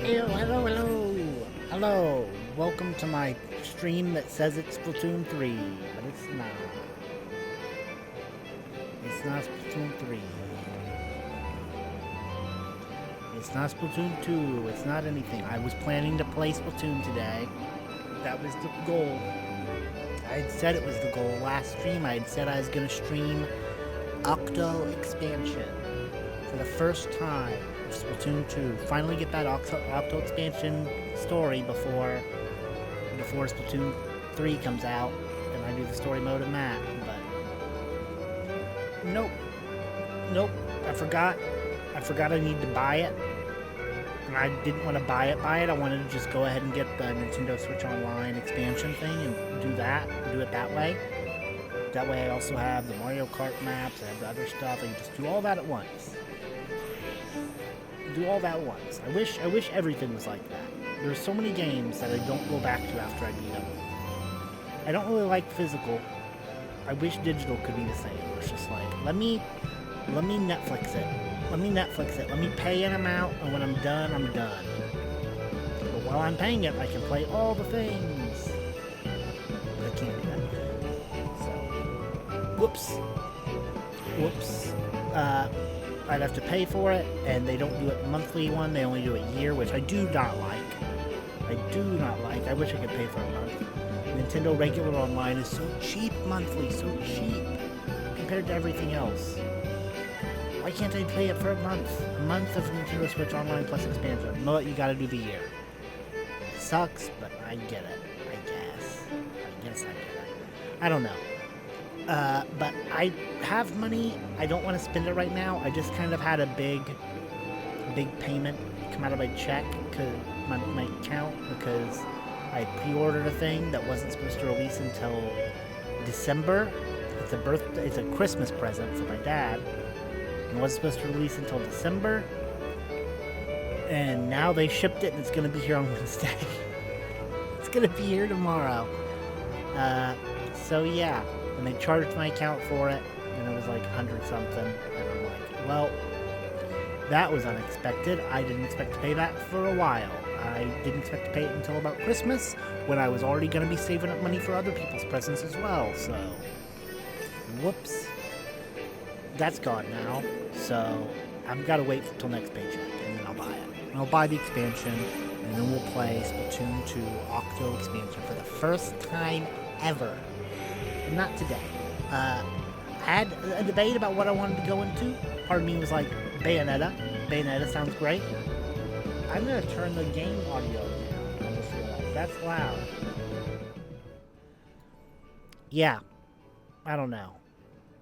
Hello, hello, hello, hello. Welcome to my stream that says it's Splatoon 3, but it's not. It's not Splatoon 3. It's not Splatoon 2. It's not anything. I was planning to play Splatoon today. That was the goal. I had said it was the goal last stream. I had said I was going to stream Octo Expansion for the first time of Splatoon 2. Finally get that Octo Expansion story before Splatoon 3 comes out and I do the story mode in that. But nope. I forgot I need to buy it. And I didn't want to buy it. I wanted to just go ahead and get the Nintendo Switch Online expansion thing and do it that way. That way I also have the Mario Kart maps, I have the other stuff, I can just do all that at once. I wish everything was like that. There's so many games that I don't go back to after I beat them. I don't really like physical. I wish digital could be the same. It's just like, let me Netflix it. Let me pay an amount, and when I'm done, I'm done. But while I'm paying it, I can play all the things. But I can't do that. So, whoops. I'd have to pay for it, and they don't do it monthly one. They only do it year, which I do not like. I wish I could pay for a month. Nintendo regular online is so cheap monthly, so cheap compared to everything else. Why can't I pay it for a month? A month of Nintendo Switch Online plus expansion. No, you gotta do the year. It sucks, but I get it. I guess I get it. I don't know. But I have money. I don't want to spend it right now. I just kind of had a big payment come out of my check, my account, because I pre-ordered a thing that wasn't supposed to release until December. It's a Christmas present for my dad. It wasn't supposed to release until December, and now they shipped it, and it's going to be here on Wednesday. It's going to be here tomorrow. So yeah, and they charged my account for it, and it was like 100 something, and I'm like, well, that was unexpected. I didn't expect to pay that for a while. I didn't expect to pay it until about Christmas, when I was already going to be saving up money for other people's presents as well, so whoops. That's gone now, so I've got to wait until next paycheck, and then I'll buy it. And I'll buy the expansion, and then we'll play Splatoon 2 Octo Expansion for the first time ever. Not today. I had a debate about what I wanted to go into. Part of me was like, Bayonetta. Bayonetta sounds great. I'm going to turn the game audio down. I just realized that's loud. Yeah, I don't know.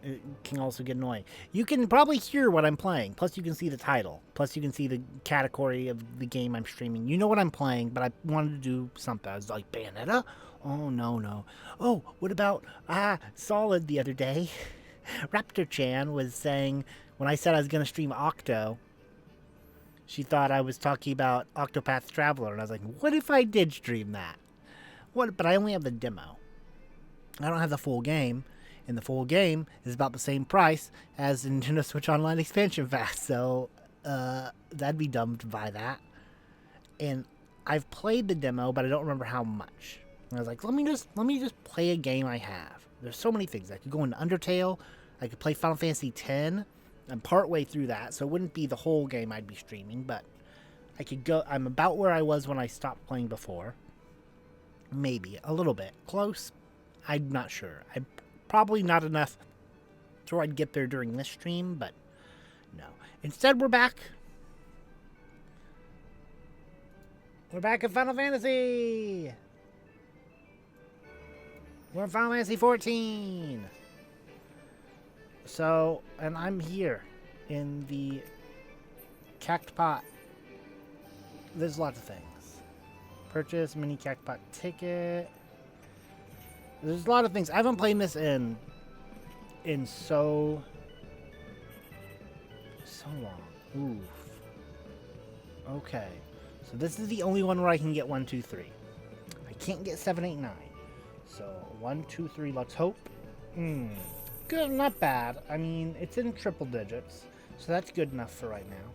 It can also get annoying. You can probably hear what I'm playing. Plus, you can see the title. Plus, you can see the category of the game I'm streaming. You know what I'm playing, but I wanted to do something. I was like, Bayonetta? Oh, no. Oh, what about Solid the other day? Raptor-chan was saying, when I said I was going to stream Octo, she thought I was talking about Octopath Traveler. And I was like, what if I did stream that? But I only have the demo. I don't have the full game. And the full game is about the same price as the Nintendo Switch Online expansion pass, so that'd be dumb to buy that. And I've played the demo, but I don't remember how much. And I was like, let me just play a game I have. There's so many things. I could go into Undertale. I could play Final Fantasy X. I'm partway through that, so it wouldn't be the whole game I'd be streaming, but I could go. I'm about where I was when I stopped playing before. Maybe a little bit close. I'm not sure. Probably not enough so I'd get there during this stream, but no. Instead, we're back. We're back at Final Fantasy. We're in Final Fantasy 14. So, and I'm here in the Cactpot. There's lots of things. Purchase mini Cactpot ticket. There's a lot of things. I haven't played this in so long. Oof. Okay. So this is the only one where I can get 1, 2, 3. I can't get 7, 8, 9. So 1, 2, 3. Let's hope. Good, not bad. I mean, it's in triple digits, so that's good enough for right now.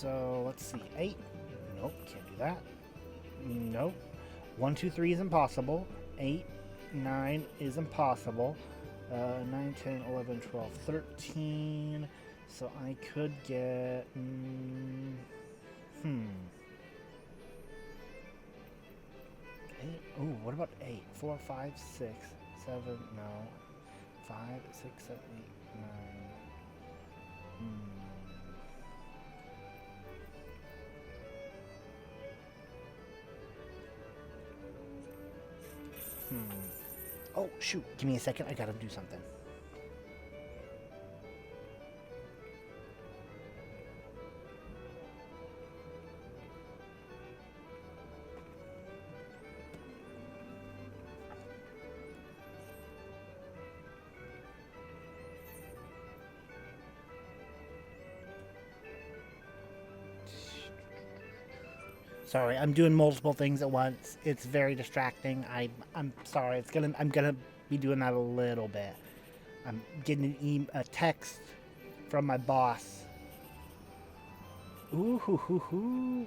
So let's see. 8. Nope, can't do that. Nope. 1, 2, 3 is impossible. 8, 9 is impossible. 9, 10, 11, 12, 13. So I could get... Oh, what about 8? 4, 5, 6, 7, no. 5, 6, 7, 8, 9. Oh, shoot. Give me a second. I gotta do something. Sorry, I'm doing multiple things at once. It's very distracting. I'm sorry. I'm gonna be doing that a little bit. I'm getting a text from my boss. Ooh hoo hoo hoo.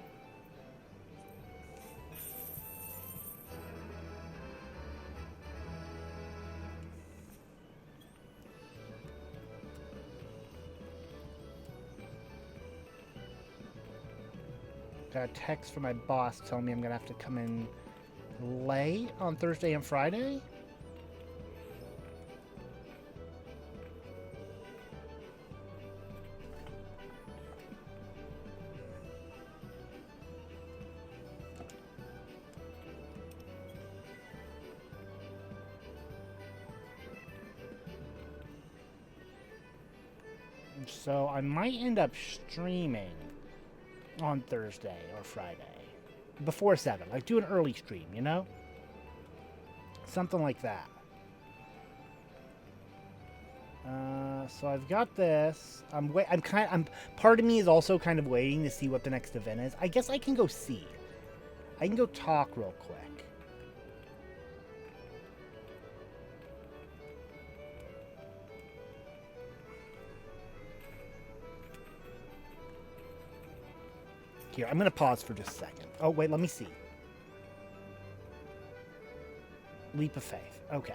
Got a text from my boss telling me I'm gonna have to come in late on Thursday and Friday. So I might end up streaming on Thursday or Friday before 7, like do an early stream, you know, something like that. So I've got this. Part of me is also kind of waiting to see what the next event is. I guess I can go see. I can go talk real quick. Here, I'm going to pause for just a second. Oh, wait, let me see. Leap of faith. Okay.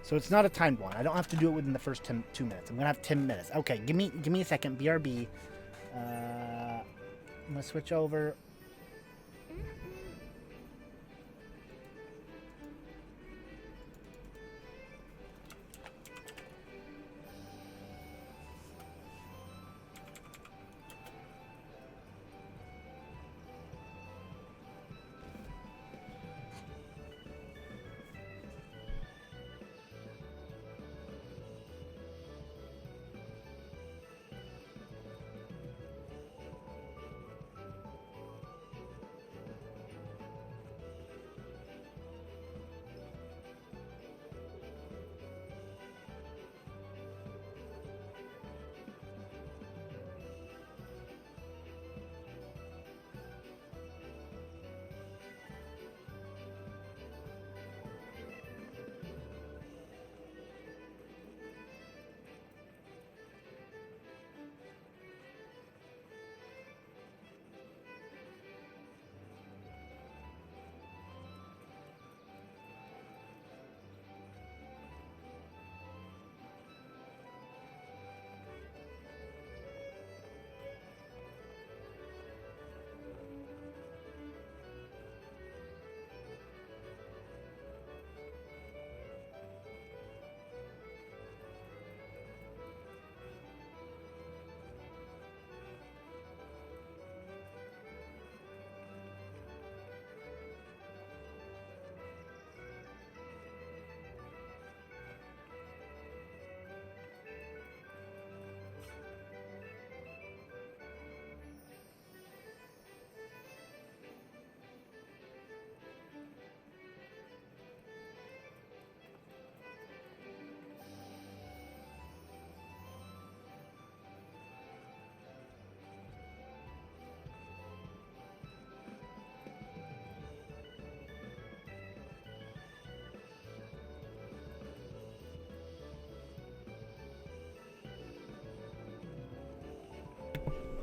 So it's not a timed one. I don't have to do it within the first 2 minutes. I'm going to have 10 minutes. Okay, give me a second. BRB. I'm going to switch over.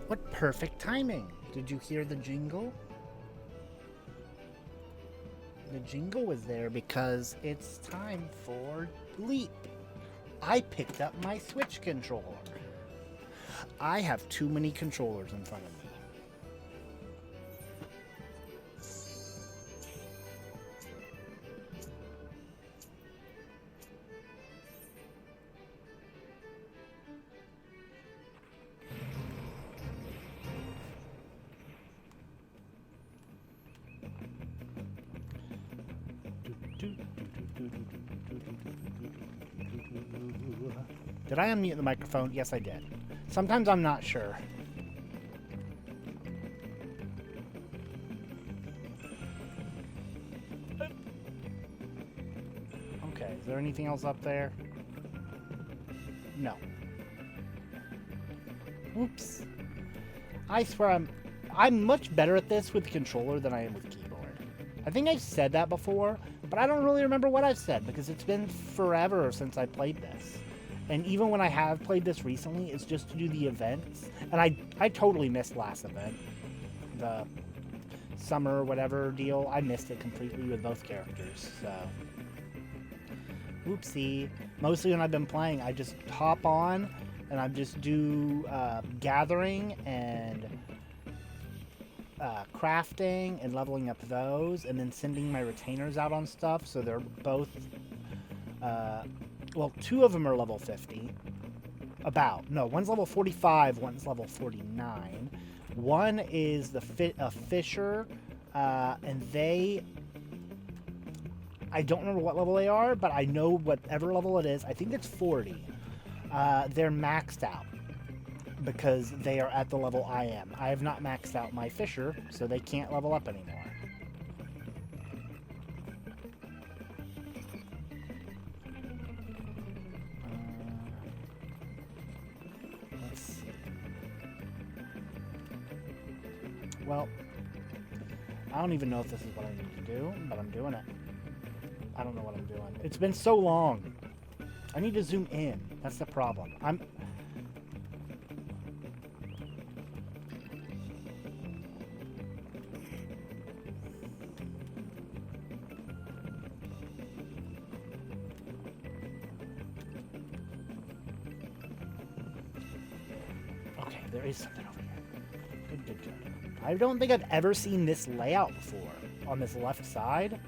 What perfect timing. Did you hear the jingle? The jingle was there because it's time for Leap. I picked up my Switch controller. I have too many controllers in front of me. Did I unmute the microphone? Yes, I did. Sometimes I'm not sure. Okay, is there anything else up there? No. Oops. I swear I'm much better at this with the controller than I am with keyboard. I think I've said that before, but I don't really remember what I've said because it's been forever since I played this. And even when I have played this recently, it's just to do the events. And I totally missed last event. The summer whatever deal. I missed it completely with both characters, so. Oopsie. Mostly when I've been playing, I just hop on and I just do gathering and crafting and leveling up those, and then sending my retainers out on stuff, so they're both well, 2 of them are level 50. No, one's level 45, one's level 49. One is a fisher, and I don't remember what level they are, but I know whatever level it is. I think it's 40. They're maxed out because they are at the level I am. I have not maxed out my fisher, so they can't level up anymore. Well, I don't even know if this is what I need to do, but I'm doing it. I don't know what I'm doing. It's been so long. I need to zoom in. That's the problem. Okay, there is something over here. Good. I don't think I've ever seen this layout before on this left side.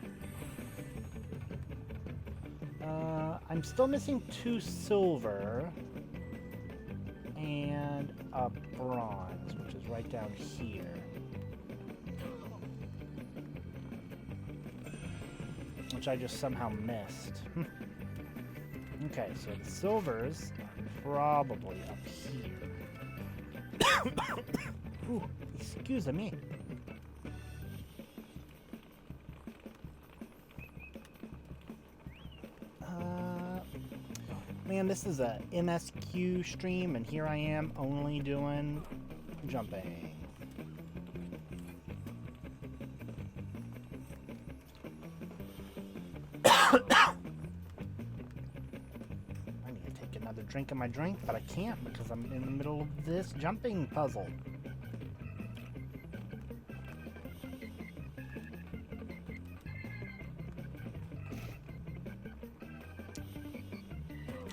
I'm still missing 2 silver and a bronze, which is right down here. Which I just somehow missed. Okay, so the silvers are probably up here. Ooh, excuse me. Man, this is a MSQ stream, and here I am only doing jumping. I need to take another drink of my drink, but I can't because I'm in the middle of this jumping puzzle.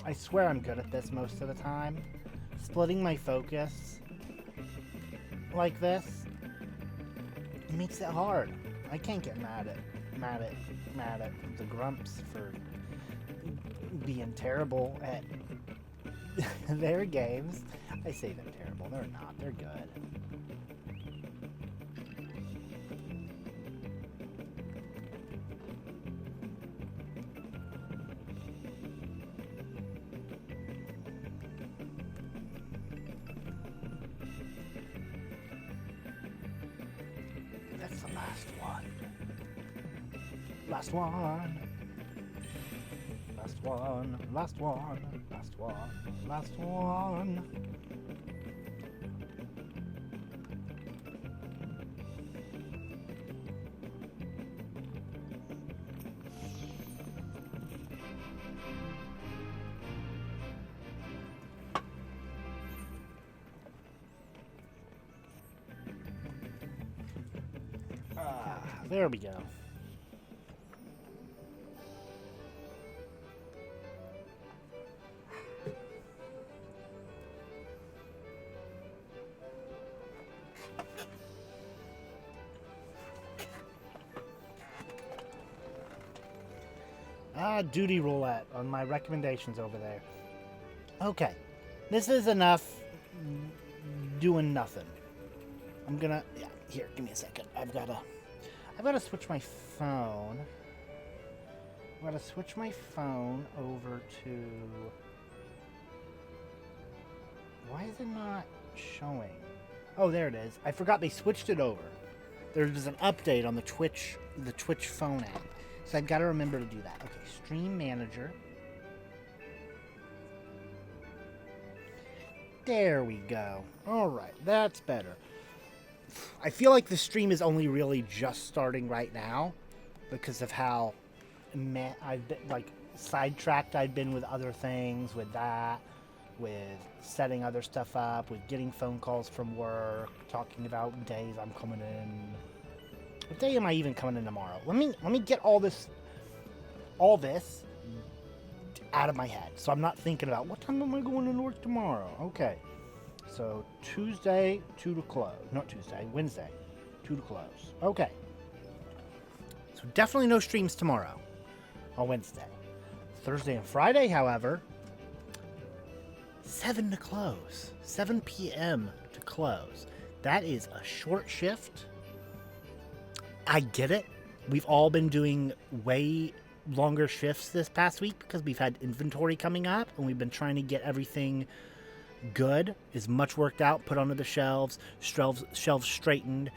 I swear I'm good at this most of the time. Splitting my focus like this, it makes it hard. I can't get mad at the grumps for being terrible at their games. I say they're terrible. They're not. They're good. That's the last one. Last one. Last one. Last one. Last one. Last one. There we go. Duty roulette on my recommendations over there. Okay. This is enough doing nothing. I'm gonna... Yeah, here, give me a second. I've gotta switch my phone. I've gotta switch my phone over to... Why is it not showing? Oh, there it is. I forgot they switched it over. There's an update on the Twitch phone app. So I've got to remember to do that. Okay, Stream Manager. There we go. All right, that's better. I feel like the stream is only really just starting right now because of how I've been, like, sidetracked I've been with other things, with that, with setting other stuff up, with getting phone calls from work, talking about days I'm coming in. What day am I even coming in tomorrow? Let me get all this out of my head, so I'm not thinking about what time am I going to work tomorrow. Okay, so Tuesday 2 to close. Not Tuesday, Wednesday 2 to close. Okay, so definitely no streams tomorrow on Wednesday. Thursday and Friday, however, 7 to close. 7 p.m. to close. That is a short shift. I get it. We've all been doing way longer shifts this past week because we've had inventory coming up and we've been trying to get everything good, as much worked out, put onto the shelves straightened,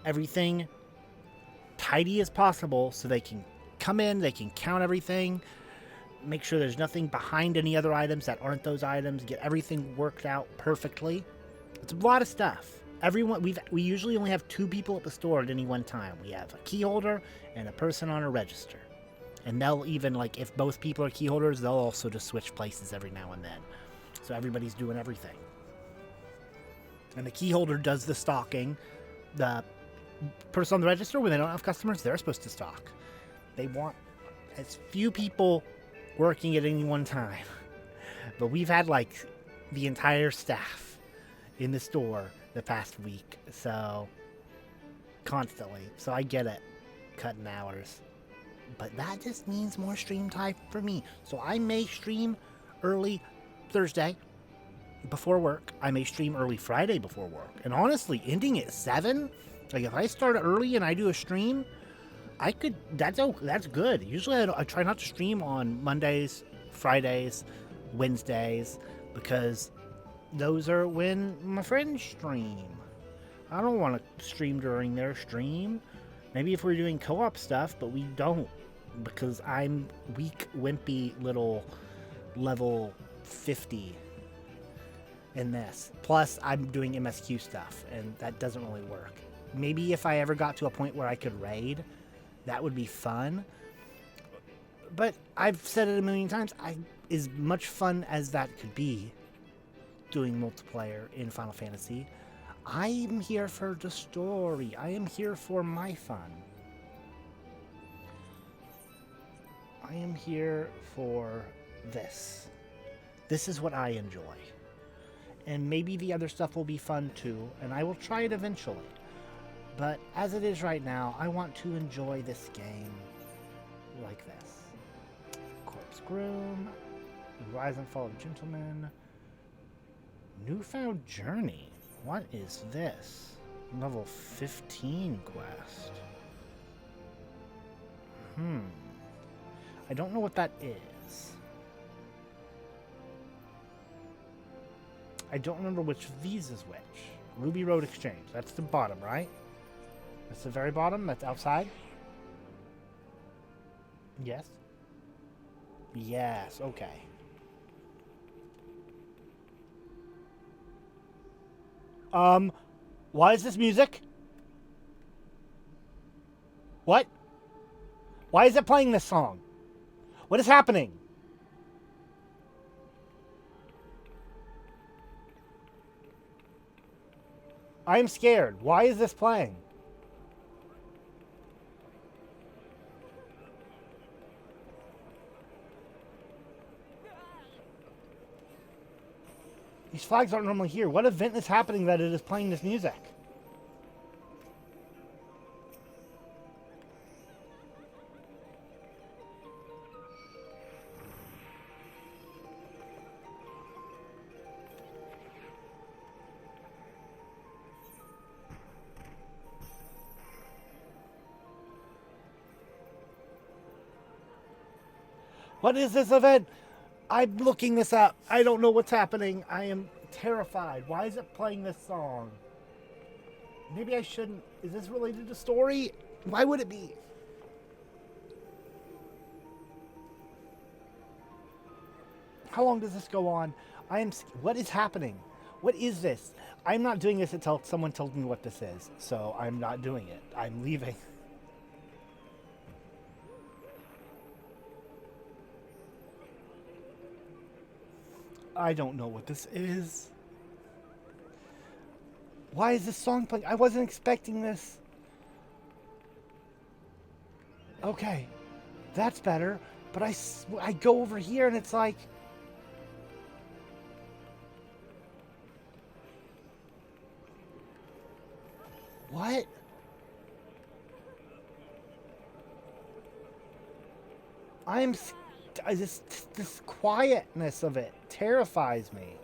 everything tidy as possible so they can come in, they can count everything, make sure there's nothing behind any other items that aren't those items, get everything worked out perfectly. It's a lot of stuff. We usually only have 2 people at the store at any one time. We have a key holder and a person on a register. And they'll even, like, if both people are key holders, they'll also just switch places every now and then. So everybody's doing everything. And the key holder does the stocking. The person on the register, when they don't have customers, they're supposed to stock. They want as few people working at any one time. But we've had, like, the entire staff in the store the past week, so constantly. So I get it, cutting hours, but that just means more stream time for me. So I may stream early Thursday before work. I may stream early Friday before work. And honestly, ending at 7, like if I start early and I do a stream, I could. That's good. Usually I try not to stream on Mondays, Fridays, Wednesdays, because those are when my friends stream. I don't want to stream during their stream. Maybe if we're doing co-op stuff, but we don't, because I'm weak, wimpy little level 50 in this. Plus, I'm doing MSQ stuff, and that doesn't really work. Maybe if I ever got to a point where I could raid, that would be fun. But I've said it a million times, as much fun as that could be, doing multiplayer in Final Fantasy, I'm here for the story. I am here for my fun. I am here for this. This is what I enjoy. And maybe the other stuff will be fun too, and I will try it eventually. But as it is right now, I want to enjoy this game like this. Corpse Groom, Rise and Fall of Gentlemen, Newfound Journey. What is this? Level 15 quest. I don't know what that is. I don't remember which of these is which. Ruby Road Exchange. That's the bottom, right? That's the very bottom? That's outside? Yes? Yes, okay. Why is this music? What? Why is it playing this song? What is happening? I am scared. Why is this playing? These flags aren't normally here. What event is happening that it is playing this music? What is this event? I'm looking this up. I don't know what's happening. I am terrified. Why is it playing this song? Maybe I shouldn't. Is this related to story? Why would it be? How long does this go on? What is happening? What is this? I'm not doing this until someone tells me what this is. So I'm not doing it. I'm leaving. I don't know what this is. Why is this song playing? I wasn't expecting this. Okay, that's better. But I go over here and it's like... What? This quietness of it terrifies me.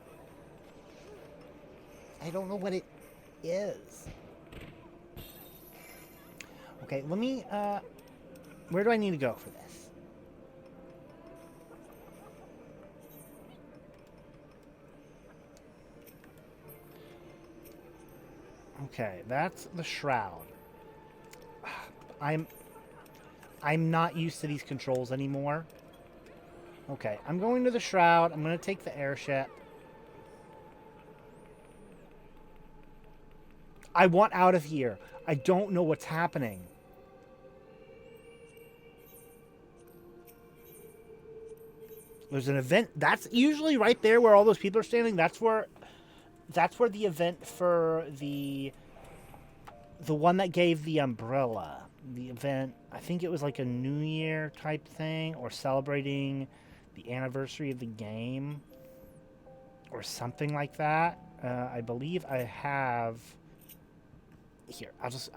I don't know what it is. Okay, let me, where do I need to go for this? Okay, that's the shroud. I'm not used to these controls anymore. Okay, I'm going to the shroud. I'm going to take the airship. I want out of here. I don't know what's happening. There's an event. That's usually right there where all those people are standing. That's where the event for the one that gave the umbrella. The event, I think it was like a New Year type thing, or celebrating the anniversary of the game, or something like that. I believe I have. Here, I'll just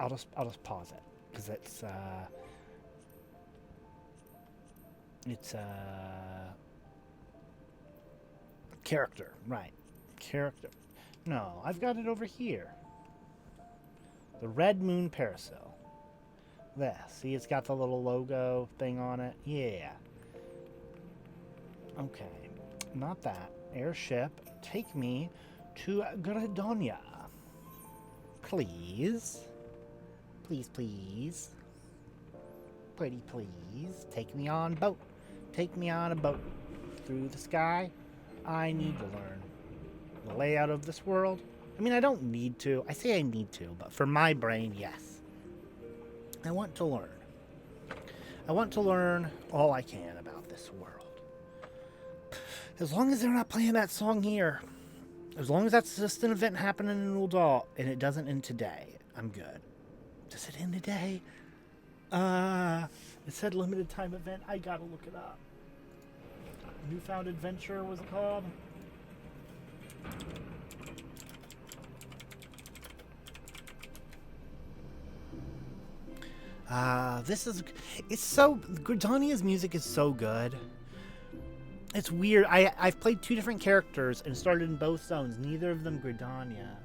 pause it because it's character, right? Character. No, I've got it over here. The Red Moon Parasail. There, see, it's got the little logo thing on it. Yeah. Okay, not that. Airship, take me to Gradonia. Please. Please, please. Pretty please. Take me on boat. Take me on a boat. Through the sky. I need to learn the layout of this world. I mean, I don't need to. I say I need to, but for my brain, yes. I want to learn. I want to learn all I can about this world. As long as they're not playing that song here. As long as that's just an event happening in Uldal and it doesn't end today, I'm good. Does it end today? It said limited time event. I gotta look it up. Newfound Adventure was it called? Gridania's music is so good. It's weird. I've played two different characters and started in both zones. Neither of them Gridania.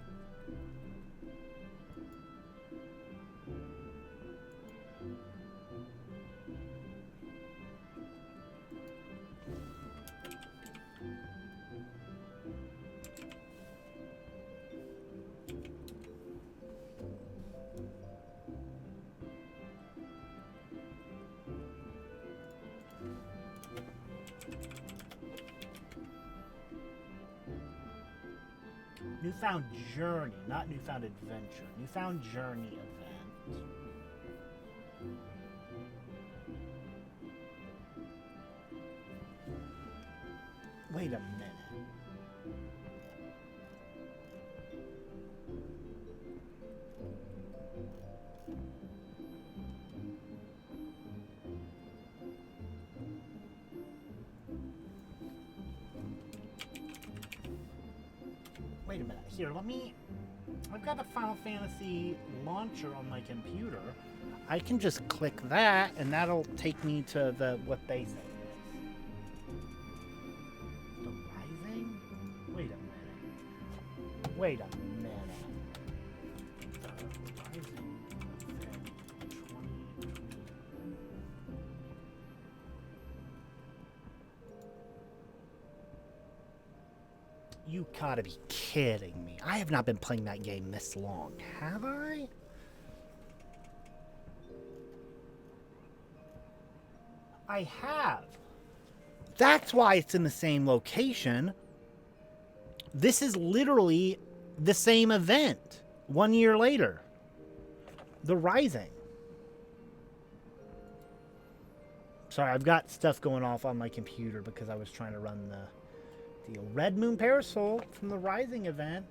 Newfound Journey, not Newfound Adventure. Newfound Journey event. Wait a minute. Wait a minute. Here, let me... I've got a Final Fantasy launcher on my computer. I can just click that, and that'll take me to the what they say it is. The Rising? Wait a minute. Wait a minute. The Rising event 2020. You gotta be kidding me. I have not been playing that game this long, have I? I have. That's why it's in the same location. This is literally the same event 1 year later. The Rising. Sorry, I've got stuff going off on my computer because I was trying to run the Red Moon Parasol from the Rising event.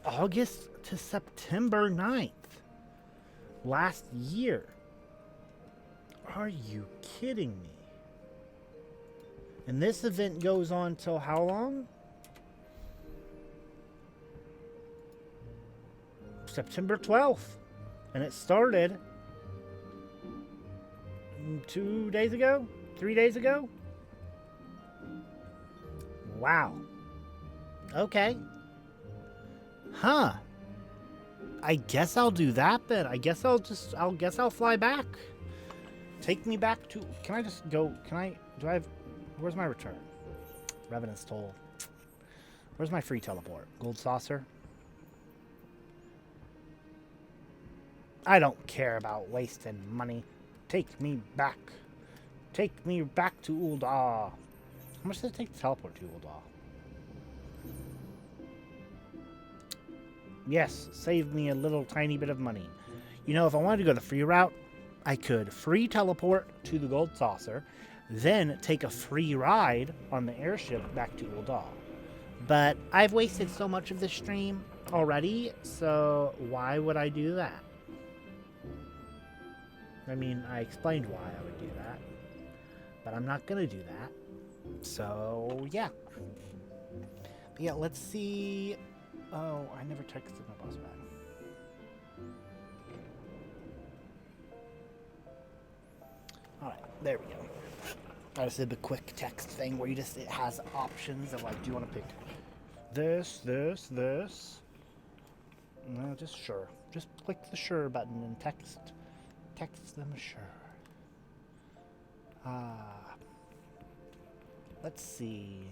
August to September 9th. Last year. Are you kidding me? And this event goes on till how long? September 12th. And it started 2 days ago? 3 days ago? Wow. Okay. Huh. I guess I'll do that then. I guess I'll fly back. Take me back to... Can I just go... Where's my return? Revenant's Toll. Where's my free teleport? Gold Saucer? I don't care about wasting money. Take me back. Take me back to Ul'dah. How much does it take to teleport to Ul'dah? Yes, save me a little tiny bit of money. You know, if I wanted to go the free route, I could free teleport to the Gold Saucer, then take a free ride on the airship back to Ul'dah. But I've wasted so much of this stream already, so why would I do that? I mean, I explained why I would do that, but I'm not going to do that. So, yeah. But yeah, let's see. Oh, I never texted my boss back. Alright, there we go. I just did the quick text thing where it has options of like, do you want to pick this? No, just sure. Just click the sure button and text them sure. Let's see.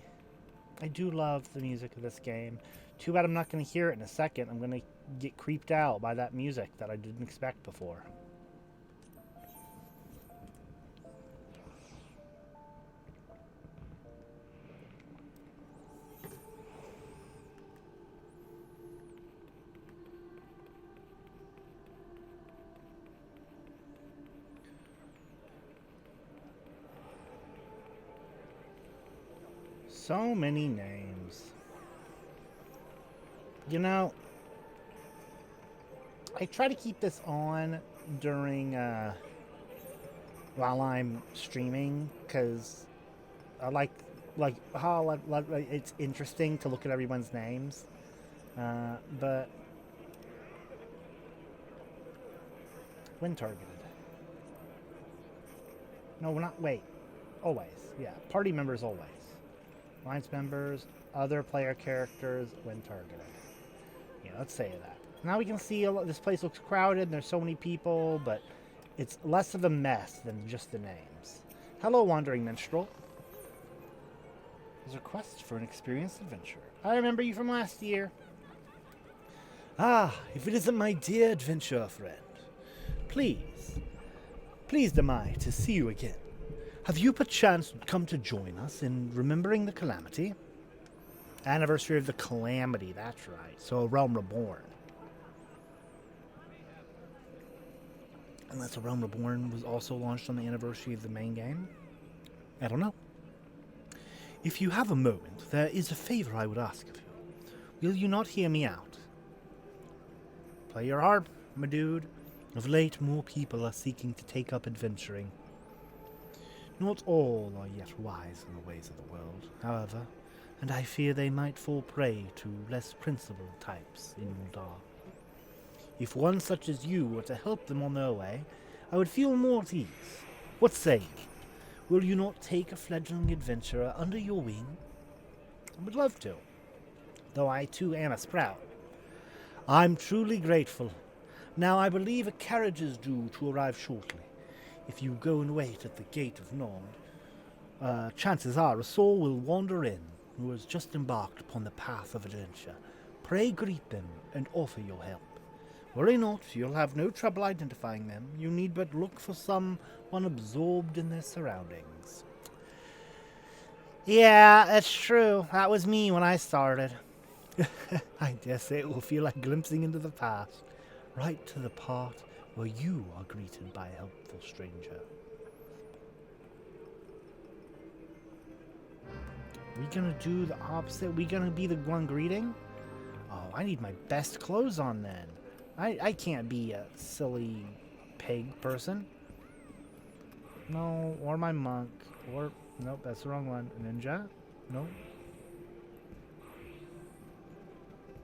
I do love the music of this game. Too bad I'm not going to hear it in a second. I'm going to get creeped out by that music that I didn't expect before. So many names. You know, I try to keep this on during, while I'm streaming, because I like how it's interesting to look at everyone's names. But when targeted? No, we're not. Wait. Always. Yeah. Party members always. Alliance members, other player characters when targeted. Yeah, let's say that. Now we can see this place looks crowded and there's so many people, but it's less of a mess than just the names. Hello, Wandering Minstrel. There's a request for an experienced adventurer. I remember you from last year. Ah, if it isn't my dear adventurer friend. Pleased am I to see you again. Have you perchance come to join us in remembering the calamity? Anniversary of the calamity, that's right. So a Realm Reborn. Unless a Realm Reborn was also launched on the anniversary of the main game? I don't know. If you have a moment, there is a favor I would ask of you. Will you not hear me out? Play your harp, my dude. Of late, more people are seeking to take up adventuring. Not all are yet wise in the ways of the world. However, and I fear they might fall prey to less principled types in Uldar. If one such as you were to help them on their way, I would feel more at ease. What say ye? Will you not take a fledgling adventurer under your wing? I would love to, though I too am a sprout. I'm truly grateful. Now I believe a carriage is due to arrive shortly. If you go and wait at the gate of Nord, chances are a soul will wander in who has just embarked upon the path of adventure. Pray greet them and offer your help. Worry not, you'll have no trouble identifying them. You need but look for someone absorbed in their surroundings. Yeah, that's true. That was me when I started. I dare say it will feel like glimpsing into the past, right to the part where you are greeted by a helpful stranger. We gonna do the opposite? We gonna be the one greeting? Oh, I need my best clothes on then. I can't be a silly pig person. No, or my monk. Or, nope, that's the wrong one. Ninja? Nope.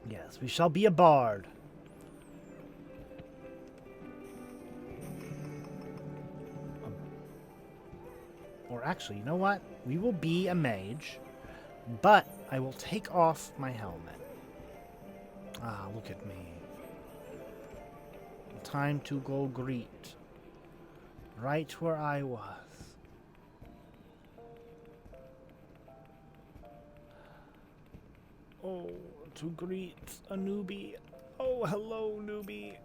Yes, we shall be a bard. Or actually, you know what? We will be a mage, but I will take off my helmet. Ah, look at me. Time to go greet. Right where I was. Oh, to greet a newbie. Oh, hello, newbie.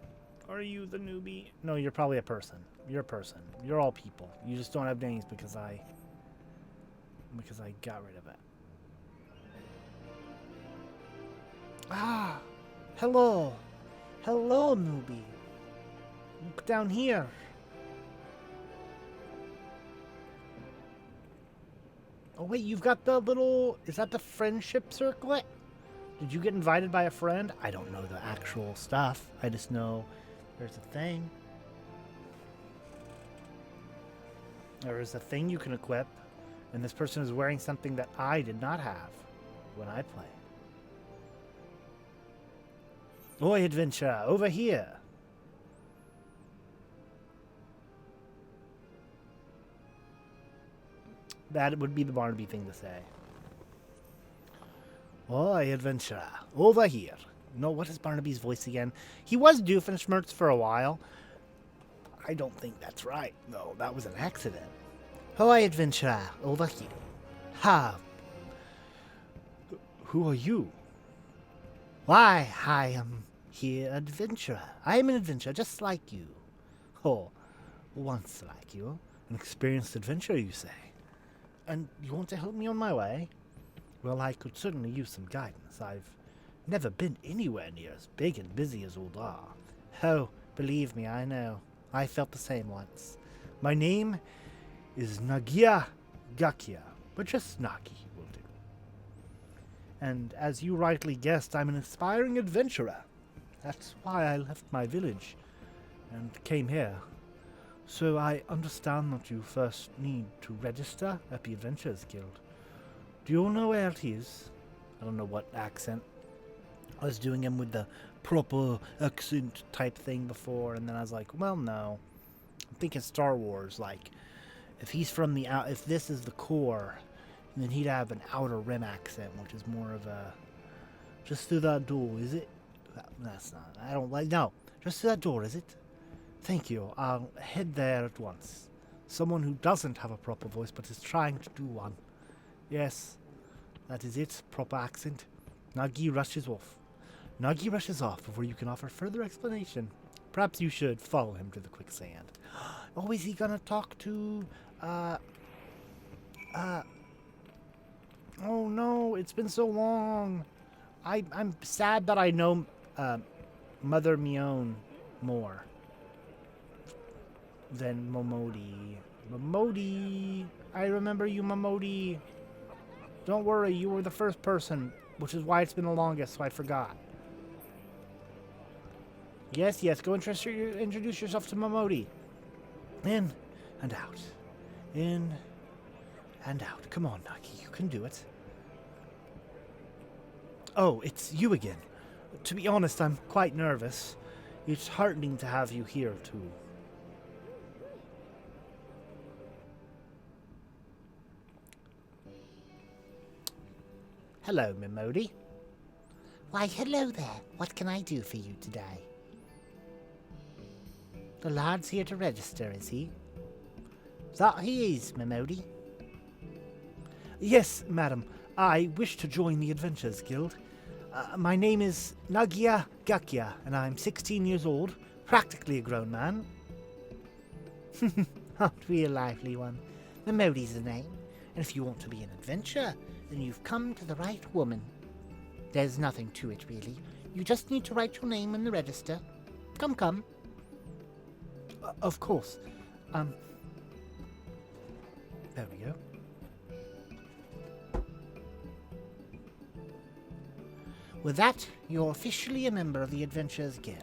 Are you the newbie? No, you're probably a person. You're a person. You're all people. You just don't have names because I got rid of it. Ah, hello. Hello, newbie. Look down here. Oh, wait, you've got the little... Is that the friendship circlet? Did you get invited by a friend? I don't know the actual stuff. I just know there's a thing. There is a thing you can equip, and this person is wearing something that I did not have when I played. Oi, adventurer, over here. That would be the Barnaby thing to say. Oi, adventurer, over here. No, what is Barnaby's voice again? He was Doofenshmirtz for a while. I don't think that's right. No, that was an accident. Oi, adventurer, over here. Ha. Who are you? Why, I am here, adventurer. I am an adventurer just like you. Oh, once like you. An experienced adventurer, you say? And you want to help me on my way? Well, I could certainly use some guidance. I've never been anywhere near as big and busy as Uldar. Oh, believe me, I know. I felt the same once. My name is Nagia Gakia, but just Nagi will do. And as you rightly guessed, I'm an aspiring adventurer. That's why I left my village and came here. So I understand that you first need to register at the Adventurers Guild. Do you know where it is? I don't know what accent. I was doing him with the proper accent type thing before, and then I was like, well, no. I'm thinking Star Wars, like, if he's from the out, if this is the core, then he'd have an Outer Rim accent, which is more of a, just through that door, is it? That's not, I don't like, no, just through that door, is it? Thank you. I'll head there at once. Someone who doesn't have a proper voice but is trying to do one. Yes, that is it. Proper accent. Nagi rushes off. Nagi rushes off before you can offer further explanation. Perhaps you should follow him to the quicksand. Oh, is he gonna talk to... Oh no, it's been so long. I'm sad that I know Mother Mione more than Momodi. Momodi! I remember you, Momodi. Don't worry, you were the first person, which is why it's been the longest, so I forgot. Yes, yes, go introduce yourself to Momodi. In and out. In and out. Come on, Nagi, you can do it. Oh, it's you again. To be honest, I'm quite nervous. It's heartening to have you here, too. Hello, Mimodi. Why, hello there. What can I do for you today? The lad's here to register, is he? That he is, Mimodi. Yes, madam. I wish to join the Adventurers Guild. My name is Nagia Gakya, and I'm 16 years old, practically a grown man. Aren't we a lively one? Mimodi's the name, and if you want to be an adventurer, then you've come to the right woman. There's nothing to it, really. You just need to write your name in the register. Come. Of course. There we go. With that, you're officially a member of the Adventurers Guild.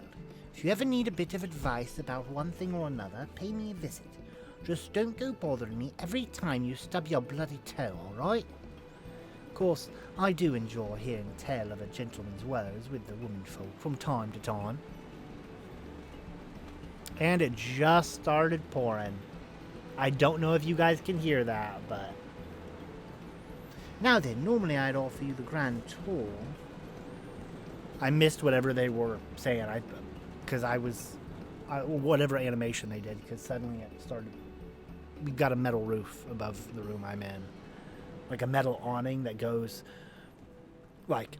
If you ever need a bit of advice about one thing or another, pay me a visit. Just don't go bothering me every time you stub your bloody toe, alright? Of course, I do enjoy hearing the tale of a gentleman's woes with the womenfolk from time to time. And it just started pouring. I don't know if you guys can hear that, but... Now then, normally I'd offer you the grand tour. I missed whatever they were saying, because whatever animation they did, because suddenly it started. We got a metal roof above the room I'm in, like a metal awning that goes, like,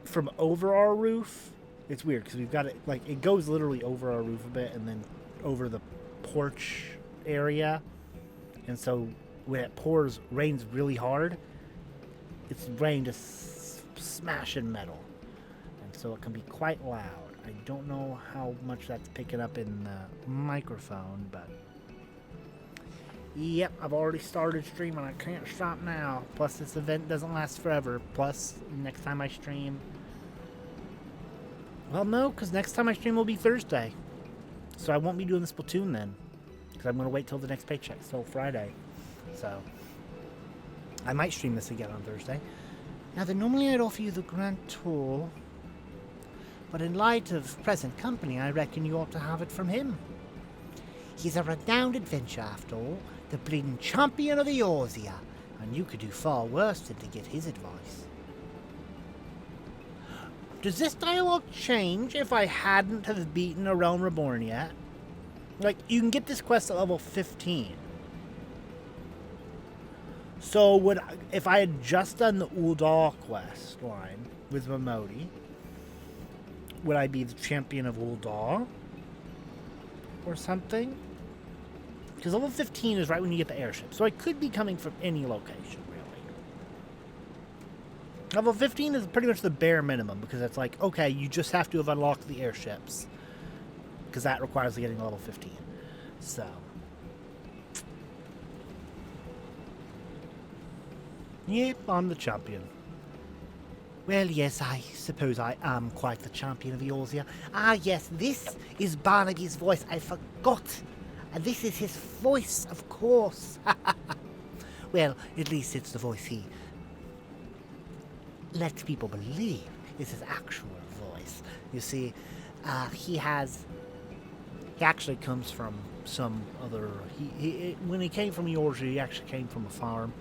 from over our roof. It's weird because we've got it like it goes literally over our roof a bit and then over the porch area, and so when it rains really hard, it's rain just smashing metal. So it can be quite loud. I don't know how much that's picking up in the microphone, but... Yep, I've already started streaming. I can't stop now. Plus, this event doesn't last forever. Plus, next time I stream... Well, no, because next time I stream will be Thursday. So I won't be doing the Splatoon then. Because I'm going to wait till the next paycheck, till Friday. So, I might stream this again on Thursday. Now, then normally I'd offer you the Grand Tour... But in light of present company, I reckon you ought to have it from him. He's a renowned adventurer, after all, the bleeding champion of EORZEA, and you could do far worse than to get his advice. Does this dialogue change if I hadn't have beaten a Realm Reborn yet? Like, you can get this quest at level 15. So, if I had just done the Ul'dah quest line with Mimodi, would I be the champion of Ul'dah? Or something? Because level 15 is right when you get the airship. So I could be coming from any location, really. Level 15 is pretty much the bare minimum. Because it's like, okay, you just have to have unlocked the airships. Because that requires getting level 15. So. Yep, I'm the champion. Well, yes, I suppose I am quite the champion of EORZEA. Ah, yes, this is Barnaby's voice. I forgot. And this is his voice, of course. Well, at least it's the voice he lets people believe is his actual voice. You see, he actually comes from some other... when he came from EORZEA, he actually came from a farm.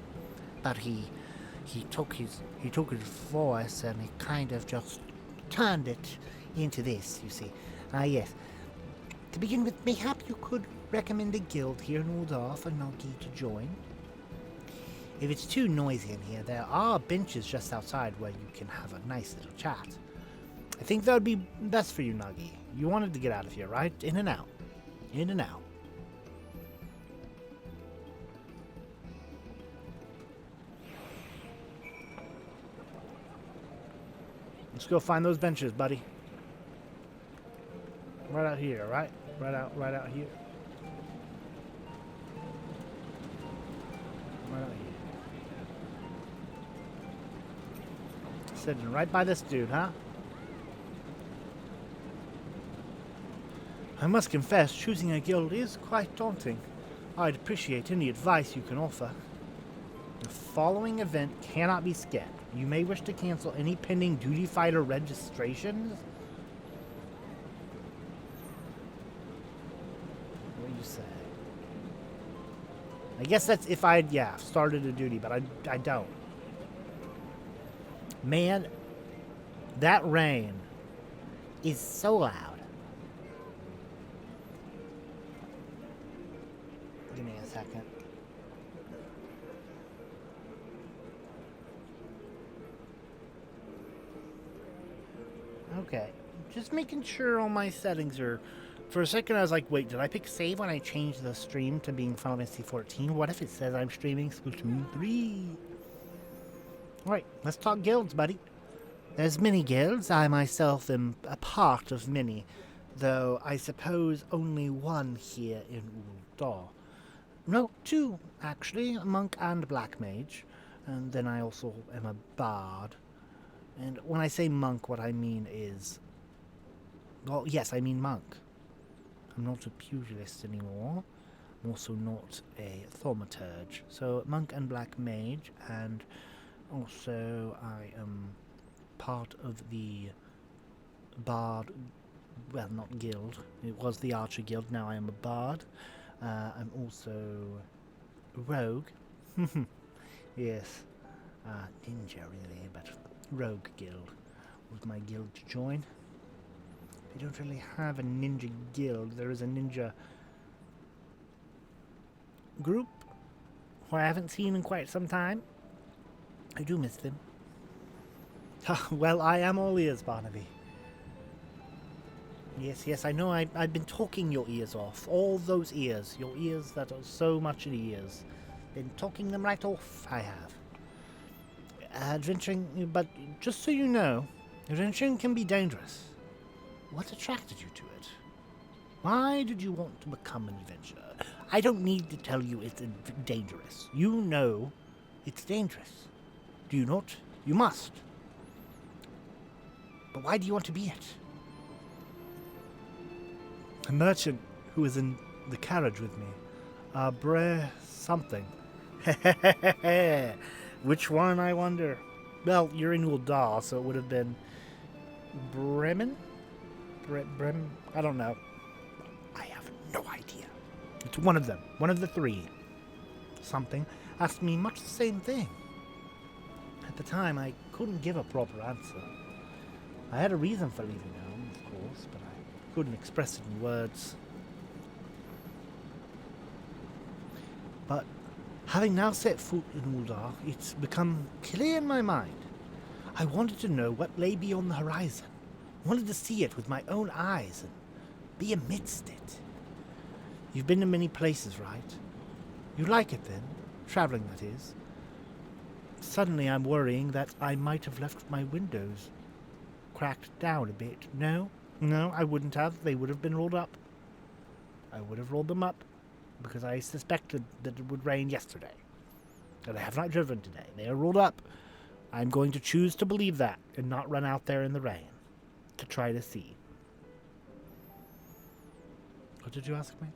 But he took his voice and he kind of just turned it into this, you see. Yes. To begin with, mayhap you could recommend a guild here in Ul'dah for Nagi to join. If it's too noisy in here, there are benches just outside where you can have a nice little chat. I think that would be best for you, Nagi. You wanted to get out of here, right? In and out. In and out. Let's go find those benches, buddy. Right out here, right? Right out here. Right out here. Sitting right by this dude, huh? I must confess, choosing a guild is quite daunting. I'd appreciate any advice you can offer. The following event cannot be skipped. You may wish to cancel any pending duty fighter registrations. What do you say? I guess that's if I'd, started a duty, but I don't. Man, that rain is so loud. Give me a second. Okay, just making sure all my settings are... For a second I was like, wait, did I pick save when I changed the stream to being Final Fantasy 14? What if it says I'm streaming Splatoon 3? Alright, let's talk guilds, buddy. There's many guilds. I myself am a part of many, though I suppose only one here in Ul'dah. No, two, actually, a monk and black mage. And then I also am a bard. And when I say monk, what I mean is... Well, yes, I mean monk. I'm not a pugilist anymore. I'm also not a thaumaturge. So, monk and black mage, and also I am part of the bard... Well, not guild. It was the archer guild, now I am a bard. I'm also rogue. Yes. Ninja, really, but rogue guild was my guild to join. They don't really have a ninja guild. There is a ninja group who I haven't seen in quite some time. I do miss them. Well, I am all ears, Barnaby. Yes, I know I've been talking your ears off. All those ears. Your ears that are so much in ears. Been talking them right off, I have. Adventuring, but just so you know, adventuring can be dangerous. What attracted you to it? Why did you want to become an adventurer? I don't need to tell you it's dangerous. You know it's dangerous. Do you not? You must. But why do you want to be it? A merchant who was in the carriage with me. Bre something. Which one, I wonder? Well, you're in Ul'dah, so it would have been Bremen? I don't know. I have no idea. It's one of them. One of the three. Something asked me much the same thing. At the time, I couldn't give a proper answer. I had a reason for leaving home, of course, but I couldn't express it in words. But having now set foot in Ul'dah, it's become clear in my mind. I wanted to know what lay beyond the horizon. I wanted to see it with my own eyes and be amidst it. You've been to many places, right? You like it then? Traveling, that is. Suddenly I'm worrying that I might have left my windows cracked down a bit. No, I wouldn't have. They would have been rolled up. I would have rolled them up because I suspected that it would rain yesterday. And I have not driven today. They are rolled up. I'm going to choose to believe that and not run out there in the rain to try to see. What did you ask me?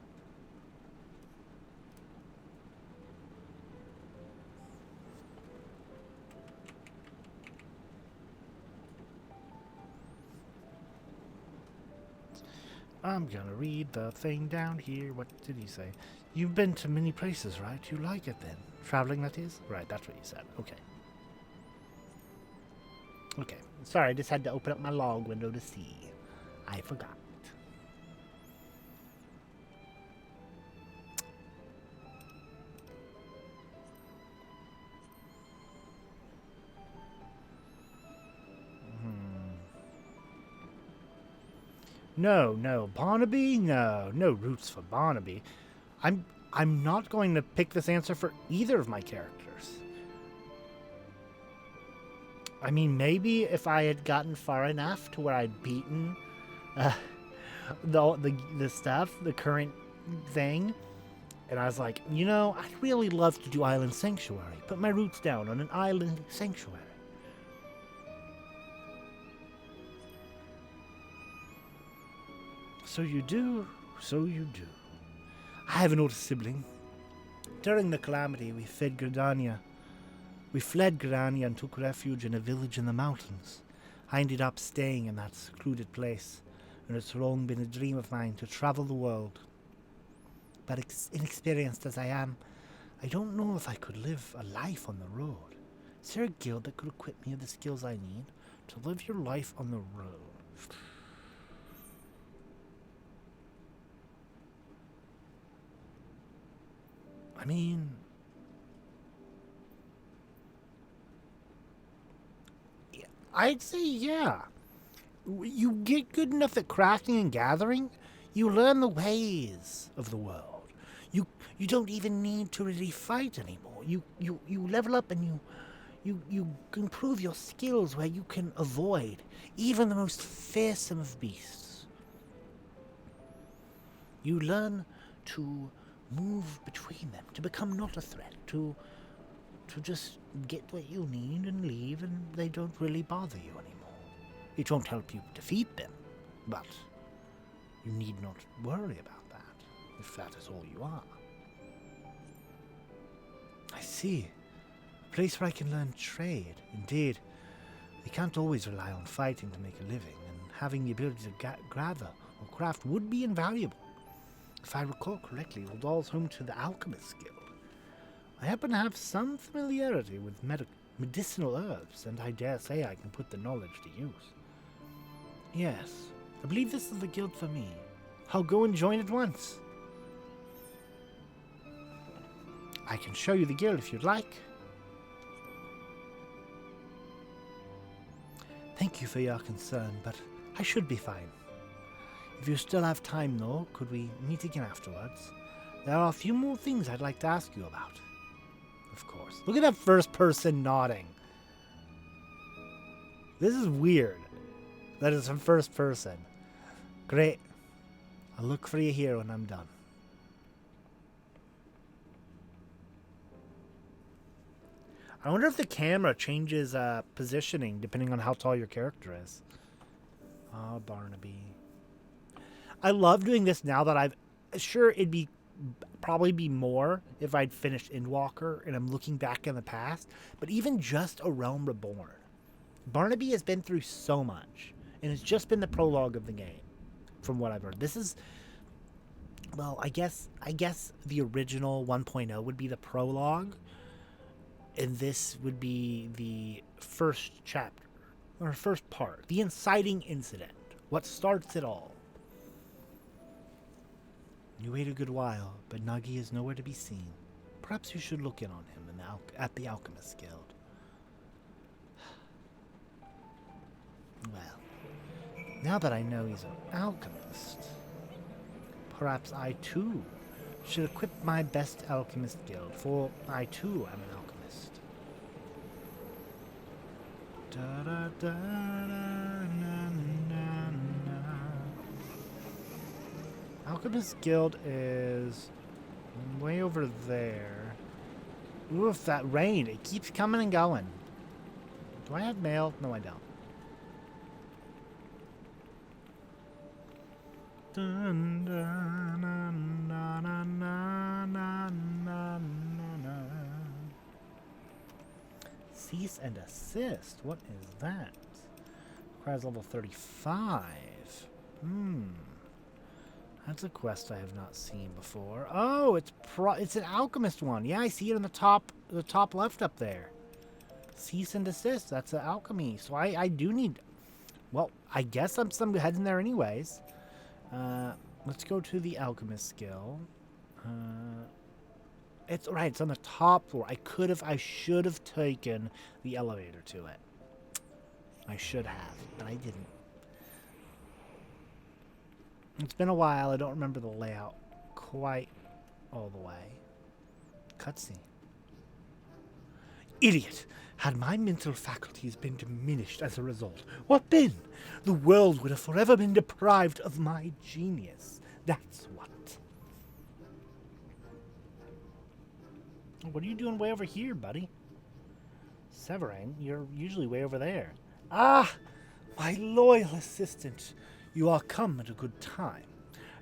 I'm gonna read the thing down here. What did he say? You've been to many places, right? You like it then? Traveling, that is? Right, that's what you said. Okay. Okay. Sorry, I just had to open up my log window to see. I forgot. No, Barnaby? No roots for Barnaby. I'm not going to pick this answer for either of my characters. I mean, maybe if I had gotten far enough to where I'd beaten the stuff, the current thing, and I was like, you know, I'd really love to do Island Sanctuary. Put my roots down on an Island Sanctuary. So you do. I have an older sibling. During the calamity, we fed Gridania We fled Grania and took refuge in a village in the mountains. I ended up staying in that secluded place, and it's long been a dream of mine to travel the world. But inexperienced as I am, I don't know if I could live a life on the road. Is there a guild that could equip me with the skills I need to live your life on the road? I mean, I'd say yeah. You get good enough at crafting and gathering, you learn the ways of the world. You don't even need to really fight anymore. You level up and you improve your skills where you can avoid even the most fearsome of beasts. You learn to move between them, to become not a threat, to just get what you need and leave, and they don't really bother you anymore. It won't help you defeat them, but you need not worry about that, if that is all you are. I see. A place where I can learn trade. Indeed, I can't always rely on fighting to make a living, and having the ability to gather or craft would be invaluable. If I recall correctly, Uldal's home to the Alchemist Guild. I happen to have some familiarity with medicinal herbs, and I dare say I can put the knowledge to use. Yes, I believe this is the guild for me. I'll go and join at once. I can show you the guild if you'd like. Thank you for your concern, but I should be fine. If you still have time, though, could we meet again afterwards? There are a few more things I'd like to ask you about. Of course. Look at that first person nodding. This is weird. That is from first person. Great. I'll look for you here when I'm done. I wonder if the camera changes positioning depending on how tall your character is. Oh, Barnaby. I love doing this now that I've... Sure, it'd be probably be more if I'd finished Endwalker and I'm looking back in the past. But even just A Realm Reborn, Barnaby has been through so much. And it's just been the prologue of the game, from what I've heard. This is... Well, I guess the original 1.0 would be the prologue. And this would be the first chapter, or first part, the inciting incident, what starts it all. You wait a good while, but Nagi is nowhere to be seen. Perhaps you should look in on him at the Alchemist Guild. Well, now that I know he's an alchemist, perhaps I too should equip my best Alchemist Guild, for I too am an alchemist. Da, da, da, da, na, na, na. Alchemist Guild is way over there. Oof, that rain. It keeps coming and going. Do I have mail? No, I don't. Dun, dun, na, na, na, na, na, na, na. Cease and assist. What is that? Requires level 35. That's a quest I have not seen before. Oh, it's an alchemist one. Yeah, I see it in the top left up there. Cease and desist. That's an alchemy. So I do need. Well, I guess I'm heading there anyways. Let's go to the alchemist skill. It's right. It's on the top floor. I should have taken the elevator to it. I should have, but I didn't. It's been a while. I don't remember the layout quite all the way. Cutscene. Idiot! Had my mental faculties been diminished as a result, what then? The world would have forever been deprived of my genius. That's what. What are you doing way over here, buddy? Severin, you're usually way over there. Ah! My loyal assistant. You are come at a good time.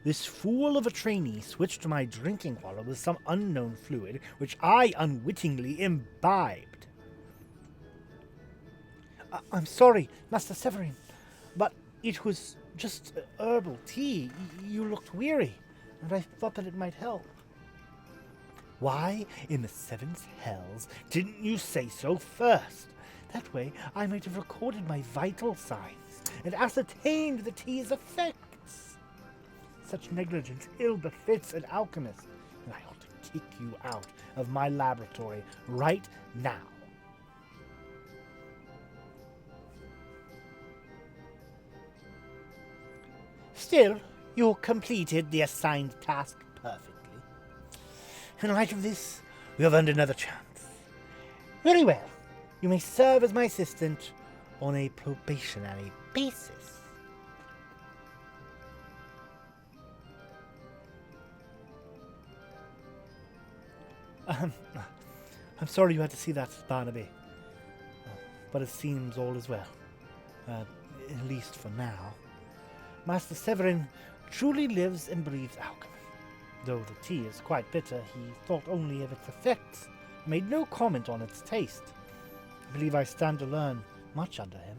This fool of a trainee switched my drinking water with some unknown fluid, which I unwittingly imbibed. I'm sorry, Master Severin, but it was just herbal tea. You looked weary, and I thought that it might help. Why, in the seventh hells, didn't you say so first? That way I might have recorded my vital signs and ascertained the tea's effects. Such negligence ill befits an alchemist, and I ought to kick you out of my laboratory right now. Still, you completed the assigned task perfectly. In light of this, we have earned another chance. Very well. You may serve as my assistant on a probationary basis. I'm sorry you had to see that, Barnaby. But it seems all is well. At least for now. Master Severin truly lives and breathes alchemy. Though the tea is quite bitter, he thought only of its effects, and made no comment on its taste. I believe I stand to learn much under him,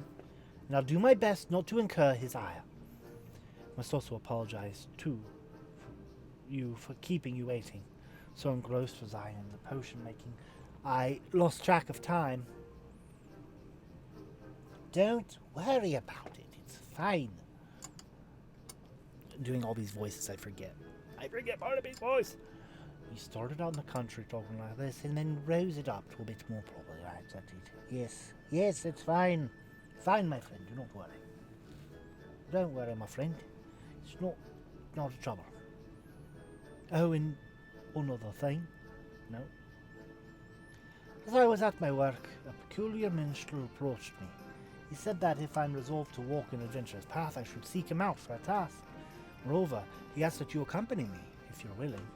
and I'll do my best not to incur his ire. I must also apologize, too, for keeping you waiting. So engrossed was I in the potion making, I lost track of time. Don't worry about it. It's fine. Doing all these voices, I forget Barnaby's voice. He started out in the country talking like this, and then rose it up to a bit more proper. Right, that's it. Yes, it's fine. Fine, my friend, do not worry. Don't worry, my friend. It's not a trouble. Oh, and another thing. No. As I was at my work, a peculiar minstrel approached me. He said that if I'm resolved to walk an adventurous path, I should seek him out for a task. Moreover, he asked that you accompany me, if you're willing.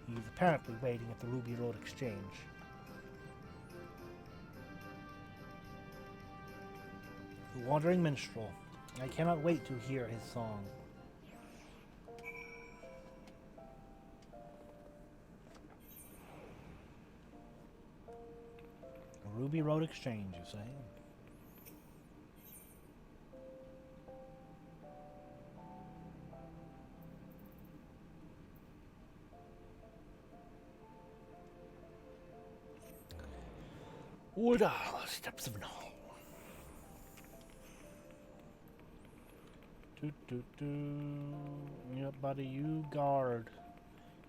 He's apparently waiting at the Ruby Road Exchange. The Wandering Minstrel. I cannot wait to hear his song. The Ruby Road Exchange, you say? Order, steps of no. Yeah, buddy, you guard.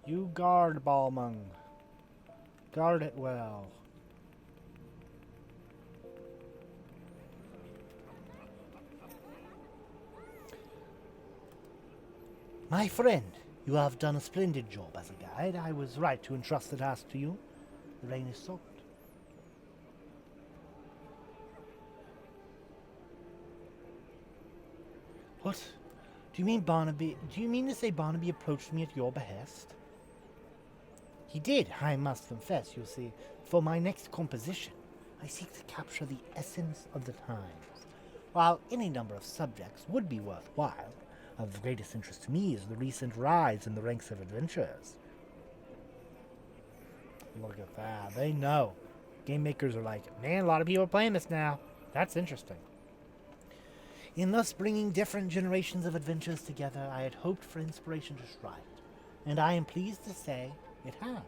You guard, Balmung. Guard it well. My friend, you have done a splendid job as a guide. I was right to entrust the task to you. The rain is soaked. What? Do you mean Barnaby? Do you mean to say Barnaby approached me at your behest? He did, I must confess, you see. For my next composition, I seek to capture the essence of the times. While any number of subjects would be worthwhile, of the greatest interest to me is the recent rise in the ranks of adventurers. Look at that. They know. Game makers are like, man, a lot of people are playing this now. That's interesting. In thus bringing different generations of adventurers together, I had hoped for inspiration to strike, and I am pleased to say it has.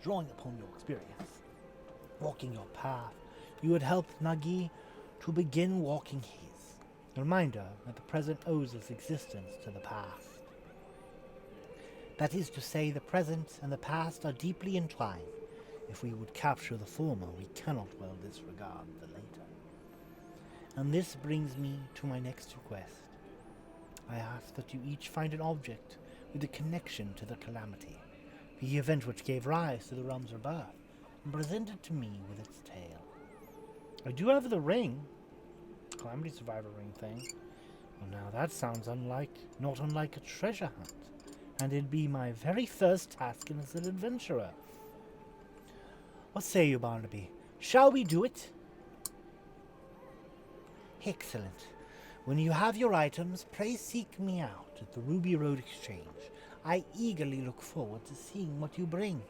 Drawing upon your experience, walking your path, you had helped Nagi to begin walking his, a reminder that the present owes its existence to the past. That is to say, the present and the past are deeply entwined. If we would capture the former, we cannot well disregard the later. And this brings me to my next request. I ask that you each find an object with a connection to the calamity, the event which gave rise to the realm's rebirth, and present it to me with its tale. I do have the ring, Calamity Survivor ring thing. Well, now that sounds not unlike a treasure hunt, and it'd be my very first task as an adventurer. What say you, Barnaby? Shall we do it? Excellent. When you have your items, pray seek me out at the Ruby Road Exchange. I eagerly look forward to seeing what you bring.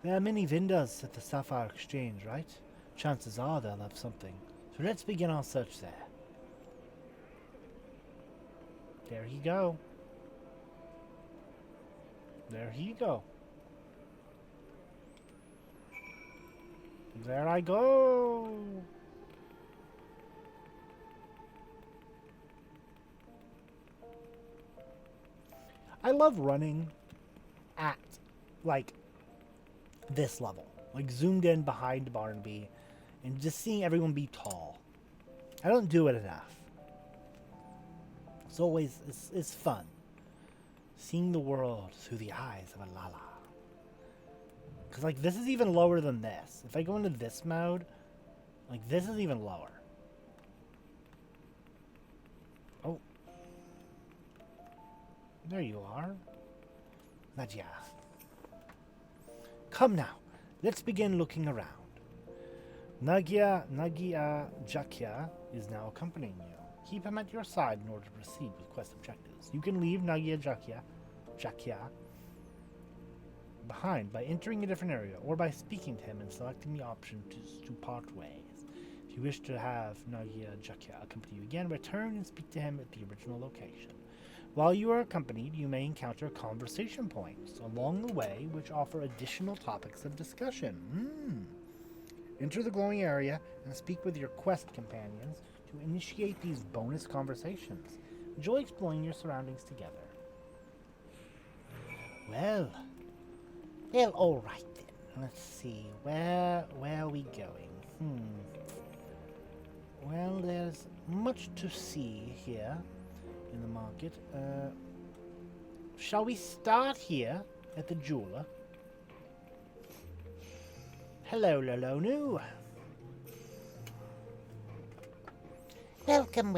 There are many vendors at the Sapphire Exchange, right? Chances are they'll have something. So let's begin our search there. There you go. There you go. There I go. I love running at, like, this level. Like, zoomed in behind Barnaby and just seeing everyone be tall. I don't do it enough. It's always, it's fun. Seeing the world through the eyes of a Lala. Because, like, this is even lower than this. If I go into this mode, like, this is even lower. Oh. There you are. Nadia. Come now. Let's begin looking around. Nagia Jakia is now accompanying you. Keep him at your side in order to proceed with quest objectives. You can leave Nagia Jakia behind by entering a different area or by speaking to him and selecting the option to part ways. If you wish to have Nagia Jakia accompany you again, return and speak to him at the original location. While you are accompanied, you may encounter conversation points along the way which offer additional topics of discussion. Enter the glowing area and speak with your quest companions to initiate these bonus conversations. Enjoy exploring your surroundings together. Well, all right then. Let's see. Where are we going? Well, there's much to see here in the market. Shall we start here at the jeweler? Hello, Lolonu. Welcome.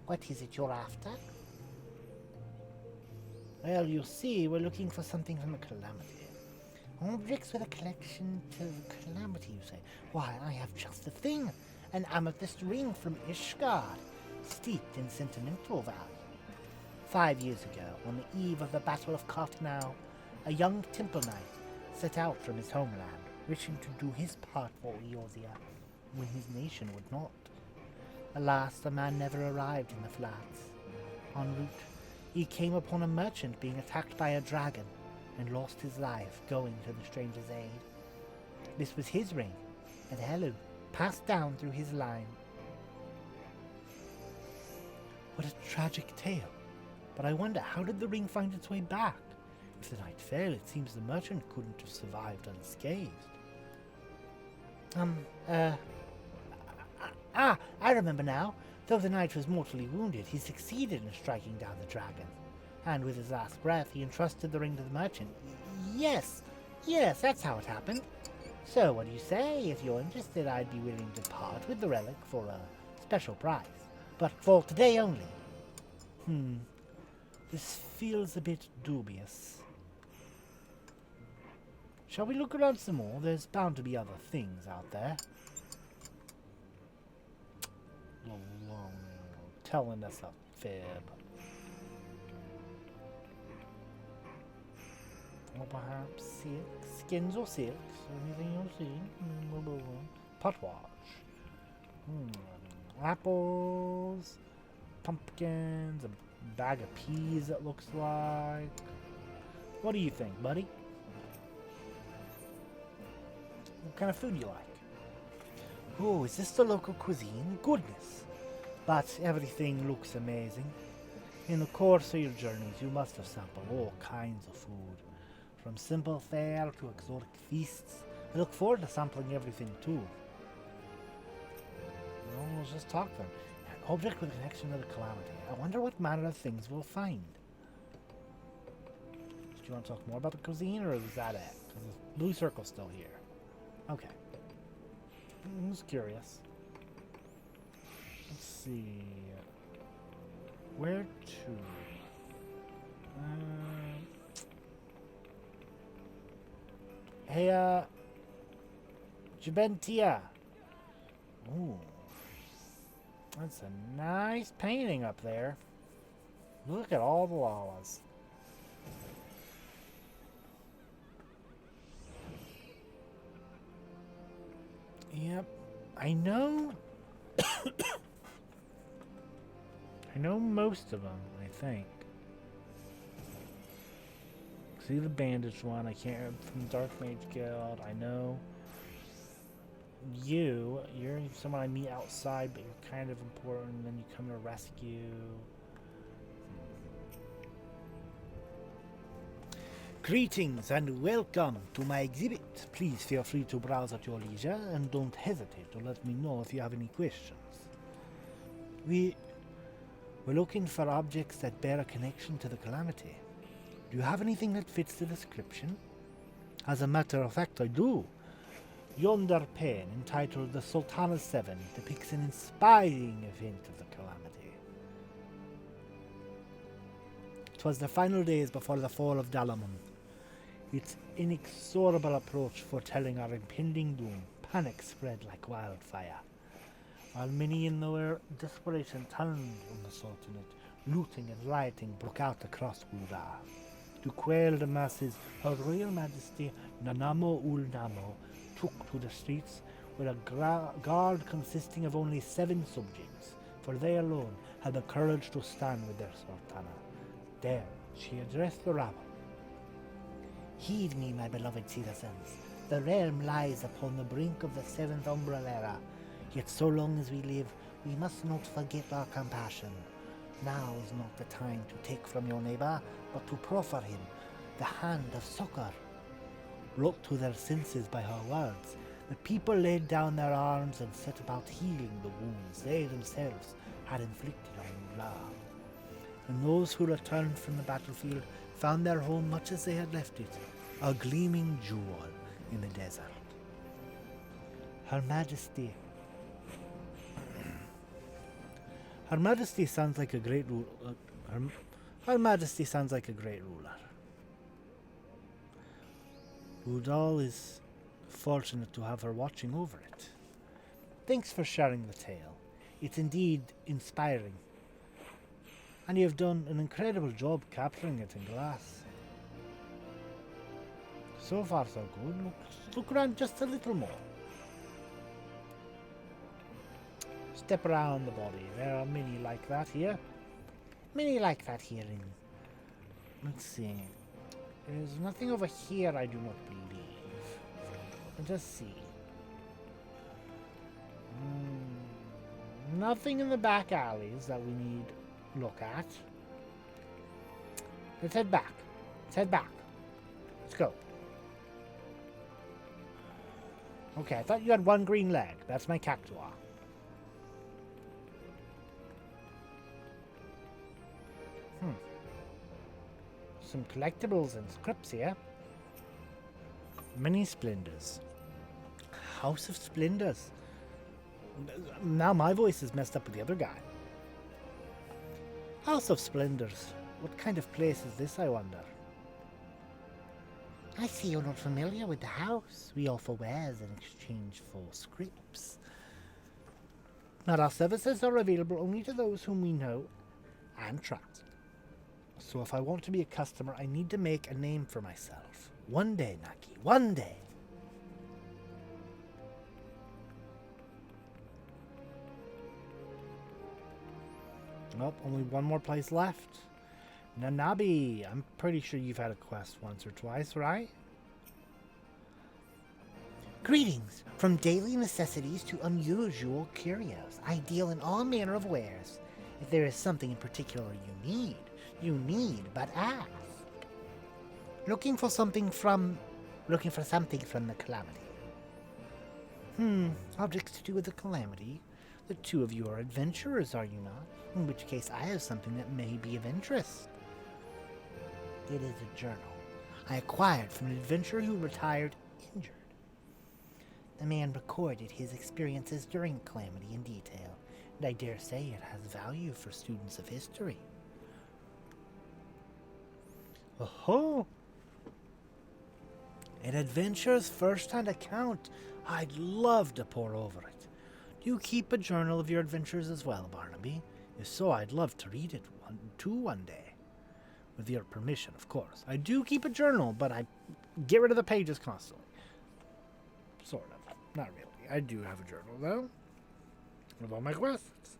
What is it you're after? Well, you see, we're looking for something from a calamity. Objects with a collection to calamity, you say? Why, I have just the thing. An amethyst ring from Ishgard, steeped in sentimental value. 5 years ago, on the eve of the Battle of Cartnau, a young temple knight set out from his homeland, wishing to do his part for EORZEA, when his nation would not. Alas, the man never arrived in the flats. En route, he came upon a merchant being attacked by a dragon, and lost his life going to the stranger's aid. This was his ring, and Helu passed down through his line. What a tragic tale. But I wonder, how did the ring find its way back? If the knight fell, it seems the merchant couldn't have survived unscathed. I remember now. Though the knight was mortally wounded, he succeeded in striking down the dragon. And with his last breath, he entrusted the ring to the merchant. Yes, that's how it happened. So, what do you say? If you're interested, I'd be willing to part with the relic for a special price. But for today only. This feels a bit dubious. Shall we look around some more? There's bound to be other things out there. Telling us a fib. Or perhaps skins or silks. Anything you'll see. Potwatch. Apples. Pumpkins. A bag of peas, it looks like. What do you think, buddy? What kind of food do you like? Oh, is this the local cuisine? Goodness! But everything looks amazing. In the course of your journeys, you must have sampled all kinds of food. From simple fare to exotic feasts. I look forward to sampling everything too. Well, we'll just talk then. An object with a connection to the calamity. I wonder what manner of things we'll find. Do you want to talk more about the cuisine, or is that it? Because the blue circle's still here. Okay. I'm just curious. Let's see. Where to? Hey, Jabentia. Ooh. That's a nice painting up there. Look at all the lalas. Yep. I know. I know most of them, I think. See the bandaged one. I can't from Dark Mage Guild. I know you're someone I meet outside, but you're kind of important. And then you come to rescue. Greetings and welcome to my exhibit. Please feel free to browse at your leisure and don't hesitate to let me know if you have any questions. We're looking for objects that bear a connection to the calamity. Do you have anything that fits the description? As a matter of fact, I do. Yonder pen, entitled The Sultana's Seven, depicts an inspiring event of the calamity. 'Twas the final days before the fall of Dalamon. Its inexorable approach foretelling our impending doom, panic spread like wildfire. While many in their desperation turned on the Sultanate, looting and rioting broke out across Ura. To quell the masses, Her Royal Majesty Nanamo ul Namo took to the streets with a guard consisting of only 7 subjects, for they alone had the courage to stand with their Sultana. There she addressed the rabble. Heed me, my beloved citizens. The realm lies upon the brink of the 7th umbral era. Yet so long as we live, we must not forget our compassion. Now is not the time to take from your neighbor, but to proffer him the hand of succor. Brought to their senses by her words, the people laid down their arms and set about healing the wounds they themselves had inflicted on Ula. And those who returned from the battlefield found their home much as they had left it, a gleaming jewel in the desert. Her Majesty sounds like a great ruler. Her Majesty sounds like a great ruler. Udal is fortunate to have her watching over it. Thanks for sharing the tale. It's indeed inspiring. And you have done an incredible job capturing it in glass. So far so good. Look around just a little more. Step around the body. There are many like that here. Many like that here in... Let's see. There's nothing over here I do not believe. Let us see. Nothing in the back alleys that we need to look at. Let's head back. Let's go. Okay, I thought you had one green leg. That's my cactuar. Some collectibles and scripts here. Many splendors. House of Splendors. Now my voice is messed up with the other guy. House of Splendors. What kind of place is this, I wonder? I see you're not familiar with the house. We offer wares in exchange for scripts. But our services are available only to those whom we know and trust. So if I want to be a customer, I need to make a name for myself. One day, Naki. One day. Nope, only one more place left. Nanabi. I'm pretty sure you've had a quest once or twice, right? Greetings. From daily necessities to unusual curios, I deal in all manner of wares. If there is something in particular you need but ask. Looking for something from the calamity. Objects to do with the calamity. The two of you are adventurers, are you not? In which case I have something that may be of interest. It is a journal I acquired from an adventurer who retired injured. The man recorded his experiences during the calamity in detail, and I dare say it has value for students of history. Oh, an adventurer's first-hand account. I'd love to pore over it. Do you keep a journal of your adventures as well, Barnaby? If so, I'd love to read it one day. With your permission, of course. I do keep a journal, but I get rid of the pages constantly. Sort of. Not really. I do have a journal, though, with all my quests.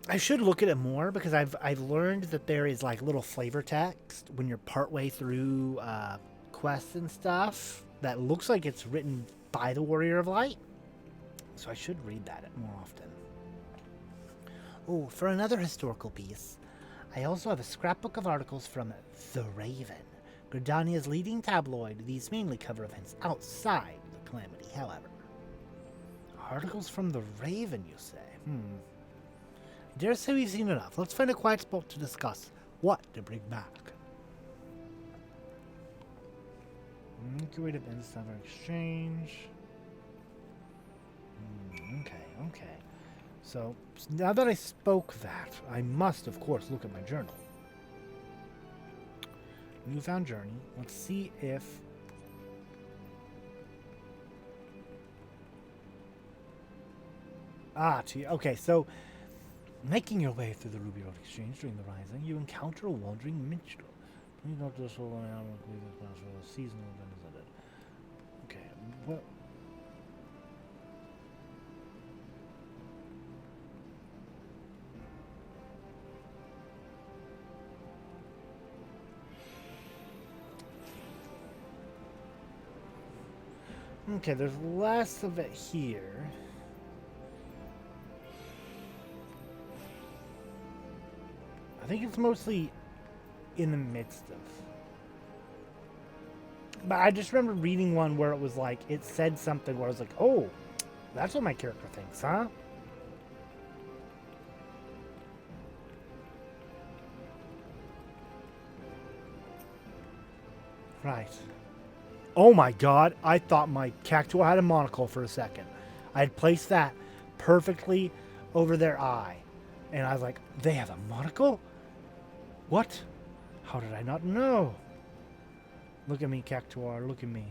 I should look at it more because I've learned that there is like little flavor text when you're partway through quests and stuff that looks like it's written by the Warrior of Light. So I should read that more often. Oh, for another historical piece, I also have a scrapbook of articles from The Raven, Gridania's leading tabloid. These mainly cover events outside the Calamity, however. Articles from The Raven, you say? I dare say we've seen enough. Let's find a quiet spot to discuss what to bring back. Curative Instant Exchange. Okay. So now that I spoke that, I must, of course, look at my journal. Newfound journey. Let's see if... Okay, so making your way through the Ruby Road Exchange during the Rising, you encounter a wandering minstrel. Please note this whole seasonal event is it. Okay, what... Okay, there's less of it here. I think it's mostly in the midst of. But I just remember reading one where it was like, it said something where I was like, oh, that's what my character thinks, huh? Right. Oh my god, I thought my cactuar had a monocle for a second. I had placed that perfectly over their eye. And I was like, they have a monocle? What? How did I not know? Look at me, cactuar, look at me.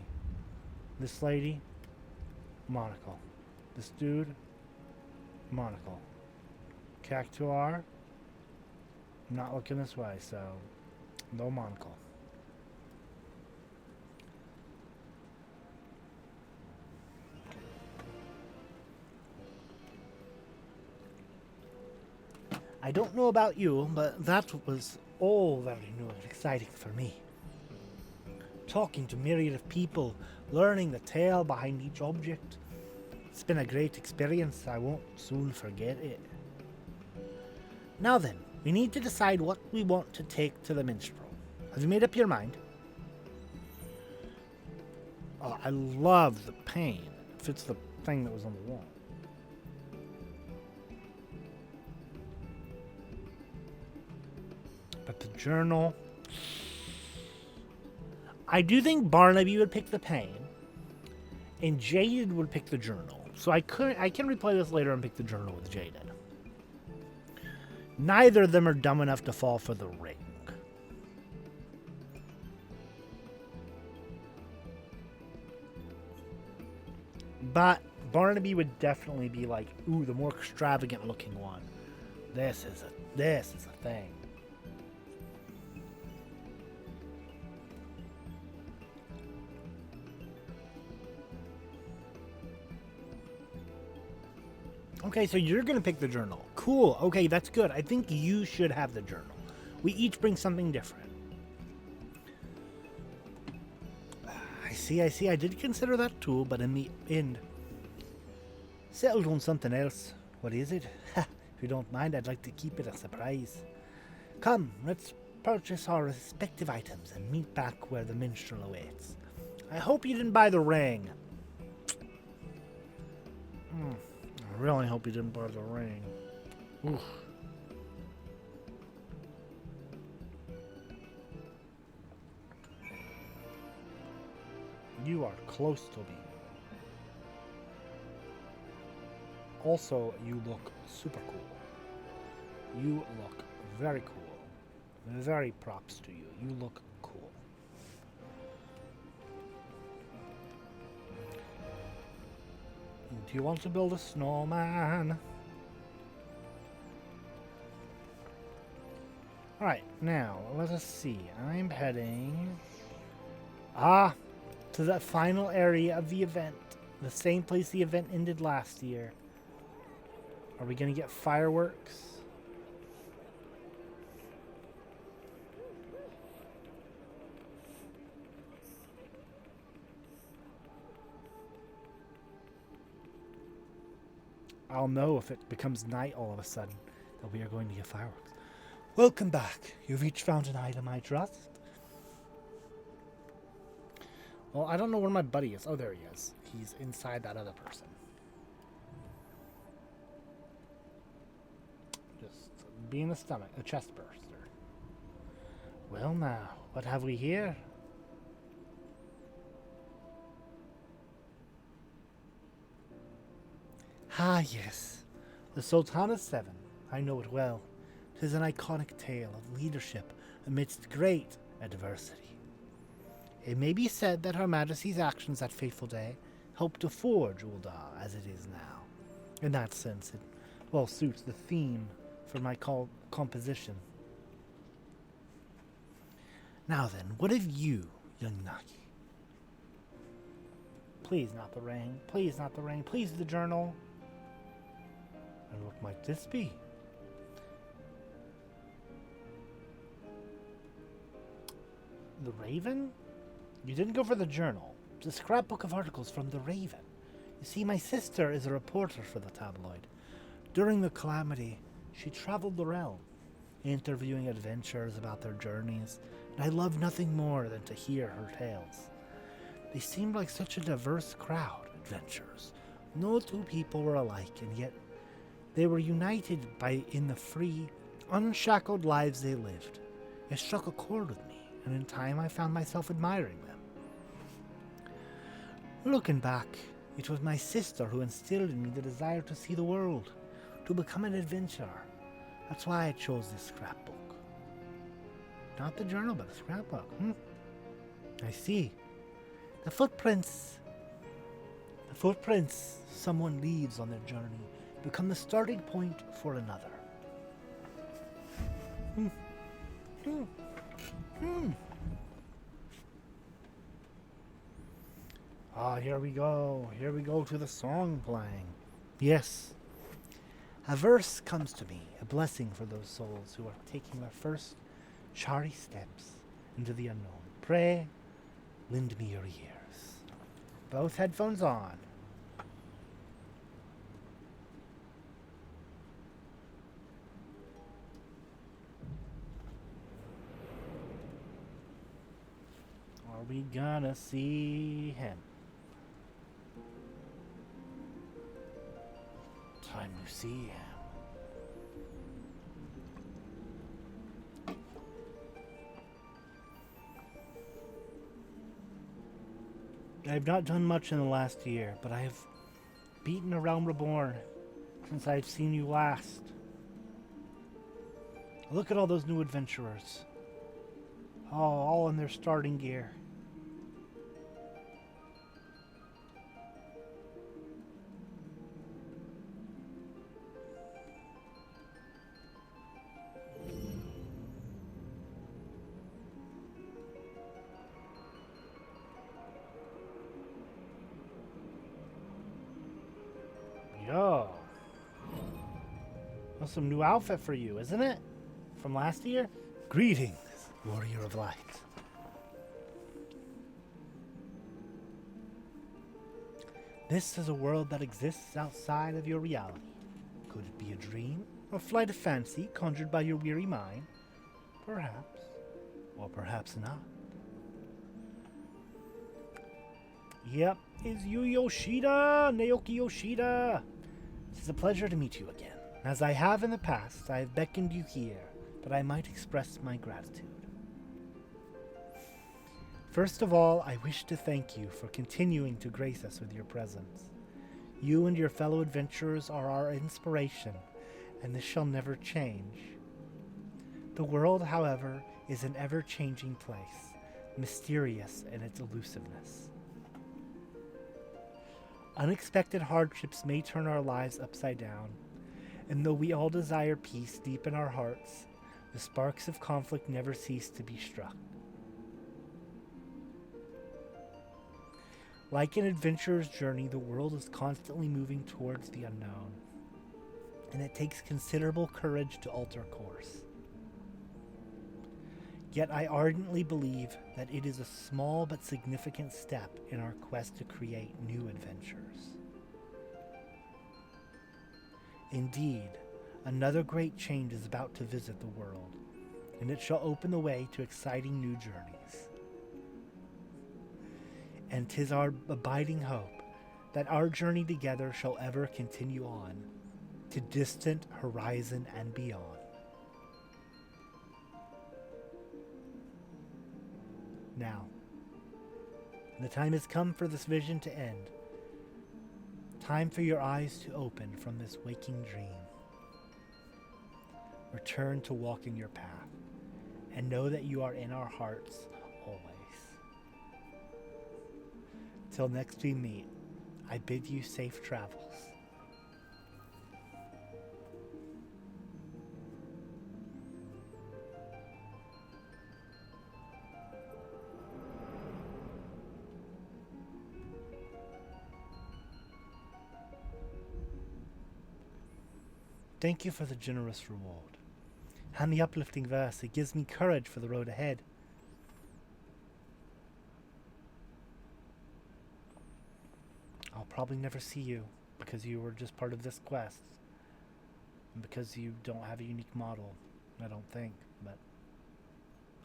This lady, monocle. This dude, monocle. Cactuar, not looking this way, so no monocle. I don't know about you, but that was all very new and exciting for me. Talking to myriad of people, learning the tale behind each object. It's been a great experience. I won't soon forget it. Now then, we need to decide what we want to take to the minstrel. Have you made up your mind? Oh, I love the pain. If it's the thing that was on the wall. But the journal... I do think Barnaby would pick the pain, and Jaded would pick the journal. So I can replay this later and pick the journal with Jaded. Neither of them are dumb enough to fall for the ring. But Barnaby would definitely be like, ooh, the more extravagant looking one. This is a thing. Okay, so you're going to pick the journal. Cool. Okay, that's good. I think you should have the journal. We each bring something different. I see. I did consider that too, but in the end, settled on something else. What is it? If you don't mind, I'd like to keep it a surprise. Come, let's purchase our respective items and meet back where the minstrel awaits. I hope you didn't buy the ring. I really hope you didn't buy the ring. Oof. You are close to me. Also, you look super cool. You look very cool. Very props to you. You look cool. Do you want to build a snowman? Alright, now, let us see. I'm heading... to to the final area of the event. The same place the event ended last year. Are we going to get fireworks? I'll know if it becomes night all of a sudden that we are going to get fireworks. Welcome back. You've each found an item I trust. Well, I don't know where my buddy is. Oh, there he is. He's inside that other person. Just be in the stomach. A chest burster. Well now, what have we here? Ah, yes. The Sultana 7. I know it well. 'Tis an iconic tale of leadership amidst great adversity. It may be said that Her Majesty's actions that fateful day helped to forge Ul'dah as it is now. In that sense, it well suits the theme for my composition. Now then, what of you, young Naki? Please not the ring. Please not the ring. Please the journal. And what might this be? The Raven? You didn't go for the journal. It's a scrapbook of articles from the Raven. You see, my sister is a reporter for the tabloid. During the calamity, she traveled the realm, interviewing adventurers about their journeys, and I love nothing more than to hear her tales. They seemed like such a diverse crowd, adventurers. No two people were alike, and yet they were united in the free, unshackled lives they lived. It struck a chord with me, and in time I found myself admiring them. Looking back, it was my sister who instilled in me the desire to see the world, to become an adventurer. That's why I chose this scrapbook. Not the journal, but the scrapbook. I see. The footprints someone leaves on their journey become the starting point for another. Ah, here we go. Here we go to the song playing. Yes. A verse comes to me, a blessing for those souls who are taking their first chary steps into the unknown. Pray, lend me your ears. Both headphones on. Are we gonna see him? Time to see him. I've not done much in the last year, but I have beaten around Reborn since I've seen you last. Look at all those new adventurers. Oh, all in their starting gear. Yo. That's some new outfit for you, isn't it? From last year? Greetings, warrior of light. This is a world that exists outside of your reality. Could it be a dream? Or flight of fancy conjured by your weary mind? Perhaps. Or perhaps not. Yep, it's you, Yoshida! Naoki Yoshida! It is a pleasure to meet you again. As I have in the past, I have beckoned you here, that I might express my gratitude. First of all, I wish to thank you for continuing to grace us with your presence. You and your fellow adventurers are our inspiration, and this shall never change. The world, however, is an ever-changing place, mysterious in its elusiveness. Unexpected hardships may turn our lives upside down, and though we all desire peace deep in our hearts, the sparks of conflict never cease to be struck. Like an adventurer's journey, the world is constantly moving towards the unknown, and it takes considerable courage to alter course. Yet I ardently believe that it is a small but significant step in our quest to create new adventures. Indeed, another great change is about to visit the world, and it shall open the way to exciting new journeys. And 'tis our abiding hope that our journey together shall ever continue on to distant horizon and beyond. Now, the time has come for this vision to end. Time for your eyes to open from this waking dream. Return to walking your path, and know that you are in our hearts always. Till next we meet, I bid you safe travels. Thank you for the generous reward, and the uplifting verse. It gives me courage for the road ahead. I'll probably never see you because you were just part of this quest, and because you don't have a unique model, I don't think, but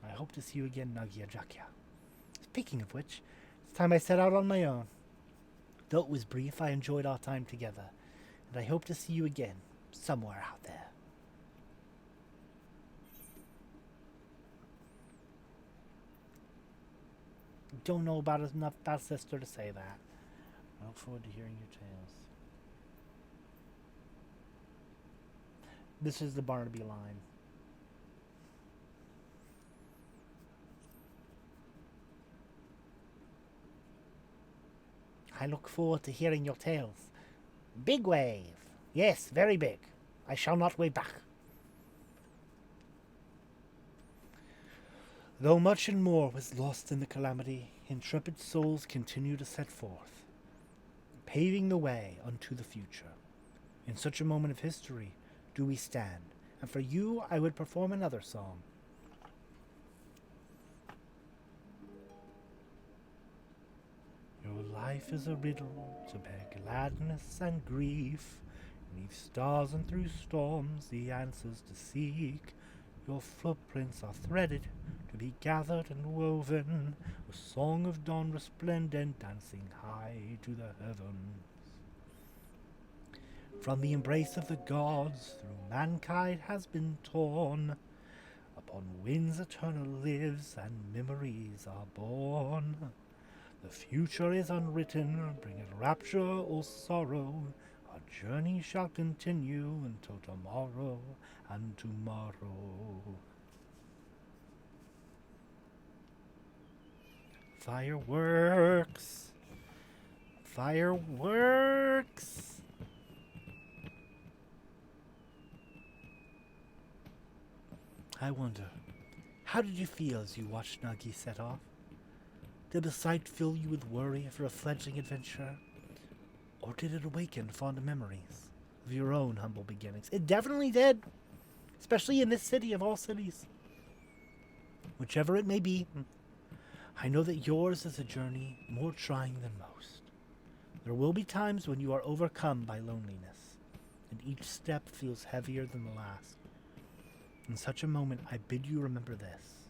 I hope to see you again, Nagia Jakya. Speaking of which, it's time I set out on my own. Though it was brief, I enjoyed our time together, and I hope to see you again, somewhere out there. Don't know about enough about sister to say that. I look forward to hearing your tales. This is the Barnaby line. I look forward to hearing your tales. Big wave. Yes, very big. I shall not wave back. Though much and more was lost in the calamity, intrepid souls continue to set forth, paving the way unto the future. In such a moment of history do we stand, and for you I would perform another song. Your life is a riddle to bear gladness and grief. Beneath stars and through storms the answers to seek. Your footprints are threaded to be gathered and woven, a song of dawn resplendent dancing high to the heavens. From the embrace of the gods through mankind has been torn. Upon winds eternal lives and memories are born. The future is unwritten, bring it rapture or sorrow. Our journey shall continue until tomorrow and tomorrow. Fireworks! Fireworks! I wonder, how did you feel as you watched Nagi set off? Did the sight fill you with worry for a fledgling adventurer? Or did it awaken fond memories of your own humble beginnings? It definitely did, especially in this city of all cities. Whichever it may be, I know that yours is a journey more trying than most. There will be times when you are overcome by loneliness, and each step feels heavier than the last. In such a moment, I bid you remember this.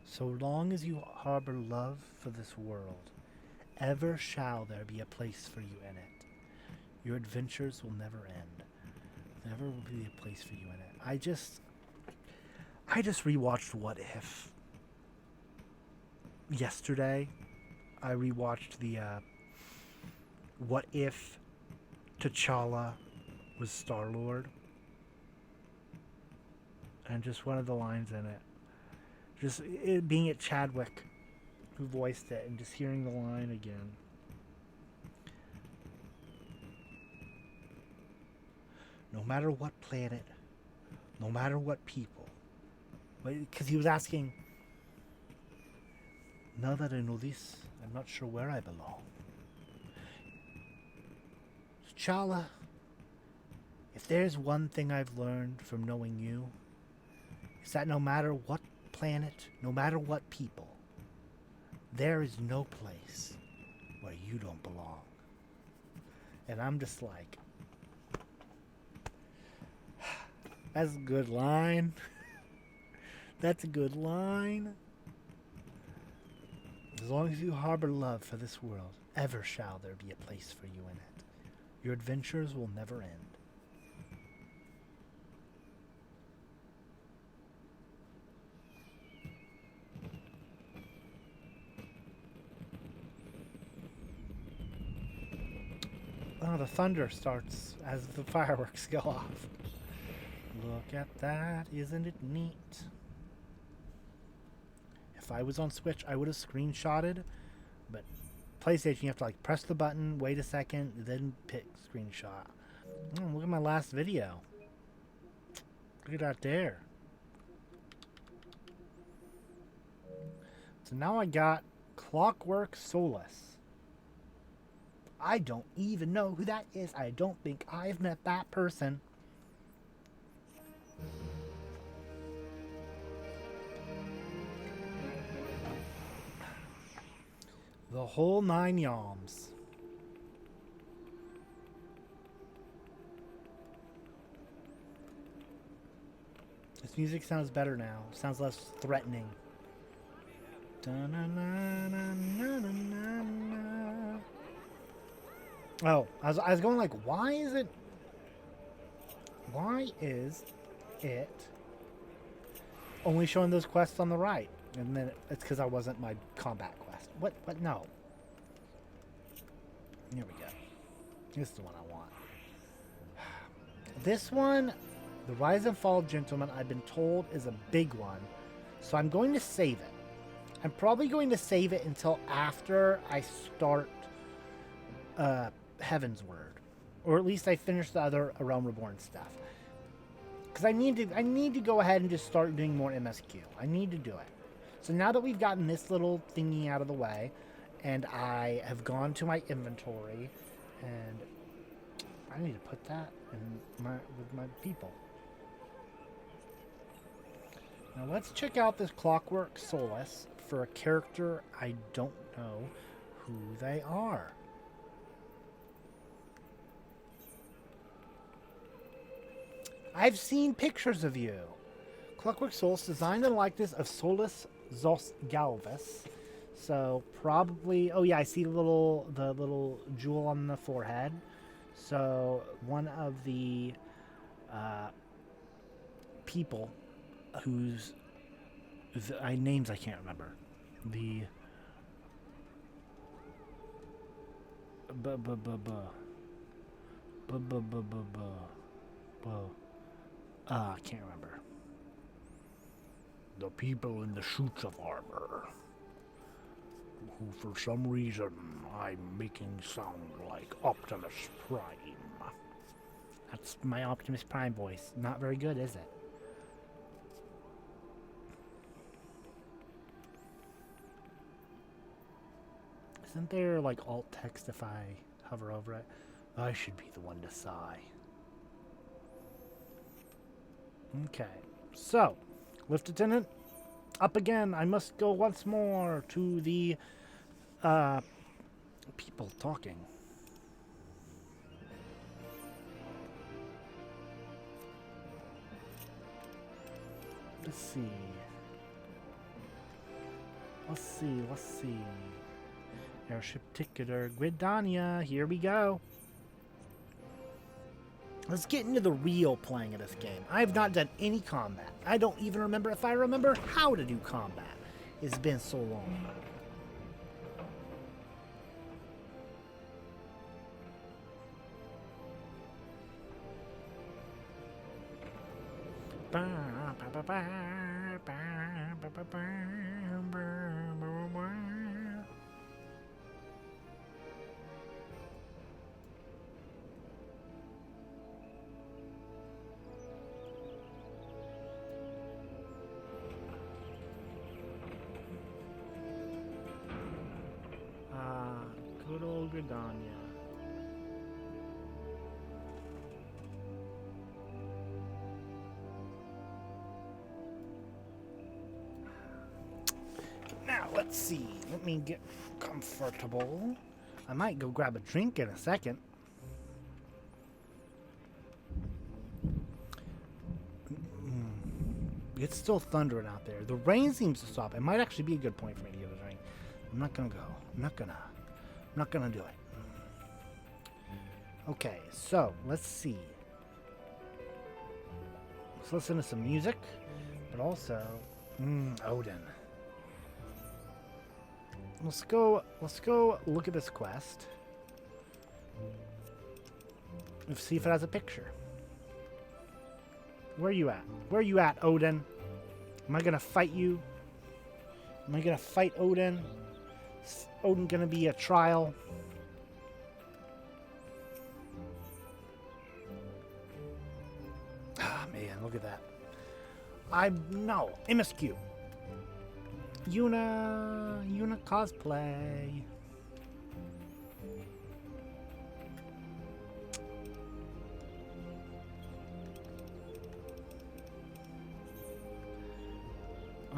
So long as you harbor love for this world, ever shall there be a place for you in it. Your adventures will never end. Never will be a place for you in it. I just rewatched What If yesterday. I rewatched the What If T'Challa was Star-Lord, and just one of the lines in it, just it being it Chadwick who voiced it, and just hearing the line again. No matter what planet, no matter what people, because he was asking, Now that I know this, I'm not sure where I belong. T'Challa, if there's one thing I've learned from knowing you, it's that no matter what planet, no matter what people, there is no place where you don't belong. And I'm just like, that's a good line. That's a good line. As long as you harbor love for this world, ever shall there be a place for you in it. Your adventures will never end. Oh, the thunder starts as the fireworks go off. Look at that, isn't it neat? If I was on Switch, I would have screenshotted, but PlayStation, you have to like press the button, wait a second, then pick screenshot. Oh, look at my last video. Look at that there. So now I got Clockwork Solace. I don't even know who that is. I don't think I've met that person. The whole 9 yalms. This music sounds better now. Sounds less threatening. Oh, I was going like, why is it only showing those quests on the right? And then it's because I wasn't my combat quest. What? No. Here we go. This is the one I want. This one, the Rise and Fall Gentleman, I've been told is a big one. So I'm going to save it. I'm probably going to save it until after I start Heaven's Word. Or at least I finish the other Realm Reborn stuff. Because I need to go ahead and just start doing more MSQ. I need to do it. So now that we've gotten this little thingy out of the way, and I have gone to my inventory, and I need to put that with my people. Now let's check out this Clockwork Solace for a character I don't know who they are. I've seen pictures of you. Clockwork Solace, designed in the likeness of Solus Zos Galvus. So probably, oh yeah, I see the little jewel on the forehead. So one of the people whose names I can't remember. The I can't remember. The people in the suits of armor, who for some reason I'm making sound like Optimus Prime. That's my Optimus Prime voice. Not very good, is it? Isn't there like alt text if I hover over it? I should be the one to sigh. Okay, so, Lift Attendant, up again. I must go once more to the people talking. Let's see. Airship ticketer, Gridania, here we go. Let's get into the real playing of this game. I have not done any combat. I don't even remember if I remember how to do combat. It's been so long. Gridania. Now, let's see. Let me get comfortable. I might go grab a drink in a second. It's still thundering out there. The rain seems to stop. It might actually be a good point for me to get a drink. I'm not gonna go. I'm not gonna do it. Okay, so let's see. Let's listen to some music, but also Odin. Let's go look at this quest. Let's see if it has a picture. Where are you at? Where are you at, Odin? Am I gonna fight you? Am I gonna fight Odin? Is Odin gonna be a trial? Ah, man, look at that. No, MSQ. Yuna cosplay.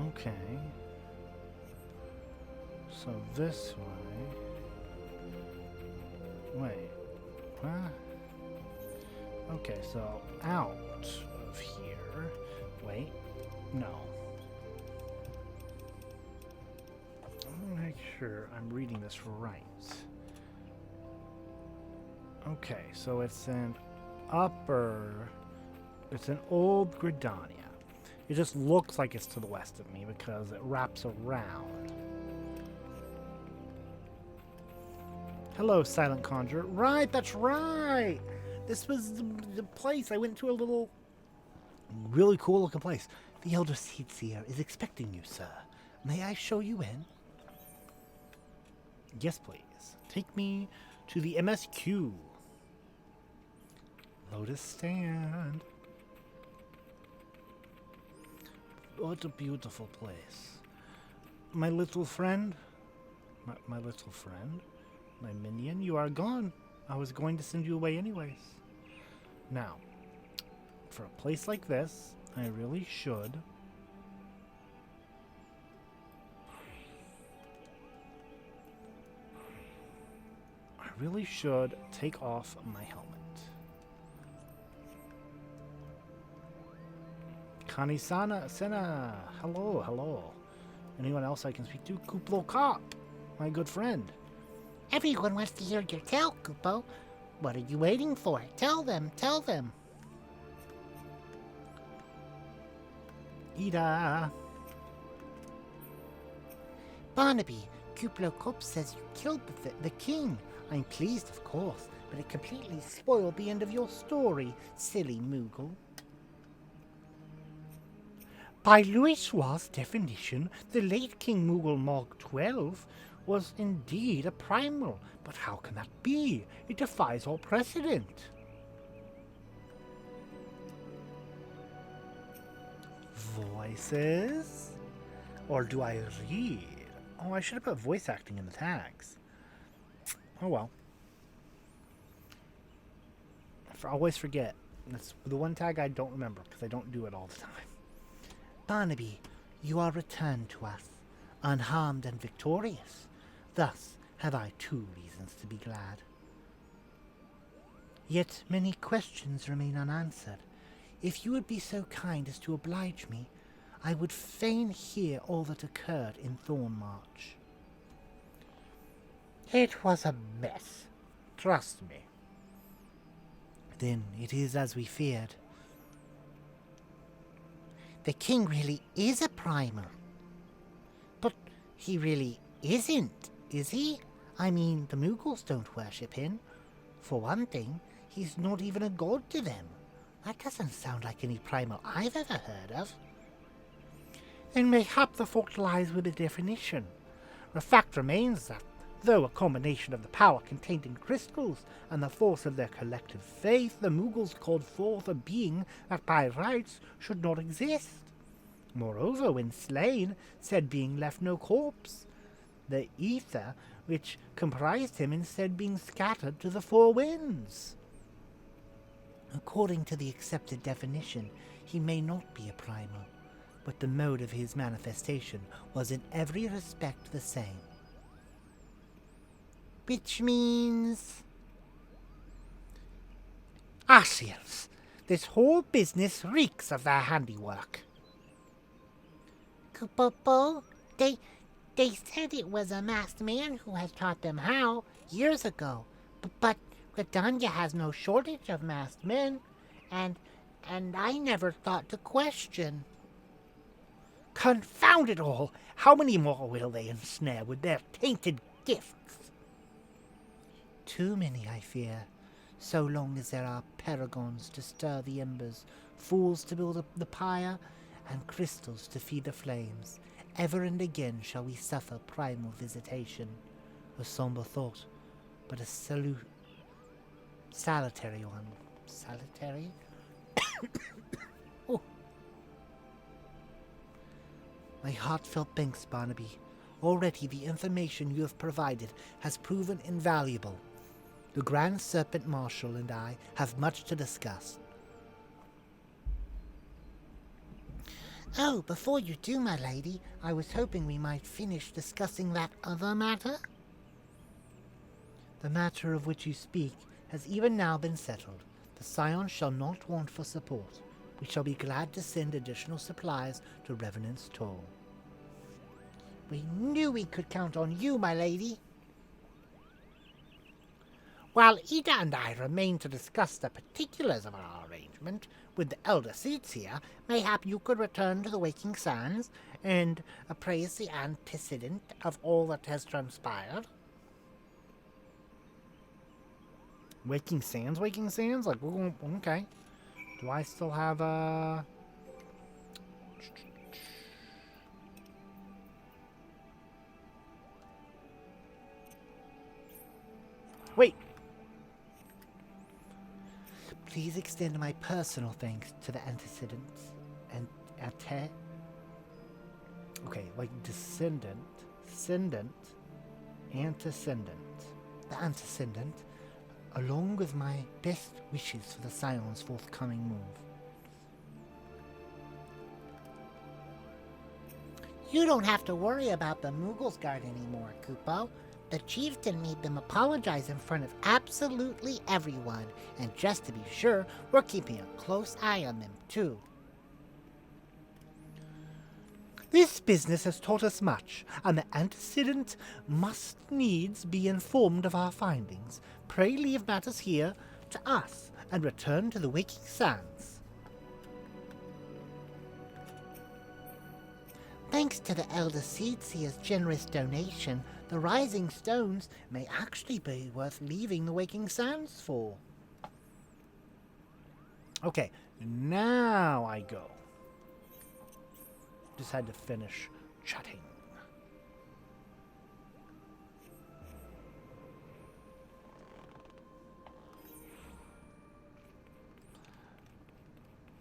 Okay. So this way. Wait. Huh? Okay, so out of here. Wait. No. I want to make sure I'm reading this right. Okay, so it's an it's an old Gridania. It just looks like it's to the west of me because it wraps around. Hello, Silent Conjurer. Right, that's right. This was the place. I went to a little, really cool looking place. The Elder Seedseer is expecting you, sir. May I show you in? Yes, please. Take me to the MSQ. Lotus Stand. What a beautiful place. My little friend. My little friend. My minion, you are gone. I was going to send you away anyways. Now, for a place like this, I really should take off my helmet. Kanisana Sena. Hello. Anyone else I can speak to? Kuplo Cop, my good friend. Everyone wants to hear your tale, Kupo. What are you waiting for? Tell them. Ida. Barnaby, Kuplo Cop says you killed the king. I'm pleased, of course, but it completely spoiled the end of your story, silly Moogle. By Louis Roy's definition, the late King Moogle Mog 12 was indeed a primal, but how can that be? It defies all precedent. Voices? Or do I read? Oh, I should have put voice acting in the tags. Oh well. I always forget. That's the one tag I don't remember because I don't do it all the time. Barnaby, you are returned to us, unharmed and victorious. Thus have I 2 reasons to be glad. Yet many questions remain unanswered. If you would be so kind as to oblige me, I would fain hear all that occurred in Thornmarch. It was a mess. Trust me. Then it is as we feared. The king really is a primal. But he really isn't, is he? I mean, the Moogles don't worship him. For one thing, he's not even a god to them. That doesn't sound like any primal I've ever heard of. And mayhap the fault lies with the definition. The fact remains that, though a combination of the power contained in crystals and the force of their collective faith, the Moogles called forth a being that by rights should not exist. Moreover, when slain, said being left no corpse. The ether which comprised him instead being scattered to the four winds. According to the accepted definition, he may not be a primal, but the mode of his manifestation was in every respect the same. Which means... Asians, this whole business reeks of their handiwork. Kupopo, they said it was a masked man who had taught them how, years ago. But Gridania has no shortage of masked men, and I never thought to question. Confound it all! How many more will they ensnare with their tainted gifts? Too many, I fear. So long as there are paragons to stir the embers, fools to build up the pyre, and crystals to feed the flames, ever and again shall we suffer primal visitation. A somber thought, but a salutary one. Salutary? Oh. My heartfelt thanks, Barnaby. Already the information you have provided has proven invaluable. The Grand Serpent Marshal and I have much to discuss. Oh, before you do, my lady, I was hoping we might finish discussing that other matter. The matter of which you speak has even now been settled. The Scions shall not want for support. We shall be glad to send additional supplies to Revenant's Toll. We knew we could count on you, my lady. While Ida and I remain to discuss the particulars of our arrangement with the elder EORZEA, mayhap you could return to the Waking Sands and appraise the antecedent of all that has transpired. Waking Sands? Waking Sands? Like, we're going... Okay. Do I still have, Wait! Please extend my personal thanks to the antecedents and Okay, like descendant, antecedent. The antecedent, along with my best wishes for the Scion's forthcoming move. You don't have to worry about the Moogle's Guard anymore, Kupo. The chieftain made them apologize in front of absolutely everyone, and just to be sure, we're keeping a close eye on them, too. This business has taught us much, and the antecedent must needs be informed of our findings. Pray leave matters here to us, and return to the Waking Sands. Thanks to the elder EORZEA's generous donation, the Rising Stones may actually be worth leaving the Waking Sands for. Okay, now I go. Just had to finish chatting.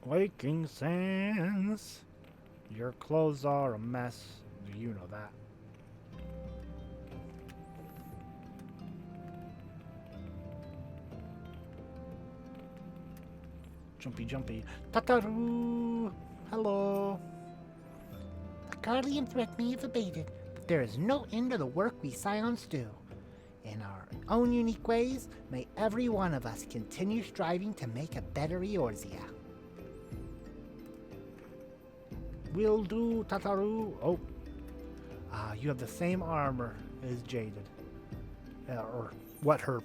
Waking Sands. Your clothes are a mess. You know that. Jumpy, jumpy. Tataru! Hello! The Guardian threat may have abated, but there is no end to the work we Scions do. In our own unique ways, may every one of us continue striving to make a better EORZEA. Will do, Tataru. Oh. You have the same armor as Jaded. Or what her...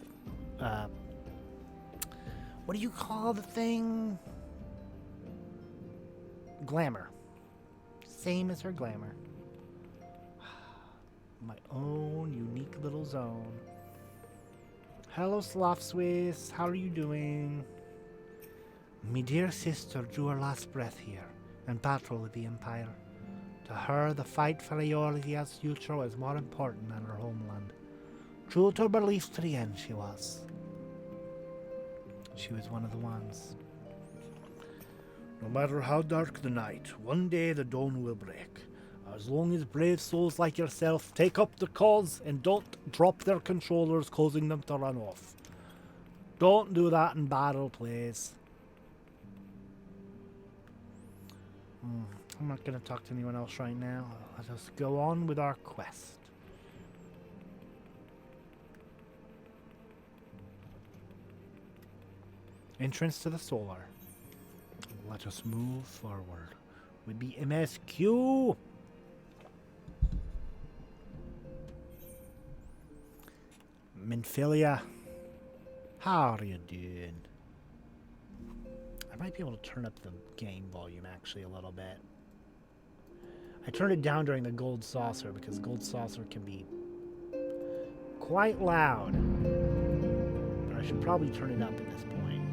what do you call the thing? Glamour. Same as her glamour. My own unique little zone. Hello, Sloth Swiss. How are you doing? Me dear sister drew her last breath here in battle with the Empire. To her, the fight for EORZEA's future was more important than her homeland. True to her beliefs to the end, she was. She was one of the ones. No matter how dark the night, one day the dawn will break. As long as brave souls like yourself take up the cause and don't drop their controllers, causing them to run off. Don't do that in battle, please. I'm not going to talk to anyone else right now. Let us go on with our quest. Entrance to the solar. Let us move forward with the MSQ. Minfilia, how are you doing? I might be able to turn up the game volume actually a little bit. I turned it down during the gold saucer because gold saucer can be quite loud. But I should probably turn it up at this point.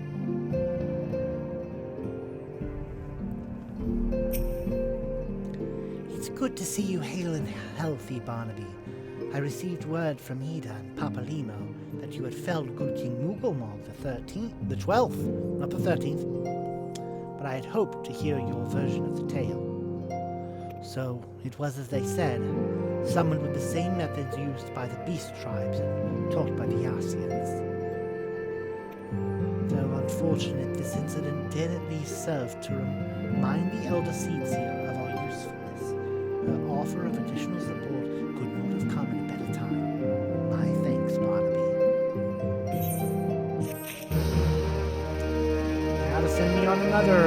It's good to see you hale and healthy, Barnaby. I received word from Ida and Papalimo that you had felled good King Mughal the 12th, not the 13th, but I had hoped to hear your version of the tale. So, it was as they said, summoned with the same methods used by the beast tribes and taught by the Yarsians. Though unfortunate, this incident did at least serve to remind the elder seeds here of our usefulness. Her offer of additional support could not have come at a better time. My thanks, Barnaby. You gotta send me on another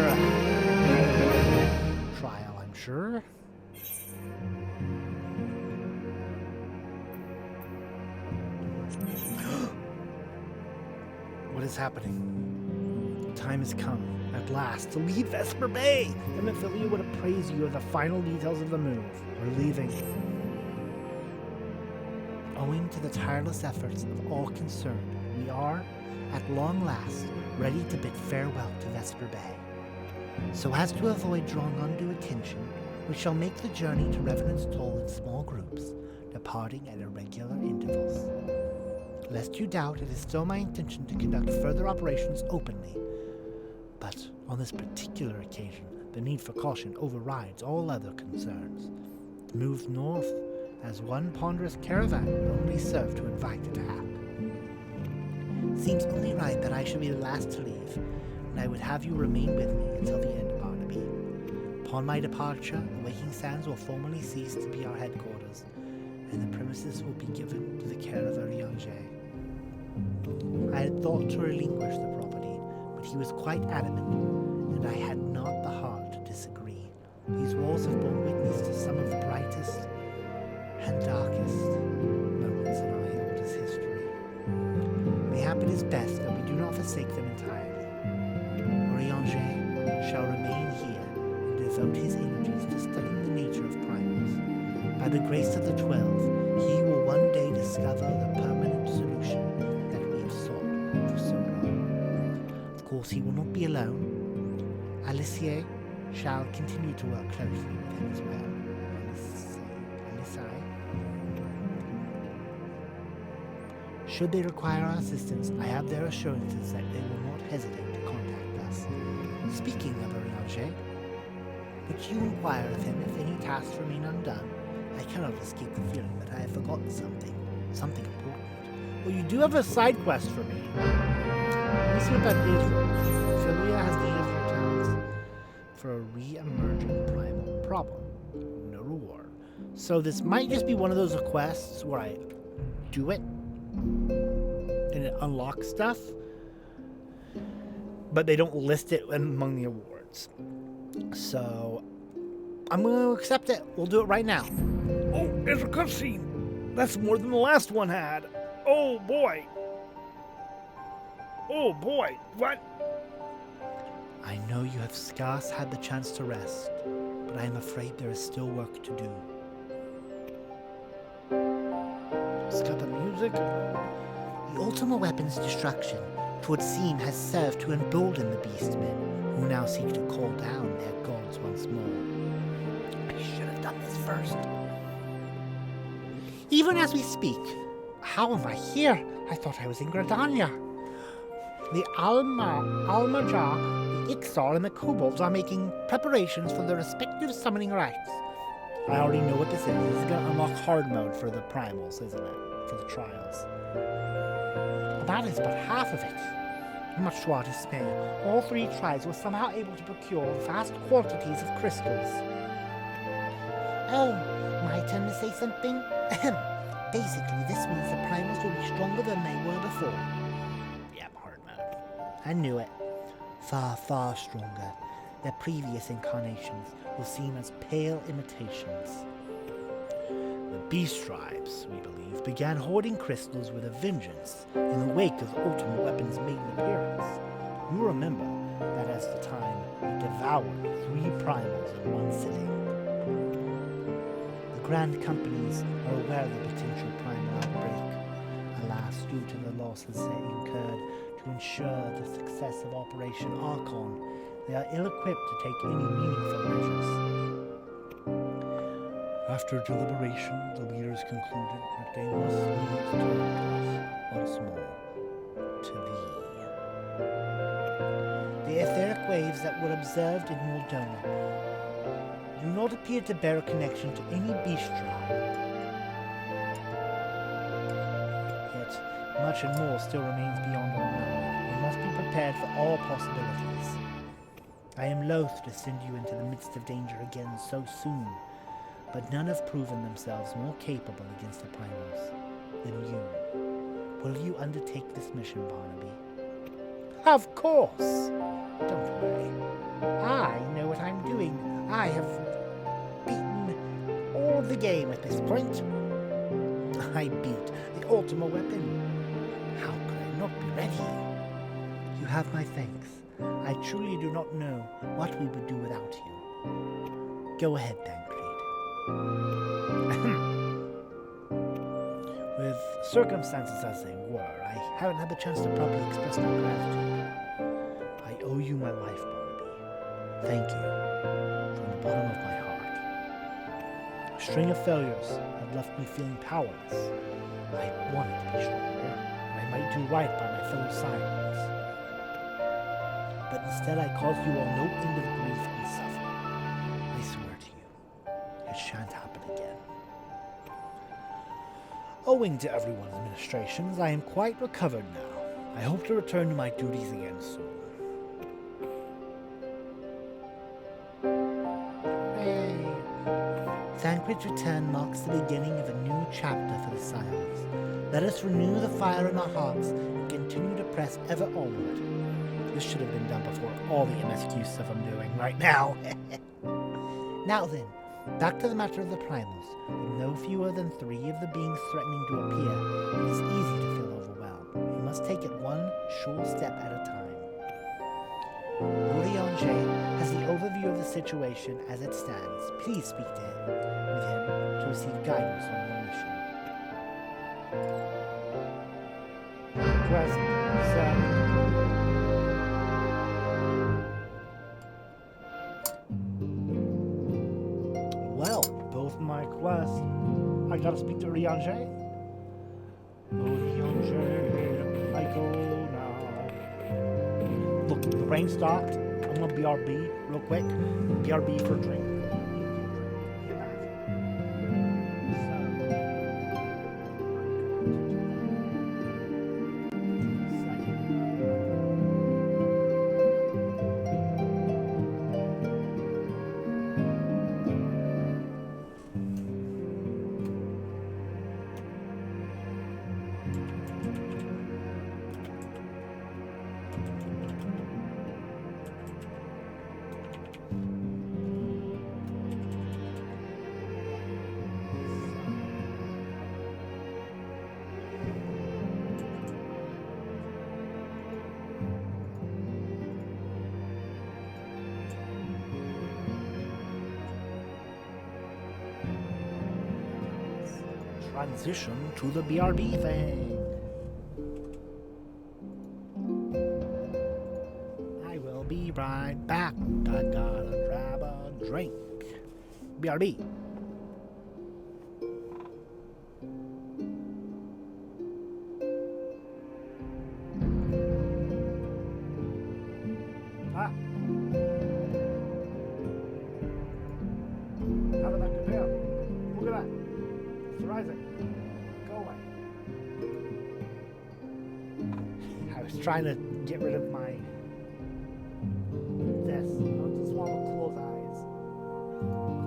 trial, I'm sure. What is happening? The time has come, at last, to leave Vesper Bay! The Minfilia would appraise you of the final details of the move. We're leaving. Owing to the tireless efforts of all concerned, we are, at long last, ready to bid farewell to Vesper Bay. So as to avoid drawing undue attention, we shall make the journey to Revenant's Toll in small groups, departing at irregular intervals. Lest you doubt, it is still my intention to conduct further operations openly. But on this particular occasion, the need for caution overrides all other concerns. The move north as one ponderous caravan will only serve to invite attack. Seems only right that I should be the last to leave, and I would have you remain with me until the end, Barnaby. Upon my departure, the Waking Sands will formally cease to be our headquarters, and the premises will be given to the care of EORZEA. I had thought to relinquish the property, but he was quite adamant, and I had not the heart to disagree. These walls have borne witness to some of the brightest and darkest moments in our Hilda's history. Mayhap it is best that we do not forsake them entirely. EORZEA shall remain here and devote his energies to studying the nature of primals. By the grace of the 12, he will one day discover the permanent solution that we have sought for so long. Of course, he will not be alone. Alicia shall continue to work closely with him as well. Should they require our assistance, I have their assurances that they will not hesitate to contact us. Speaking of EORZEA, would you inquire of him if any tasks remain undone? I cannot escape the feeling that I have forgotten something important. Well, you do have a side quest for me. Let me see what that is. Philia has the Israel towns for a re-emerging primal problem. No reward. So this might just be one of those quests where I do it and it unlocks stuff, but they don't list it among the awards. So I'm going to accept it. We'll do it right now. Oh, there's a cutscene. That's more than the last one had. Oh boy. Oh boy. What? I know you have scarce had the chance to rest, but I am afraid there is still work to do. It's got the music. The Ultima Weapon's destruction, 'twould seem, has served to embolden the beastmen, who now seek to call down their gods once more. I should have done this first. Even as we speak, how am I here? I thought I was in Gradania. The Almajar, the Ixar, and the Kobolds are making preparations for their respective summoning rites. I already know what this is. This is going to unlock hard mode for the primals, isn't it? For the trials. But that is but half of it. Much to our dismay, all 3 tribes were somehow able to procure vast quantities of crystals. Oh, my turn to say something? Basically, this means the primals will be stronger than they were before. Yep, hard mode. I knew it. Far, far stronger. Their previous incarnations will seem as pale imitations. The beast tribes, we believe, began hoarding crystals with a vengeance in the wake of the ultimate weapons made an appearance. You remember that as the time we devoured 3 primals in one sitting. The grand companies are aware of the potential primal outbreak. Alas, due to the losses they incurred to ensure the success of Operation Archon, they are ill-equipped to take any meaningful measures. After deliberation, the leaders concluded that they must needs turn to us once more, to thee. The etheric waves that were observed in Moldona do not appear to bear a connection to any beast tribe. Yet, much and more still remains beyond our knowledge. We must be prepared for all possibilities. I am loath to send you into the midst of danger again so soon, but none have proven themselves more capable against the primals than you. Will you undertake this mission, Barnaby? Of course. Don't worry. I know what I'm doing. I have beaten all the game at this point. I beat the Ultima weapon. How could I not be ready? You have my thanks. I truly do not know what we would do without you. Go ahead, Tancred. With circumstances as they were, I haven't had the chance to properly express my gratitude. I owe you my life, Barnaby. Thank you, from the bottom of my heart. A string of failures have left me feeling powerless. I wanted to be stronger, and I might do right by my fellow Sirens. But instead I caused you all no end of grief and suffering. I swear to you, it shan't happen again. Owing to everyone's administrations, I am quite recovered now. I hope to return to my duties again soon. Hey. Tancred's return marks the beginning of a new chapter for the Sirens. Let us renew the fire in our hearts and continue to press ever onward. This should have been done before all the MSQ stuff I'm doing right now. Now then, back to the matter of the primals. With no fewer than 3 of the beings threatening to appear, it is easy to feel overwhelmed. We must take it one sure step at a time. EORZEA has the overview of the situation as it stands. Please speak to him to receive guidance on your mission. Request, sir. Well, both my quests. I gotta speak to EORZEA. EORZEA, I go now. Look, the rain stopped. I'm gonna BRB real quick. BRB for a drink. Transition to the BRB thing. I will be right back. I gotta grab a drink. BRB. Ah. How did that compare? was trying to get rid of my... this. I just want to close eyes.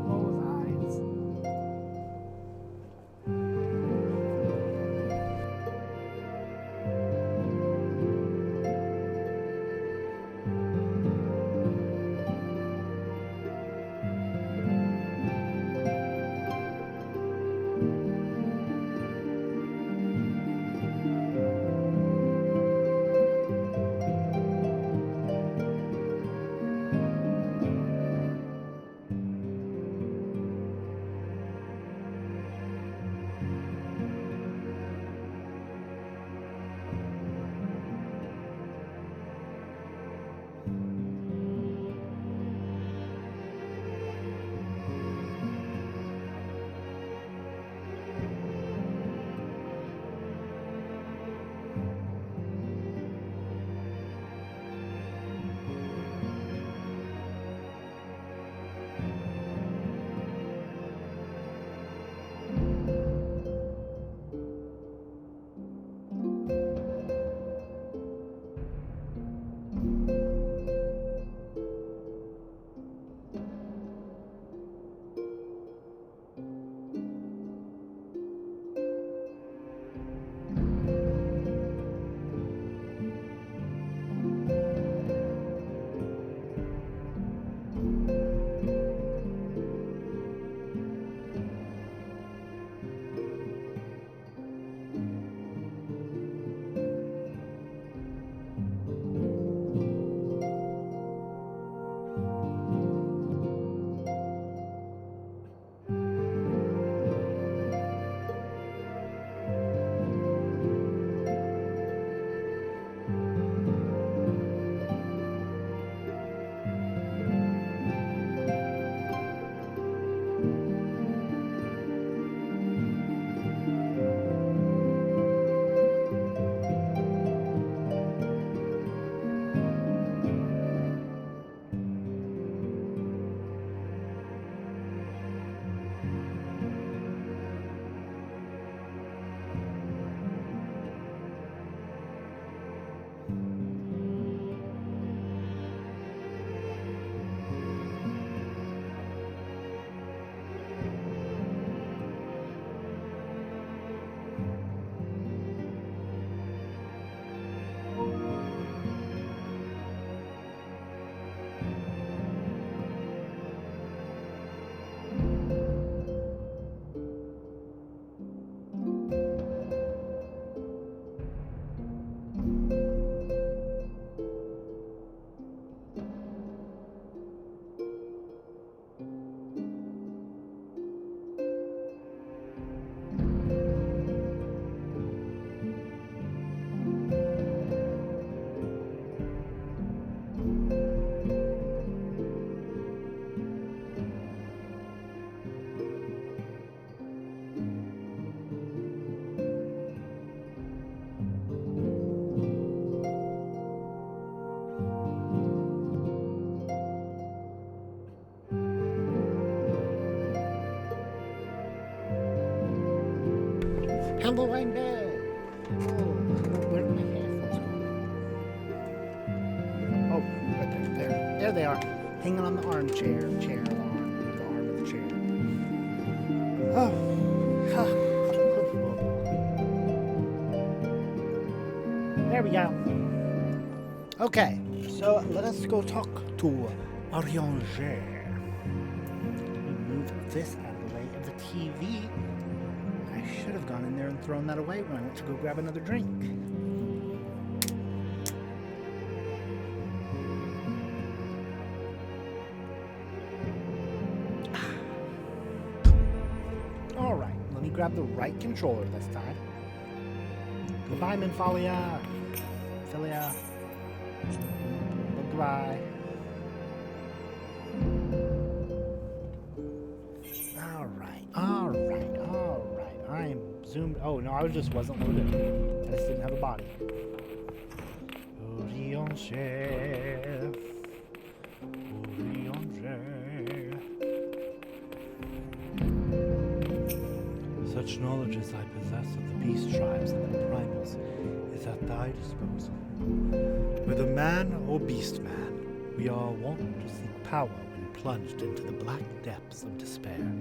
Close eyes. Hello, I'm back. Oh, where are my headphones going? Oh, right there. There they are. Hanging on the armchair. The arm of the chair. Oh. There we go. Okay, so let us go talk to EORZEA. Move this out of the way of the TV. I should have gone in there and thrown that away when I went to go grab another drink. Alright, let me grab the right controller this time. Goodbye, Minfalia. Philia. Goodbye. Alright. I'm zoomed. Oh, no, I wasn't loaded. I just didn't have a body. EORZEA. Such knowledge as I possess of the beast tribes and their primals is is at thy disposal. Whether man or beast man, we are wont to seek power when plunged into the black depths of despair.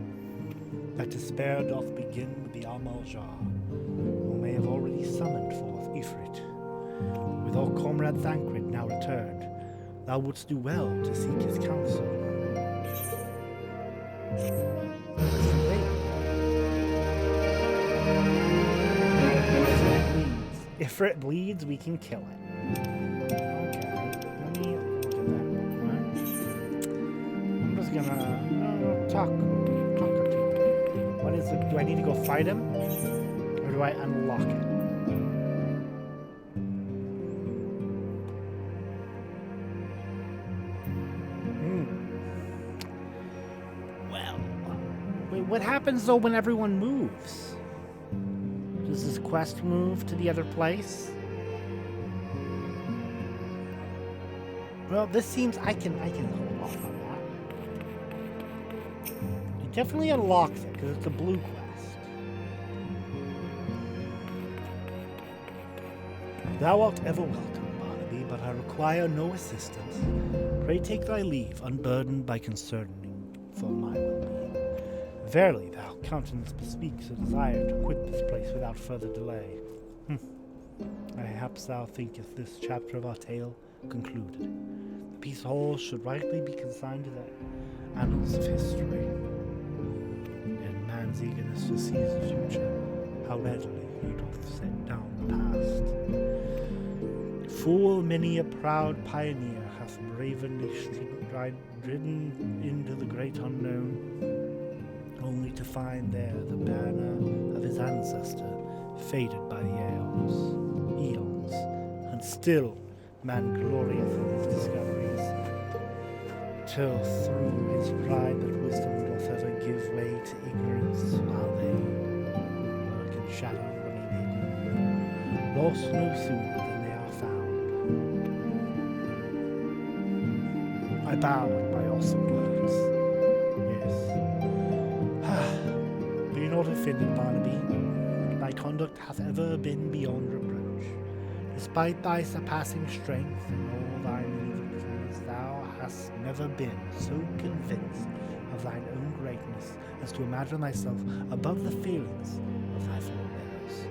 That despair doth begin with the Amal-Jar, who may have already summoned forth Ifrit. With our comrade Thancred now returned, thou wouldst do well to seek his counsel. If it bleeds, we can kill it. Okay, let me look at that real quick. I'm just gonna talk to him. What is it? Do I need to go fight him? Or do I unlock it? Well, wait, what happens though when everyone moves? Does this quest move to the other place? Well, this seems I can hold off on that. It definitely unlocks it because it's a blue quest. Thou art ever welcome, Barnaby, but I require no assistance. Pray take thy leave, unburdened by concerning for my well-being. Verily, thou countenance bespeaks a desire to quit this place without further delay. Perhaps thou thinkest this chapter of our tale concluded. The Peace Hall should rightly be consigned to the annals of history. In man's eagerness to seize the future, how readily he doth set down the past. Full many a proud pioneer hath bravely ridden into the great unknown, only to find there the banner of his ancestor faded by the eons, and still man glorieth in his discoveries, till through his pride that wisdom doth ever give way to ignorance, while they lurk in shadow running hidden, lost no sooner than they are found. I bow at my awesome words. Be not offended, Barnaby. Thy conduct hath ever been beyond reproach. Despite thy surpassing strength and all thy many victories, thou hast never been so convinced of thine own greatness as to imagine thyself above the failings of thy forebears.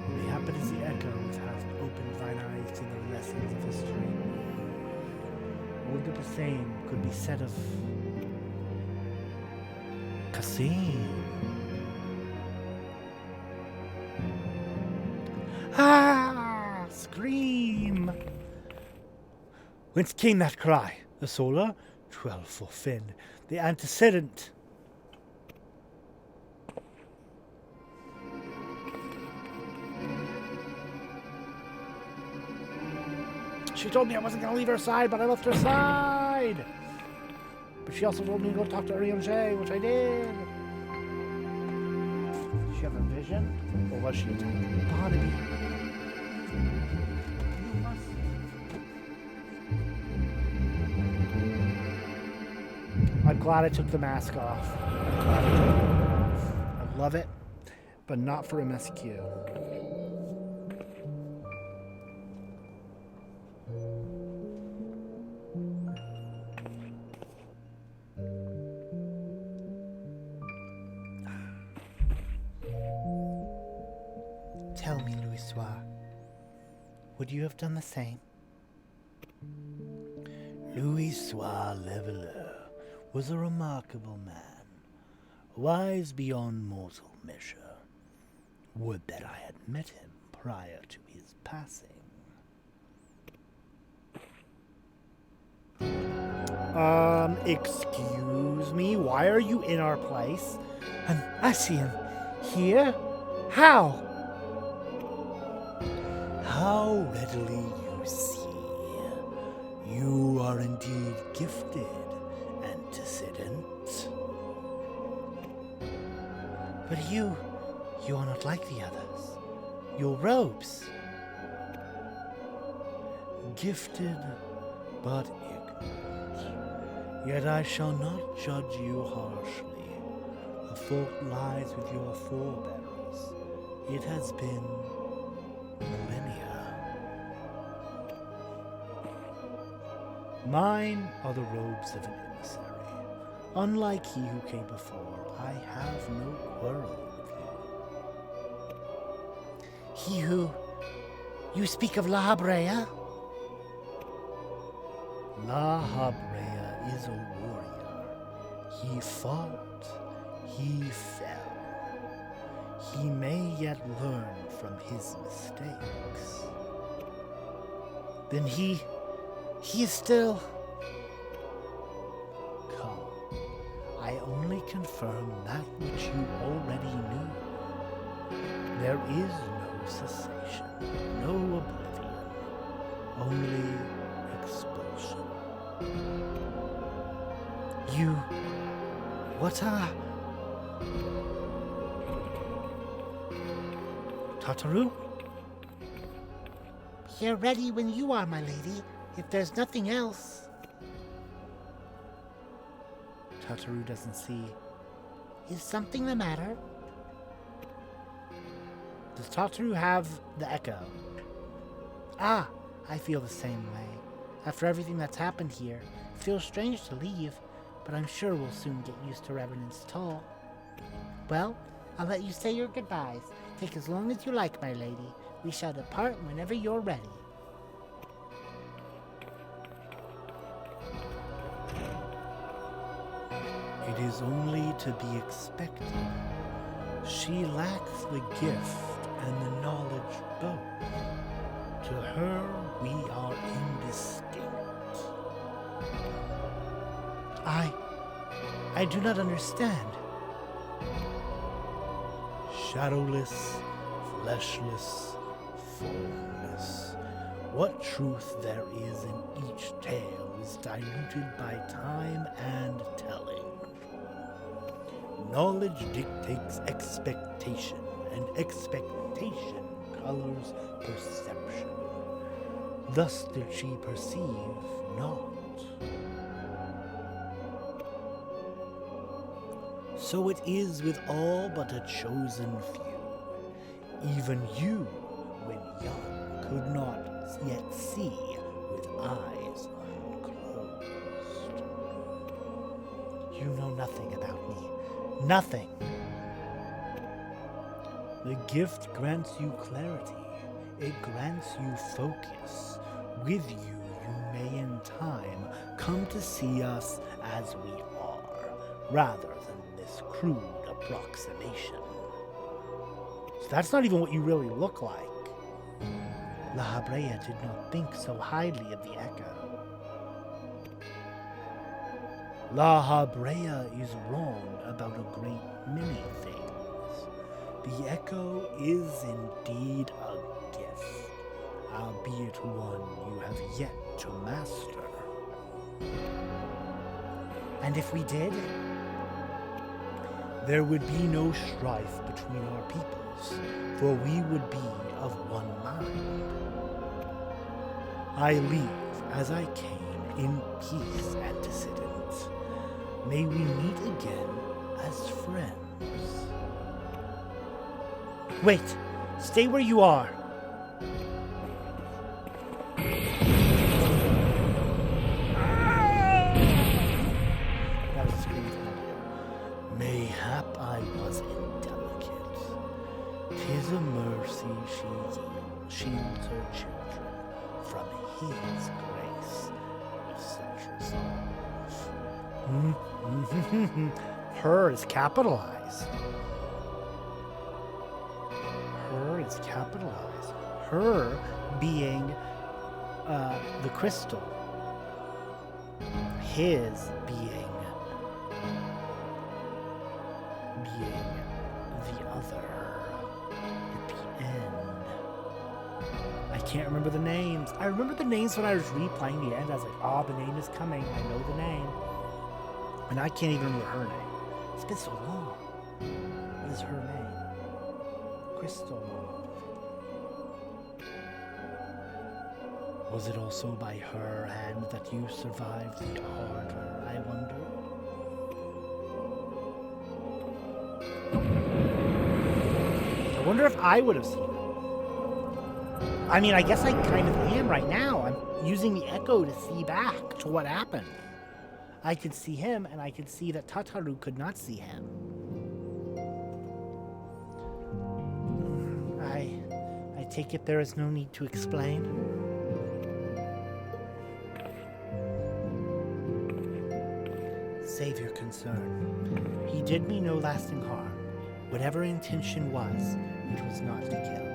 Mayhap it is the echoes hath opened thine eyes to the lessons of history. Would that the same could be said of Cassim. Ah! Scream! Whence came that cry? The solar? 12 for Finn. The antecedent. She told me I wasn't going to leave her side, but I left her side! But she also told me to go talk to EORZEA, which I did. Did she have a vision? Or was she attacking Barnaby? I'm glad I took the mask off. I love it, but not for MSQ. Tell me, Louis, would you have done the same? Louis Leveler was a remarkable man, wise beyond mortal measure. Would that I had met him prior to his passing. Excuse me? Why are you in our place? I see him. Here? How? How readily you see. You are indeed gifted, antecedent. But you are not like the others. Your robes. Gifted, but ignorant. Yet I shall not judge you harshly. The fault lies with your forebearers. It has been millennia. Mine are the robes of an emissary. Unlike he who came before, I have no quarrel with you. He who... You speak of La Habrea? La Habrea is a warrior. He fought, he fell. He may yet learn from his mistakes. Then he is still... Come, I only confirm that which you already knew. There is no cessation, no oblivion, only expulsion. You... What are... Tataru? Here ready when you are, my lady, if there's nothing else. Tataru doesn't see. Is something the matter? Does Tataru have the echo? Ah, I feel the same way. After everything that's happened here, it feels strange to leave, but I'm sure we'll soon get used to Revenant's toll. Well, I'll let you say your goodbyes. Take as long as you like, my lady. We shall depart whenever you're ready. It is only to be expected. She lacks the gift and the knowledge both. To her, we are indistinct. I do not understand. Shadowless, fleshless, formless. What truth there is in each tale is diluted by time and telling. Knowledge dictates expectation, and expectation colors perception. Thus did she perceive not. So it is with all but a chosen few. Even you, when young, could not yet see with eyes unclosed. You know nothing about me. Nothing. The gift grants you clarity. It grants you focus. With you, you may in time come to see us as we are, rather than this crude approximation. So that's not even what you really look like. La Habrea did not think so highly of the Echo. La Habrea is wrong about a great many things. The Echo is indeed a gift, albeit one you have yet to master. And if we did? There would be no strife between our peoples, for we would be of one mind. I leave as I came, in peace, antecedent. May we meet again as friends. Wait! Stay where you are! That was a scream from you. Mayhap I was indelicate. 'Tis a mercy she shields her children from his grace with such resolve. Her is capitalized. Her is capitalized. Her being the crystal. His being the other at the end. I can't remember the names. I remember the names when I was replaying the end. I was like, oh, the name is coming. I know the name. And I can't even remember her name. It's been so long. What is her name? Crystal. Was it also by her hand that you survived the harder, I wonder? I wonder if I would have seen it. I mean, I guess I kind of am right now. I'm using the echo to see back to what happened. I could see him, and I could see that Tataru could not see him. I take it there is no need to explain. Save your concern. He did me no lasting harm. Whatever intention was, it was not to kill.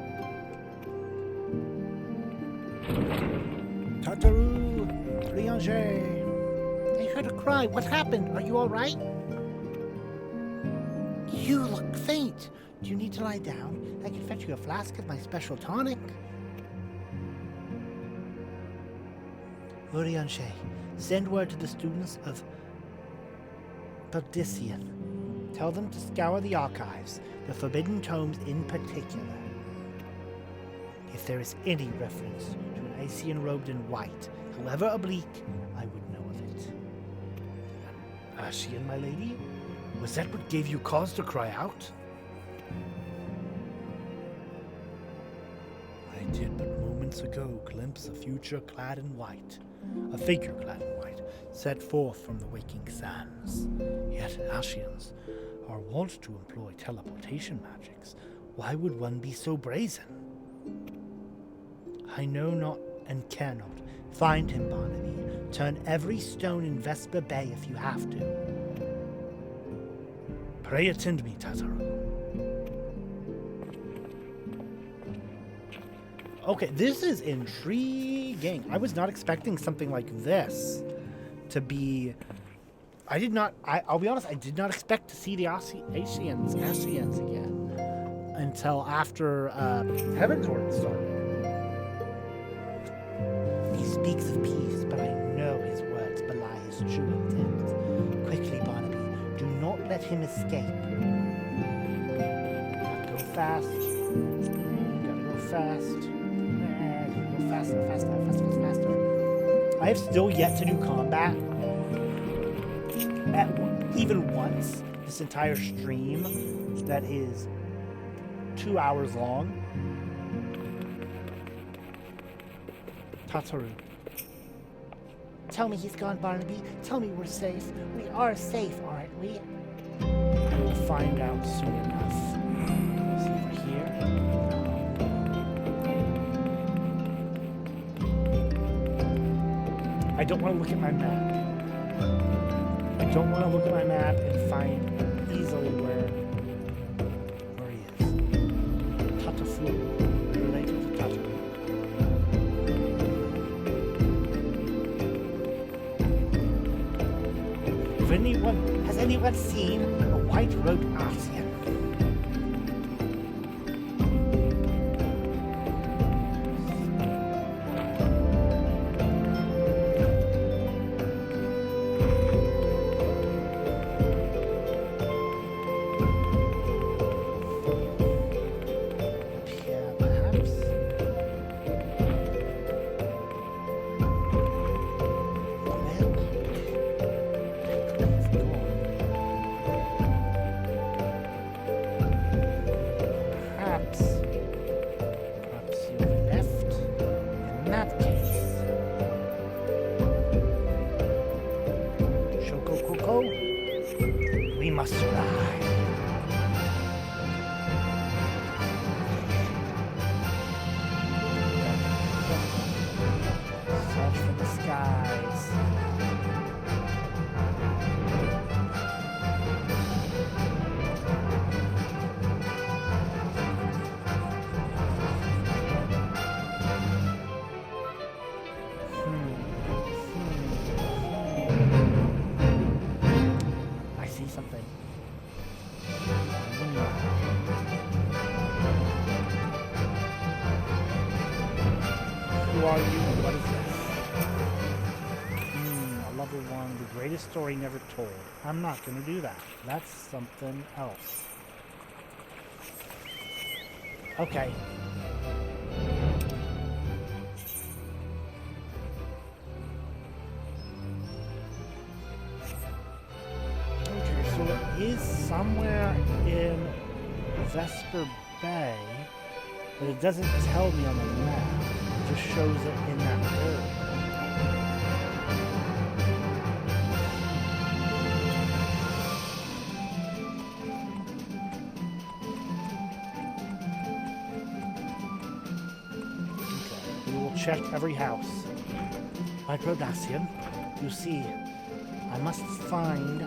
Tataru! Rianger! I heard a cry. What happened? Are you all right? You look faint. Do you need to lie down? I can fetch you a flask of my special tonic. Orianche, send word to the students of Perdician. Tell them to scour the archives, the forbidden tomes in particular. If there is any reference to an Asian robed in white, however oblique, I would know of it. Asian, my lady? Was that what gave you cause to cry out? I did but moments ago glimpse a future clad in white, a figure clad in white, set forth from the waking sands. Yet Asians are wont to employ teleportation magics. Why would one be so brazen? I know not and cannot. Find him, Barnaby. Turn every stone in Vesper Bay if you have to. Pray attend me, Tataru. Okay, this is intriguing. I was not expecting something like this to be... I'll be honest, I did not expect to see the Asians again until after Heavensward started. He speaks of peace, but I know his words belie his true intent. Quickly, Barnaby, do not let him escape. Go fast. Gotta go fast. Go faster. I have still yet to do combat. Even once, this entire stream that is 2 hours long. Tataru. Tell me he's gone, Barnaby. Tell me we're safe. We are safe, aren't we? We'll find out soon enough. See over here. I don't want to look at my map. I don't want to look at my map and find easily where he is. Tatafu, related to Tataru. Has anyone seen a white-robed Asian? We must ride. Search for the skies. I see something. Who are you and what is this? Level 1, the greatest story never told. I'm not going to do that. That's something else. Okay. Okay, so it is somewhere in Vesper Bay, but it doesn't tell me on the map. just shows it in that area. Okay, we will check every house. Microdasian, you see, I must find...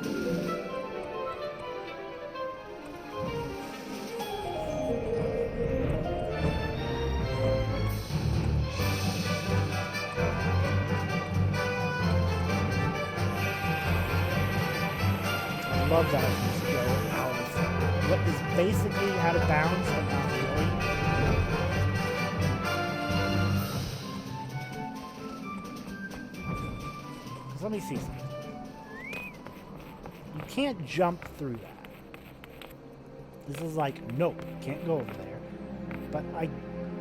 I love that you go out of what is basically out of bounds, but not really. Let me see something. You can't jump through that. This is like, nope, can't go over there. But I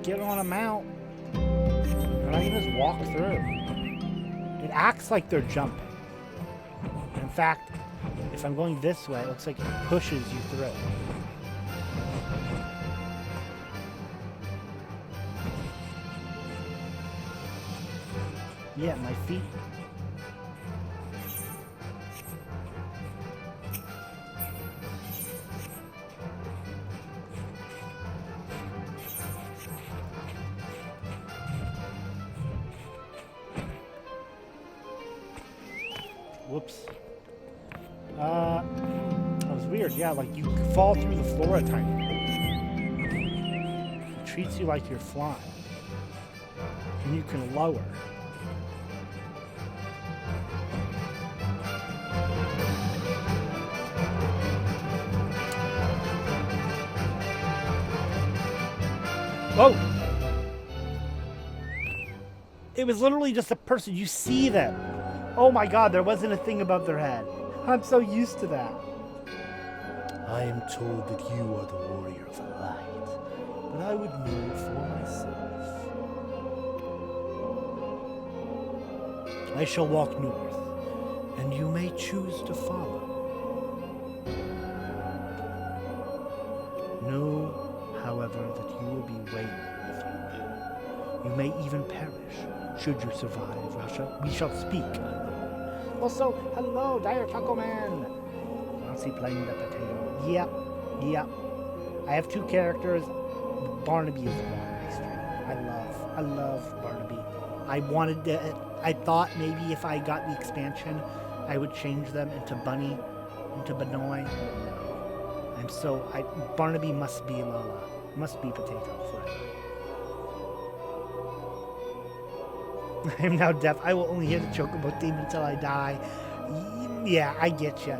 get on a mount, and I can just walk through. It acts like they're jumping. In fact, if I'm going this way, it looks like it pushes you through. Yeah, my feet. Whoops. That was weird. Yeah, like you fall through the floor a tiny bit. It treats you like you're flying. And you can lower. Whoa! It was literally just a person. You see them. Oh my god, there wasn't a thing above their head. I'm so used to that. I am told that you are the warrior of the light, but I would know for myself. I shall walk north, and you may choose to follow. Know, however, that you will be waiting if you do. You may even perish. Should you survive, we shall speak. Also, hello, Dire Taco Man. Nancy playing the potato. Yep. I have two characters. Barnaby is the one I stream. I love Barnaby. I thought maybe if I got the expansion, I would change them into Bunny, into Benoy. Barnaby must be Lola. Must be Potato forever. I am now deaf. I will only hear the Chocobo theme until I die. Yeah, I get you.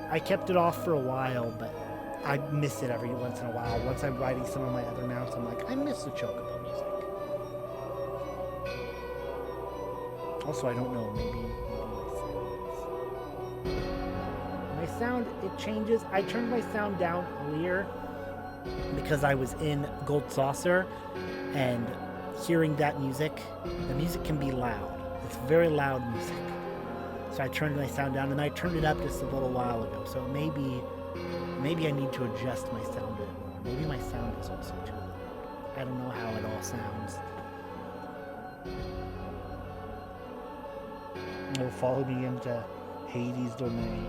I kept it off for a while, but I miss it every once in a while. Once I'm riding some of my other mounts, I'm like, I miss the Chocobo music. Also, I don't know, maybe my sound, it changes. I turned my sound down earlier because I was in Gold Saucer, and hearing that music, the music can be loud. It's very loud music. So I turned my sound down, and I turned it up just a little while ago. So maybe I need to adjust my sound a bit more. Maybe my sound is also too loud. I don't know how it all sounds. It'll follow me into Hades' domain.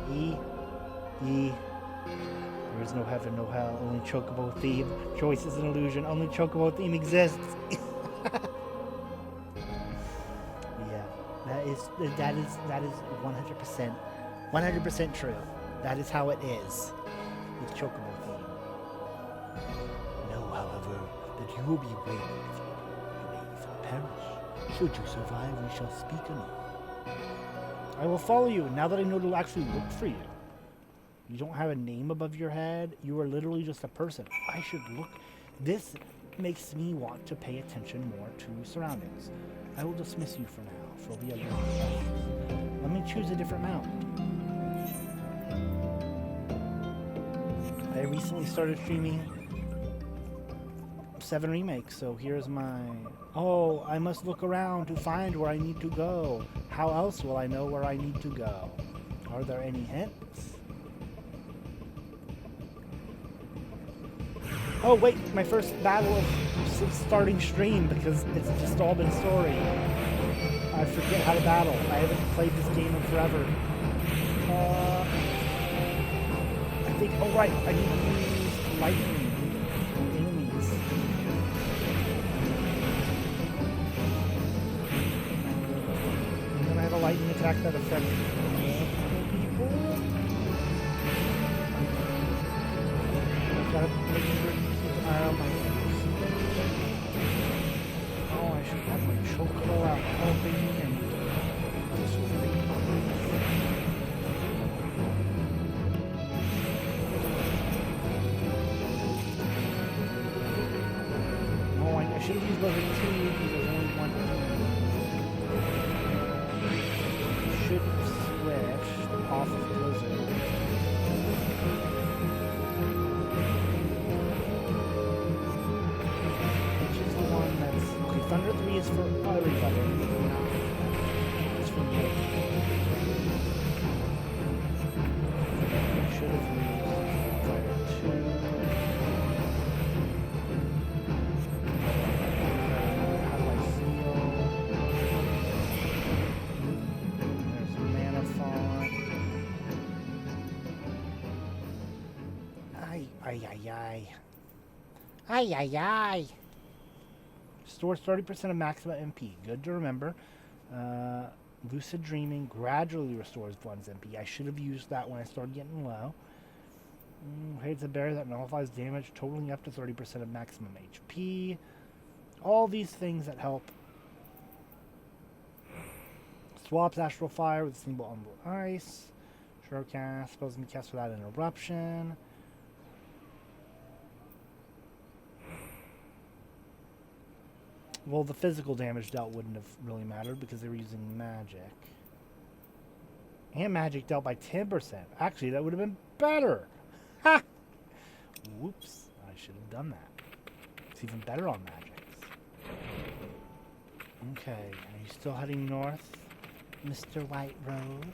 There is no heaven, no hell, only Chocobo theme. Choice is an illusion, only Chocobo theme exists. Yeah, that is 100% true. That is how it is with Chocobo theme. Know, however, that you will be waiting if you may even perish. Should you survive, we shall speak anew. I will follow you now that I know to actually look for you. You don't have a name above your head. You are literally just a person. I should look. This makes me want to pay attention more to surroundings. I will dismiss you for now, for we are young. Let me choose a different mount. I recently started streaming 7 remakes, so here's my... Oh, I must look around to find where I need to go. How else will I know where I need to go? Are there any hints? Oh wait, my first battle of starting stream because it's just all been story. I forget how to battle. I haven't played this game in forever. I think, oh right, I need to use lightning enemies. And then I have a lightning attack that affects people. I've got to make sure to keep an eye on my... Oh, I should have my chocolate out helping and this will be... I should have used level 2 because there's only one. Should switch off of Blizzard. Which is the one that's... Okay, Thunder 3 is for everybody. It's for me. I should have used Fire 2. Ay, ay, ay. Stores 30% of maximum MP. Good to remember. Lucid Dreaming gradually restores one's MP. I should have used that when I started getting low. Hates a barrier that nullifies damage, totaling up to 30% of maximum HP. All these things that help. Swaps Astral Fire with Single Unblown Ice. Sure cast. Supposed to be cast without interruption. Well, the physical damage dealt wouldn't have really mattered because they were using magic. And magic dealt by 10%. Actually, that would have been better. Ha! Whoops. I should have done that. It's even better on magics. Okay. Are you still heading north, Mr. White Road?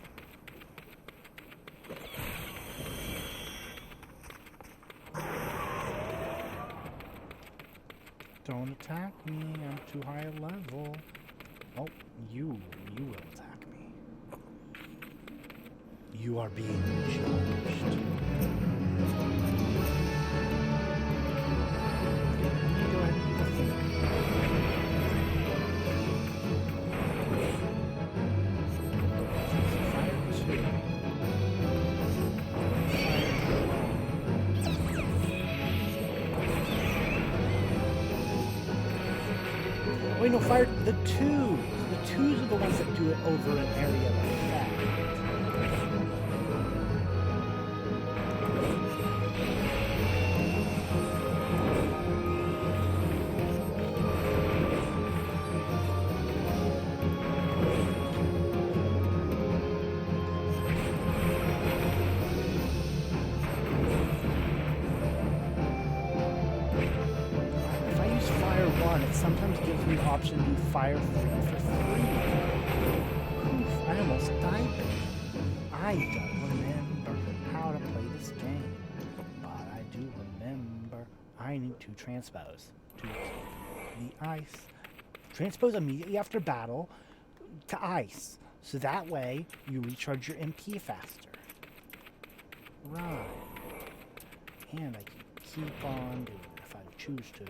Don't attack me, I'm too high a level. Oh, you will attack me. You are being judged. Go ahead and do the thing. Fire 2. Wait, no, fire the 2s. The 2s are the ones that do it over an area like that. It sometimes gives me the option to do fire 3 for 3. Oof, I almost died there. I don't remember how to play this game, but I do remember I need to transpose to the ice. Transpose immediately after battle to ice, so that way you recharge your MP faster. Right. And I can keep on doing it if I choose to.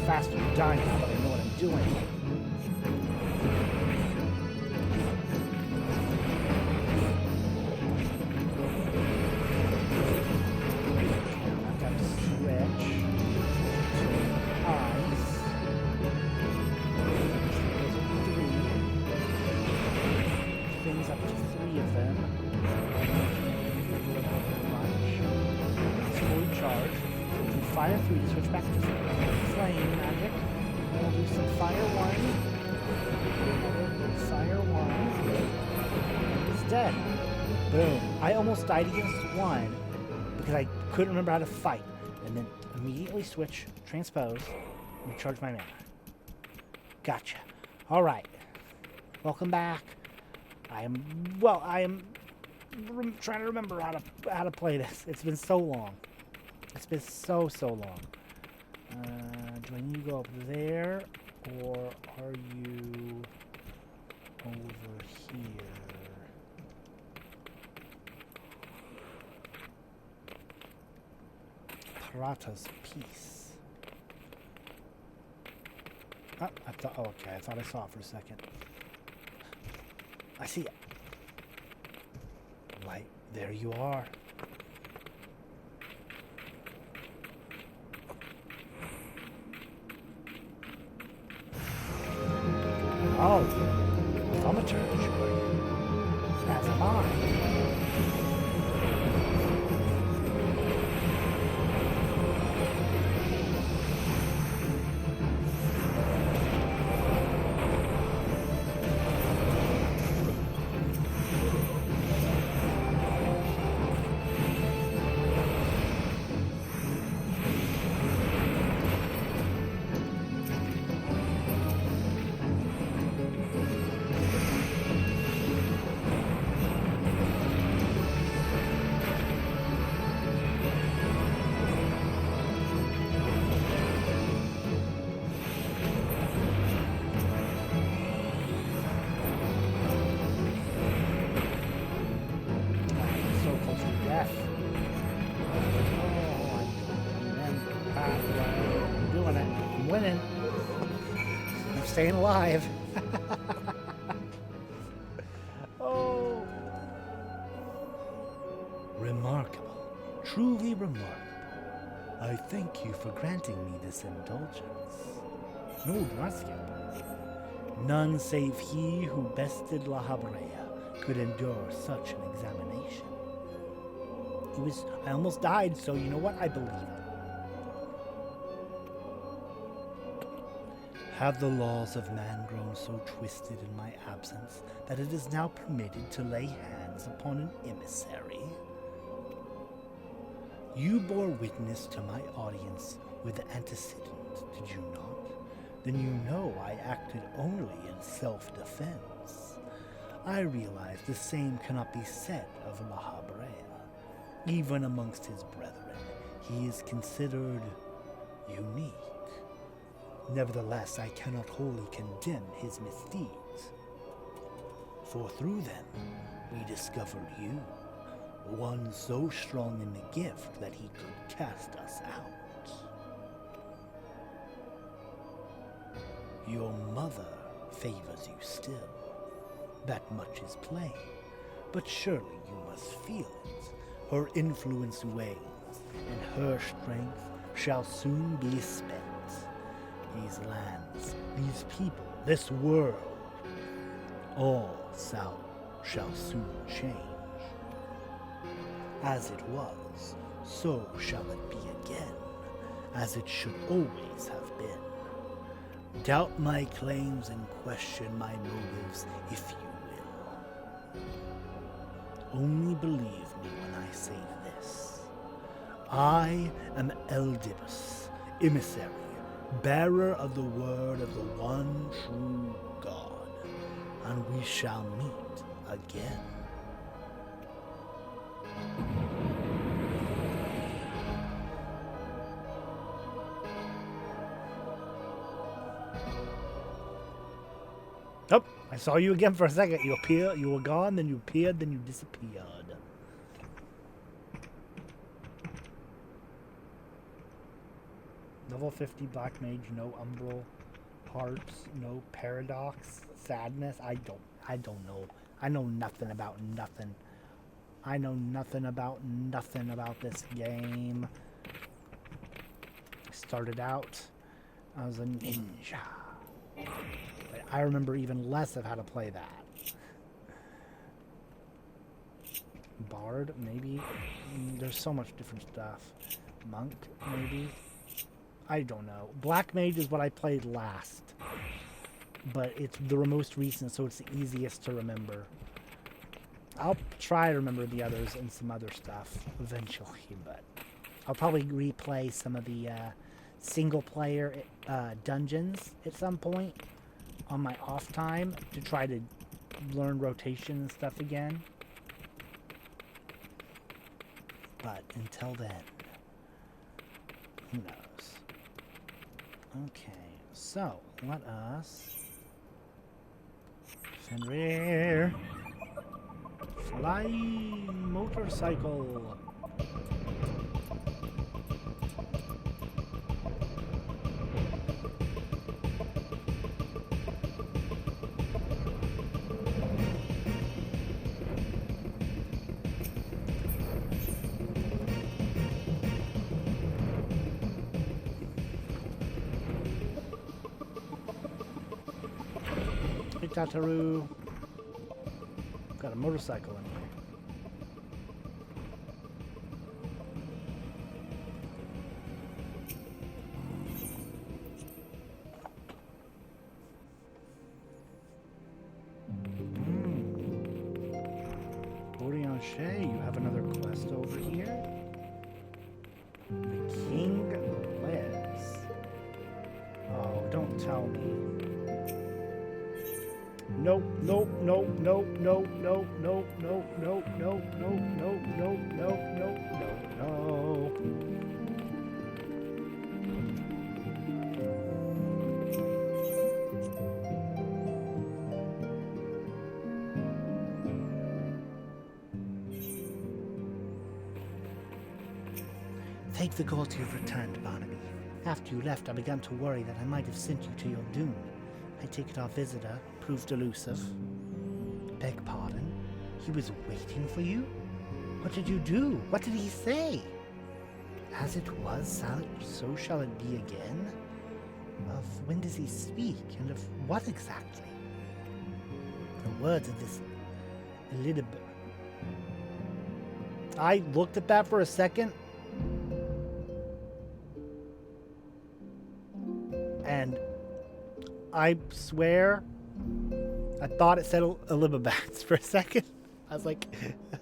Faster to die now, but I know what I'm doing. I've got to switch to ice. 3. Things up to 3 of them. It's fully charged. So fire 3 to switch back to flame magic. We'll do some fire 1. Fire 1. It's dead. Boom. I almost died against one because I couldn't remember how to fight. And then immediately switch, transpose, recharge my mana. Gotcha. Alright. Welcome back. I am trying to remember how to play this. It's been so long. It's been so long. Do I need to go up there, or are you over here? Parata's Peace. Oh, okay, I thought I saw it for a second. I see it. Right, there you are. Oh, thaumaturge. As am I. Staying alive. Oh. Remarkable. Truly remarkable. I thank you for granting me this indulgence. No, gracias. None save he who bested La Habrea could endure such an examination. I almost died, so you know what? I believe it. Have the laws of man grown so twisted in my absence that it is now permitted to lay hands upon an emissary? You bore witness to my audience with antecedent, did you not? Then you know I acted only in self-defense. I realize the same cannot be said of La Habrea. Even amongst his brethren, he is considered unique. Nevertheless, I cannot wholly condemn his misdeeds. For through them, we discovered you, one so strong in the gift that he could cast us out. Your mother favors you still. That much is plain, but surely you must feel it. Her influence wanes, and her strength shall soon be spent. These lands, these people, this world, all shall soon change. As it was, so shall it be again, as it should always have been. Doubt my claims and question my motives if you will. Only believe me when I say this. I am Eldibus, emissary, bearer of the word of the one true God, and we shall meet again. Oh, I saw you again for a second. You were gone, then you appeared, then you disappeared. Level 50 Black Mage, no Umbral Hearts, no Paradox, Sadness. I don't know. I know nothing about nothing. I know nothing about this game. I started out, I was a ninja. But I remember even less of how to play that. Bard, maybe? There's so much different stuff. Monk, maybe? I don't know. Black Mage is what I played last. but it's the most recent, so it's the easiest to remember. I'll try to remember the others and some other stuff eventually, but I'll probably replay some of the single-player dungeons at some point on my off time to try to learn rotation and stuff again. But until then, who knows? Okay, so let us Fenrir fly motorcycle. Hey, Tataru. Got a motorcycle in here. You have another quest over here. The King lives. Oh, don't tell me. Nope, nope, nope, nope, nope, nope, nope, nope, nope, nope, nope, nope, nope, nope, nope, nope, nope. Thank the gods you've returned, Barnaby. After you left, I began to worry that I might have sent you to your doom. I take it our visitor proved elusive. Beg pardon? He was waiting for you? What did you do? What did he say? As it was, so shall it be again? Of when does he speak, and of what exactly? The words of this Elidib. I looked at that for a second, and I swear I thought it said Elibabats for a second. I was like,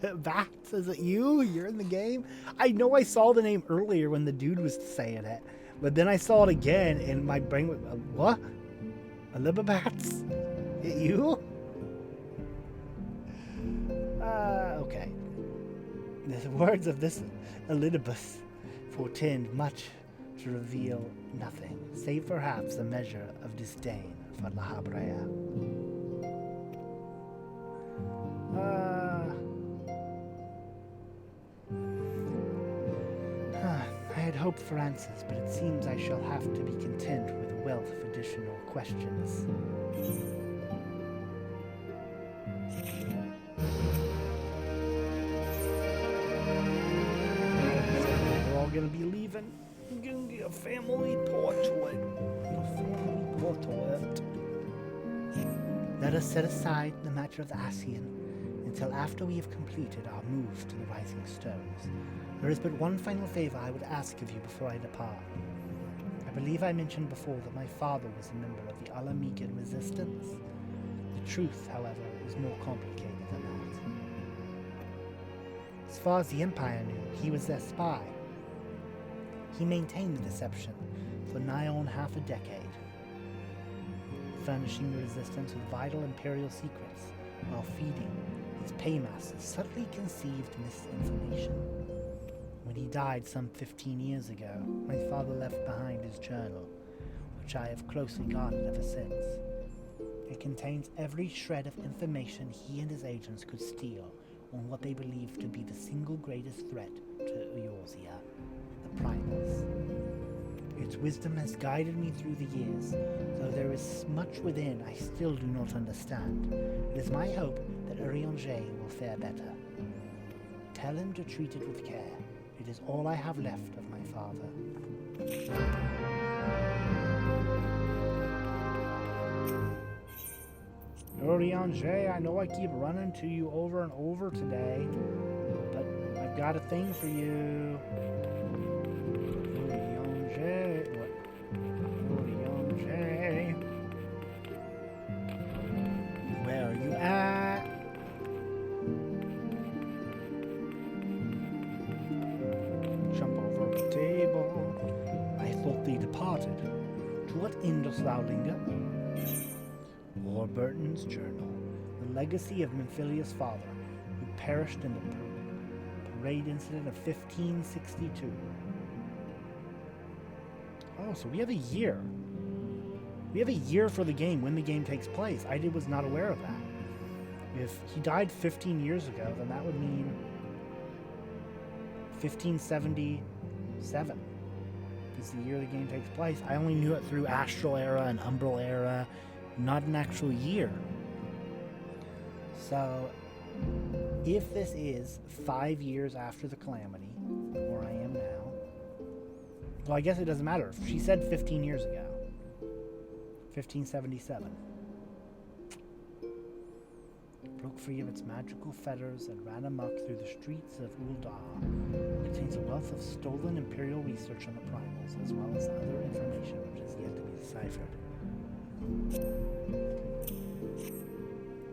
Bats, is it you? You're in the game? I know I saw the name earlier when the dude was saying it, but then I saw it again and my brain went, what? Elibabats? It you? Okay. The words of this Elidibus portend much to reveal nothing, save perhaps a measure of disdain for La Habrea. I had hoped for answers, but it seems I shall have to be content with a wealth of additional questions. We're all gonna be leaving. I'm gonna get a family portrait. Let us set aside the matter of the Asian until after we have completed our move to the Rising Stones. There is but one final favor I would ask of you before I depart. I believe I mentioned before that my father was a member of the Alamigan Resistance. The truth, however, is more complicated than that. As far as the Empire knew, he was their spy. He maintained the deception for nigh on half a decade, furnishing the Resistance with vital Imperial secrets while feeding his paymasters subtly conceived misinformation. When he died some 15 years ago, my father left behind his journal, which I have closely guarded ever since. It contains every shred of information he and his agents could steal on what they believed to be the single greatest threat to EORZEA, the Primals. Its wisdom has guided me through the years, though there is much within I still do not understand. It is my hope that EORZEA will fare better. Tell him to treat it with care. It is all I have left of my father. EORZEA, I know I keep running to you over and over today, but I've got a thing for you. EORZEA. departed. To what end dost thou linger? Warburton's journal, the legacy of Memphilius' father, who perished in the parade incident of 1562. Oh, so we have a year. We have a year for the game, when the game takes place. I was not aware of that. If he died 15 years ago, then that would mean 1577 is the year the game takes place. I only knew it through Astral Era and Umbral Era, not an actual year. So, if this is 5 years after the Calamity, where I am now, well, I guess it doesn't matter. She said 15 years ago. 1577. Broke free of its magical fetters and ran amok through the streets of Uldar. It contains a wealth of stolen Imperial research on the primals, as well as other information which is yet to be deciphered.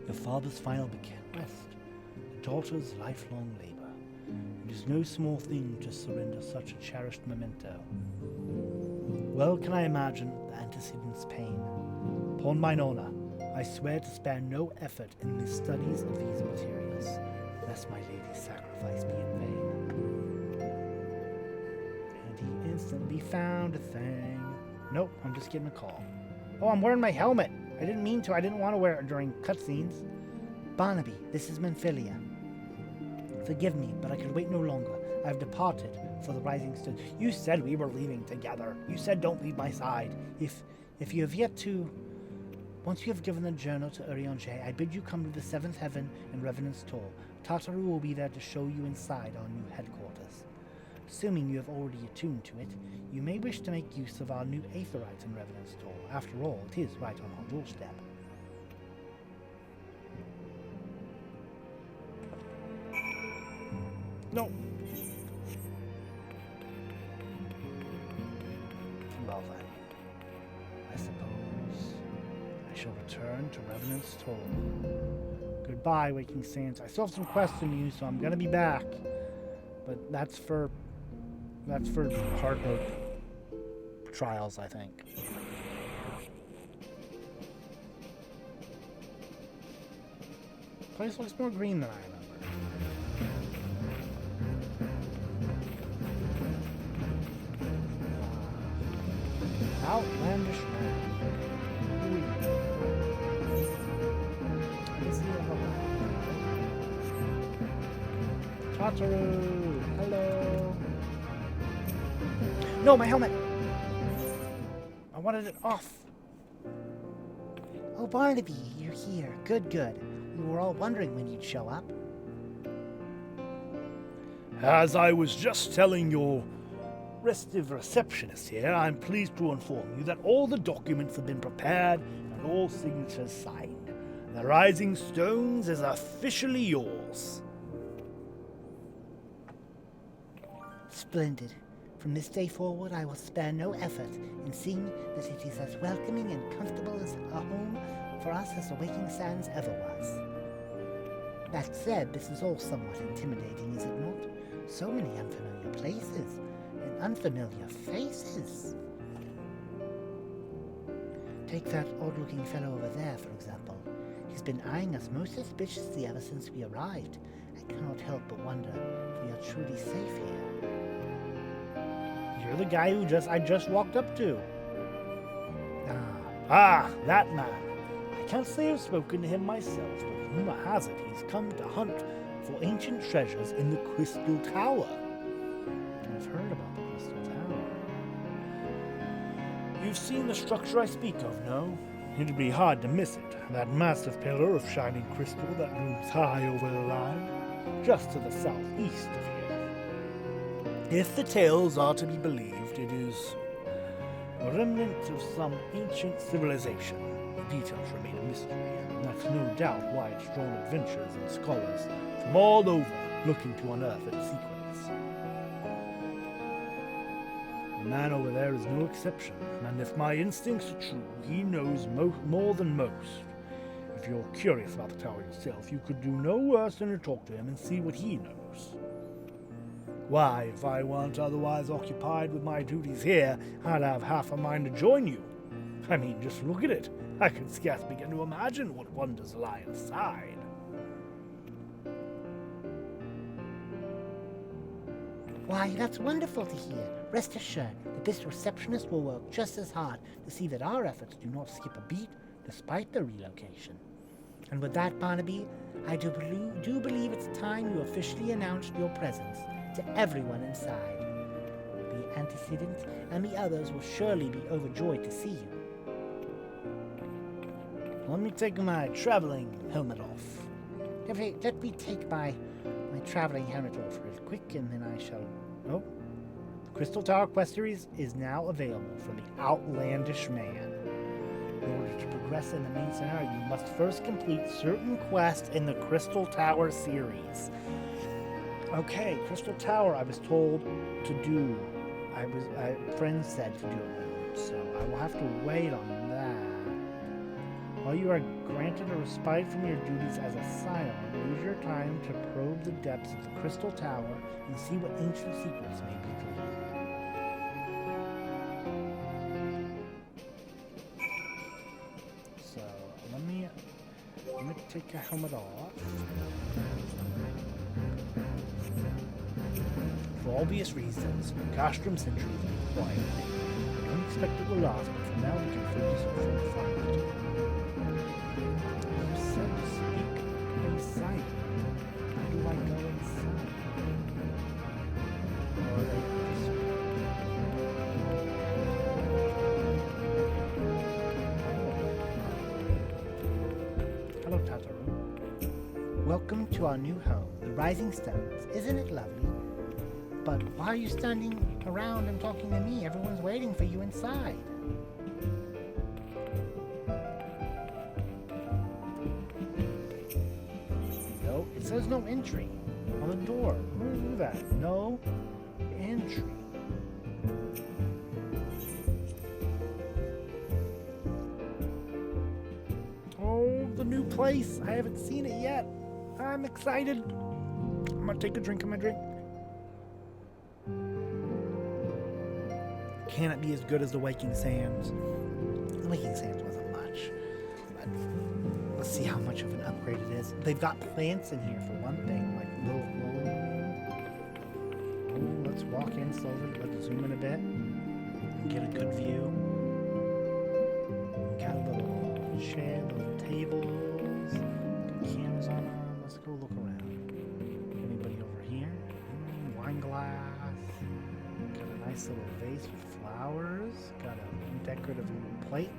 Your father's final bequest, a daughter's lifelong labor. It is no small thing to surrender such a cherished memento. Well can I imagine the antecedent's pain. Upon mine honor, I swear to spare no effort in the studies of these materials, lest my lady's sacrifice be in vain. And he instantly found a thing. Nope, I'm just getting a call. Oh, I'm wearing my helmet. I didn't mean to. I didn't want to wear it during cutscenes. Barnaby, this is Menphilia. Forgive me, but I could wait no longer. I have departed for the Rising Stone. You said we were leaving together. You said don't leave my side. If you have yet to... Once you have given the journal to EORZEA, I bid you come to the Seventh Heaven and Revenant's Toll. Tataru will be there to show you inside our new headquarters. Assuming you have already attuned to it, you may wish to make use of our new Aetherites in Revenant's Toll. After all, it is right on our doorstep. No. Well then, I suppose I shall return to Revenant's Toll. Goodbye, Waking Saints. I still have some quests to you, so I'm gonna be back. But that's for hard mode trials, I think. Place looks more green than I remember. Outlandish man. Tataru, hello. No, my helmet. I wanted it off. Oh, Barnaby, you're here. Good, good. We were all wondering when you'd show up. As I was just telling your restive receptionist here, I'm pleased to inform you that all the documents have been prepared and all signatures signed. The Rising Stones is officially yours. Splendid. From this day forward, I will spare no effort in seeing that it is as welcoming and comfortable as a home for us as the Waking Sands ever was. That said, this is all somewhat intimidating, is it not? So many unfamiliar places and unfamiliar faces. Take that odd-looking fellow over there, for example. He's been eyeing us most suspiciously ever since we arrived. I cannot help but wonder if we are truly safe here. You're the guy who I just walked up to. That man. I can't say I've spoken to him myself, but rumor has it he's come to hunt for ancient treasures in the Crystal Tower. I've heard about the Crystal Tower. You've seen the structure I speak of, no? It'd be hard to miss it. That massive pillar of shining crystal that looms high over the line, just to the southeast of here. If the tales are to be believed, it is a remnant of some ancient civilization. The details remain a mystery, and that's no doubt why it's drawn adventurers and scholars from all over looking to unearth its secrets. The man over there is no exception, and if my instincts are true, he knows more than most. If you're curious about the tower yourself, you could do no worse than to talk to him and see what he knows. Why, if I weren't otherwise occupied with my duties here, I'd have half a mind to join you. I mean, just look at it. I could scarce begin to imagine what wonders lie inside. Why, that's wonderful to hear. Rest assured that this receptionist will work just as hard to see that our efforts do not skip a beat despite the relocation. And with that, Barnaby, I do believe it's time you officially announced your presence to everyone inside. The antecedent and the others will surely be overjoyed to see you. Let me take my traveling helmet off. Let me take my traveling helmet off real quick, and then I shall... Oh. Crystal Tower Quest Series is now available for the Outlandish Man. In order to progress in the main scenario, you must first complete certain quests in the Crystal Tower series. Okay, Crystal Tower I was told to do. Friends said to do it, so I will have to wait on that. While you are granted a respite from your duties as a Scion, use your time to probe the depths of the Crystal Tower and see what ancient secrets may be gleaned. So, let me take a helmet off. For obvious reasons, Castrum Sentries are required. I don't expect it will last, but for now we can focus on the fight. So to speak, inside. How do I go inside? Or are they just... Hello, Tataru. Welcome to our new home, the Rising Stones. Isn't it lovely? But why are you standing around and talking to me? Everyone's waiting for you inside. No, it says no entry on the door. Where do that? No entry. Oh, the new place. I haven't seen it yet. I'm excited. I'm gonna take a drink of my drink. Can it be as good as the Waking Sands? The Waking Sands wasn't much. But let's see how much of an upgrade it is. They've got plants in here for one thing, like little... Oh, let's walk in slowly. Let's zoom in a bit. Get a good view. Got a little chair, little tables. Got cameras on them. Let's go look around. Anybody over here? Wine glass. Got a nice little vase with flowers. Got a decorative little plate.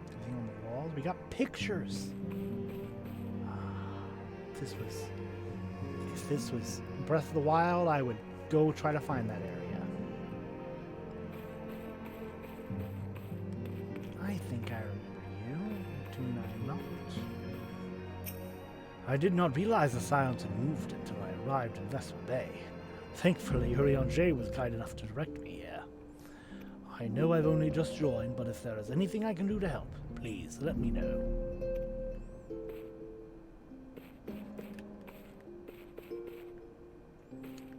Anything on the walls? We got pictures. If this was Breath of the Wild, I would go try to find that area. I think I remember you. Do I not? I did not realize the Scions had moved until I arrived in Vessel Bay. Thankfully, EORZEA was kind enough to direct me here. I know I've only just joined, but if there is anything I can do to help, please let me know.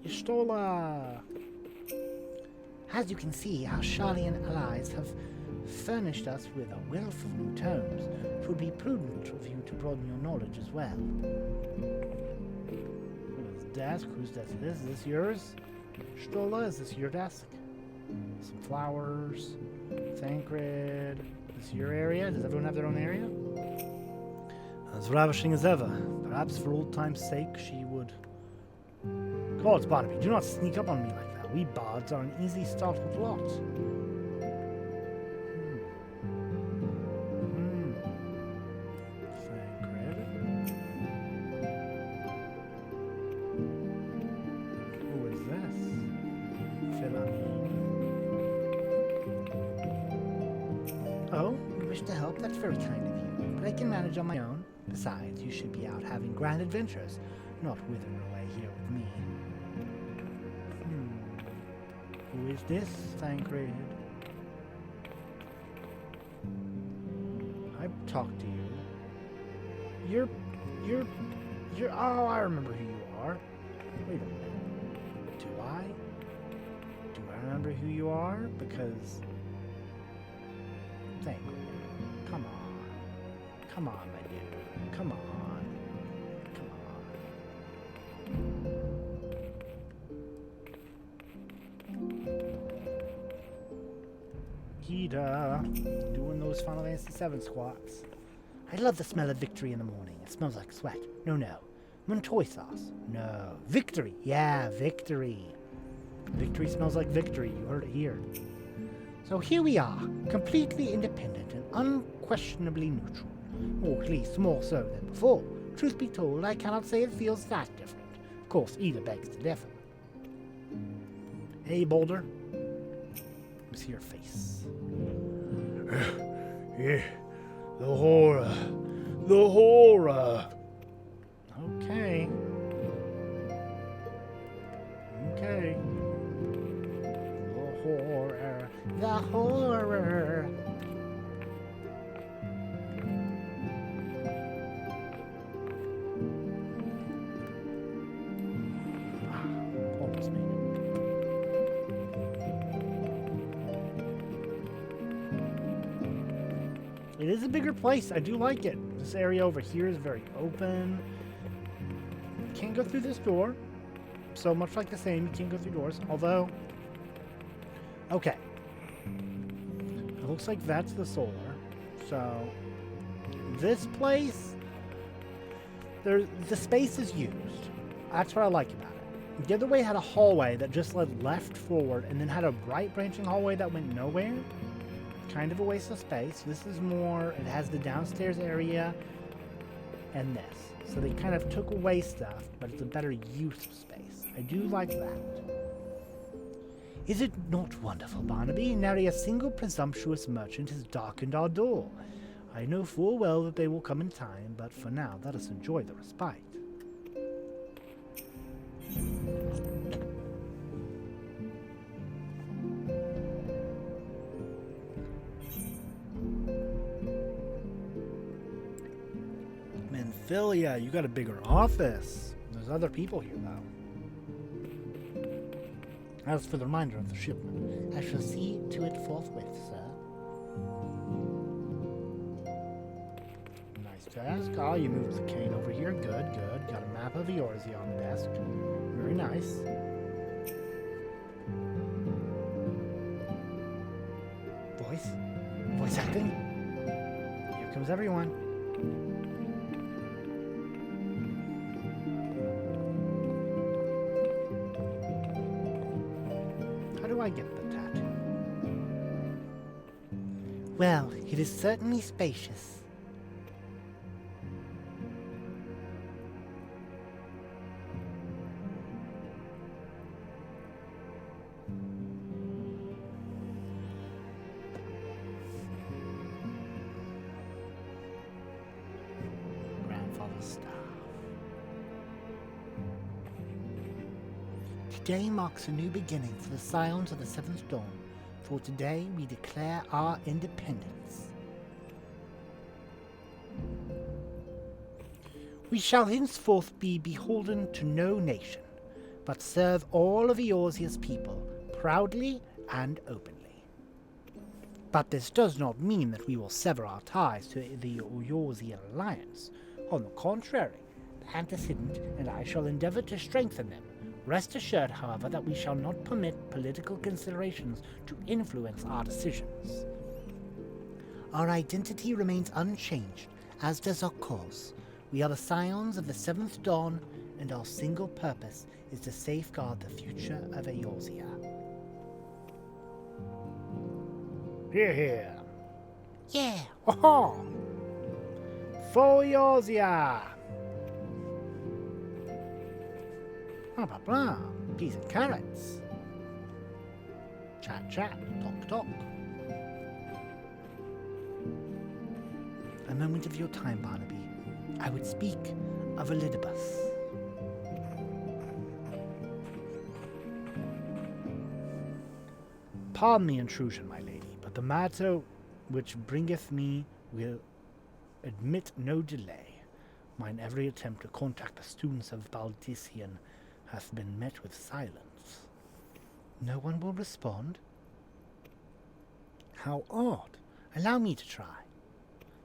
Ishtola! As you can see, our Sharlayan allies have furnished us with a wealth of new tomes. It would be prudent of you to broaden your knowledge as well. Desk. Whose desk is this? Is this yours? Stola, is this your desk? Some flowers. Thancred. Is this your area? Does everyone have their own area? As ravishing as ever. Perhaps for old time's sake she would... Gods, Barnaby, do not sneak up on me like that. We bards are an easy startled lot. On my own. Besides, you should be out having grand adventures, not withering away here with me. Who is this, Thancred? I've talked to you. You're... Oh, I remember who you are. Wait a minute. Do I? who you are, because... Thank you. Come on. Come on, my dude. Come on. Come on. Gita, doing those Final Fantasy VII squats. I love the smell of victory in the morning. It smells like sweat. No. Montoy sauce. No. Victory. Yeah, victory. Victory smells like victory. You heard it here. So here we are, completely independent and unquestionably neutral. Or at least more so than before. Truth be told, I cannot say it feels that different. Of course, either begs to differ. Hey, Boulder. Let me see your face. Yeah, the horror. The horror. Okay. Okay. The horror. The horror. Almost made it. It is a bigger place. I do like it. This area over here is very open. Can't go through this door. So much like the same, you can't go through doors. Although, okay. It looks like that's the solar. So, this place, the space is used. That's what I like about it. The other way had a hallway that just led left forward and then had a right branching hallway that went nowhere. Kind of a waste of space. This is more, it has the downstairs area and this. So they kind of took away stuff, but it's a better use of space. I do like that. Is it not wonderful, Barnaby? Nary a single presumptuous merchant has darkened our door. I know full well that they will come in time, but for now, let us enjoy the respite. Manphilia, you got a bigger office. There's other people here, though. As for the reminder of the shipment, I shall see to it forthwith, sir. Nice task. Oh, you moved the cane over here. Good, good. Got a map of EORZEA on the desk. Very nice. Voice acting. Here comes everyone. How do I get the tattoo? Well, it is certainly spacious. Grandfather's staff. Today marks a new beginning for the Scions of the Seventh Dawn, for today we declare our independence. We shall henceforth be beholden to no nation, but serve all of EORZEA's people proudly and openly. But this does not mean that we will sever our ties to the EORZEA alliance. On the contrary, the antecedent and I shall endeavor to strengthen them. Rest assured, however, that we shall not permit political considerations to influence our decisions. Our identity remains unchanged, as does our cause. We are the Scions of the Seventh Dawn, and our single purpose is to safeguard the future of EORZEA. Here, here. Yeah! Oh! For EORZEA! Blah, blah, blah. Peas and carrots. Chat, chat. Talk, talk. A moment of your time, Barnaby. I would speak of Elidibus. Pardon the intrusion, my lady, but the matter which bringeth me will admit no delay. Mine every attempt to contact the students of Baldician hath been met with silence. No one will respond? How odd. Allow me to try.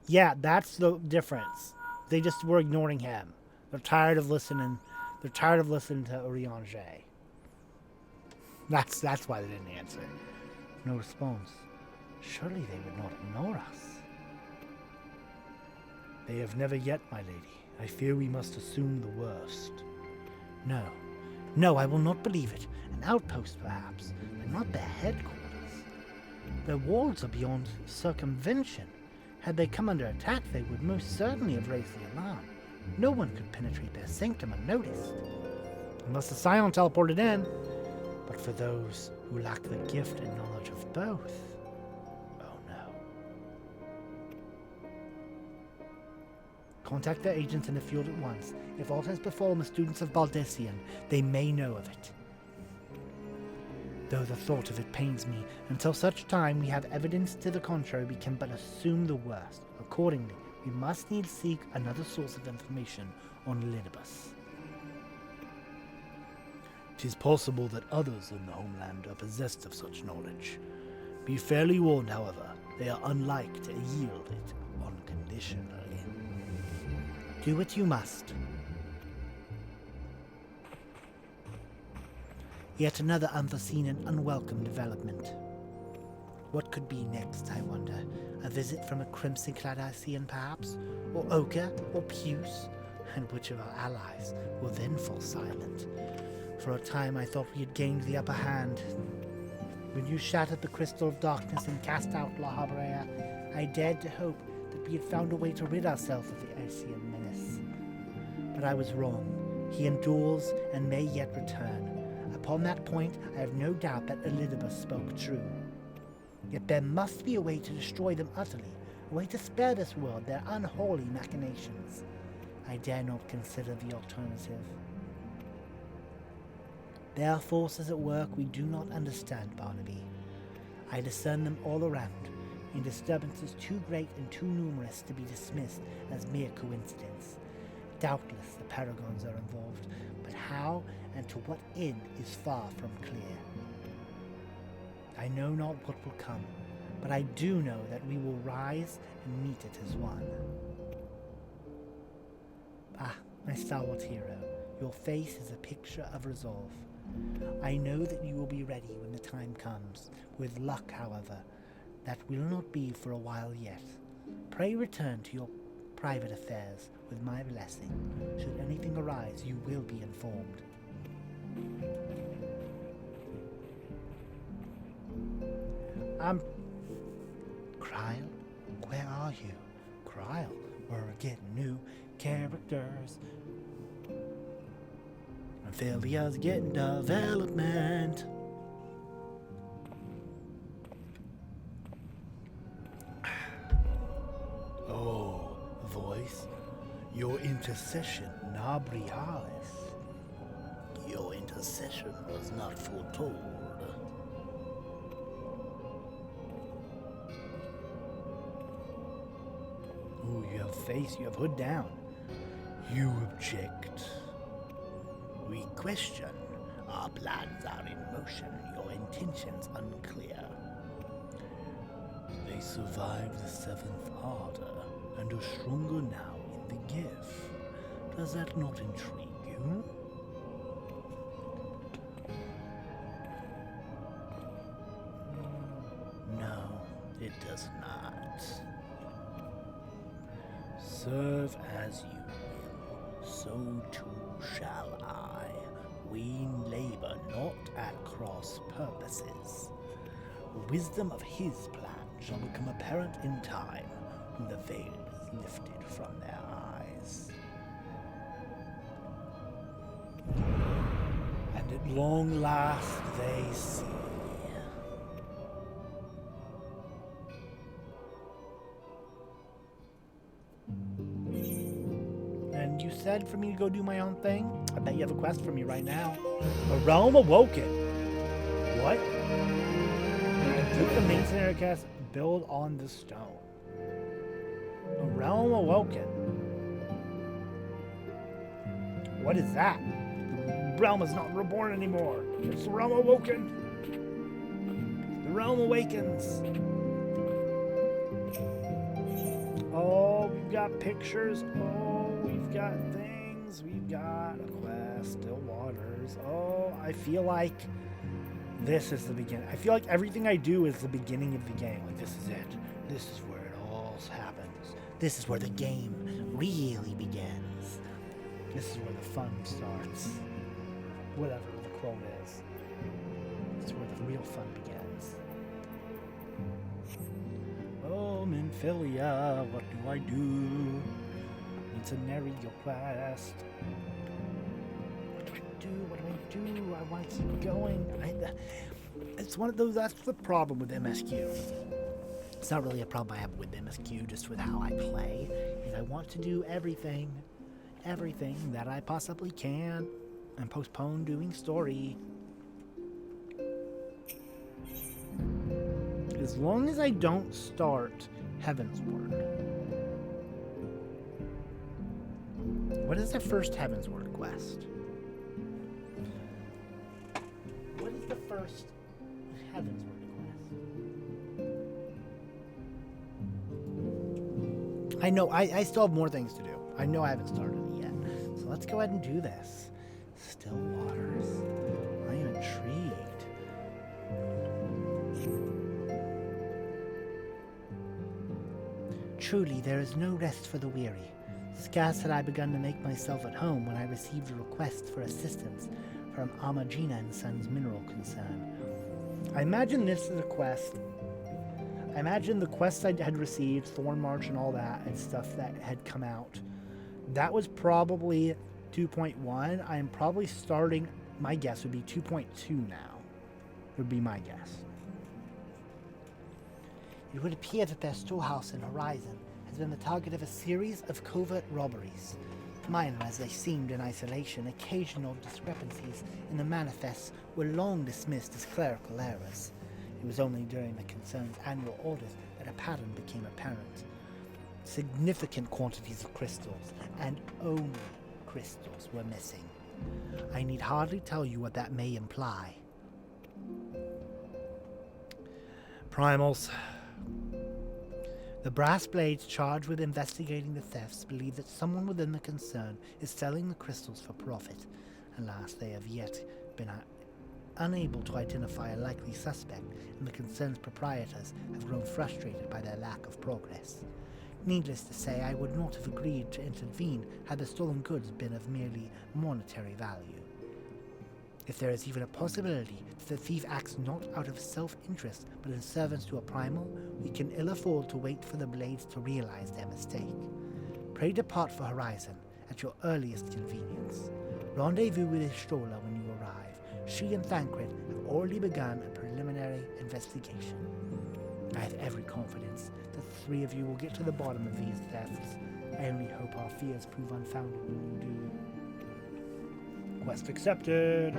Yeah, that's the difference. They just were ignoring him. They're tired of listening. They're tired of listening to EORZEA. That's why they didn't answer. No response. Surely they would not ignore us. They have never yet, my lady. I fear we must assume the worst. No. No, I will not believe it. An outpost, perhaps, but not their headquarters. Their walls are beyond circumvention. Had they come under attack, they would most certainly have raised the alarm. No one could penetrate their sanctum unnoticed. Unless the Scion teleported in. But for those who lack the gift and knowledge of both, oh no. Contact their agents in the field at once. If aught has befallen the students of Baldessian, they may know of it. Though the thought of it pains me, until such time we have evidence to the contrary, we can but assume the worst. Accordingly, we must needs seek another source of information on Lidibus. 'Tis possible that others in the homeland are possessed of such knowledge. Be fairly warned, however, they are unlike to yield it unconditionally. Do what you must. Yet another unforeseen and unwelcome development. What could be next, I wonder? A visit from a crimson-clad Ician, perhaps? Or Ochre? Or Puce? And which of our allies will then fall silent? For a time I thought we had gained the upper hand. When you shattered the crystal of darkness and cast out La Habrea, I dared to hope that we had found a way to rid ourselves of the Ician menace. But I was wrong. He endures and may yet return. Upon that point, I have no doubt that Elidibus spoke true. Yet there must be a way to destroy them utterly, a way to spare this world their unholy machinations. I dare not consider the alternative. There are forces at work we do not understand, Barnaby. I discern them all around, in disturbances too great and too numerous to be dismissed as mere coincidence. Doubtless the paragons are involved, but how and to what end is far from clear. I know not what will come, but I do know that we will rise and meet it as one. Ah, my stalwart hero, your face is a picture of resolve. I know that you will be ready when the time comes. With luck, however, that will not be for a while yet. Pray return to your private affairs with my blessing. Should anything arise, you will be informed. Kryl? Where are you? Kryl, we're getting new characters. Amphilia's getting development. Oh, voice. Your intercession, Nabrialis. Your intercession was not foretold. Ooh, you have face, you have hood down. You object. We question. Our plans are in motion, your intentions unclear. They survived the seventh ardor and are stronger now in the gift. Does that not intrigue you? No, it does not. Serve as you will, so too shall I. We labor not at cross purposes. Wisdom of his plan shall become apparent in time when the veil is lifted from their eyes. And at long last they see. And you said for me to go do my own thing? I bet you have a quest for me right now. A realm awoken. What? Complete the main scenario quest. Build on the stone. A realm awoken. What is that? The realm is not reborn anymore. It's the realm awoken. The realm awakens. Oh, we've got pictures. Oh, we've got things. We've got a quest, still waters. Oh, I feel like this is the beginning. I feel like everything I do is the beginning of the game. Like, this is it. This is where it all happens. This is where the game really begins. This is where the fun starts. Whatever the quote is. This is where the real fun begins. Oh, Minfilia, what do I do? It's a Neri quest. What do I do? What do I do? I want to keep going. It's one of those, that's the problem with MSQ. It's not really a problem I have with MSQ, just with how I play, is I want to do everything that I possibly can, and postpone doing story. As long as I don't start Heavensward. What is the first Heavensward quest? What is the first Heavensward quest? I know, I still have more things to do. I know I haven't started it yet. So let's go ahead and do this. Still waters. I am intrigued. Truly, there is no rest for the weary. Scarce had I begun to make myself at home when I received a request for assistance from Amagina and Sons Mineral Concern. I imagine this is a quest. I imagine the quests I had received, Thorn March and all that, and stuff that had come out. That was probably 2.1. I am probably starting, my guess would be 2.2 now. Would be my guess. It would appear that their storehouse in Horizon has been the target of a series of covert robberies. Minor as they seemed in isolation, occasional discrepancies in the manifests were long dismissed as clerical errors. It was only during the concern's annual audit that a pattern became apparent. Significant quantities of crystals, and only crystals, were missing. I need hardly tell you what that may imply. Primals. The brass blades charged with investigating the thefts believe that someone within the concern is selling the crystals for profit. Alas, they have yet been unable to identify a likely suspect, and the concern's proprietors have grown frustrated by their lack of progress. Needless to say, I would not have agreed to intervene had the stolen goods been of merely monetary value. If there is even a possibility that the thief acts not out of self-interest but in service to a primal, we can ill afford to wait for the blades to realize their mistake. Pray depart for Horizon at your earliest convenience. Rendezvous with Istrola when you arrive. She and Thancred have already begun a preliminary investigation. I have every confidence that the three of you will get to the bottom of these thefts. I only hope our fears prove unfounded when you do. Quest accepted.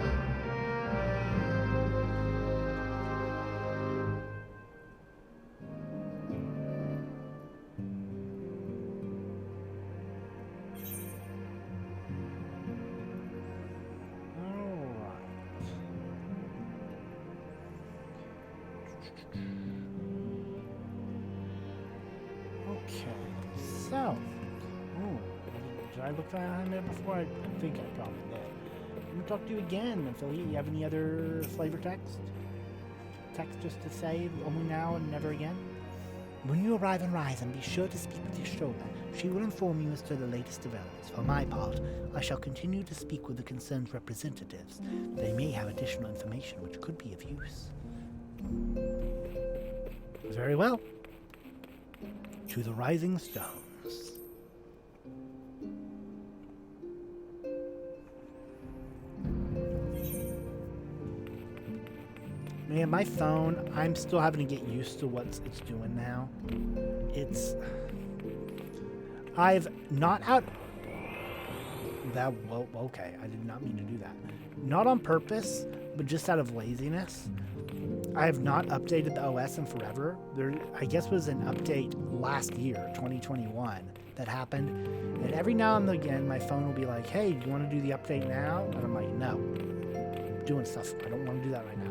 Did I look at it before? I think I probably did. I'm going to talk to you again, Ophelia. You have any other flavor text? Text just to say only now and never again? When you arrive in Horizon, be sure to speak with Istrola. She will inform you as to the latest developments. For my part, I shall continue to speak with the concerned representatives. They may have additional information which could be of use. Very well. To the Rising Stones. Man, my phone, I'm still having to get used to what it's doing now. I've not out... That, well, okay, I did not mean to do that. Not on purpose, but just out of laziness. I have not updated the OS in forever. There, I guess, was an update last year, 2021, that happened. And every now and again, my phone will be like, hey, do you want to do the update now? And I'm like, no. I'm doing stuff. I don't want to do that right now.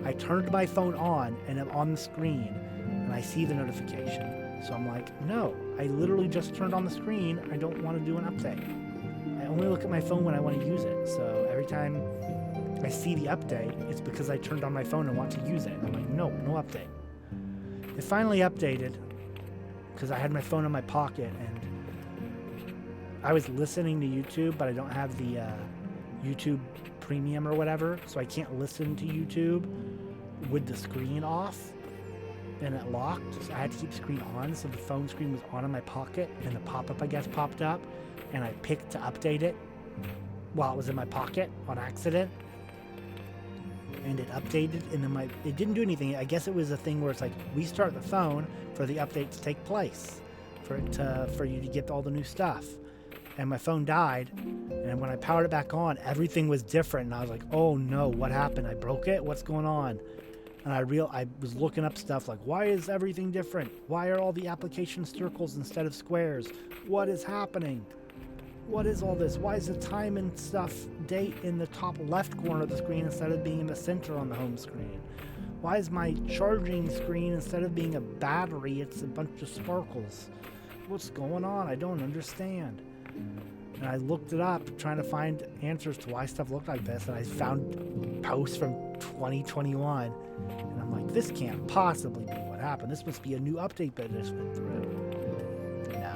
I turned my phone on, and I'm on the screen, and I see the notification. So I'm like, no, I literally just turned on the screen. I don't want to do an update. I only look at my phone when I want to use it. So every time I see the update, it's because I turned on my phone and want to use it. And I'm like, no, no update. It finally updated because I had my phone in my pocket and I was listening to YouTube, but I don't have the YouTube Premium or whatever, so I can't listen to YouTube with the screen off, and it locked, so I had to keep the screen on, so the phone screen was on in my pocket, and the pop-up, I guess, popped up, and I picked to update it while it was in my pocket on accident, and it updated, and then it didn't do anything. I guess it was a thing where it's like, restart the phone for the update to take place, for you to get all the new stuff. And my phone died, and when I powered it back on, everything was different, and I was like, oh no, what happened? I broke it? What's going on? And I was looking up stuff like, why is everything different? Why are all the applications circles instead of squares? What is happening? What is all this? Why is the time and stuff date in the top left corner of the screen instead of being in the center on the home screen? Why is my charging screen, instead of being a battery, it's a bunch of sparkles? What's going on? I don't understand. And I looked it up trying to find answers to why stuff looked like this, and I found posts from 2021, and I'm like, this can't possibly be what happened. This must be a new update that just went through. No,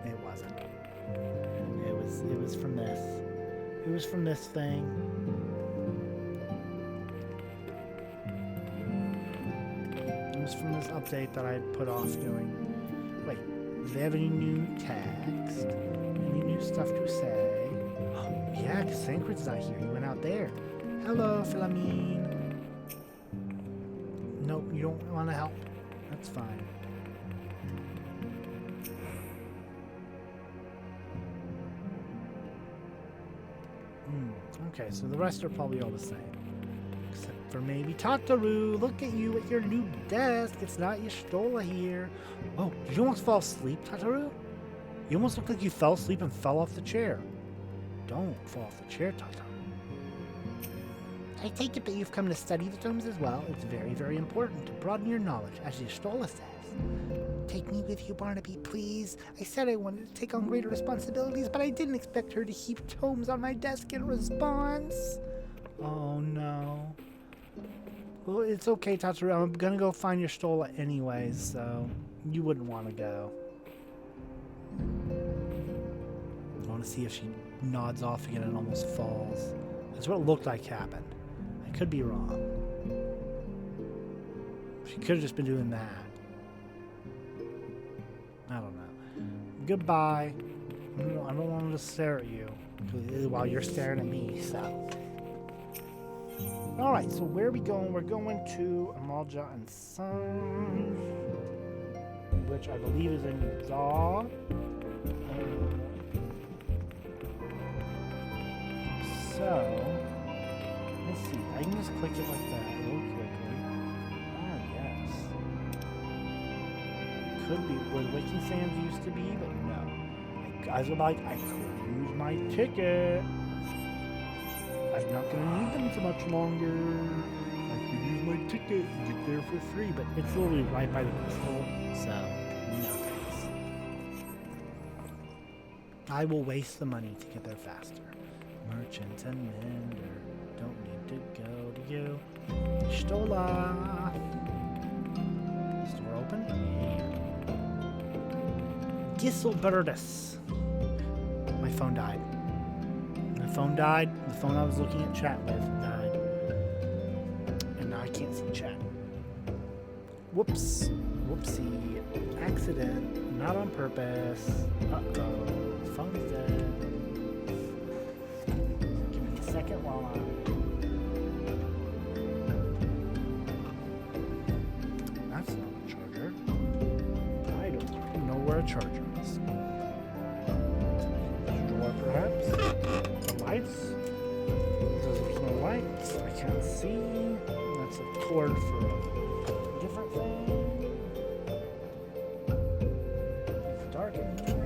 it wasn't. It was from this. It was from this thing. It was from this update that I put off doing. Wait, do they have any new text? Any new stuff to say? Oh, yeah, because Sankrid's not here. He went out there. Hello, Flamine. Nope, you don't want to help. That's fine. Okay, so the rest are probably all the same. Except for maybe Tataru. Look at you at your new desk. It's not Y'shtola here. Oh, did you almost fall asleep, Tataru? You almost look like you fell asleep and fell off the chair. Don't fall off the chair, Tataru. I take it that you've come to study the tomes as well. It's very, very important to broaden your knowledge, as Y'shtola says. Take me with you, Barnaby, please. I said I wanted to take on greater responsibilities, but I didn't expect her to heap tomes on my desk in response. Oh, no. Well, it's okay, Tataru. I'm gonna go find Y'shtola anyways, so you wouldn't want to go. I want to see if she nods off again and almost falls. That's what it looked like happened. I could be wrong. She could have just been doing that. I don't know. Goodbye. I don't want to stare at you while you're staring at me, so. Alright, so where are we going? We're going to Amalja and Sons, which I believe is in EORZEA. So, let's see. I can just click it like that real quickly. Ah, yes. Could be where the Waking Sands used to be, but no. Guys are like, I could use my ticket. I'm not going to need them for much longer. I could use my ticket and get there for free, but it's literally right by the crystal, so no thanks. I will waste the money to get there faster. Merchant and mender, don't need to go to you. Y'shtola. Store open? Yeah. Gisselberdus. My phone died. My phone died. The phone I was looking at chat with died. And now I can't see chat. Whoops. Whoopsie. Accident. Not on purpose. Uh-oh. Phone's dead. Second while that's not a charger. I don't know where a charger is. Drawer, perhaps? The lights? There's no lights. I can't see. That's a cord for a different thing. It's dark in here.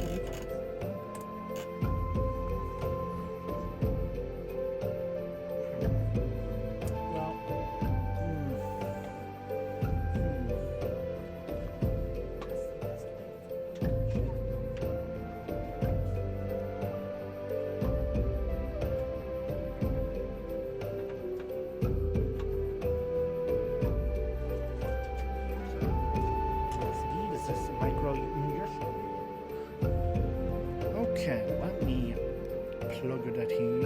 18,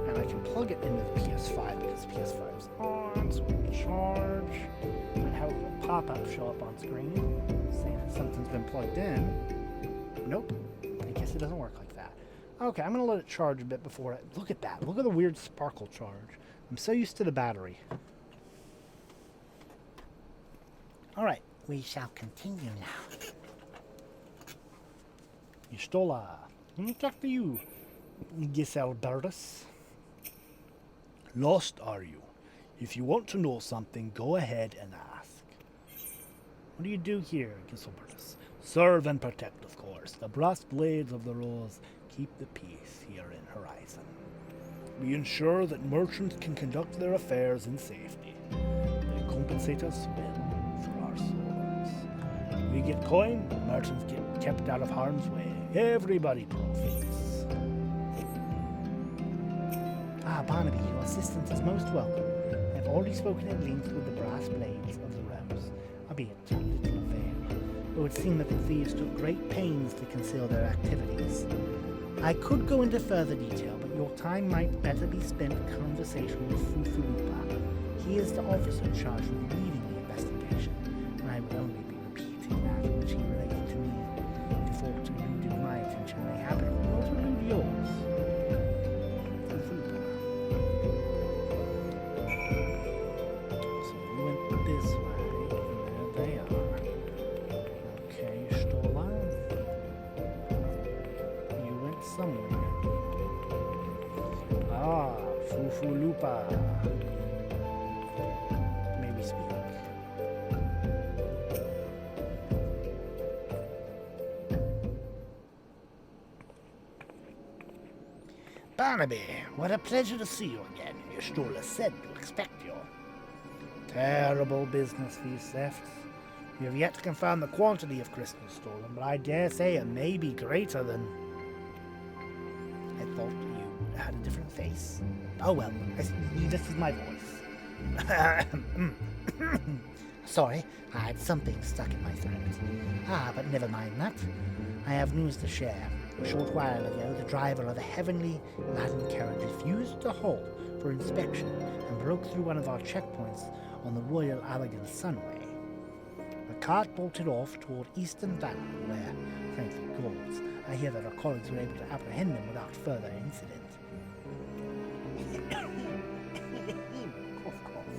and I can plug it into the PS5 because PS5's on, so we can charge, and have a little pop-up show up on screen saying that something's been plugged in. Nope, I guess it doesn't work like that. Okay, I'm going to let it charge a bit before it... Look at that. Look at the weird sparkle charge. I'm so used to the battery. Alright, we shall continue now. Istola. Let me talk to you, Giselbertus. Lost are you? If you want to know something, go ahead and ask. What do you do here, Giselbertus? Serve and protect, of course. The brass blades of the rose keep the peace here in Horizon. We ensure that merchants can conduct their affairs in safety. They compensate us well for our swords. We get coin, merchants get kept out of harm's way. Everybody profits. Ah, Barnaby, your assistance is most welcome. I have already spoken at length with the brass blades of the rose, albeit to little avail. It would seem that the thieves took great pains to conceal their activities. I could go into further detail, but your time might better be spent in conversation with Fufurupa. He is the officer charged with leading the investigation, and I would only be repeating that which he related to me. If aught eluded my attention may happen, it will not elude yours. Fufurupa. So we went this way, and there they are. Okay, Stola. You went somewhere. Ah, Fufulupa. May we speak? Barnaby, what a pleasure to see you again. Your Stola said to expect you. Terrible business, these thefts. We have yet to confirm the quantity of crystals stolen, but I dare say it may be greater than... I thought you had a different face. Oh well, this is my voice. Sorry, I had something stuck in my throat. Ah, but never mind that. I have news to share. A short while ago, the driver of a heavenly laden carriage refused to halt for inspection and broke through one of our checkpoints on the Royal Allegan Sunway. The cart bolted off toward Eastern Valley, where, thank the gods, I hear that our colleagues were able to apprehend them without further incident. Cough, cough.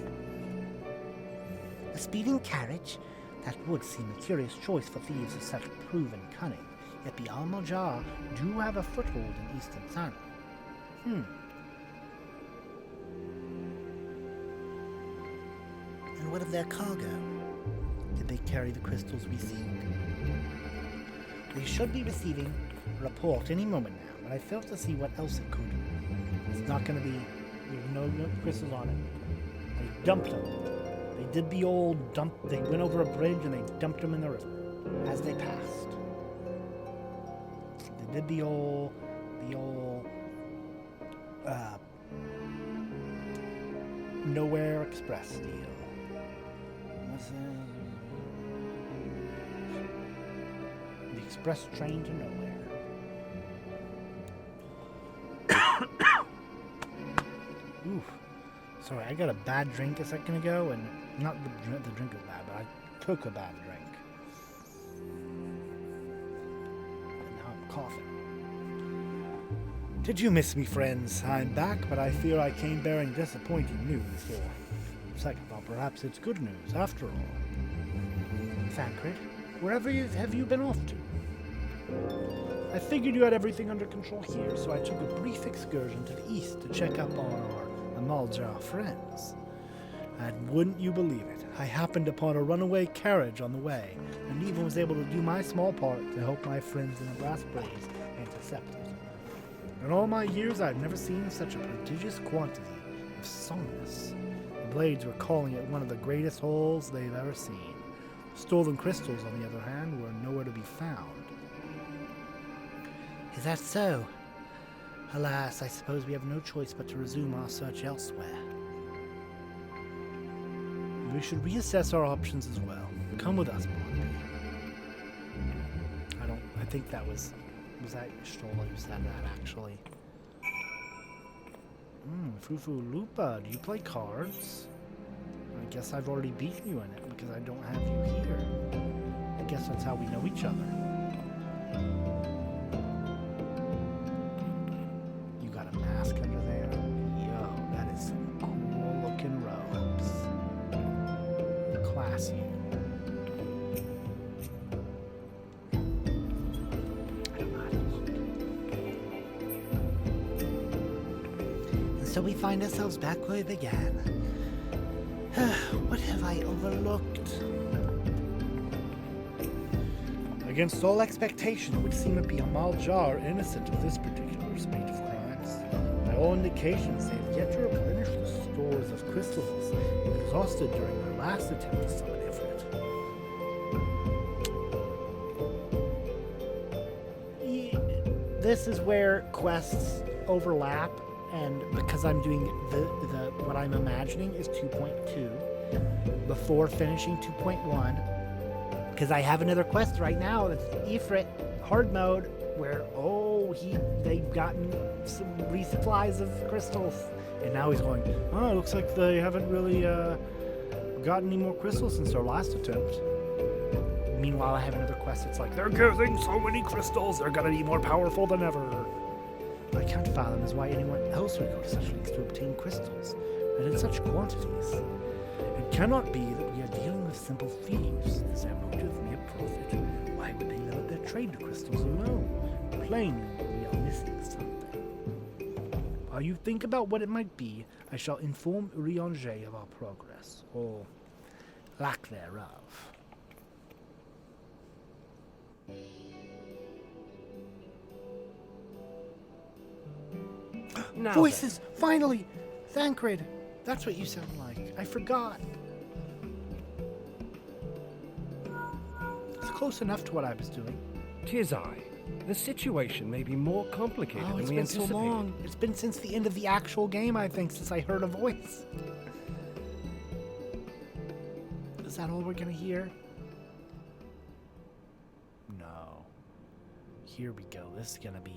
A speeding carriage? That would seem a curious choice for thieves of such proven cunning. Yet the Almajar do have a foothold in Eastern Sana. And what of their cargo? Did they carry the crystals we seek? We should be receiving a report any moment now, but I failed to see what else it could. It's not going to be... There's no crystals on it. They dumped them. They did the old dump... They went over a bridge and they dumped them in the river as they passed. They did the old Nowhere Express deal. What's that? The express train to nowhere. Oof. Sorry, I got a bad drink a second ago, and not the drink was bad, but I took a bad drink. And now I'm coughing. Did you miss me, friends? I'm back, but I fear I came bearing disappointing news, for second thought perhaps it's good news, after all. Thancred, wherever have you been off to? I figured you had everything under control here, so I took a brief excursion to the east to check up on our Amaljar friends. And wouldn't you believe it, I happened upon a runaway carriage on the way, and even was able to do my small part to help my friends in the brass blades intercept it. In all my years, I've never seen such a prodigious quantity of songness. The blades were calling it one of the greatest hauls they've ever seen. Stolen crystals, on the other hand, were nowhere to be found. Is that so? Alas, I suppose we have no choice but to resume our search elsewhere. We should reassess our options as well. Come with us, Barnaby. I think that was that Stola who said that, actually? Fufu Lupa, do you play cards? I guess I've already beaten you in it because I don't have you here. I guess that's how we know each other. You got a mask under there? Yo, that is some cool looking robes. Classy. So we find ourselves back where we began. What have I overlooked? Against all expectation, it would seem to be Amal Jar innocent of this particular spate of crimes. By all indications, they have yet to replenish the stores of crystals exhausted during their last attempt to summon Ifrit. This is where quests overlap. And because I'm doing the what I'm imagining is 2.2 before finishing 2.1, because I have another quest right now that's Ifrit hard mode where they've gotten some resupplies of crystals, and now he's going, it looks like they haven't really gotten any more crystals since their last attempt. Meanwhile, I have another quest that's like, they're getting so many crystals, they're gonna be more powerful than ever. What I can't fathom is why anyone else would go to such lengths to obtain crystals, and in such quantities. It cannot be that we are dealing with simple thieves. Is their motive mere profit? Why would they limit their trade to crystals alone? Plainly, we are missing something. While you think about what it might be, I shall inform EORZEA of our progress, or lack thereof. Now Voices! Finally! Thancred! That's what you sound like. I forgot. It's close enough to what I was doing. "'Tis I. The situation may be more complicated Oh, than it's we been so anticipated." long. It's been since the end of the actual game, I think, since I heard a voice. Is that all we're gonna hear? No. Here we go. This is gonna be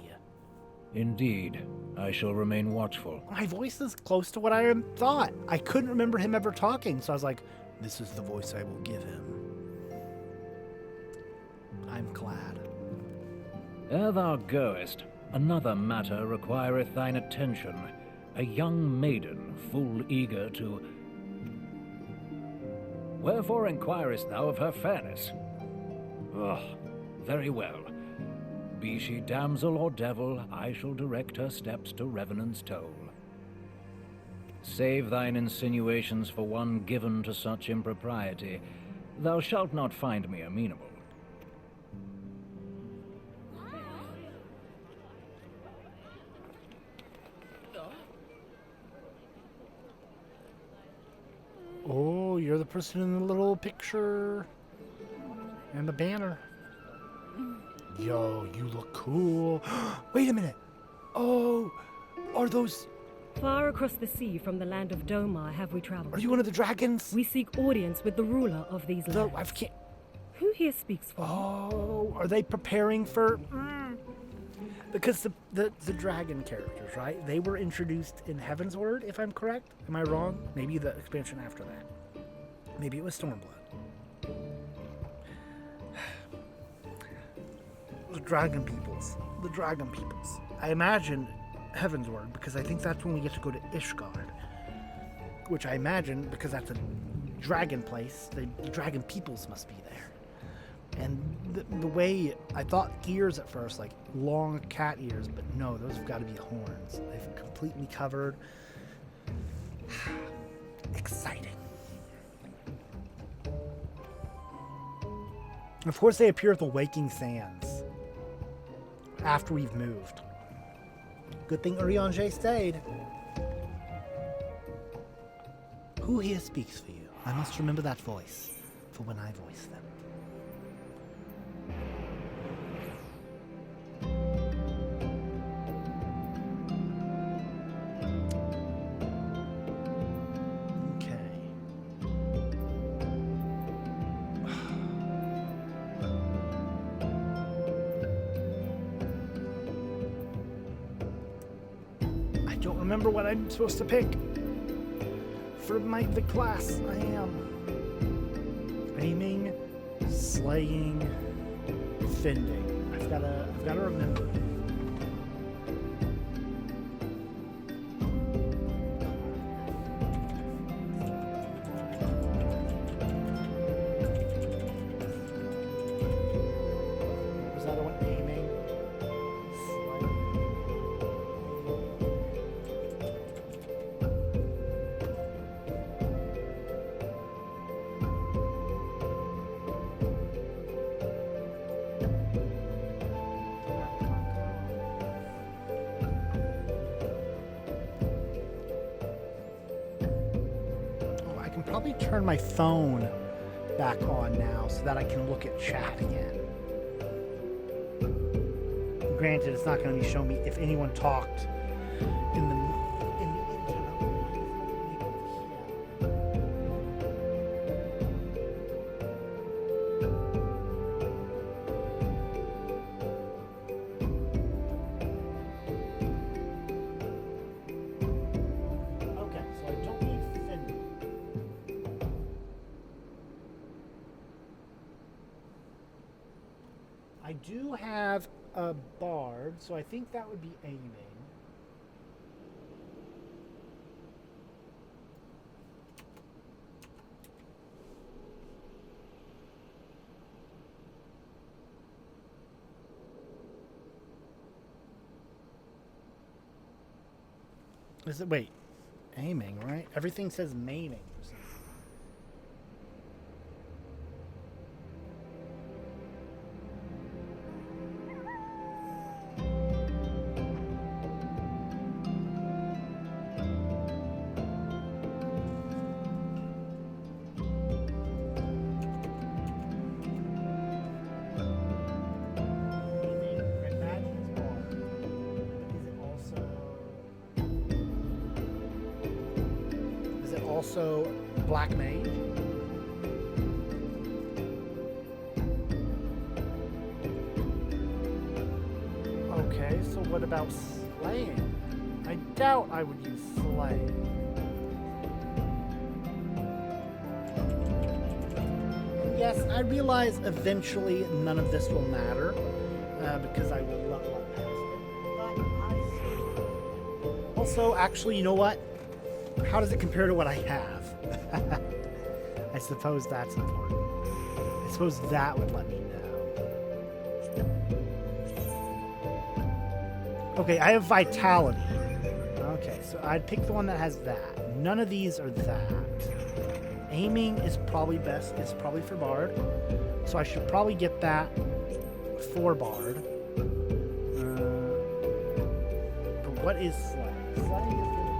Indeed, I shall remain watchful. My voice is close to what I thought. I couldn't remember him ever talking, so I was like, this is the voice I will give him. I'm glad. Ere thou goest, another matter requireth thine attention. A young maiden, full eager to... Wherefore inquirest thou of her fairness? Very well. Be she damsel or devil, I shall direct her steps to Revenant's toll. Save thine insinuations for one given to such impropriety. Thou shalt not find me amenable. Oh, you're the person in the little picture and the banner. Yo, you look cool. Wait a minute. Oh, are those... Far across the sea from the land of Domar have we traveled. Are you one of the dragons? We seek audience with the ruler of these No, lands. I can't... Who here speaks for? Oh, are they preparing for... Because the dragon characters, right? They were introduced in Heaven's Word, if I'm correct. Am I wrong? Maybe the expansion after that. Maybe it was Stormblood. The dragon peoples. The dragon peoples. I imagine Heaven's Word, because I think that's when we get to go to Ishgard. Which I imagine, because that's a dragon place, the dragon peoples must be there. And the way I thought ears at first, like long cat ears, but no, those have got to be horns. They've completely covered. Exciting. Of course, they appear at the Waking Sands after we've moved. Good thing EORZEA stayed. Who here speaks for you? I must remember that voice for when I voice them. remember what I'm supposed to pick for the class I am. Aiming, slaying, fending. I've gotta remember. Was that one aiming? Probably turn my phone back on now so that I can look at chat again. Granted, it's not going to be showing me if anyone talked in the Okay, so I don't need Finn. I do have a bard, so I think that would be aiming. Is it, wait, aiming, right? Everything says maining or something. Also Black Mage. Okay, so what about slaying? I doubt I would use slaying. Yes, I realize eventually none of this will matter because I will let past it. But also, actually, you know what? How does it compare to what I have? I suppose that's important. I suppose that would let me know. Okay, I have vitality. Okay, so I'd pick the one that has that. None of these are that. Aiming is probably best. It's probably for Bard. So I should probably get that for Bard. But what is Slaying? Slaying is going to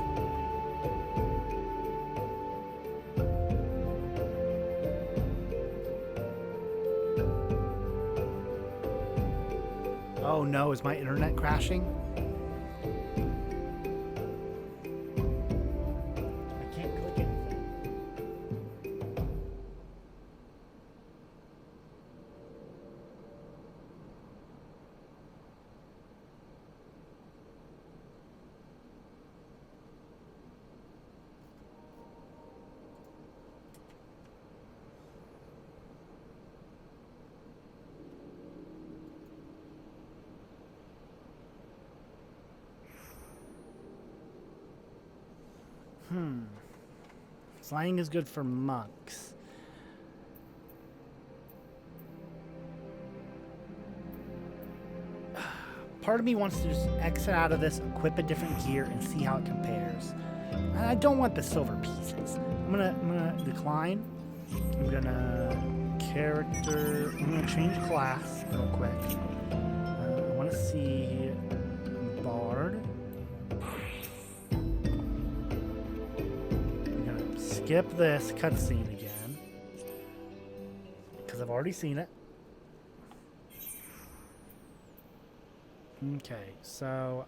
Oh no, is my internet crashing? I can't click anything. Slaying is good for monks. Part of me wants to just exit out of this, equip a different gear, and see how it compares. I don't want the silver pieces. I'm gonna decline. I'm gonna character. I'm gonna change class real quick. I want to see Bard. Skip this cutscene again because I've already seen it. Okay, so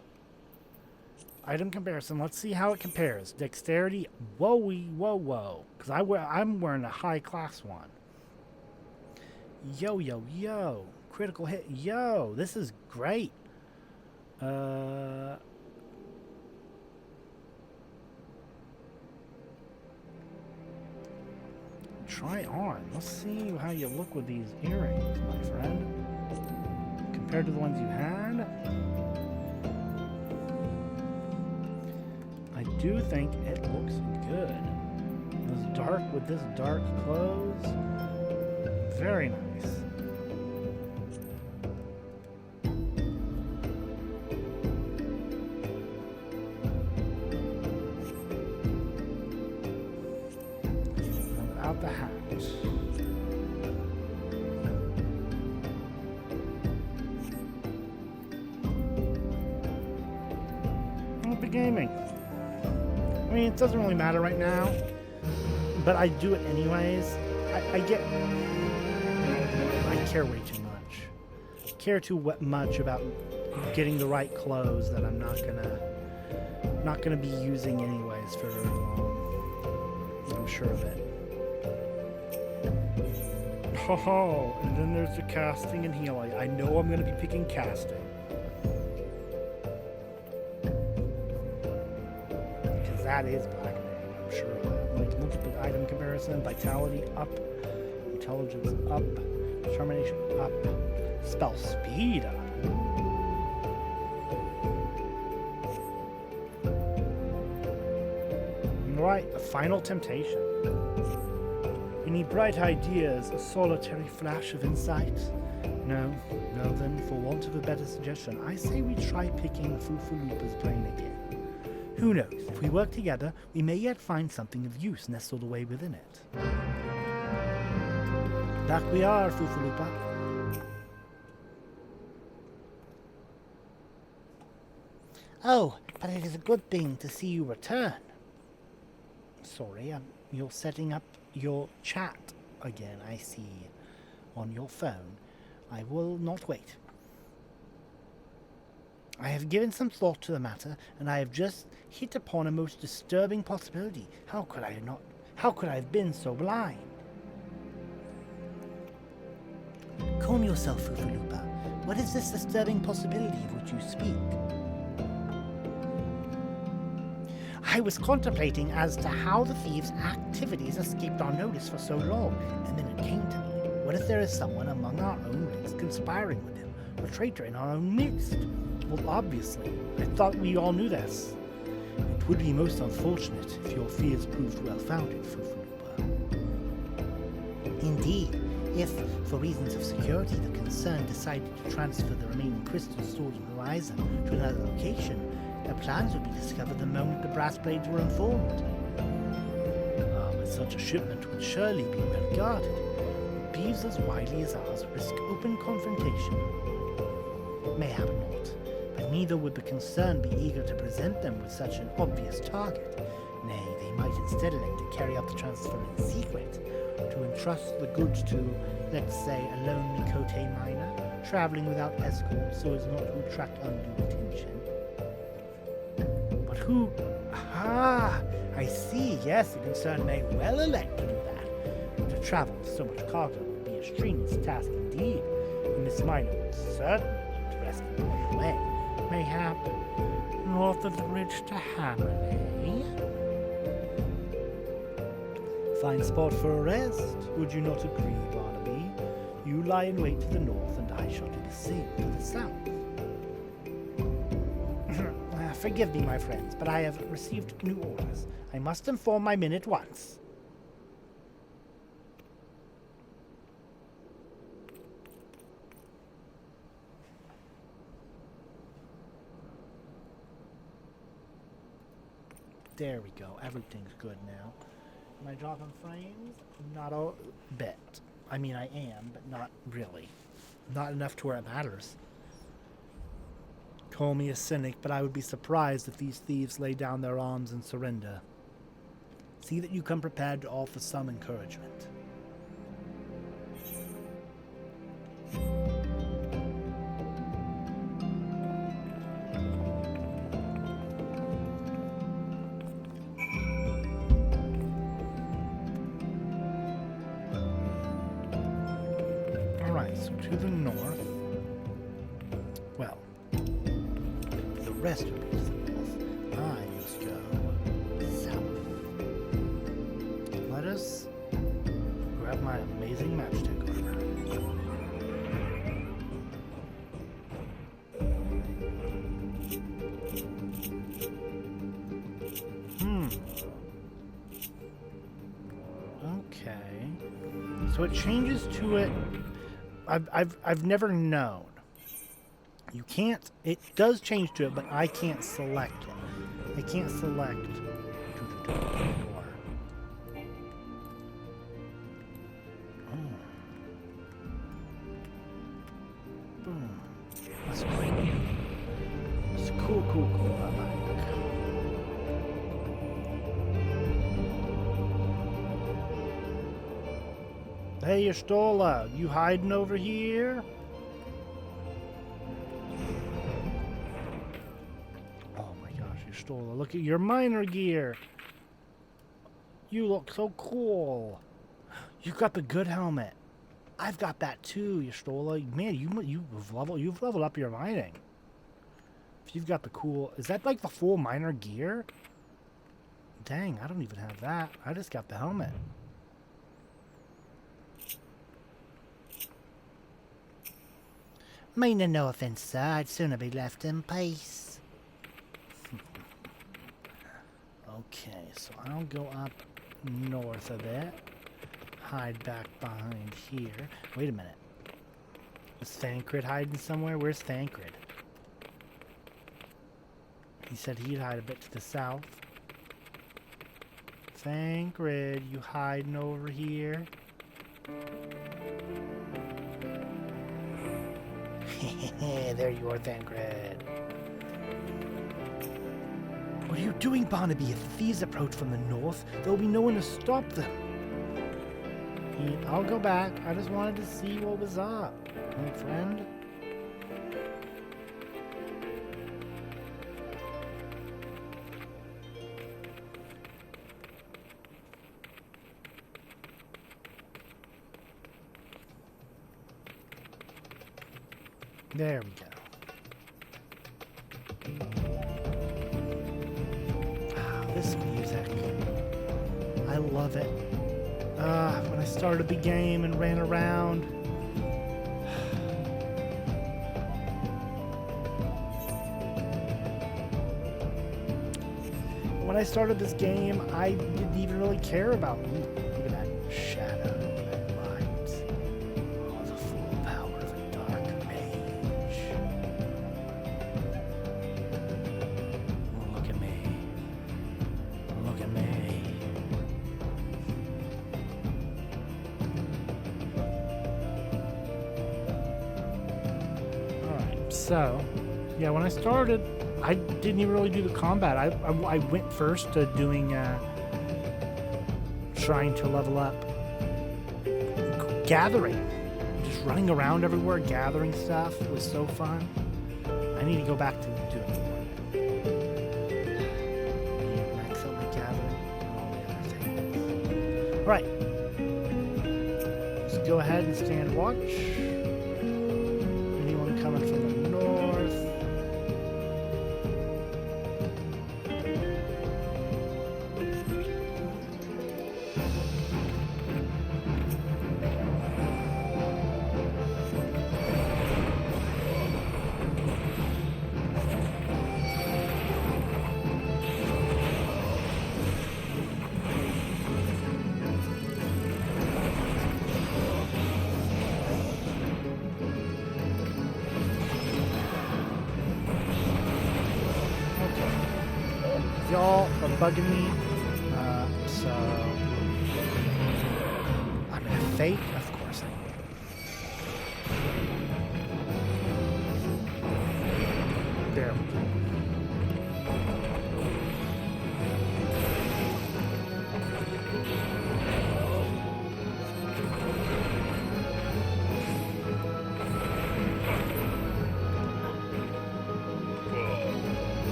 item comparison. Let's see how it compares. Dexterity. Whoa. Because I'm wearing a high class one. Yo. Critical hit. Yo, this is great. try on. Let's see how you look with these earrings, my friend. Compared to the ones you had. I do think it looks good. This dark with this dark clothes. Very nice. Without the hat. I'll be gaming. I mean, it doesn't really matter right now, but I do it anyways. I care way too much. I care too much about getting the right clothes that I'm not gonna be using anyways for very long. I'm sure of it. Oh, and then there's the casting and healing. I know I'm gonna be picking casting. Because that is Black Knight, I'm sure of it. Like, look at the item comparison. Vitality up. Intelligence up. Determination up. Spell speed up. Right, the final temptation. Any bright ideas, a solitary flash of insight? No, then, for want of a better suggestion, I say we try picking Fufulupa's brain again. Who knows, if we work together, we may yet find something of use nestled away within it. Back we are, Fufulupa. Oh, but it is a good thing to see you return. Sorry, you're setting up your chat again, I see, on your phone. I will not wait. I have given some thought to the matter, and I have just hit upon a most disturbing possibility. How could I have been so blind? Calm yourself, Fufulupa. What is this disturbing possibility of which you speak? I was contemplating as to how the thieves' activities escaped our notice for so long, and then it came to me. What if there is someone among our own ranks conspiring with him, a traitor in our own midst? Well, obviously. I thought we all knew this. It would be most unfortunate if your fears proved well-founded, Fufulupa. Indeed, if, for reasons of security, the concern decided to transfer the remaining crystals stored in Horizon to another location, their plans would be discovered the moment the brass blades were informed. But such a shipment would surely be well guarded. Beeves as widely as ours risk open confrontation. Mayhap not, but neither would the concern be eager to present them with such an obvious target. Nay, they might instead elect to carry out the transfer in secret, to entrust the goods to, let's say, a lonely Kote miner, traveling without escort so as not to attract undue attention. But who... Ah, I see. Yes, the concern may well elect to do that. To travel with so much cargo would be a strenuous task indeed, and Miss Miner would certainly be interested in the way. Mayhap north of the bridge to Hammerley. Fine spot for a rest, would you not agree, Barnaby? You lie in wait to the north, and I shall do the same to the south. Forgive me, my friends, but I have received new orders. I must inform my men at once. There we go. Everything's good now. Am I dropping frames? Not a bit. I mean, I am, but not really. Not enough to where it matters. Call me a cynic, but I would be surprised if these thieves lay down their arms and surrender. See that you come prepared to offer some encouragement. Alright, so to the north. Well, the rest would be to the north. I must go south. Let us grab my amazing matchstick armor. Okay. So it changes to it. I've never known. You can't. It does change to it, but I can't select it. I can't select. Boom. That's great. It's cool. I like. Hey, Yastola, you hiding over here? Oh my gosh, Yastola, look at your miner gear. You look so cool. You got the good helmet. I've got that too, Yastola. Man, you've leveled up your mining. If you've got the cool, is that like the full miner gear? Dang, I don't even have that. I just got the helmet. Meaning no offense, sir. I'd sooner be left in peace. Okay, so I'll go up north a bit. Hide back behind here. Wait a minute. Is Thancred hiding somewhere? Where's Thancred? He said he'd hide a bit to the south. Thancred, you hiding over here? There you are, Thancred. What are you doing, Barnaby? If the thieves approach from the north, there will be no one to stop them. I'll go back. I just wanted to see what was up, my friend. There we go. Ah, this music. I love it. When I started the game and ran around. When I started this game, I didn't even really care about. Look at that shadow, that light. Oh, the full power of a dark mage. Oh, look at me. Look at me. So, yeah, when I started, I didn't even really do the combat. I went first to doing, trying to level up gathering. Just running around everywhere, gathering stuff. It was so fun. I need to go back to doing it. Yeah, max out my gathering and all the other things. Alright. Let's go ahead and stand watch. Anyone coming from the north? Y'all are bugging me, so I'm gonna fake, of course I am. There we go.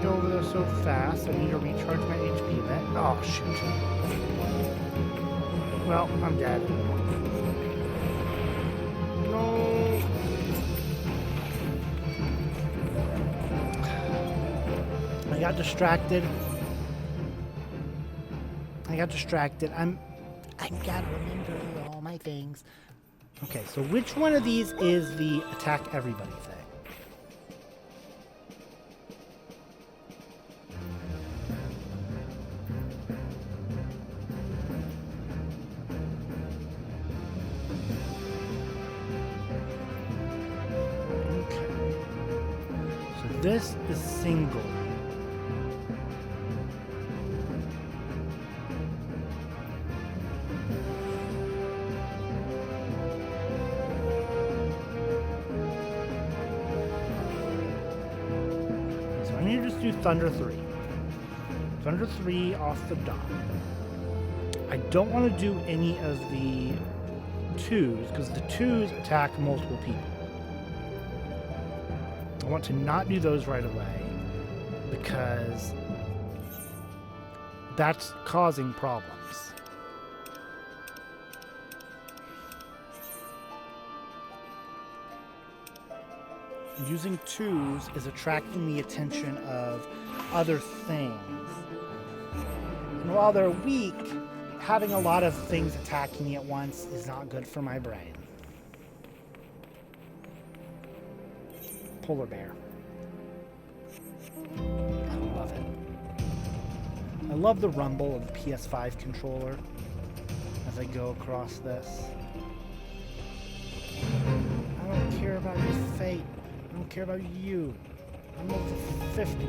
Go over there so fast. I need to recharge my HP a bit. Oh, shoot. Well, I'm dead. No. I got distracted. I've got to remember all my things. Okay, so which one of these is the attack everybody thing? Okay. So this is single. So I need to just do Thunder 3. Thunder 3 off the dot. I don't want to do any of the 2s because the 2s attack multiple people. I want to not do those right away because that's causing problems. Using 2s is attracting the attention of other things. And while they're weak, having a lot of things attacking me at once is not good for my brain. Polar bear. I love it. I love the rumble of the PS5 controller as I go across this. I don't care about your fate. I don't care about you. I'm level 50.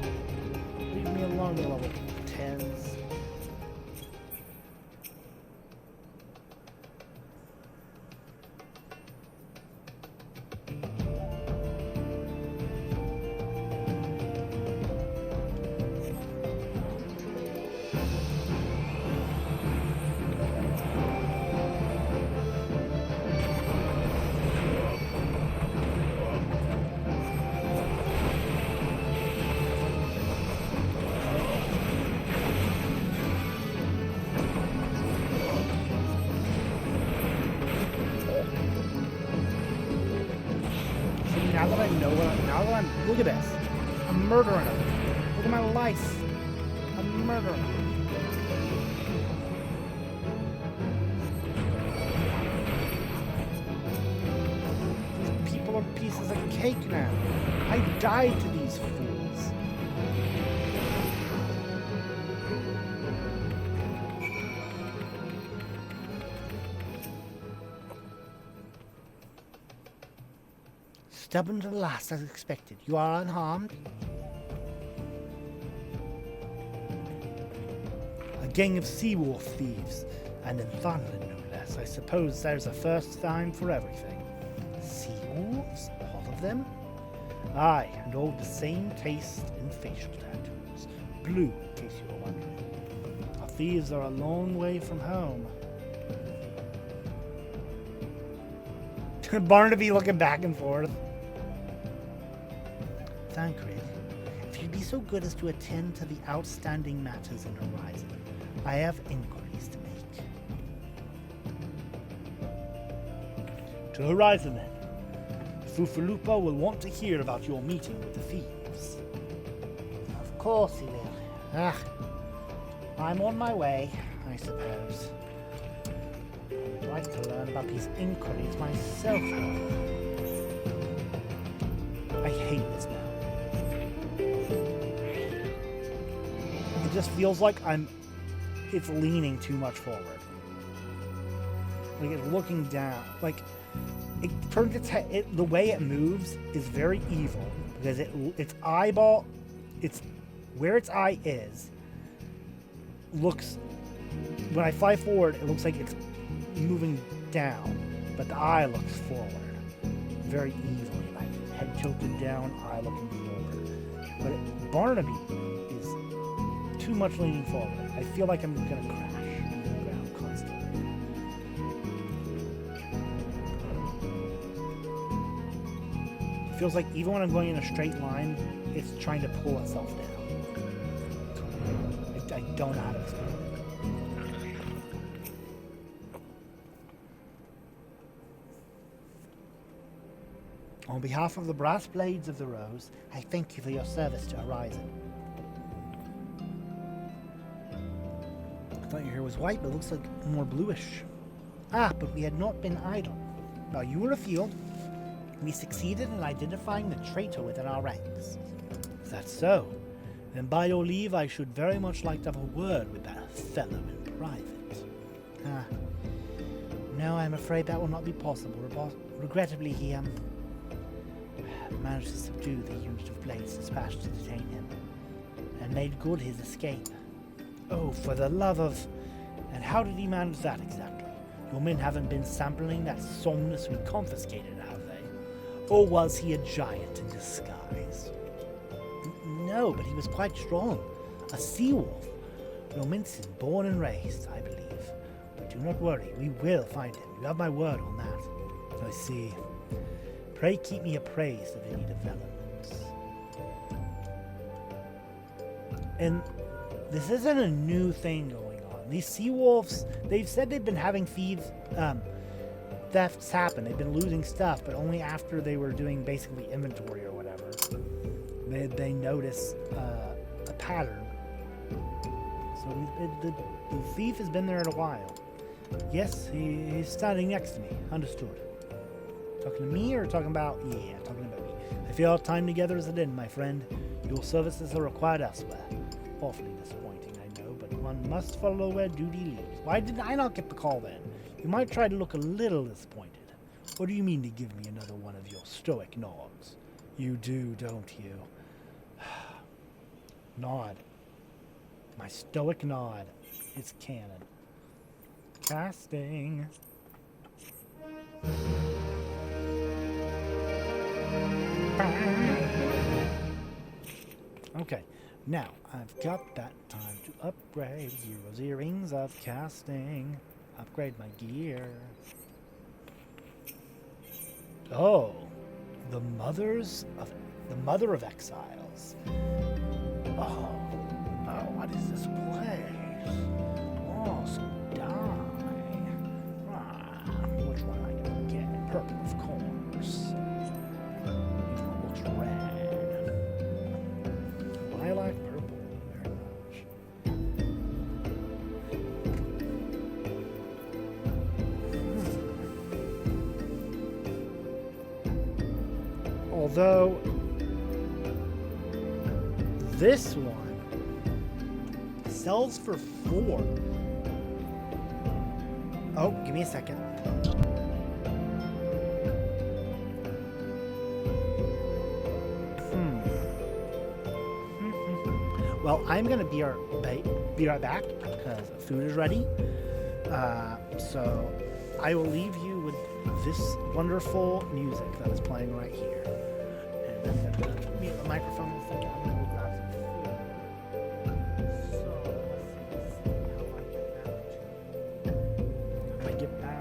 Leave me alone, you level 10s. Now that I know look at this. I'm murdering him. Look at my life. I'm murdering him. These people are pieces of cake now. I died to these fools. Stubborn to the last as expected. You are unharmed. A gang of sea-wolf thieves, and in Thunderland no less. I suppose there's a first time for everything. Sea-wolves? All of them? Aye, and all the same taste and facial tattoos. Blue, in case you were wondering. Our thieves are a long way from home. Barnaby looking back and forth. Thancred, if you'd be so good as to attend to the outstanding matters in Horizon, I have inquiries to make. To Horizon, then. Fufalupa will want to hear about your meeting with the thieves. Of course he will. I'm on my way, I suppose. I'd like to learn about these inquiries myself, however. I hate this now. It just feels like it's leaning too much forward. Like it's looking down. Like it turns its head. The way it moves is very evil because its eyeball, where its eye is. Looks when I fly forward, it looks like it's moving down, but the eye looks forward. Very evilly, like head tilted down, eye looking forward. But Barnaby is too much leaning forward. I feel like I'm gonna crash into the ground constantly. It feels like even when I'm going in a straight line, it's trying to pull itself down. I don't know how to explain it. On behalf of the Brass Blades of the Rose, I thank you for your service to Horizon. I thought you were here was white, but looks like more bluish. Ah, but we had not been idle. While you were afield, we succeeded in identifying the traitor within our ranks. Is that so? Then by your leave, I should very much like to have a word with that fellow in private. Ah. No, I'm afraid that will not be possible. Regrettably, he, managed to subdue the unit of blades dispatched to detain him, and made good his escape. Oh, for the love of... And how did he manage that exactly? Your men haven't been sampling that somnus we confiscated, have they? Or was he a giant in disguise? No, but he was quite strong. A sea-wolf. Rominson, born and raised, I believe. But do not worry, we will find him. You have my word on that. I see. Pray keep me appraised of any developments. And this isn't a new thing going on. These sea wolves, they've said they've been having thefts happen. They've been losing stuff, but only after they were doing basically inventory or whatever. They notice a pattern. So the thief has been there in a while. Yes, he's standing next to me. Understood. Talking to me or talking about... Yeah, talking about me. I feel our time together is at end, my friend. Your services are required elsewhere. Awfully disappointing, I know, but one must follow where duty leads. Why did I not get the call then? You might try to look a little disappointed. Or do you mean to give me another one of your stoic nods? You do, don't you? Nod. My stoic nod. It's canon. Casting. Okay, now I've got that time to upgrade EORZEA rings of casting. Upgrade my gear. Oh, the mother of exiles. Oh, what is this place? Oh, some dye. Which one am I gonna get? Purple, of course. Even though it looks red. I like purple very much. Although this one sells for 4. Oh, give me a second. Well, I'm gonna be right back because food is ready. So I will leave you with this wonderful music that is playing right here. And I'm gonna mute the microphone and think I'm gonna grab some food. So let's see how I get back.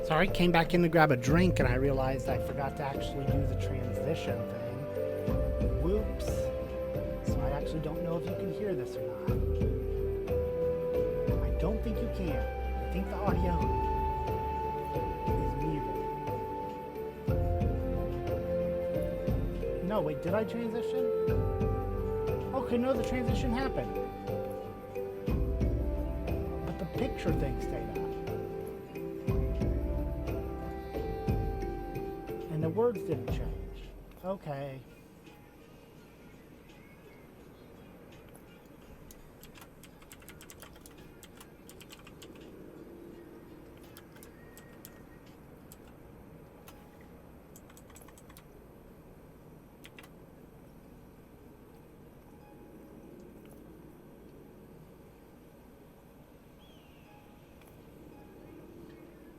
Sorry, came back in to grab a drink and I realized I forgot to actually do the transition thing. Whoops. So I actually don't know if you can hear this or not. I don't think you can. I think the audio is muted. No, wait, did I transition? Okay, no, the transition happened. But the picture thing stayed up. And the words didn't change. Okay.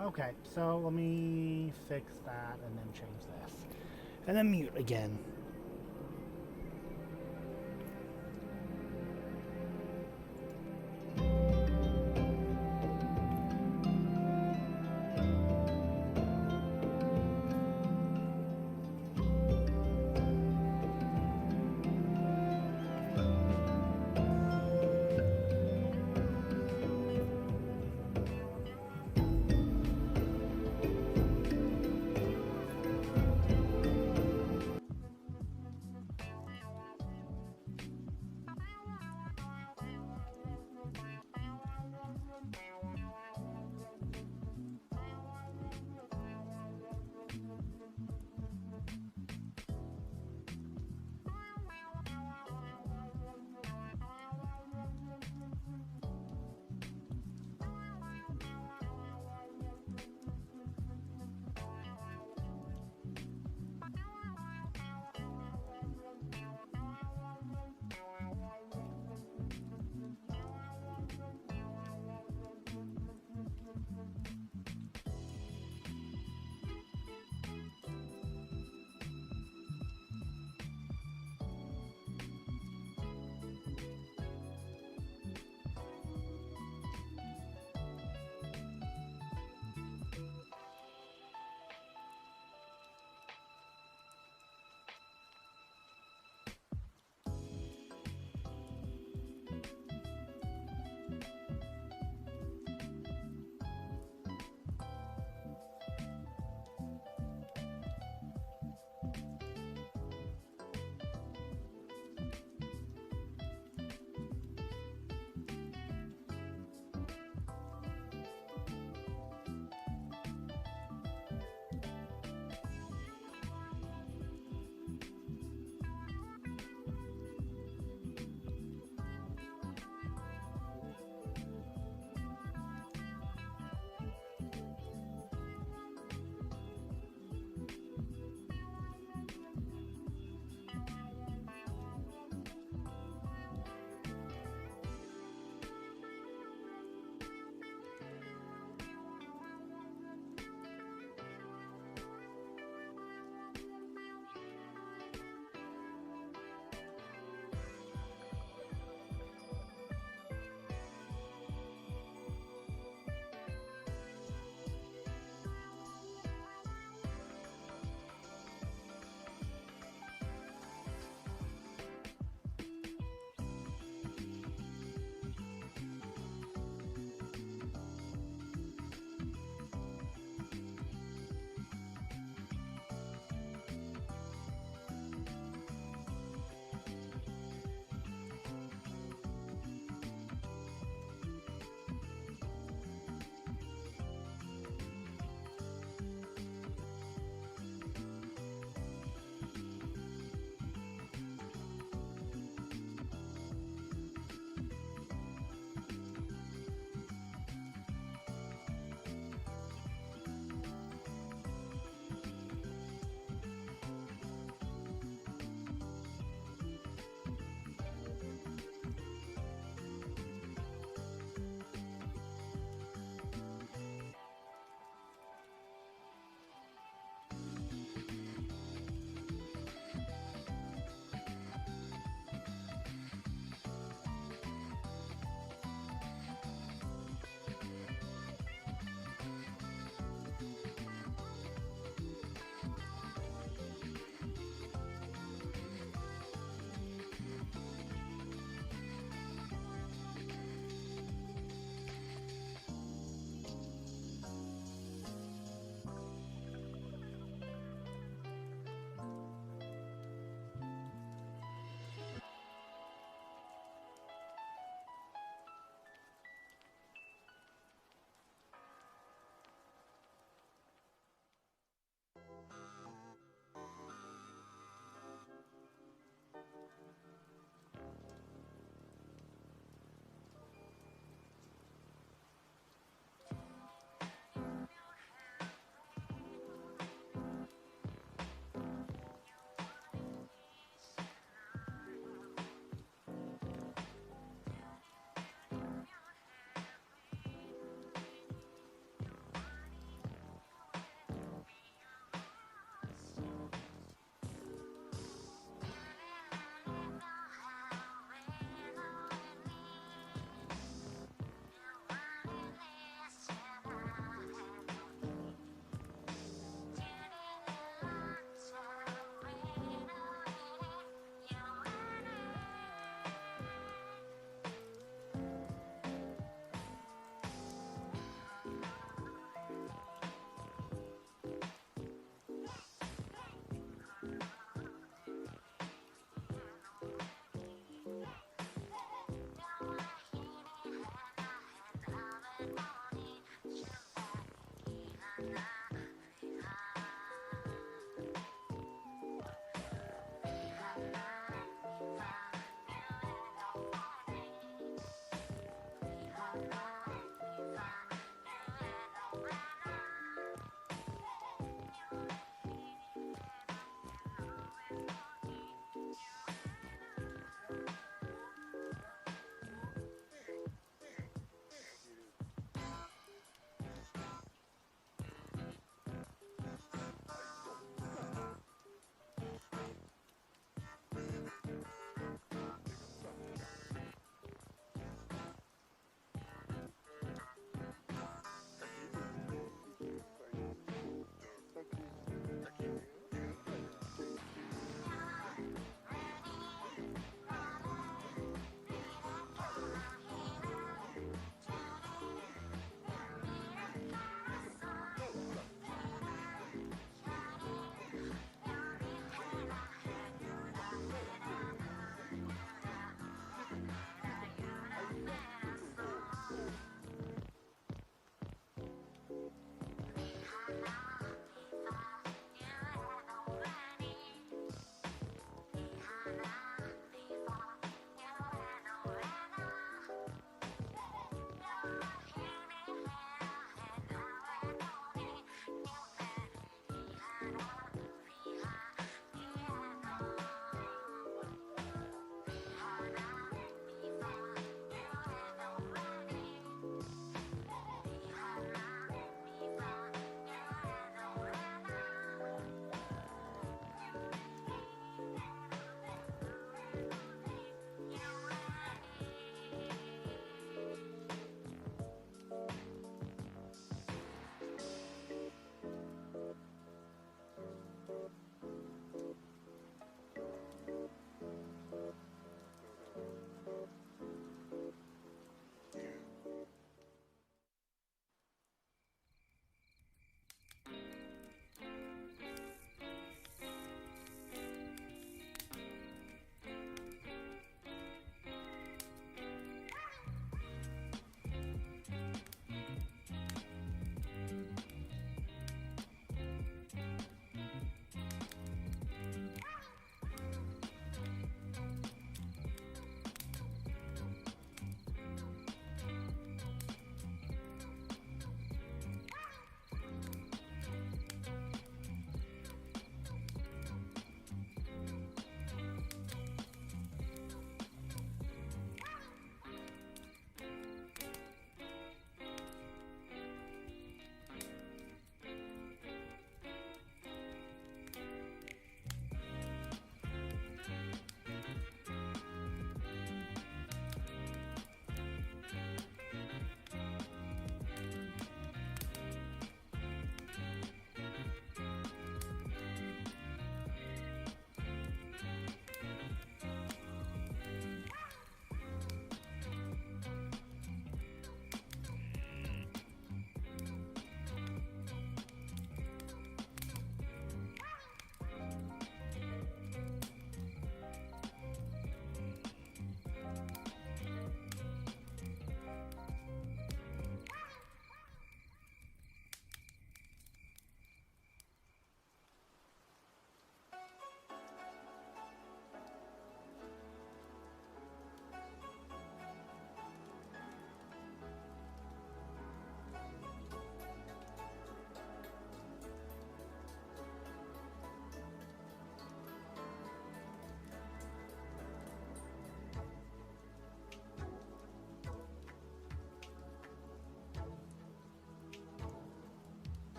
Okay, so let me fix that and then change this. And then mute again.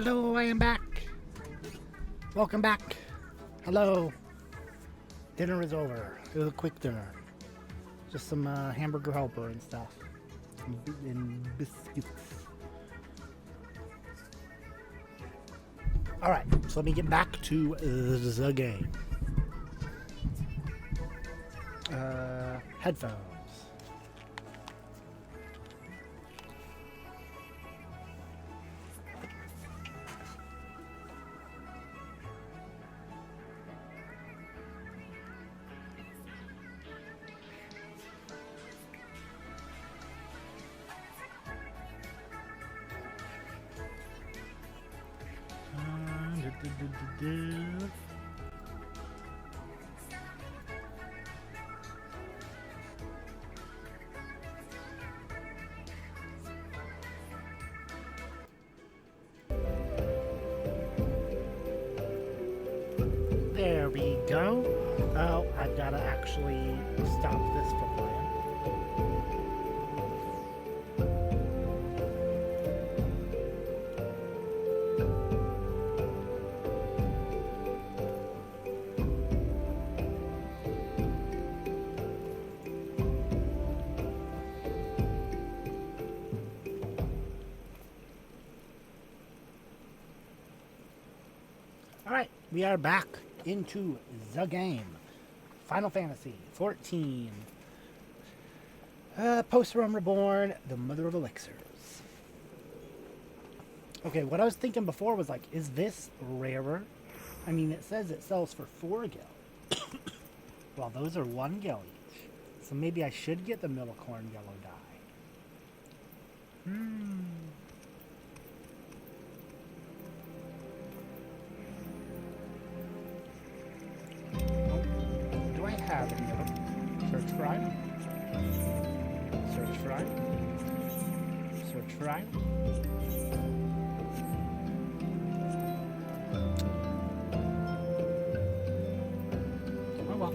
Hello, I am back. Welcome back. Hello. Dinner is over. It was a quick dinner. Just some hamburger helper and stuff. And biscuits. Alright, so let me get back to the game. Headphones. There we go. Oh, I've got to actually stop this from playing. Alright, we are back into the game. Final Fantasy 14. Post-Run Reborn, the Mother of Elixirs. Okay, what I was thinking before was like, is this rarer? I mean, it says it sells for 4 gil. Well, those are 1 gil each. So maybe I should get the Millicorn Yellow dye. Do I have any of them? Search for item. Search for item. Search for item. Oh well.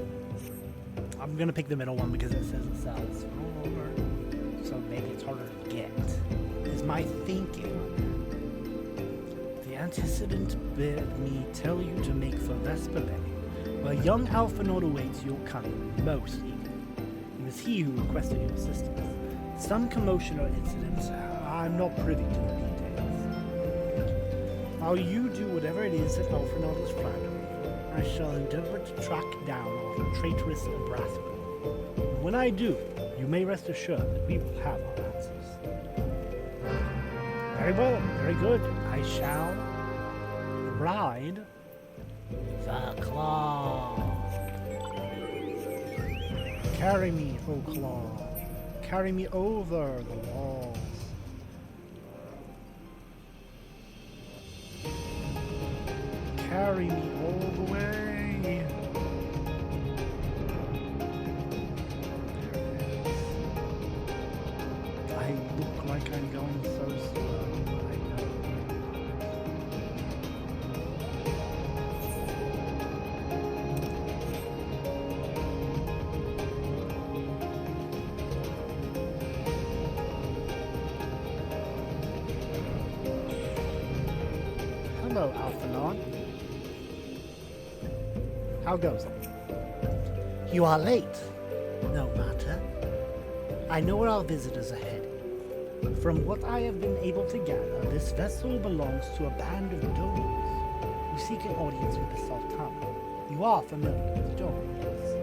I'm gonna pick the middle one because it says it sells. So maybe it's harder to get. Is my thinking on that. The antecedent bid me tell you to make for Vesper Bay. Where young Alphinaud awaits your coming most eagerly. It was he who requested your assistance. Some commotion or incident, I'm not privy to the details. While you do whatever it is that Alphinaud is flattering, I shall endeavor to track down our traitorous Brasswood. When I do, you may rest assured that we will have our answers. Very well, very good. I shall ride the claw. Carry me, O claw. Carry me over the walls. Carry me all the way. I look like I'm going so slow. I know. Hello, Alphinaud. How goes it? You are late. No matter. I know where our visitors are headed. From what I have been able to gather, this vessel belongs to a band of Domans who seek an audience with the Sultana. You are familiar with Domans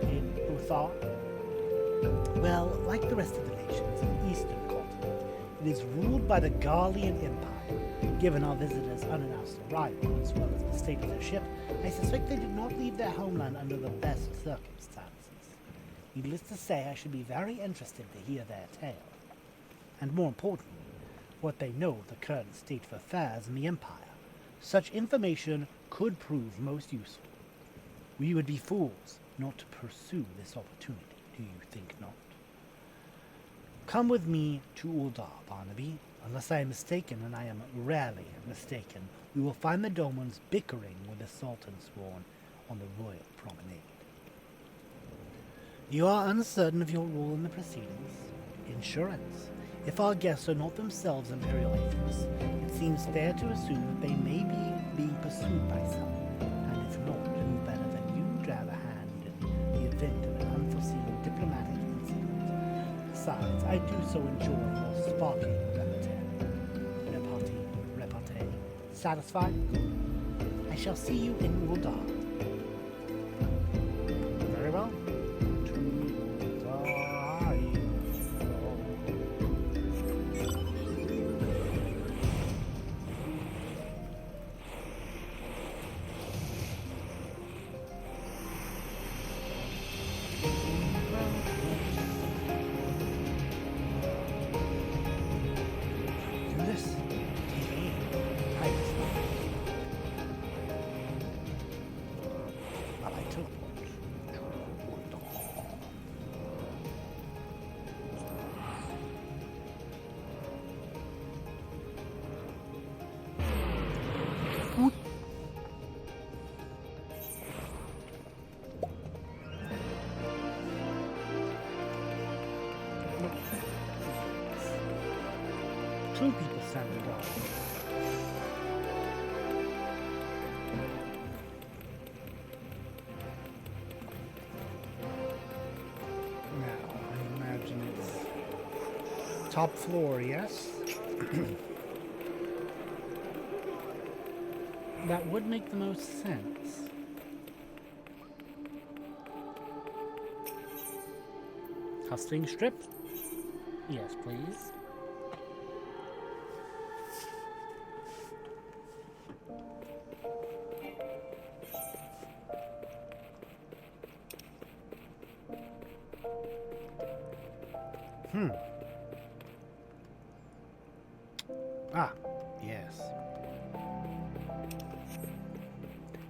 in Uthar? Well, like the rest of the nations of the Eastern continent, it is ruled by the Garlean Empire. Given our visitors' unannounced arrival, as well as the state of their ship, I suspect they did not leave their homeland under the best circumstances. Needless to say, I should be very interested to hear their tale. And more importantly, what they know of the current state of affairs in the Empire. Such information could prove most useful. We would be fools not to pursue this opportunity, do you think not? Come with me to Uldar, Barnaby. Unless I am mistaken, and I am rarely mistaken, we will find the Domans bickering with the Sultan's sworn on the royal promenade. You are uncertain of your role in the proceedings? Insurance. If our guests are not themselves Imperial agents, it seems fair to assume that they may be being pursued by some, and if not, who better than you to have a hand in the event of an unforeseen diplomatic incident? Besides, I do so enjoy your sparkling repartee. Satisfied? I shall see you in Uldar. Very well. To Uldar you go. This TV. Well, I took two people standing guard. Now, I imagine it's top floor, yes? That would make the most sense. Hustling strip? Yes, please. Ah, yes. It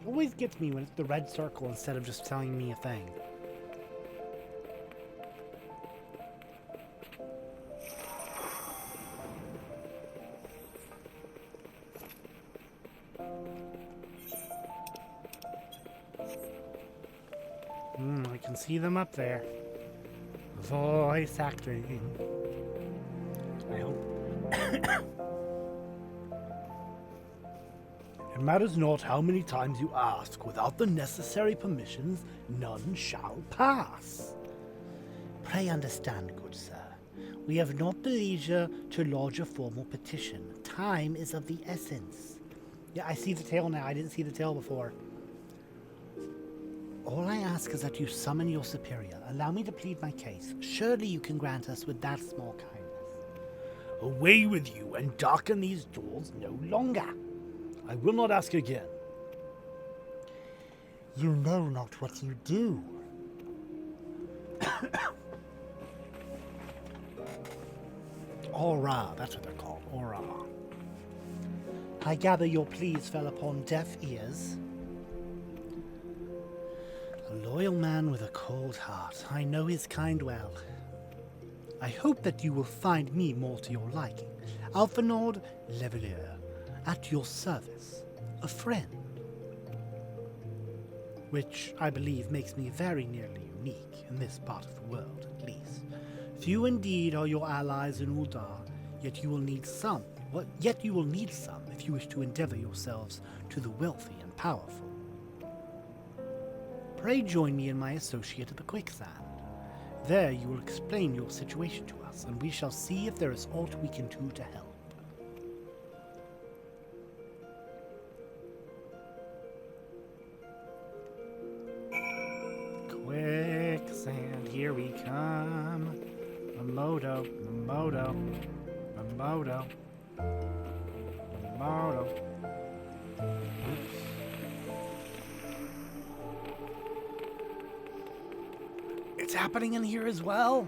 always gets me when it's the red circle instead of just telling me a thing. I can see them up there. Voice acting. I hope. It matters not how many times you ask. Without the necessary permissions, none shall pass. Pray understand, good sir. We have not the leisure to lodge a formal petition. Time is of the essence. Yeah, I see the tail now. I didn't see the tail before. All I ask is that you summon your superior. Allow me to plead my case. Surely you can grant us with that small kindness. Away with you and darken these doors no longer. I will not ask again. You know not what you do. Aura, that's what they're called, aura. I gather your pleas fell upon deaf ears. A loyal man with a cold heart. I know his kind well. I hope that you will find me more to your liking. Alphinaud Levelier, at your service. A friend. Which I believe makes me very nearly unique in this part of the world, at least. Few indeed are your allies in Uldar, yet you will need some. Yet you will need some if you wish to endeavor yourselves to the wealthy and powerful. Pray join me and my associate at the quicksand. There you will explain your situation to us, and we shall see if there is aught we can do to help. Quicksand, here we come. Momodo, Momodo, Momodo, Momodo. Oops. It's happening in here as well?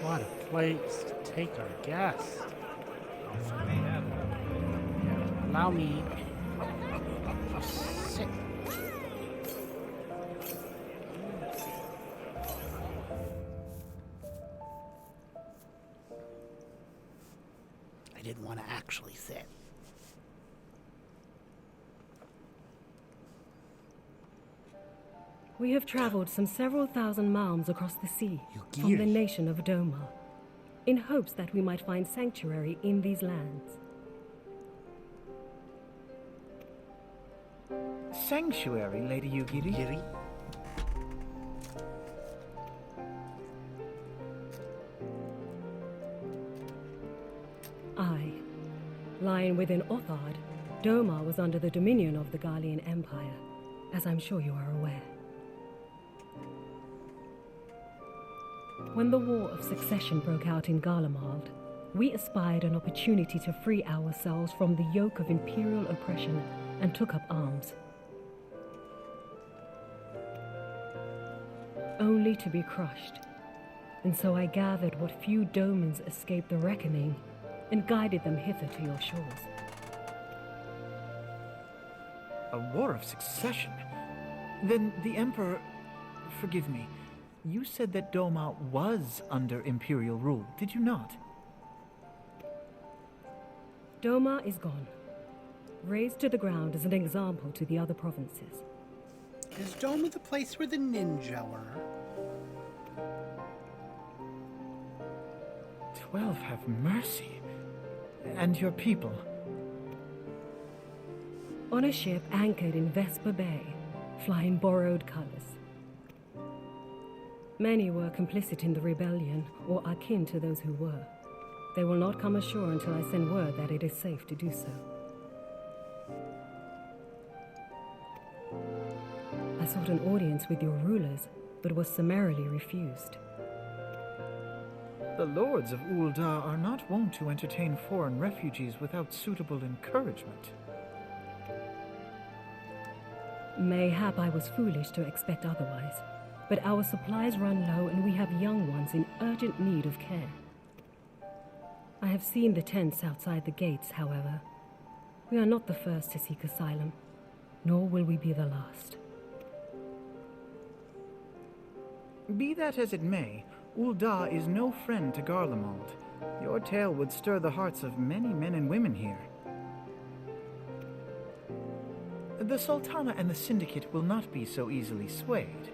What a place to take our guests. Allow me to sit. I didn't want to actually sit. We have traveled some several thousand miles across the sea from the Yugiri. nation of Doma, in hopes that we might find sanctuary in these lands. Sanctuary, Lady Yugiri? Yuri? Aye. Lying within Othard, Doma was under the dominion of the Garlean Empire, as I'm sure you are aware. When the War of Succession broke out in Garlemald, we espied an opportunity to free ourselves from the yoke of imperial oppression and took up arms. Only to be crushed. And so I gathered what few Domans escaped the reckoning and guided them hither to your shores. A war of succession? Then the Emperor... Forgive me. You said that Doma was under Imperial rule, did you not? Doma is gone. Razed to the ground as an example to the other provinces. Is Doma the place where the ninja were? 12 have mercy. And your people? On a ship anchored in Vesper Bay, flying borrowed colors. Many were complicit in the rebellion, or akin to those who were. They will not come ashore until I send word that it is safe to do so. I sought an audience with your rulers, but was summarily refused. The lords of Ul'dah are not wont to entertain foreign refugees without suitable encouragement. Mayhap I was foolish to expect otherwise, but our supplies run low and we have young ones in urgent need of care. I have seen the tents outside the gates, however. We are not the first to seek asylum, nor will we be the last. Be that as it may, Ul'dah is no friend to Garlemald. Your tale would stir the hearts of many men and women here. The Sultana and the Syndicate will not be so easily swayed,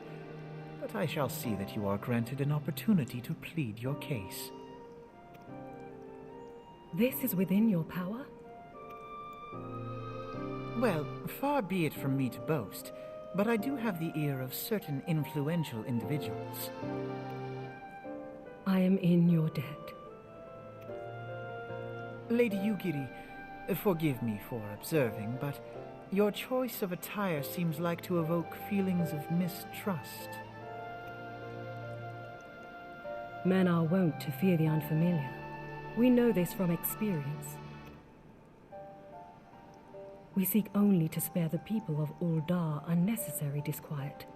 but I shall see that you are granted an opportunity to plead your case. This is within your power? Well, far be it from me to boast, but I do have the ear of certain influential individuals. I am in your debt. Lady Yugiri, forgive me for observing, but your choice of attire seems like to evoke feelings of mistrust. Men are wont to fear the unfamiliar. We know this from experience. We seek only to spare the people of Ul'dah unnecessary disquiet.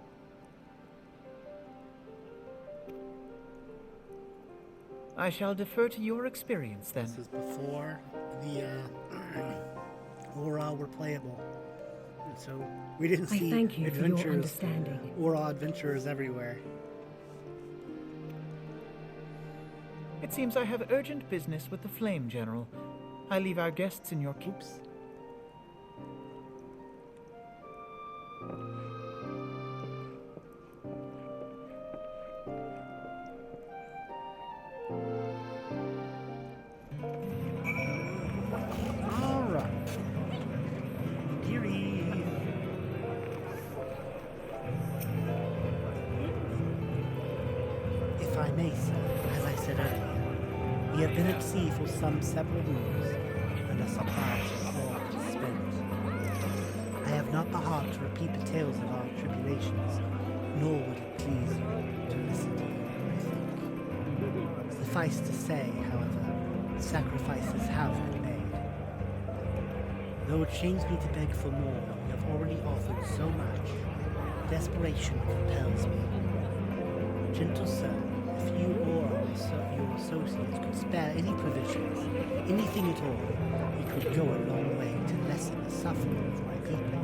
I shall defer to your experience, then. This is before the Aura were playable. And so we didn't I see thank you for your adventurers, understanding. Aura adventurers everywhere. It seems I have urgent business with the Flame General. I leave our guests in your Oops. Alright. Yuri. If I may, sir, as I said earlier, we have been at sea for some several moons, and our supplies are all spent. I have not the heart to repeat the tales of our tribulations, nor would it please you to listen to them, I think. Suffice to say, however, sacrifices have been made. Though it shames me to beg for more when we have already offered so much, desperation compels me. Gentle sir, if you or I serve your spare any provisions, anything at all, it would go a long way to lessen the suffering of my people.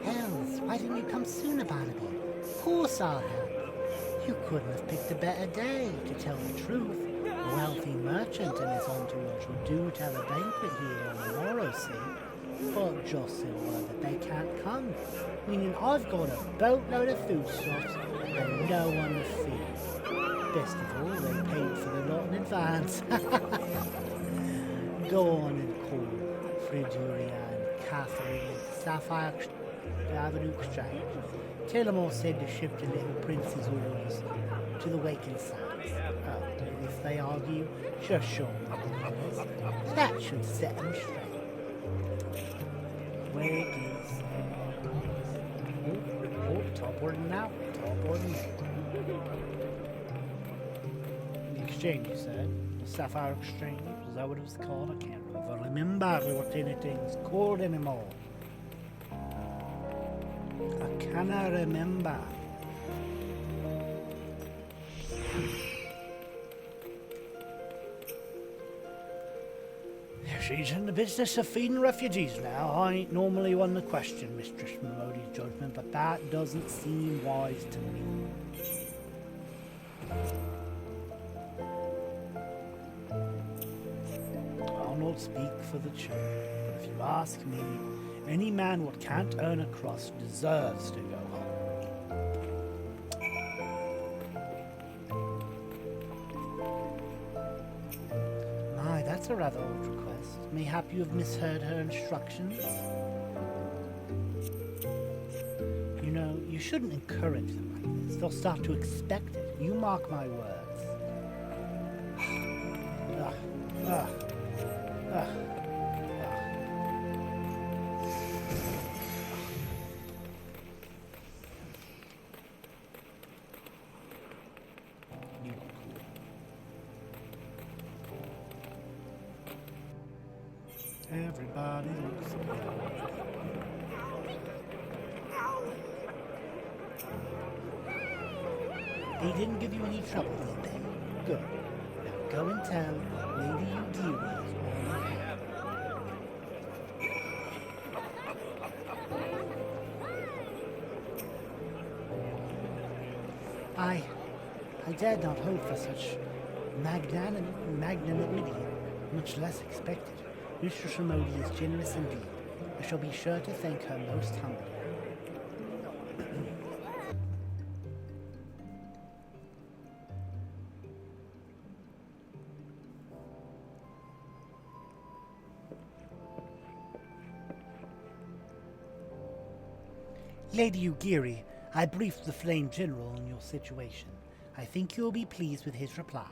Hells, why didn't you come sooner, Barnaby? Of course I'll help. You couldn't have picked a better day, to tell the truth. A wealthy merchant and his entourage were due to have a banquet here on the morrow, see? But just in order that they can't come, meaning I've got a boatload of foodstuffs and no one to feed. Best of all, they paid for the lot in advance. Go on and call Friduria and Catherine at Sapphire Avenue Exchange. Tell them I said to ship the little prince's orders to the waking sons. Oh, and if they argue, just show them what it is. That should set them straight. Wakings. Oh, top order now. Top order now. The exchange, you said? The Sapphire Exchange? Is that what it was called? I can't even remember what anything's called anymore. I cannot remember. She's in the business of feeding refugees now. I ain't normally one to question Mistress Melodi's judgment, but that doesn't seem wise to me. I'll not speak for the children, but if you ask me, any man what can't earn a crust deserves to go home. My, that's a rather old request. Mayhap you have misheard her instructions? You know, you shouldn't encourage them like this. They'll start to expect it. You mark my words. Ugh. Everybody looks good. They didn't give you any trouble, did they? Good. Now go and tell Lady Eudira all you have. I dared not hope for such magnanimity, much less expected. Mistress Remodi is generous indeed. I shall be sure to thank her most humbly. Lady Ugiri, I briefed the Flame General on your situation. I think you will be pleased with his reply.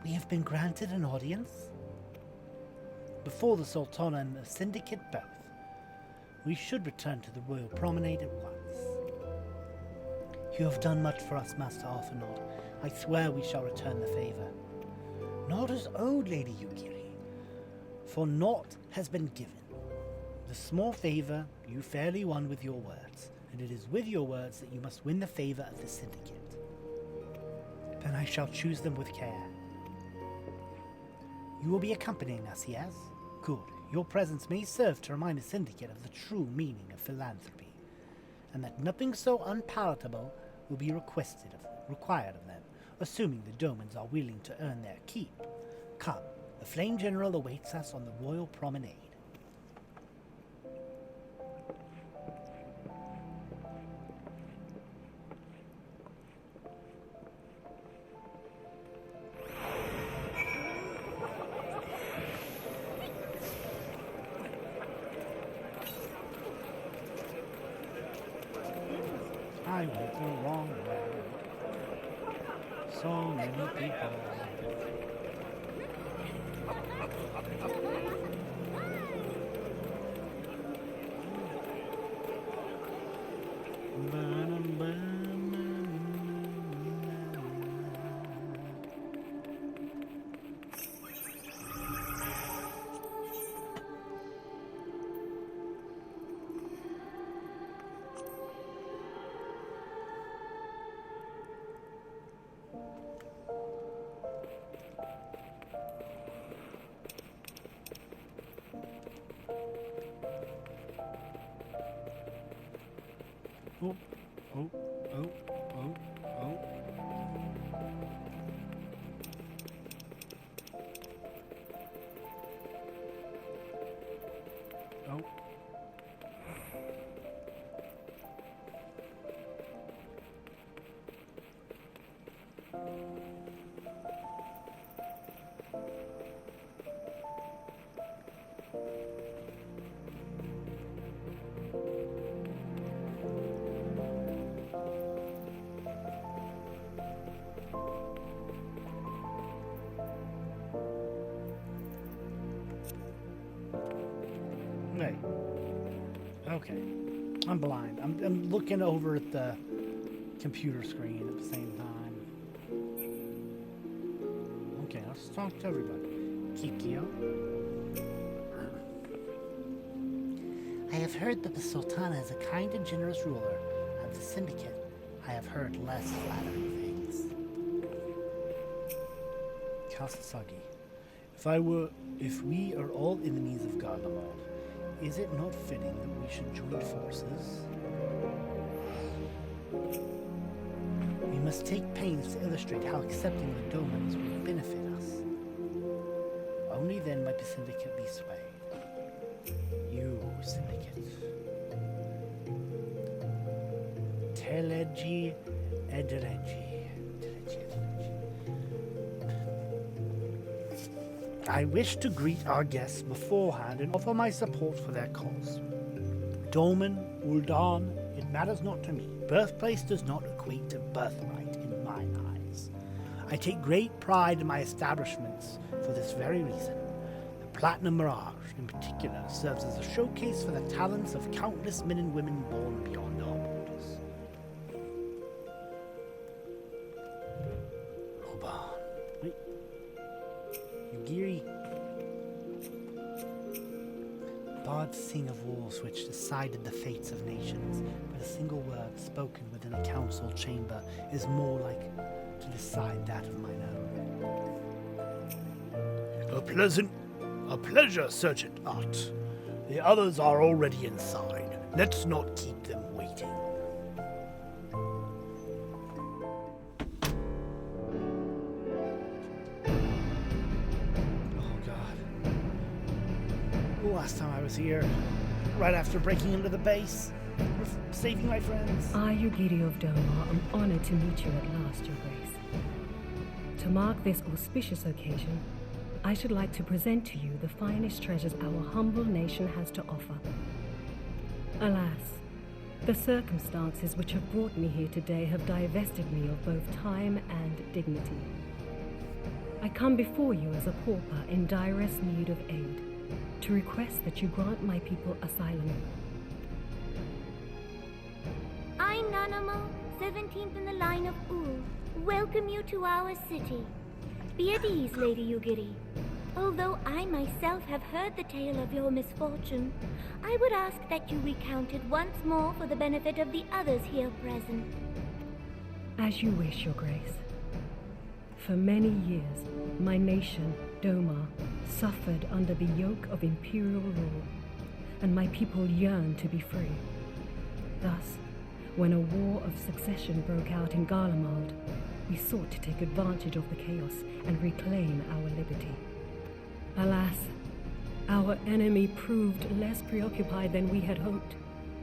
We have been granted an audience before the Sultana and the Syndicate both. We should return to the Royal Promenade at once. You have done much for us, Master Arthurnaut. I swear we shall return the favor. Not as owed, Lady Ugiri, for naught has been given. The small favor you fairly won with your words, and it is with your words that you must win the favor of the Syndicate. Then I shall choose them with care. You will be accompanying us, yes? Good. Your presence may serve to remind the Syndicate of the true meaning of philanthropy, and that nothing so unpalatable will be required of them, assuming the Domans are willing to earn their keep. Come, the Flame General awaits us on the Royal Promenade. I went the wrong way. So many people. Oh, oh, oh, oh, oh. Oh. Wait. Okay. I'm blind. I'm looking over at the computer screen at the same time. Okay, let's talk to everybody. Kikyo. I have heard that the Sultana is a kind and generous ruler. Of the Syndicate, I have heard less flattering things. Kasasagi. If we are all enemies of Garlemald, is it not fitting that we should join forces? We must take pains to illustrate how accepting the Domans will benefit us. Only then might the Syndicate be swayed. You, Syndicate. Telegi Ederegi. I wish to greet our guests beforehand and offer my support for their cause. Doman, Uldan, it matters not to me. Birthplace does not equate to birthright in mine eyes. I take great pride in my establishments for this very reason. The Platinum Mirage, in particular, serves as a showcase for the talents of countless men and women born beyond our borders. Reborn. Wait. Yugiri. Bards sing of wars which decided the fates of nations, but a single word spoken within a council chamber is more like to decide that of mine own. A pleasure, Sergeant Art. The others are already inside. Let's not keep them waiting. Oh, God. Last time I was here, right after breaking into the base, saving my friends. I, Yugiri of Domar, am honored to meet you at last, Your Grace. To mark this auspicious occasion, I should like to present to you the finest treasures our humble nation has to offer. Alas, the circumstances which have brought me here today have divested me of both time and dignity. I come before you as a pauper in direst need of aid, to request that you grant my people asylum. I, Nanamo, 17th in the line of Ul, welcome you to our city. Be at ease, Lady Yugiri. Although I myself have heard the tale of your misfortune, I would ask that you recount it once more for the benefit of the others here present. As you wish, Your Grace. For many years, my nation, Domar, suffered under the yoke of imperial rule, and my people yearned to be free. Thus, when a war of succession broke out in Garlemald, we sought to take advantage of the chaos and reclaim our liberty. Alas, our enemy proved less preoccupied than we had hoped,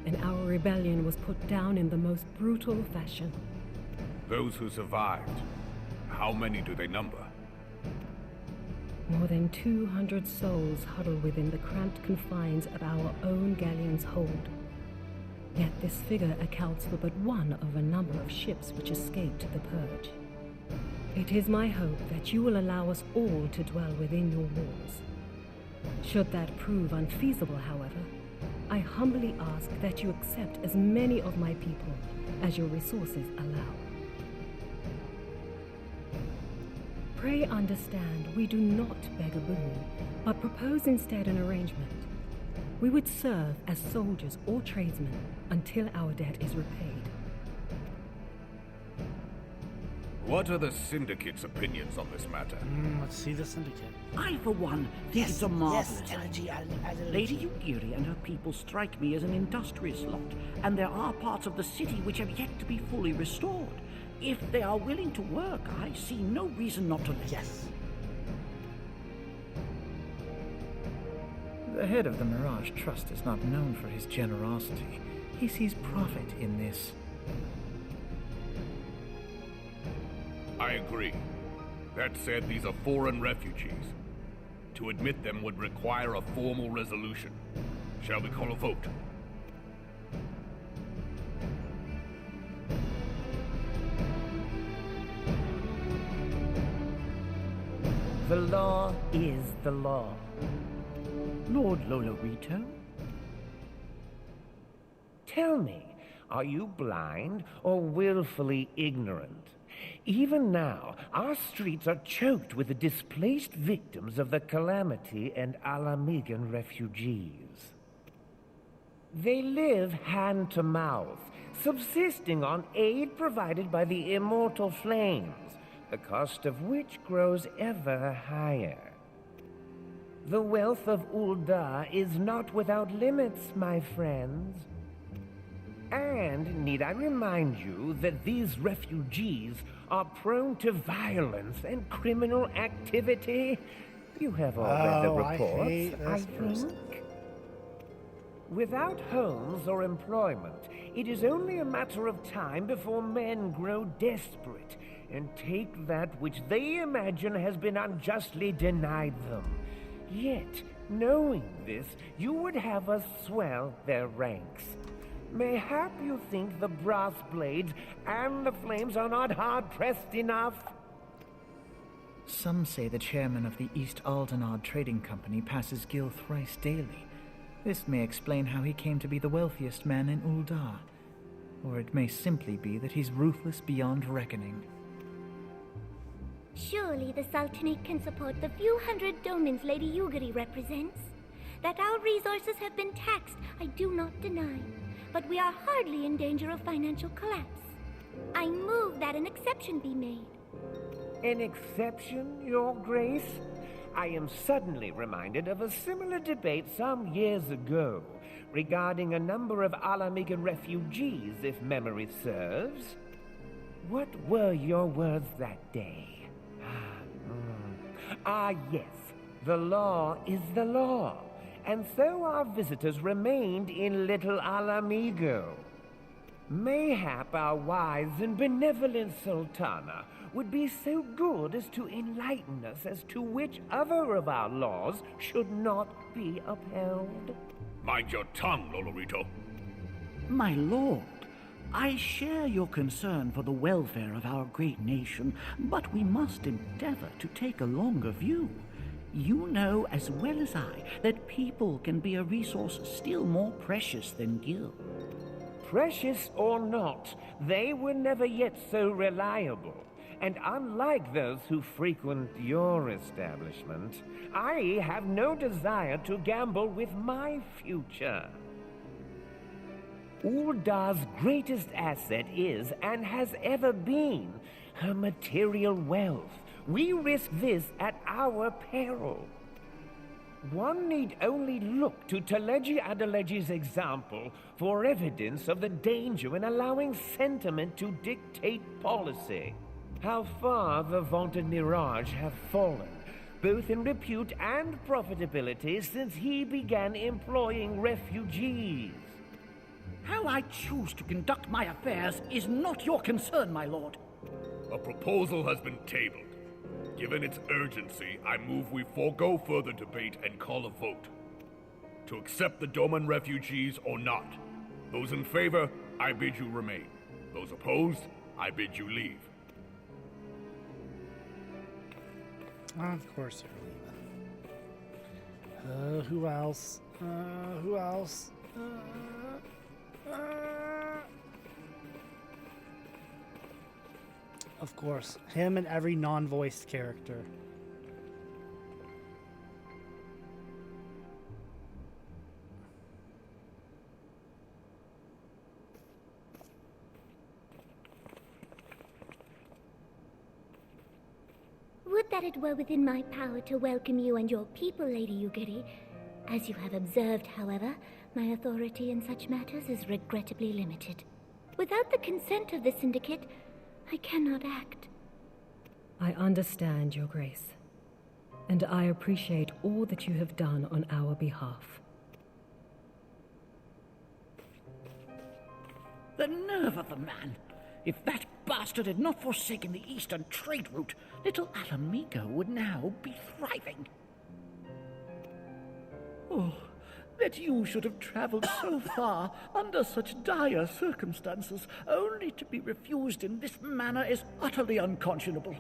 and our rebellion was put down in the most brutal fashion. Those who survived, how many do they number? More than 200 souls huddle within the cramped confines of our own galleon's hold. Yet this figure accounts for but one of a number of ships which escaped the purge. It is my hope that you will allow us all to dwell within your walls. Should that prove unfeasible, however, I humbly ask that you accept as many of my people as your resources allow. Pray understand, we do not beg a boon, but propose instead an arrangement. We would serve as soldiers or tradesmen until our debt is repaid. What are the Syndicate's opinions on this matter? Let's see the Syndicate. I, for one, think it's a marvelous energy, idea. Lady Ugiri and her people strike me as an industrious lot, and there are parts of the city which have yet to be fully restored. If they are willing to work, I see no reason not to let them. The head of the Mirage Trust is not known for his generosity. He sees profit in this. I agree. That said, these are foreign refugees. To admit them would require a formal resolution. Shall we call a vote? The law is the law. Lord Lolorito? Tell me, are you blind or willfully ignorant? Even now, our streets are choked with the displaced victims of the Calamity and Alamigan refugees. They live hand to mouth, subsisting on aid provided by the immortal flames, the cost of which grows ever higher. The wealth of Ul'dah is not without limits, my friends. And need I remind you that these refugees are prone to violence and criminal activity? You have all read the reports, I think. Without homes or employment, it is only a matter of time before men grow desperate and take that which they imagine has been unjustly denied them. Yet, knowing this, you would have us swell their ranks. Mayhap you think the brass blades and the flames are not hard-pressed enough? Some say the chairman of the East Aldenard Trading Company passes Gil thrice daily. This may explain how he came to be the wealthiest man in Ul'dah. Or it may simply be that he's ruthless beyond reckoning. Surely the Sultanate can support the few hundred domins Lady Ugiri represents. That our resources have been taxed, I do not deny. But we are hardly in danger of financial collapse. I move that an exception be made. An exception, Your Grace? I am suddenly reminded of a similar debate some years ago regarding a number of Alamigan refugees, if memory serves. What were your words that day? Yes, the law is the law, and so our visitors remained in Little Alamigo. Mayhap our wise and benevolent Sultana would be so good as to enlighten us as to which other of our laws should not be upheld. Mind your tongue, Lolorito. My lord, I share your concern for the welfare of our great nation, but we must endeavor to take a longer view. You know as well as I that people can be a resource still more precious than Gil. Precious or not, they were never yet so reliable. And unlike those who frequent your establishment, I have no desire to gamble with my future. Ul'dah's greatest asset is, and has ever been, her material wealth. We risk this at our peril. One need only look to Teleji Adeleji's example for evidence of the danger in allowing sentiment to dictate policy. How far the vaunted Mirage have fallen, both in repute and profitability, since he began employing refugees. How I choose to conduct my affairs is not your concern, my lord. A proposal has been tabled. Given its urgency, I move we forego further debate and call a vote. To accept the Doman refugees or not. Those in favor, I bid you remain. Those opposed, I bid you leave. Of course you're leaving. Who else? Who else? Of course, him and every non-voiced character. Would that it were within my power to welcome you and your people, Lady Ugiri. As you have observed, however, my authority in such matters is regrettably limited. Without the consent of the Syndicate, I cannot act. I understand, Your Grace, and I appreciate all that you have done on our behalf. The nerve of the man! If that bastard had not forsaken the eastern trade route, little Alamigo would now be thriving. Oh, that you should have traveled so far under such dire circumstances, only to be refused in this manner is utterly unconscionable.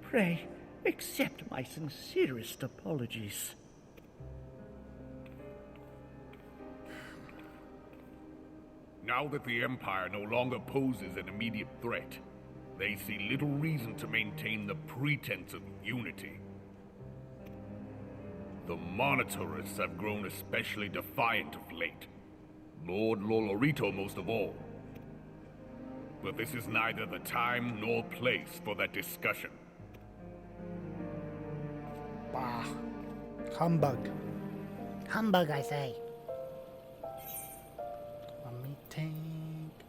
Pray, accept my sincerest apologies. Now that the Empire no longer poses an immediate threat, they see little reason to maintain the pretense of unity. The Monitorists have grown especially defiant of late. Lord Lolorito most of all. But this is neither the time nor place for that discussion. Bah. Humbug. Humbug, I say. Let me take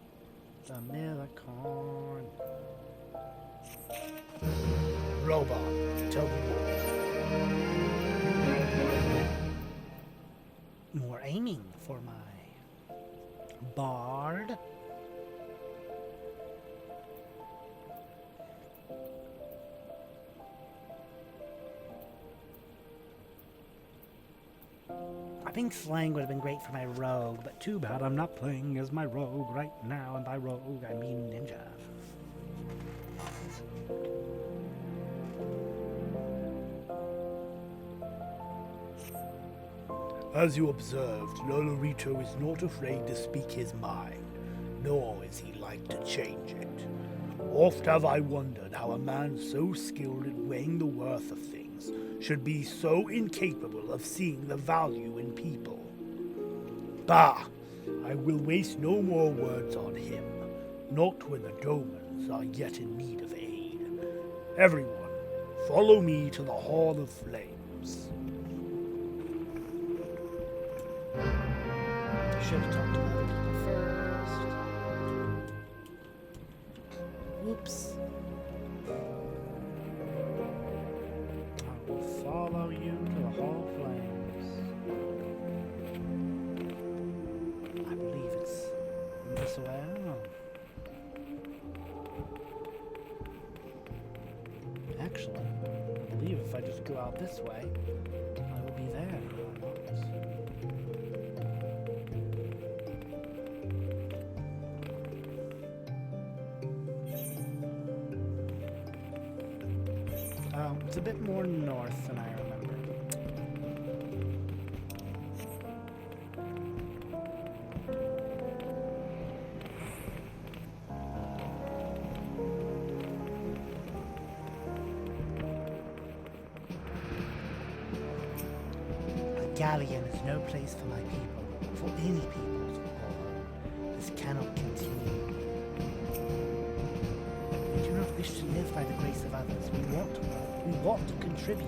the Millicorn. Robot, tell me more. More aiming for my bard. I think slang would have been great for my rogue, but too bad I'm not playing as my rogue right now, and by rogue I mean ninja. As you observed, Lolorito is not afraid to speak his mind, nor is he like to change it. Oft have I wondered how a man so skilled at weighing the worth of things should be so incapable of seeing the value in people. Bah! I will waste no more words on him, not when the Domans are yet in need of aid. Everyone, follow me to the Hall of Flames. Should have talked to other people first. Whoops. I will follow you to the Hall of Flames. I believe it's this way. Actually, I believe if I just go out this way, I will be there. It's a bit more north than I remember. A galleon is no place for my people, for any people to call home. This cannot continue. We do not wish to live by the grace of others. We want to contribute.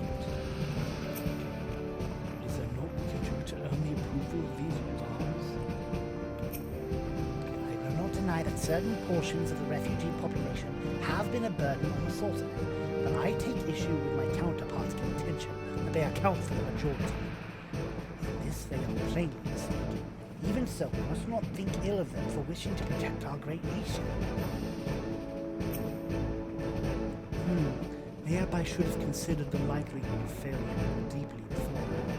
Is there naught we can do to earn the approval of these old arms? I will not deny that certain portions of the refugee population have been a burden on the Sultanate, but I take issue with my counterpart's contention that they account for the majority. In this they are plainly mistaken. Even so, we must not think ill of them for wishing to protect our great nation. Mayhap I should have considered the likelihood of failure more deeply beforehand.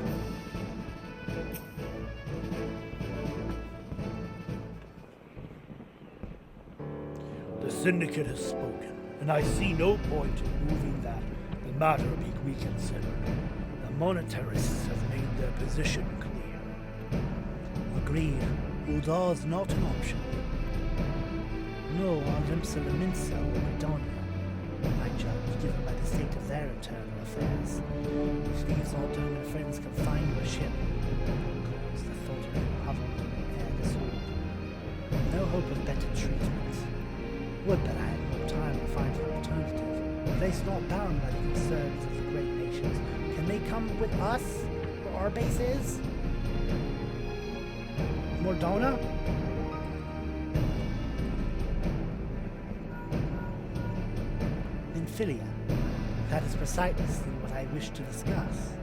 The Syndicate has spoken, and I see no point in moving that the matter be reconsidered. The Monitarists have made their position clear. Agreed. Uldar's not an option. Nor are Limsa Laminsa or Redonia. I judge, given by the state of their internal affairs. If these old Doman friends can find you a ship, cause the thought of them hovering in the sword. No hope of better treatment. Would that I had more time to find an alternative. a place not bound by the concerns of the great nations. Can they come with us, where our base is? Mordona? Nymphilia. That is precisely what I wish to discuss.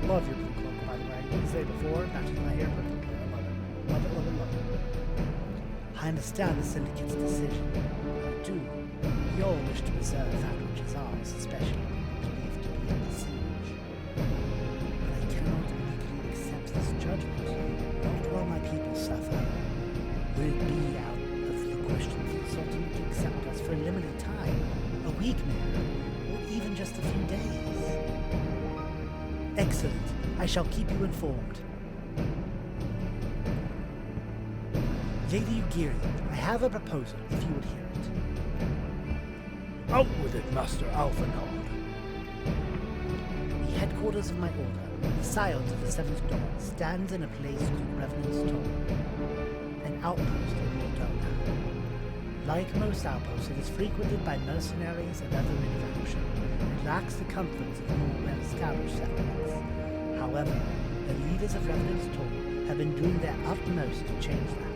Love your blue cloak, by the way. I didn't say before, matches my hair perfectly. I love it. Love it, love it, love it. I understand the Syndicate's decision. I do. We all wish to preserve that which is ours, especially what we believe to be under siege. But I cannot immediately accept this judgment, not while my people suffer. Will it be out of the question for the Sultan to accept us for a limited time, a week maybe, or even just a few days? Excellent. I shall keep you informed. Lady Ugiri, I have a proposal, if you would hear it. Out with it, Master Alphanod. The headquarters of my order, the Scions of the Seventh Dawn, stands in a place called Revenant's Tor, an outpost in Mordona. Like most outposts, it is frequented by mercenaries and other men of action. It lacks the comforts of more well-established settlements. However, the leaders of Revenant's Tor have been doing their utmost to change that.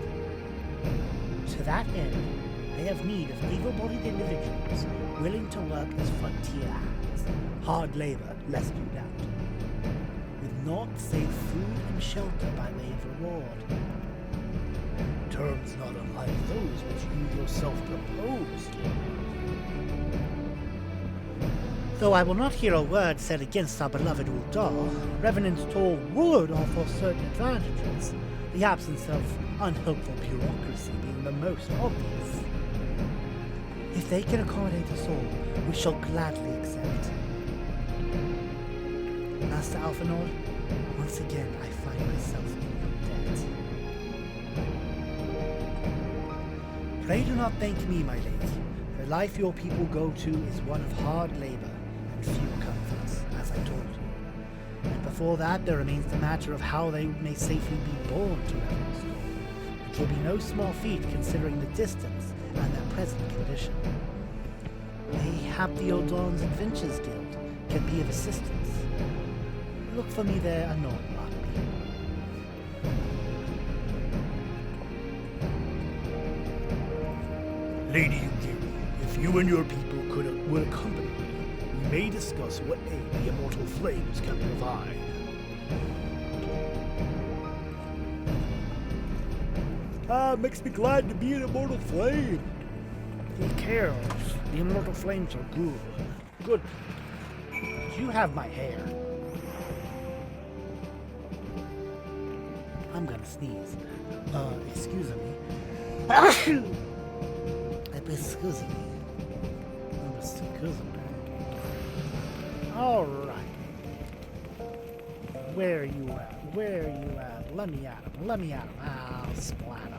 To that end, they have need of able-bodied individuals willing to work as frontier hands, hard labor, lest you doubt, with naught save food and shelter by way of reward. Terms not unlike those which you yourself proposed. Though I will not hear a word said against our beloved Uldar, Revenant's Tor would offer certain advantages, the absence of unhelpful bureaucracy being the most obvious. If they can accommodate us all, we shall gladly accept. Master Alphanord, once again I find myself in your debt. Pray do not thank me, my lady. The life your people go to is one of hard labor and few comforts, as I told you. And before that, there remains the matter of how they may safely be borne to Revenant's Tor, which will be no small feat considering the distance and their present condition. Mayhap the Odon's Adventures Guild can be of assistance. Look for me there anon, Rugby. Lady Ugiri, if you and your people would accompany me, we may discuss what aid the immortal flames can provide. Makes me glad to be an immortal flame. Who cares? The immortal flames are good. Good. You have my hair. I'm gonna sneeze. Excuse me. Excuse me. Excuse me. Alright. Where are you at? Where are you at? Let me at him. Let me at him. I'll splat him.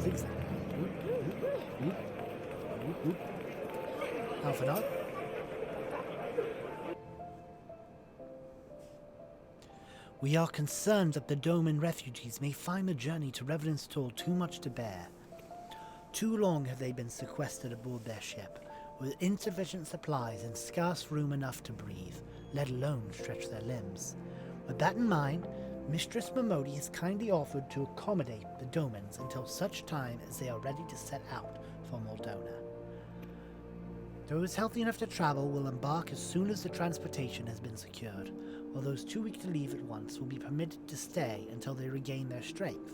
Zigzag. Alphanod. We are concerned that the Doman refugees may find the journey to Revenant's Tor too much to bear. Too long have they been sequestered aboard their ship, with insufficient supplies and scarce room enough to breathe, let alone stretch their limbs. With that in mind, Mistress Momodi has kindly offered to accommodate the Domans until such time as they are ready to set out for Mordona. Those healthy enough to travel will embark as soon as the transportation has been secured, while those too weak to leave at once will be permitted to stay until they regain their strength.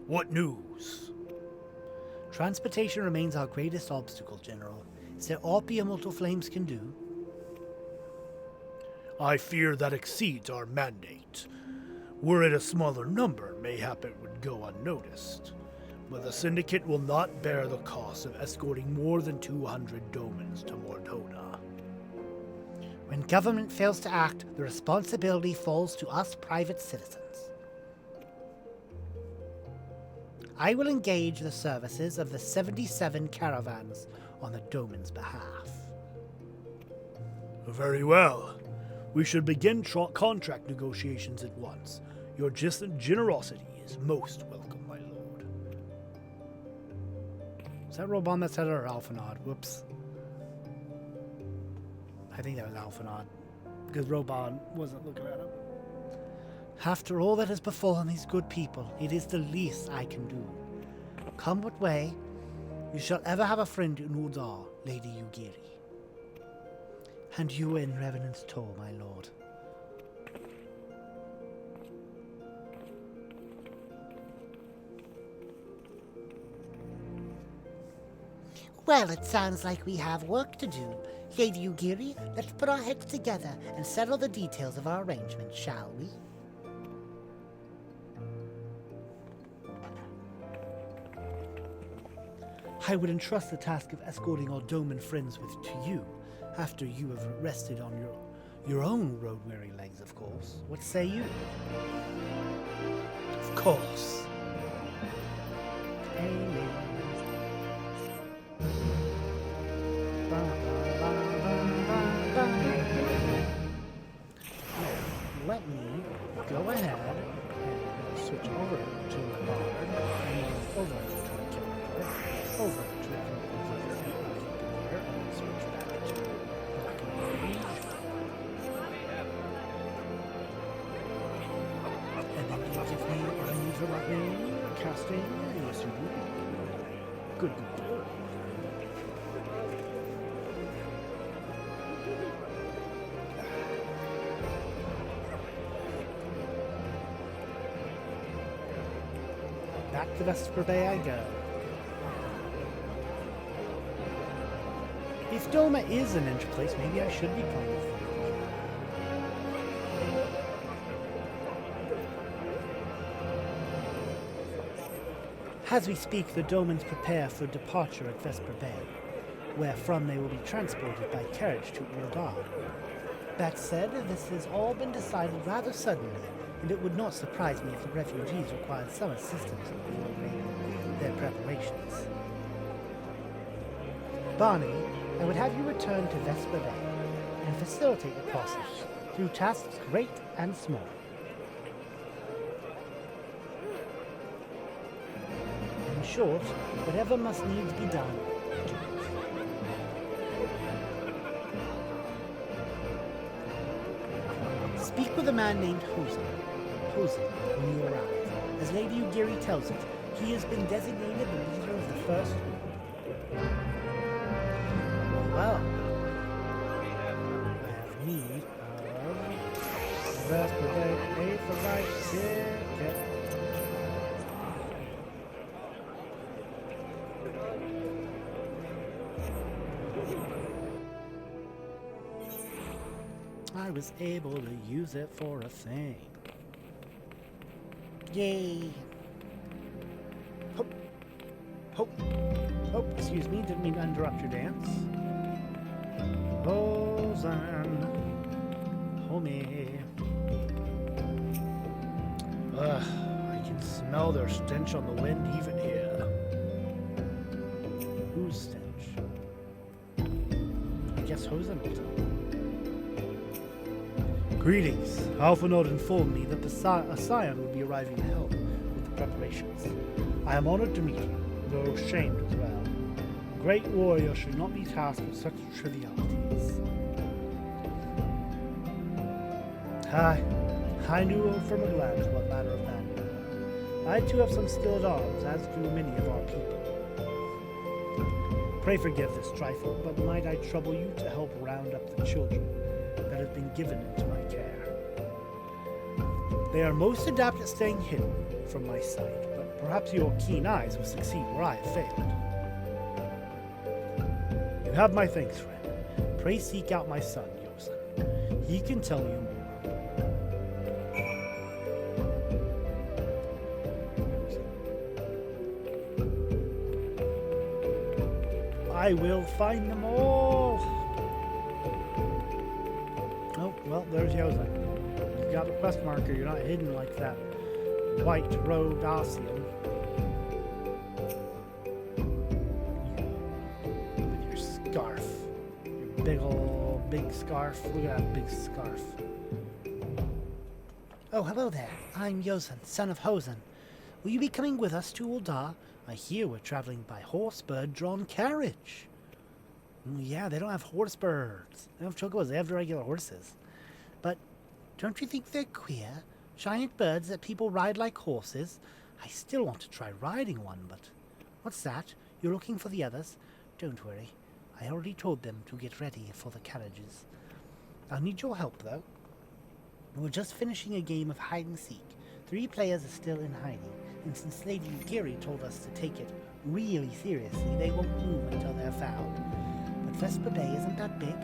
What news? Transportation remains our greatest obstacle, General. Is there aught the immortal flames can do? I fear that exceeds our mandate. Were it a smaller number, mayhap it would go unnoticed. But the Syndicate will not bear the cost of escorting more than 200 Domans to Mordona. When government fails to act, the responsibility falls to us private citizens. I will engage the services of the 77 caravans on the Doman's behalf. Very well. We should begin contract negotiations at once. Your generosity is most welcome, my lord. Is that Reborn that said it or Alphanod? Whoops. I think that was Alphanod. Because Reborn wasn't looking at him. After all that has befallen these good people, it is the least I can do. Come what way, you shall ever have a friend in Uldar, Lady Ugiri. And you in Revenant's toll, my lord. Well, it sounds like we have work to do. Lady Ugiri, let's put our heads together and settle the details of our arrangement, shall we? I would entrust the task of escorting our Doman friends to you, after you have rested on your own road-weary legs, of course. What say you? Of course. Amen. Let me go ahead and switch over to the bard, and then over to the character, over to the here, and switch back to and then you give me what I need for lightning, casting, yes you do. Good. Back to Vesper Bay I go. If Doma is an entry place, maybe I should be playing with them. As we speak, the Domans prepare for departure at Vesper Bay, where from they will be transported by carriage to Uldar. That said, this has all been decided rather suddenly, and it would not surprise me if the refugees required some assistance in coordinating their preparations. Barney, I would have you return to Vesper Bay and facilitate the process through tasks great and small. In short, whatever must needs be done, do it. Speak with a man named Hosen when you arrive. As Lady Ugiri tells it, he has been designated the leader of the First Group. Well, I have need of Vesper Bay pay for my ticket. I was able to use it for a thing. Yay! Oh, excuse me, didn't mean to interrupt your dance. Hosan. Homie. Ugh, I can smell their stench on the wind even here. Whose stench? I guess Hosan will tell. Greetings. Alphanod informed me that a scion would be arriving to help with the preparations. I am honored to meet you, though ashamed as well. A great warrior should not be tasked with such trivialities. I knew from a glance what manner of man you were. I too have some skill at arms, as do many of our people. Pray forgive this trifle, but might I trouble you to help round up the children that have been given into my care. They are most adept at staying hidden from my sight, but perhaps your keen eyes will succeed where I have failed. You have my thanks, friend. Pray seek out my son, Yosen. He can tell you more. I will find them all. Well, there's Yoza. You got the quest marker. You're not hidden like that white robed Ossian. With your scarf. Your big scarf. Look at that big scarf. Oh, hello there. I'm Yozan, son of Hosen. Will you be coming with us to Uldar? I hear we're traveling by horse-bird-drawn carriage. Yeah, they don't have horse birds. They don't have chocobos. They have regular horses. But don't you think they're queer? Giant birds that people ride like horses? I still want to try riding one, but... What's that? You're looking for the others? Don't worry. I already told them to get ready for the carriages. I'll need your help, though. We're just finishing a game of hide-and-seek. 3 players are still in hiding, and since Lady Giri told us to take it really seriously, they won't move until they're found. But Vesper Bay isn't that big,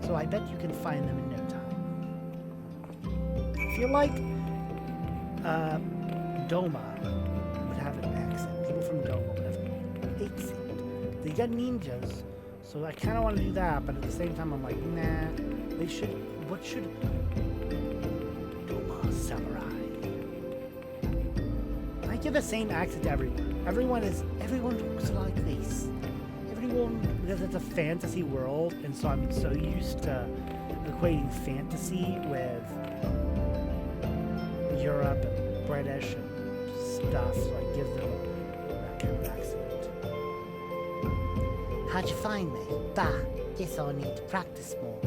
so I bet you can find them in no time. I feel like Doma would have an accent. People from Doma would have an accent. They got ninjas, so I kind of want to do that, but at the same time I'm like, nah, they should, what should... Doma Samurai. I give the same accent to everyone. Everyone looks like this. Everyone, because it's a fantasy world, and so I'm so used to equating fantasy with Europe and British and stuff, so I give them that kind of accent. How'd you find me? Bah, guess I need to practice more.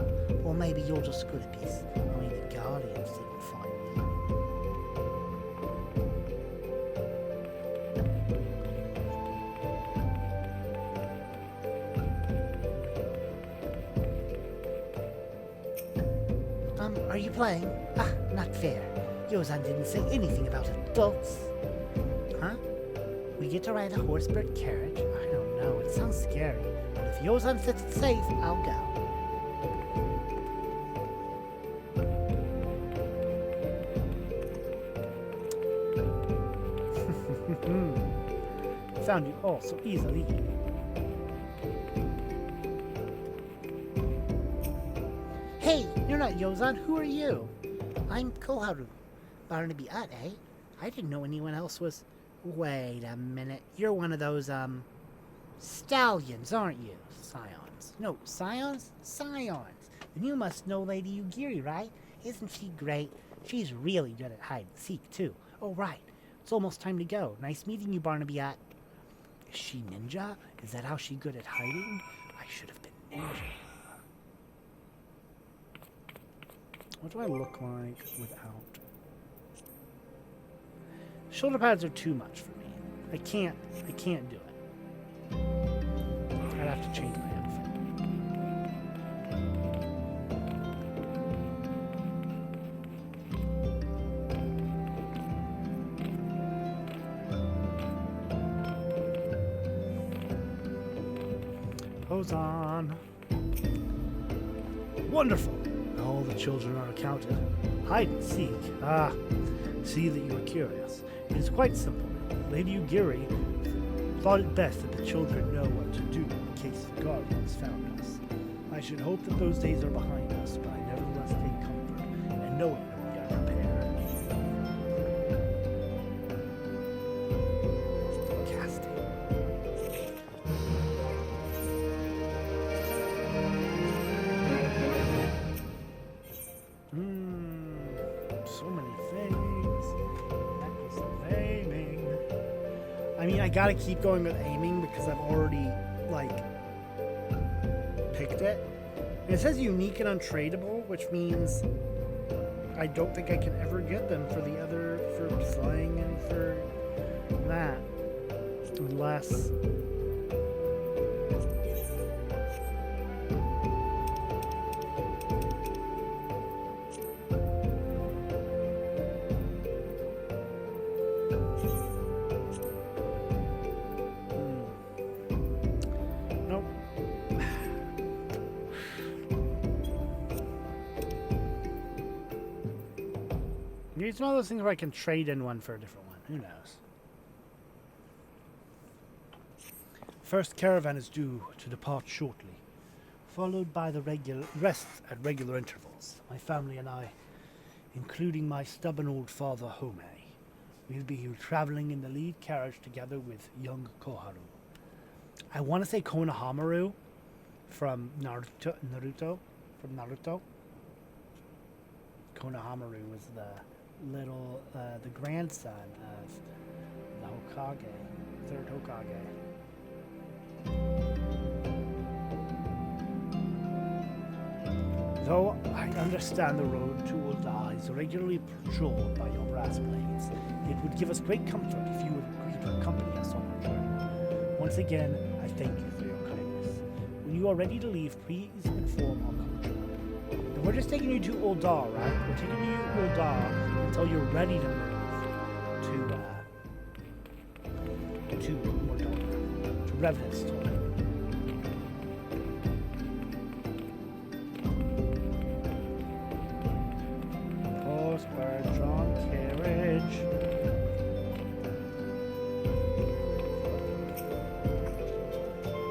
Or maybe you're just good at this. I mean, the Guardians didn't find me. Are you playing? Ah, not fair. Yozan didn't say anything about adults. Huh? We get to ride a horsebird carriage? I don't know, it sounds scary. But if Yozan says it's safe, I'll go. Found you all so easily. Hey, you're not Yozan. Who are you? I'm Koharu. Barnaby Ut, eh? I didn't know anyone else was... Wait a minute. You're one of those, stallions, aren't you? Scions. No, scions? Scions. Then you must know Lady Ugiri, right? Isn't she great? She's really good at hide-and-seek, too. Oh, right. It's almost time to go. Nice meeting you, Barnaby Ut. Is she ninja? Is that how she good at hiding? I should have been ninja. What do I look like without? Shoulder pads are too much for me. I can't do it. I'd have to change my outfit. Pose on. Wonderful. All the children are accounted. Hide and seek. Ah, see that you are curious. It is quite simple. Lady Ugiri thought it best that the children know what to do in case the Guardians found us. I should hope that those days are behind us, but I nevertheless take comfort in knowing that we are prepared. Casting. So many things. That was aiming. I mean, I gotta keep going with aiming because I've already, like, picked it. And it says unique and untradeable, which means I don't think I can ever get them for the other, for slang and for that. Unless... Maybe it's one of those things where I can trade in one for a different one. Who knows? First caravan is due to depart shortly. followed by the rests at regular intervals. My family and I, including my stubborn old father Home, we'll be traveling in the lead carriage together with young Koharu. I want to say Konohamaru from Naruto. Konohamaru was the grandson of the Hokage, third Hokage. Though I understand the road to Ul'dah is regularly patrolled by your brass blades, it would give us great comfort if you would agree to accompany us on our journey. Once again, I thank you for your kindness. When you are ready to leave, please inform our coach. And we're just taking you to Ul'dah, right? We're taking you to Ul'dah until you're ready to move to Mordor, to Revenant's Tour. Drawn carriage.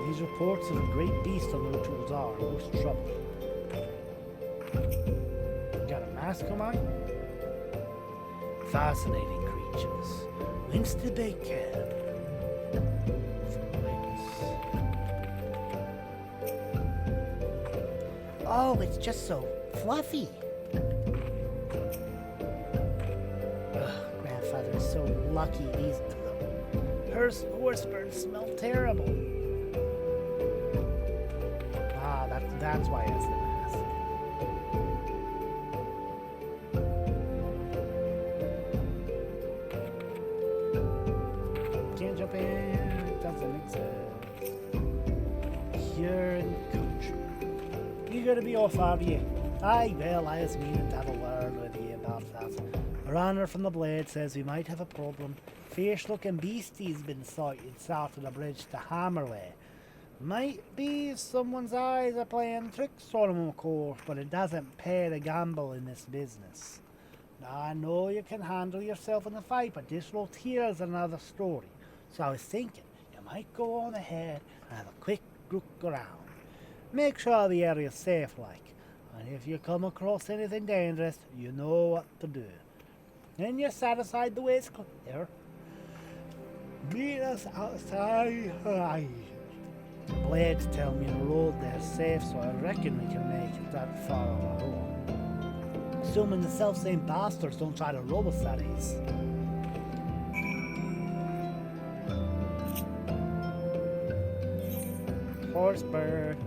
These reports of a great beast on the road to Ul'dah are most troubling. Got a mask on mine? Fascinating creatures. Whence did they come? Oh, it's just so fluffy. So lucky these horse birds smell terrible. That's why it's the mask. Can't jump in, doesn't exist. You're in the country. You gotta be off, are you? Aye, well, I was meaning to have a word with you about that. A runner from the Blade says we might have a problem. Fierce-looking beastie's been sighted south of the bridge to Hammerway. Might be someone's eyes are playing tricks on him, of course, but it doesn't pay to gamble in this business. Now, I know you can handle yourself in the fight, but this road here is another story. So I was thinking you might go on ahead and have a quick look around. Make sure the area's safe, like. And if you come across anything dangerous, you know what to do. Then you're satisfied the way it's clear. Meet us outside. Aye. The Blades tell me the road there's safe, so I reckon we can make it that far on our own. Assuming the self-same bastards don't try to rob us, that is. Horsebird.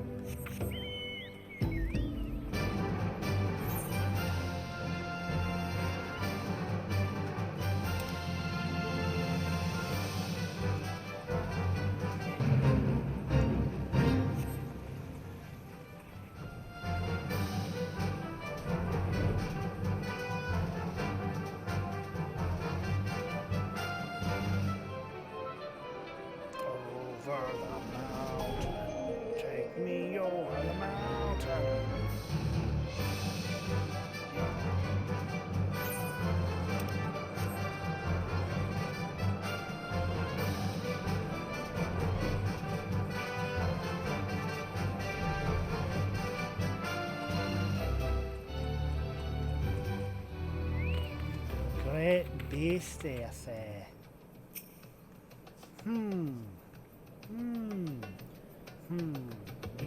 Great beastie, I say.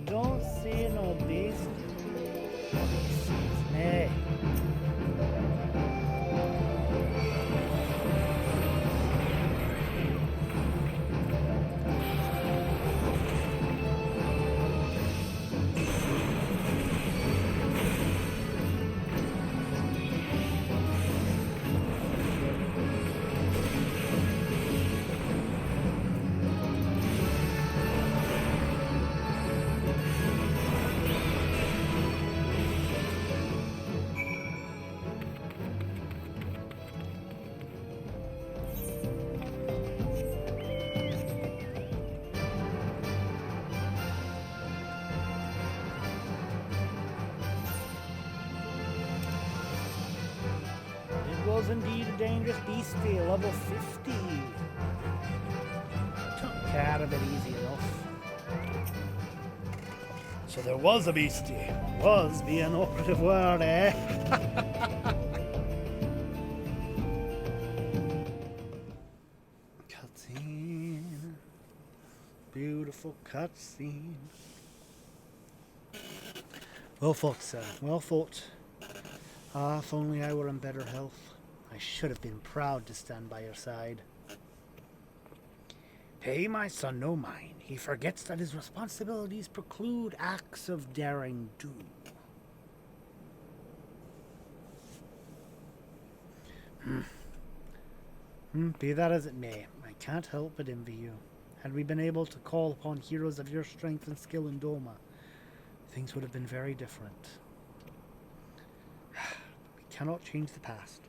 Don't see no beastie. It's me. Was indeed a dangerous beastie, level 50. Took care of it easy enough. So there was a beastie. Was be an operative word, eh? Cutscene. Beautiful cutscene. Well fought, sir. Well fought. Ah, if only I were in better health. I should have been proud to stand by your side. Pay my son no mind. He forgets that his responsibilities preclude acts of daring do. Be that as it may, I can't help but envy you. Had we been able to call upon heroes of your strength and skill in Doma, things would have been very different. We cannot change the past.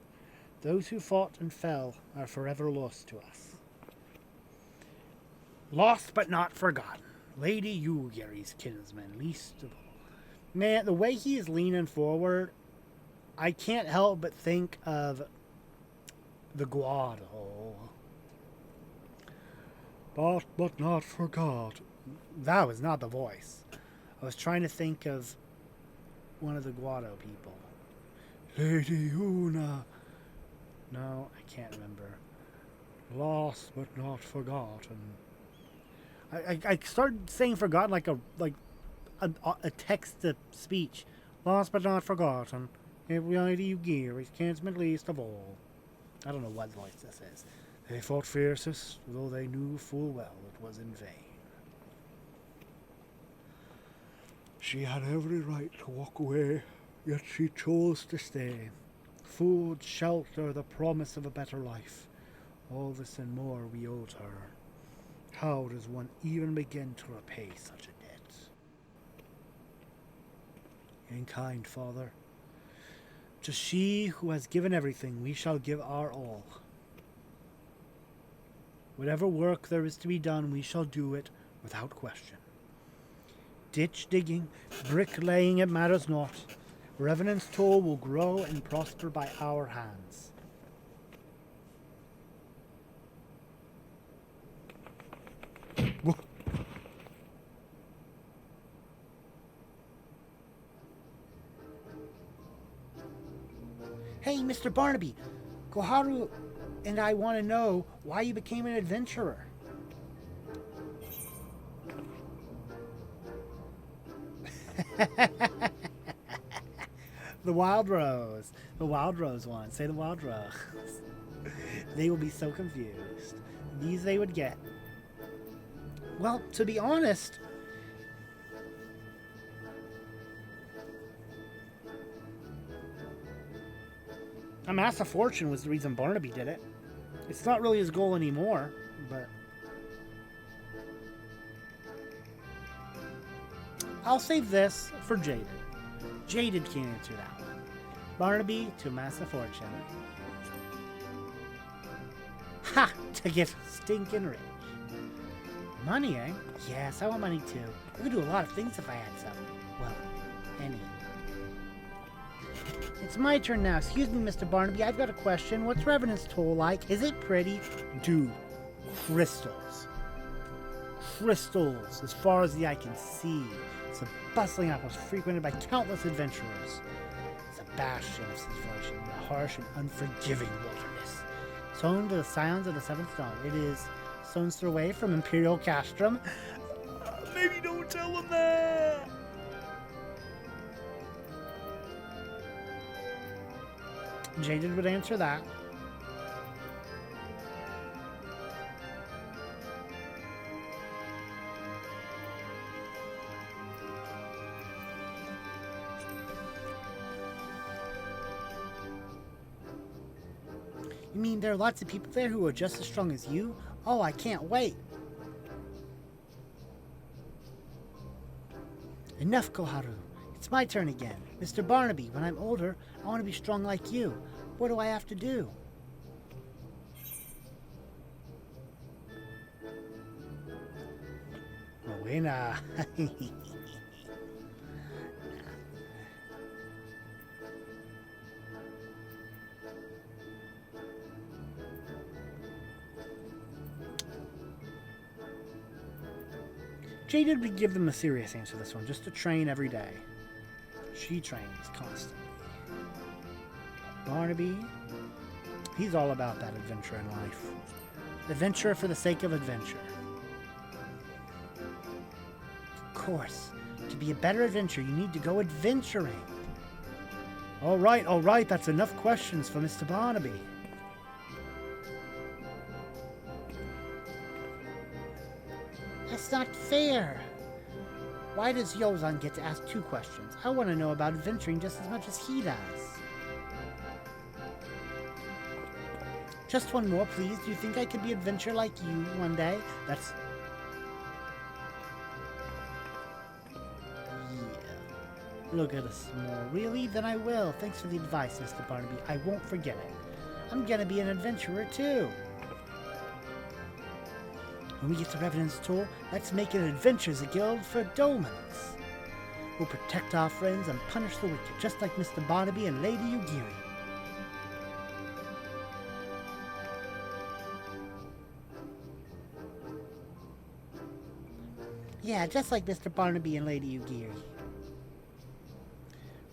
Those who fought and fell are forever lost to us. Lost but not forgotten. Lady Yugiri's kinsman, least of all. Man, the way he is leaning forward, I can't help but think of the Guado. But not forgot. That was not the voice. I was trying to think of one of the Guado people. Lady Una. No, I can't remember. Lost but not forgotten. I started saying forgotten like a text to speech. Lost but not forgotten. Lady Yugiri's kinsman least of all. I don't know what voice this is. They fought fiercest, though they knew full well it was in vain. She had every right to walk away, yet she chose to stay. Food, shelter, the promise of a better life. All this and more we owed her. How does one even begin to repay such a debt? In kind, Father. To she who has given everything, we shall give our all. Whatever work there is to be done, we shall do it without question. Ditch digging, bricklaying, it matters not. Revenant's toll will grow and prosper by our hands. Hey, Mr. Barnaby, Koharu and I want to know why you became an adventurer. The Wild Rose. The Wild Rose one. Say the Wild Rose. They will be so confused. These they would get. Well, to be honest, Amass a Fortune was the reason Barnaby did it. It's not really his goal anymore, but I'll save this for Jaded. Jaded can answer that one. Barnaby to amass a fortune. Ha! To get stinking rich. Money, eh? Yes, I want money too. I could do a lot of things if I had some. Well, any. It's my turn now. Excuse me, Mr. Barnaby. I've got a question. What's Revenant's toll like? Is it pretty? Dude, crystals. Crystals, as far as the eye can see. It's a bustling outpost frequented by countless adventurers. It's a bastion of civilization in a harsh and unforgiving wilderness. Sown to the sounds of the seventh dawn. It is stone's throw away from Imperial Castrum. Maybe don't tell him that. Jaded would answer that. You mean there are lots of people there who are just as strong as you? Oh, I can't wait. Enough, Koharu. It's my turn again. Mr. Barnaby, when I'm older, I want to be strong like you. What do I have to do? Buena. Jaded would give them a serious answer this one, just to train every day. She trains constantly. Barnaby, he's all about that adventure in life. Adventure for the sake of adventure. Of course, to be a better adventurer, you need to go adventuring. All right, that's enough questions for Mr. Barnaby. That's not fair. Why does Yozan get to ask 2 questions? I want to know about adventuring just as much as he does. Just one more, please. Do you think I could be an adventurer like you one day? That's... Yeah. Look at us more. Really? Then I will. Thanks for the advice, Mr. Barnaby. I won't forget it. I'm gonna be an adventurer, too. When we get to Revenant's Toll, let's make an Adventures Guild for Dolmens. We'll protect our friends and punish the wicked, just like Mr. Barnaby and Lady Ugiri. Yeah, just like Mr. Barnaby and Lady Ugiri.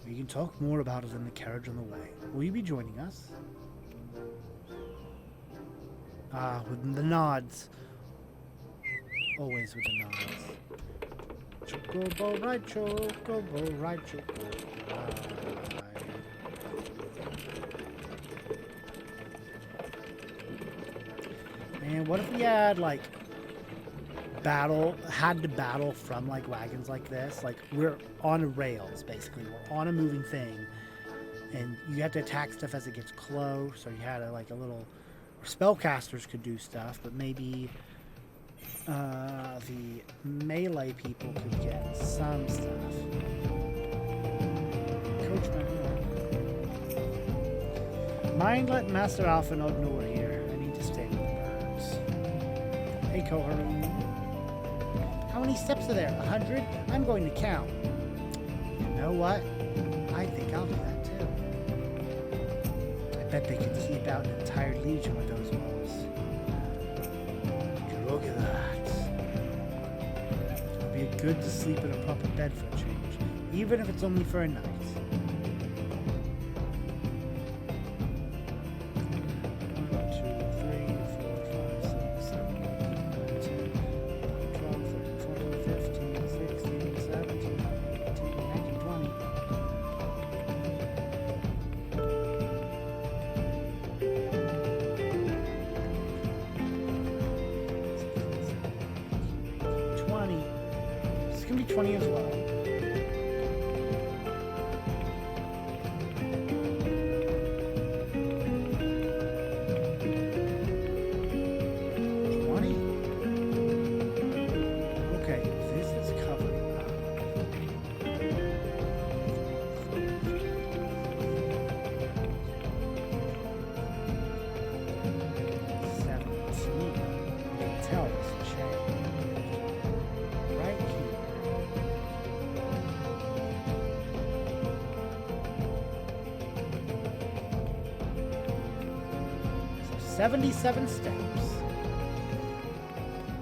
We can talk more about it in the carriage on the way. Will you be joining us? Ah, with the nods. Always with the nods. Chocobo ride, chocobo ride, chocobo ride. Man, what if we had, like, had to battle from, like, wagons like this? Like, we're on rails, basically. We're on a moving thing. And you have to attack stuff as it gets close, or you had a, like, a little... Or spellcasters could do stuff, but maybe... the melee people could get some stuff. Coachman, Mindlet and Master Alpha and Ignore here. I need to stay with the birds. Hey, Koharu. How many steps are there? 100? I'm going to count. You know what? I think I'll do that too. I bet they could keep out an entire legion with those wolves. Look at that. It'll be good to sleep in a proper bed for a change, even if it's only for a night. 1, 2, 3, 4, 5, 6, 7, 8, 9, 10, 12, 13, 14, 15, 16, 17, 18, 19, 20. It's gonna be 20 as well. Okay, this is covered up. 17. You can tell it's changed. Right here. 77 steps.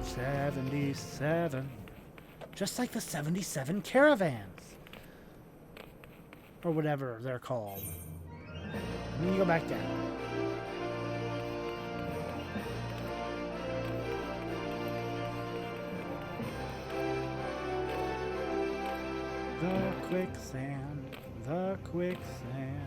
77. Just like the 77 caravans. Or whatever they're called. And then you go back down. The quicksand. The quicksand.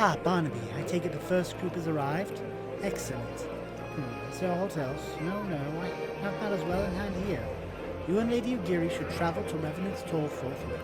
Ah, Barnaby, I take it the first group has arrived? Excellent. So hotels? No, I have that as well in hand here. You and Lady Ugiri should travel to Revenant's Toll forthwith.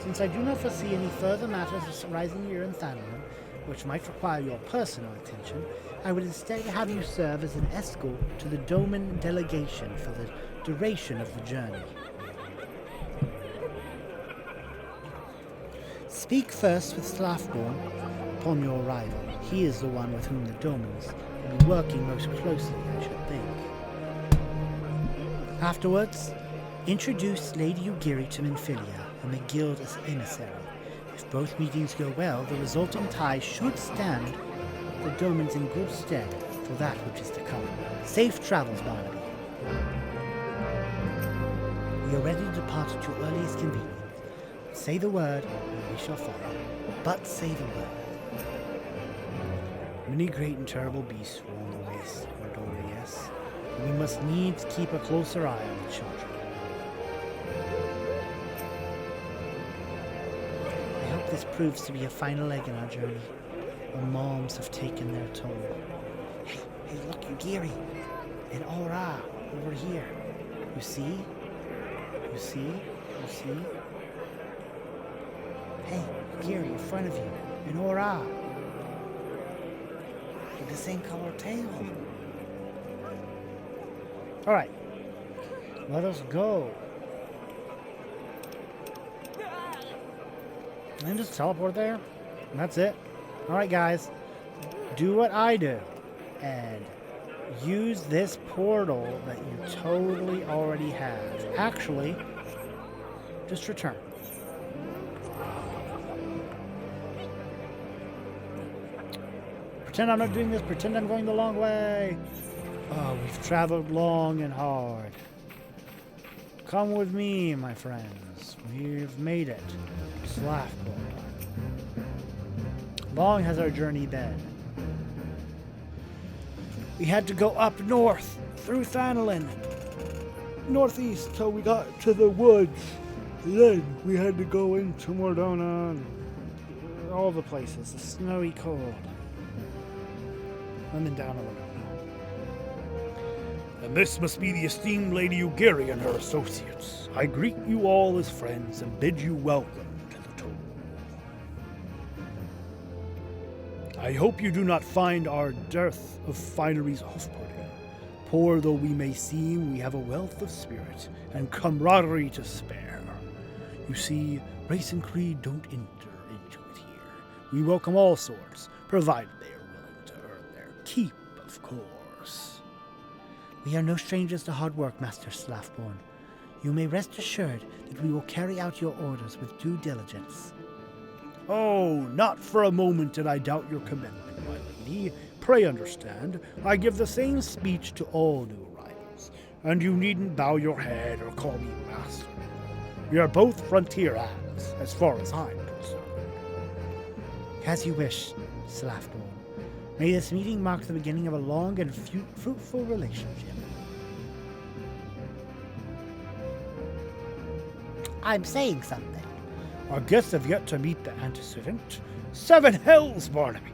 Since I do not foresee any further matters arising here in Thanalan, which might require your personal attention, I would instead have you serve as an escort to the Doman delegation for the duration of the journey. Speak first with Slafborn upon your arrival. He is the one with whom the Domans will be working most closely, I should think. Afterwards, introduce Lady Ugiri to Minfilia and the guild as emissary. If both meetings go well, the resulting tie should stand the Domans in good stead for that which is to come. Safe travels, Barnaby. We are ready to depart at your earliest convenience. Say the word, and we shall follow. But say the word. Many great and terrible beasts roam the waste, Reborn, yes, and we must needs keep a closer eye on the children. I hope this proves to be a final leg in our journey. Our moms have taken their toll. Hey, look, Ugiri! And Aura, over here. You see? You see? You see? Hey, Ugiri, in front of you. And Aura! With the same color tail. Alright. Let us go. And just teleport there. And that's it. Alright, guys. Do what I do. And use this portal that you totally already have. Actually, just return. Pretend I'm not doing this. Pretend I'm going the long way. Oh, we've traveled long and hard. Come with me, my friends. We've made it. Slafborn. Long has our journey been. We had to go up north, through Thanalan, northeast till we got to the woods. Then we had to go into Mordona and all the places, the snowy cold. And then down to Mordona. And this must be the esteemed Lady Ugiri and her associates. I greet you all as friends and bid you welcome to the tour. I hope you do not find our dearth of fineries off-putting. Poor though we may seem, we have a wealth of spirit and camaraderie to spare. You see, race and creed don't enter into it here. We welcome all sorts, provided they are willing to earn their keep, of course. We are no strangers to hard work, Master Slafborn. You may rest assured that we will carry out your orders with due diligence. Oh, not for a moment did I doubt your commitment, my lady. Pray understand, I give the same speech to all new arrivals, and you needn't bow your head or call me master. We are both frontier hands, as far as I'm concerned. As you wish, Slafborn. May this meeting mark the beginning of a long and fruitful relationship. I'm saying something. Our guests have yet to meet the antecedent. 7 hells, Barnaby!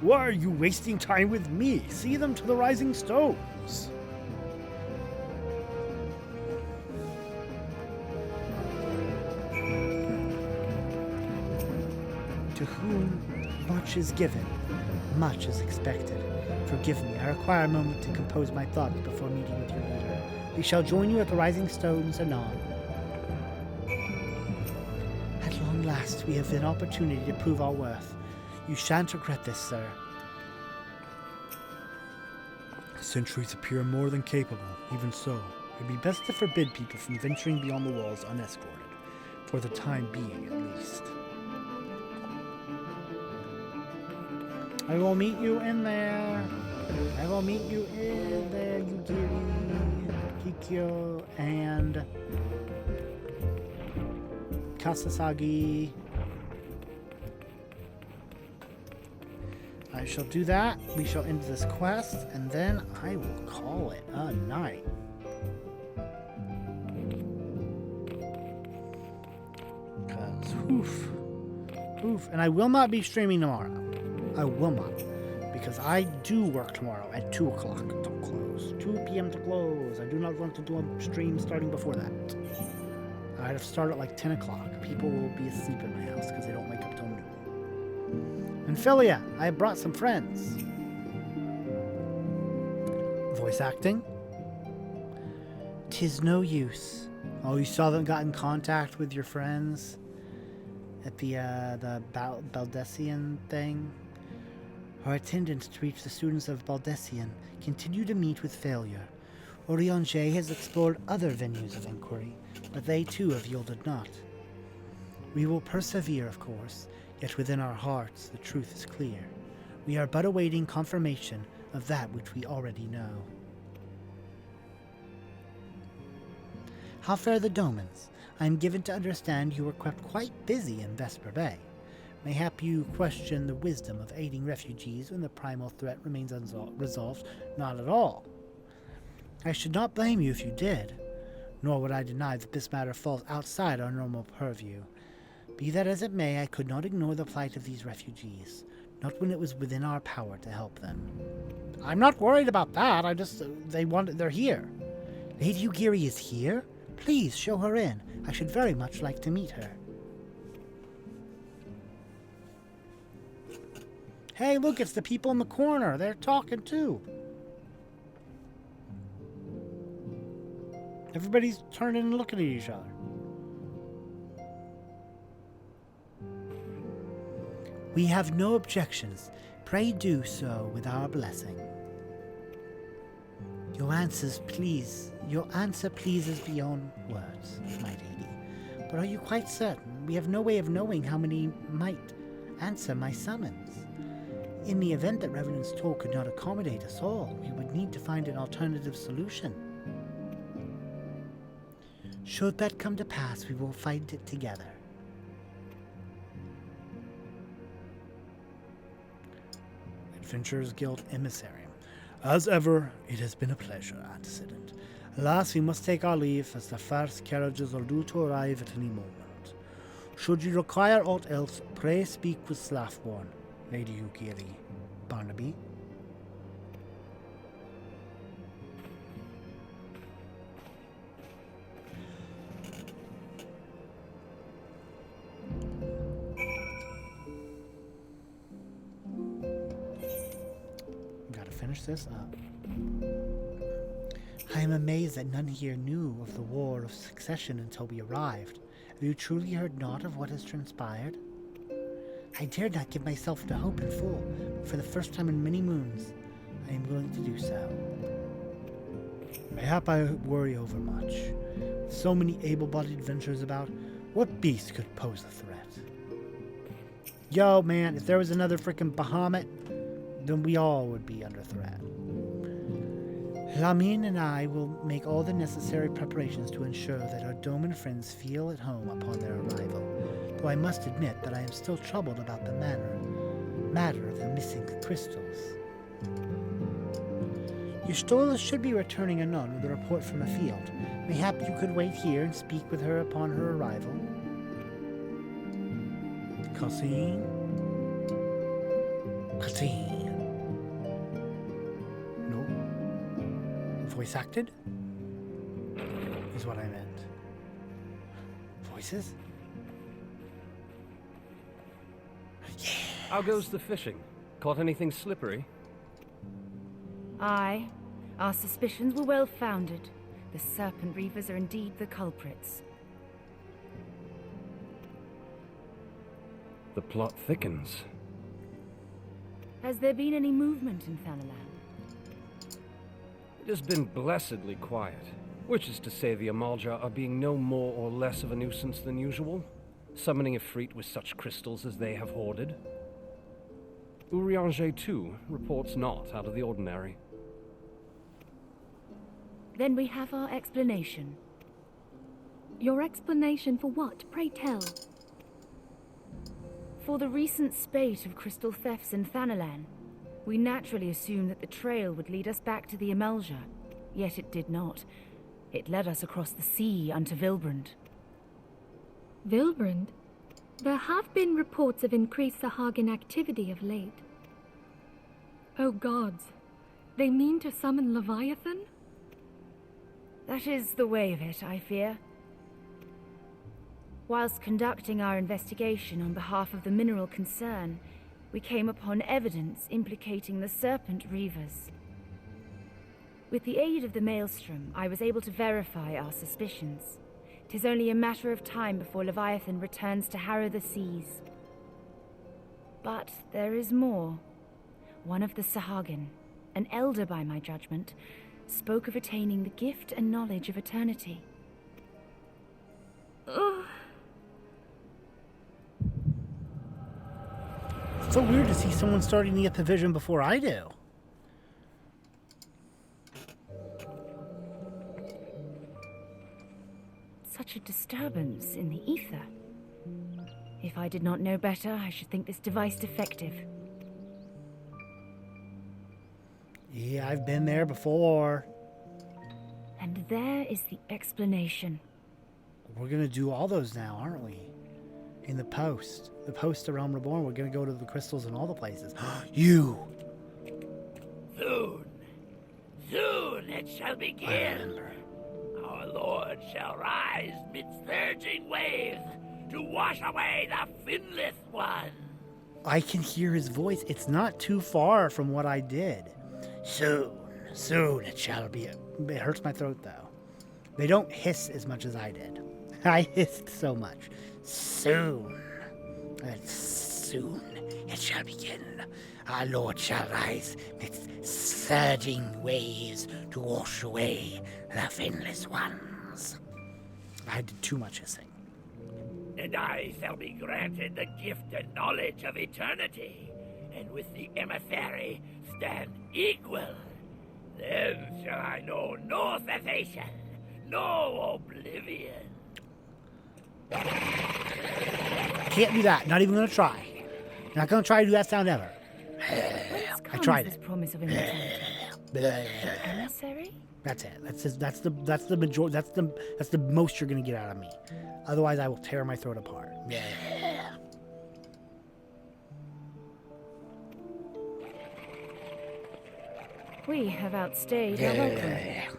Why are you wasting time with me? See them to the rising stones. To whom much is given, much is expected. Forgive me, I require a moment to compose my thoughts before meeting with your leader. We shall join you at the rising stones anon. At long last, we have an opportunity to prove our worth. You shan't regret this, sir. Sentries appear more than capable. Even so, it'd be best to forbid people from venturing beyond the walls unescorted, for the time being at least. I will meet you in there. I will meet you in there, Ugiri, Kikyo, and Kasasagi. I shall do that. We shall end this quest, and then I will call it a night. Because, oof. And I will not be streaming tomorrow. I will not. Because I do work tomorrow at 2 o'clock to close. 2 p.m. to close. I do not want to do a stream starting before that. I'd have started at like 10 o'clock. People will be asleep in my house because they don't wake up till noon. And Philia, I have brought some friends. Voice acting? 'Tis no use. Oh, you still haven't got in contact with your friends at the Baldessian thing? Our attendants to reach the students of Baldessian continue to meet with failure. EORZEA has explored other venues of inquiry, but they too have yielded naught. We will persevere, of course, yet within our hearts the truth is clear. We are but awaiting confirmation of that which we already know. How fare the Domans? I am given to understand you were kept quite busy in Vesper Bay. Mayhap you question the wisdom of aiding refugees when the primal threat remains unresolved? Not at all. I should not blame you if you did, nor would I deny that this matter falls outside our normal purview. Be that as it may, I could not ignore the plight of these refugees, not when it was within our power to help them. I'm not worried about that. They're here. Lady Ugiri is here? Please show her in. I should very much like to meet her. Hey, look, it's the people in the corner. They're talking too. Everybody's turning and looking at each other. We have no objections. Pray do so with our blessing. Your answer pleases beyond words, my lady. But are you quite certain? We have no way of knowing how many might answer my summons. In the event that Revenant's toll could not accommodate us all, we would need to find an alternative solution. Should that come to pass, we will find it together. Adventurers Guild Emissary. As ever, it has been a pleasure, Antecedent. Alas, we must take our leave, as the first carriages are due to arrive at any moment. Should you require aught else, pray speak with Slaffborn, Lady Ugiri. Barnaby. Gotta finish this up. I am amazed that none here knew of the War of Succession until we arrived. Have you truly heard naught of what has transpired? I dared not give myself to hope in full, but for the first time in many moons, I am willing to do so. Mayhap I worry overmuch. With so many able-bodied adventurers about, what beast could pose a threat? Yo, man, if there was another freaking Bahamut, then we all would be under threat. Lamine and I will make all the necessary preparations to ensure that our Doman friends feel at home upon their arrival, though I must admit that I am still troubled about the matter of the missing crystals. Eustola should be returning anon with a report from the field. Mayhap you could wait here and speak with her upon her arrival. Cassine? No. Voice acted? Is what I meant. Voices? How goes the fishing? Caught anything slippery? Aye. Our suspicions were well founded. The Serpent Reavers are indeed the culprits. The plot thickens. Has there been any movement in Thanalan? It has been blessedly quiet, which is to say the Amalja are being no more or less of a nuisance than usual, summoning Ifrit with such crystals as they have hoarded. EORZEA, too, reports not out of the ordinary. Then we have our explanation. Your explanation for what, pray tell? For the recent spate of crystal thefts in Thanalan, we naturally assumed that the trail would lead us back to the Amalja, yet it did not. It led us across the sea unto Vilbrand. Vilbrand? There have been reports of increased Sahagin activity of late. Oh gods, they mean to summon Leviathan? That is the way of it, I fear. Whilst conducting our investigation on behalf of the mineral concern, we came upon evidence implicating the Serpent Reavers. With the aid of the Maelstrom, I was able to verify our suspicions. 'Tis only a matter of time before Leviathan returns to harrow the seas. But there is more. One of the Sahagin, an elder by my judgment, spoke of attaining the gift and knowledge of eternity. Ugh. It's so weird to see someone starting to get the vision before I do. Such a disturbance in the ether. If I did not know better, I should think this device defective. Yeah, I've been there before. And there is the explanation. We're gonna do all those now, aren't we? In the post around Reborn, we're gonna go to the crystals in all the places. You! Soon it shall begin. Our Lord shall rise mid surging waves to wash away the finless one. I can hear his voice. It's not too far from what I did. Soon it shall be. It hurts my throat, though. They don't hiss as much as I did. I hissed so much. Soon it shall begin. Our Lord shall rise with surging waves to wash away the finless ones. I did too much hissing. And I shall be granted the gift and knowledge of eternity, and with the emissary stand equal. Then shall I know no cessation, no oblivion. Can't do that. Not even gonna try. Not gonna try to do that sound ever. I tried This it. promise of immortality. Emissary? That's it. That's the majority. That's the most you're gonna get out of me. Otherwise, I will tear my throat apart. We have outstayed our welcome.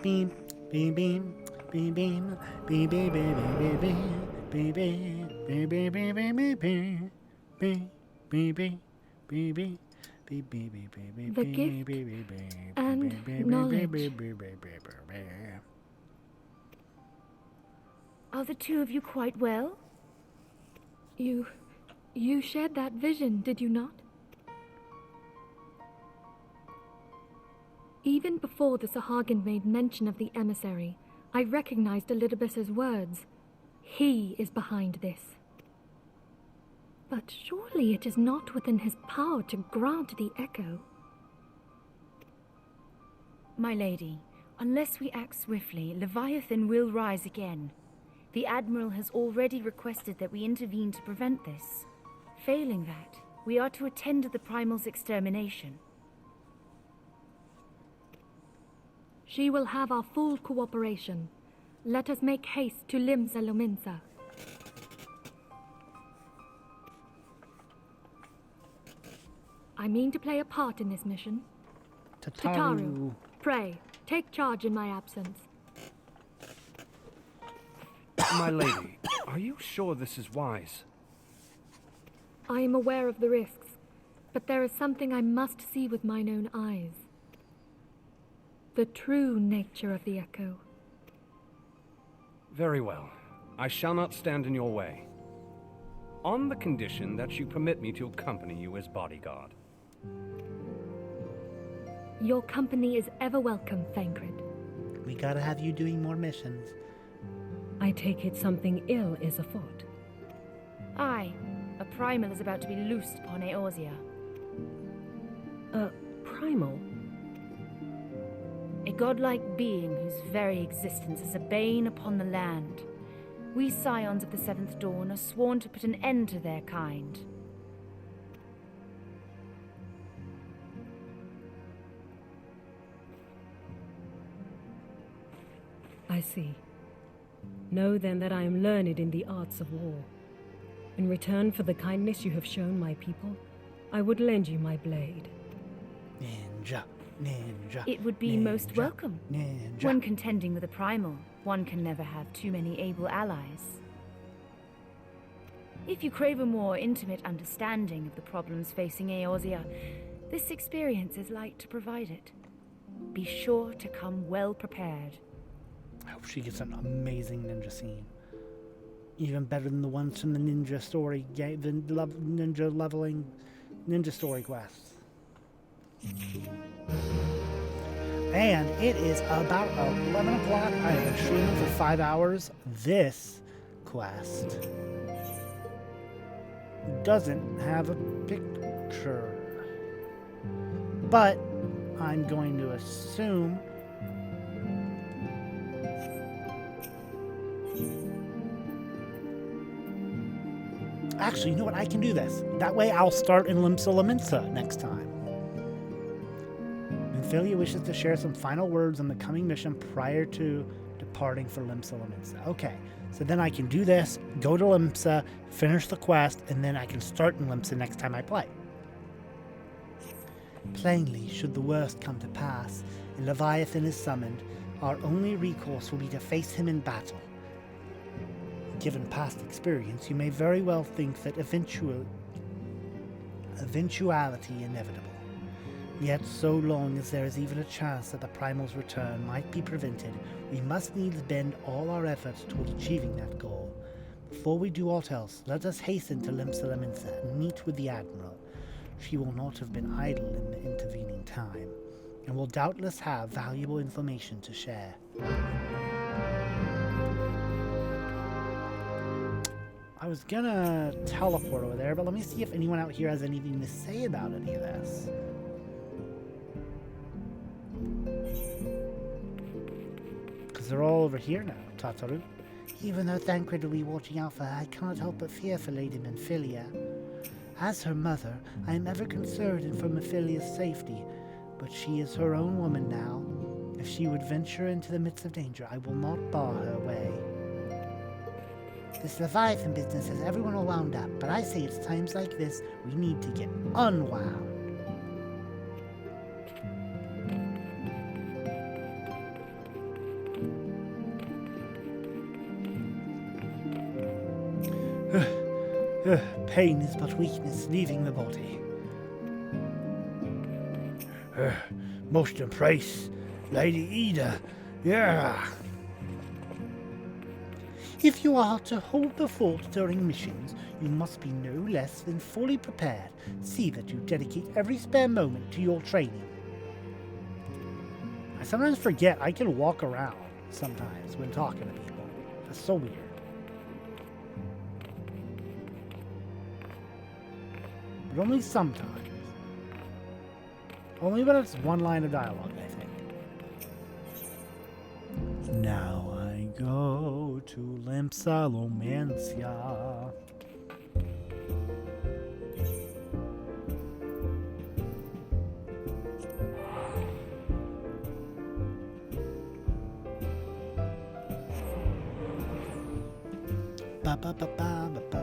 Beam, beam, beam, beam, beam, beam, beam, beam, beam, beam, beam, beam, beam, beam, beam, beam, beam, beam, beam, beam. The gift and knowledge. Are the two of you quite well? You shared that vision, did you not? Even before the Sahagin made mention of the emissary, I recognized Elidibus's words. He is behind this. But surely it is not within his power to grant the echo. My lady, unless we act swiftly, Leviathan will rise again. The Admiral has already requested that we intervene to prevent this. Failing that, we are to attend to the Primal's extermination. She will have our full cooperation. Let us make haste to Limsa Lominsa. I mean to play a part in this mission. Tataru, pray, take charge in my absence. My lady, are you sure this is wise? I am aware of the risks, but there is something I must see with mine own eyes. The true nature of the echo. Very well. I shall not stand in your way. On the condition that you permit me to accompany you as bodyguard. Your company is ever welcome, Thancred. We gotta have you doing more missions. I take it something ill is afoot. Aye, a primal is about to be loosed upon EORZEA. A primal? A godlike being whose very existence is a bane upon the land. We scions of the Seventh Dawn are sworn to put an end to their kind. I see. Know then that I am learned in the arts of war. In return for the kindness you have shown my people, I would lend you my blade. Ninja. Ninja. It would be most welcome. Ninja. When contending with a primal, one can never have too many able allies. If you crave a more intimate understanding of the problems facing EORZEA, this experience is like to provide it. Be sure to come well prepared. I hope she gets an amazing ninja scene. Even better than the ones from the ninja story game, the ninja leveling ninja story quests. And it is about 11 o'clock. I have been streaming for 5 hours. This quest doesn't have a picture. But I'm going to assume actually, you know what? I can do this. That way I'll start in Limsa next time. Ophelia wishes to share some final words on the coming mission prior to departing for Limsa. Okay, so then I can do this, go to Limsa, finish the quest, and then I can start in Limsa next time I play. Plainly, should the worst come to pass, and Leviathan is summoned, our only recourse will be to face him in battle. Given past experience, you may very well think that eventuality inevitable. Yet, so long as there is even a chance that the primal's return might be prevented, we must needs bend all our efforts toward achieving that goal. Before we do aught else, let us hasten to Limsa and meet with the Admiral. She will not have been idle in the intervening time, and will doubtless have valuable information to share. I was gonna teleport over there, but let me see if anyone out here has anything to say about any of this. Because they're all over here now, Tataru. Even though Thancred will be watching out for her, I cannot help but fear for Lady Menphilia. As her mother, I am ever concerned for Menphilia's safety, but she is her own woman now. If she would venture into the midst of danger, I will not bar her way. This Leviathan business has everyone all wound up, but I say it's times like this we need to get unwound. Pain is but weakness leaving the body. Most impressed, Lady Ida. Yeah. If you are to hold the fort during missions, you must be no less than fully prepared. See that you dedicate every spare moment to your training. I sometimes forget I can walk around sometimes when talking to people. That's so weird. But only sometimes. Only when it's one line of dialogue, I think. Now I go to Limsa. Ba ba ba ba ba ba.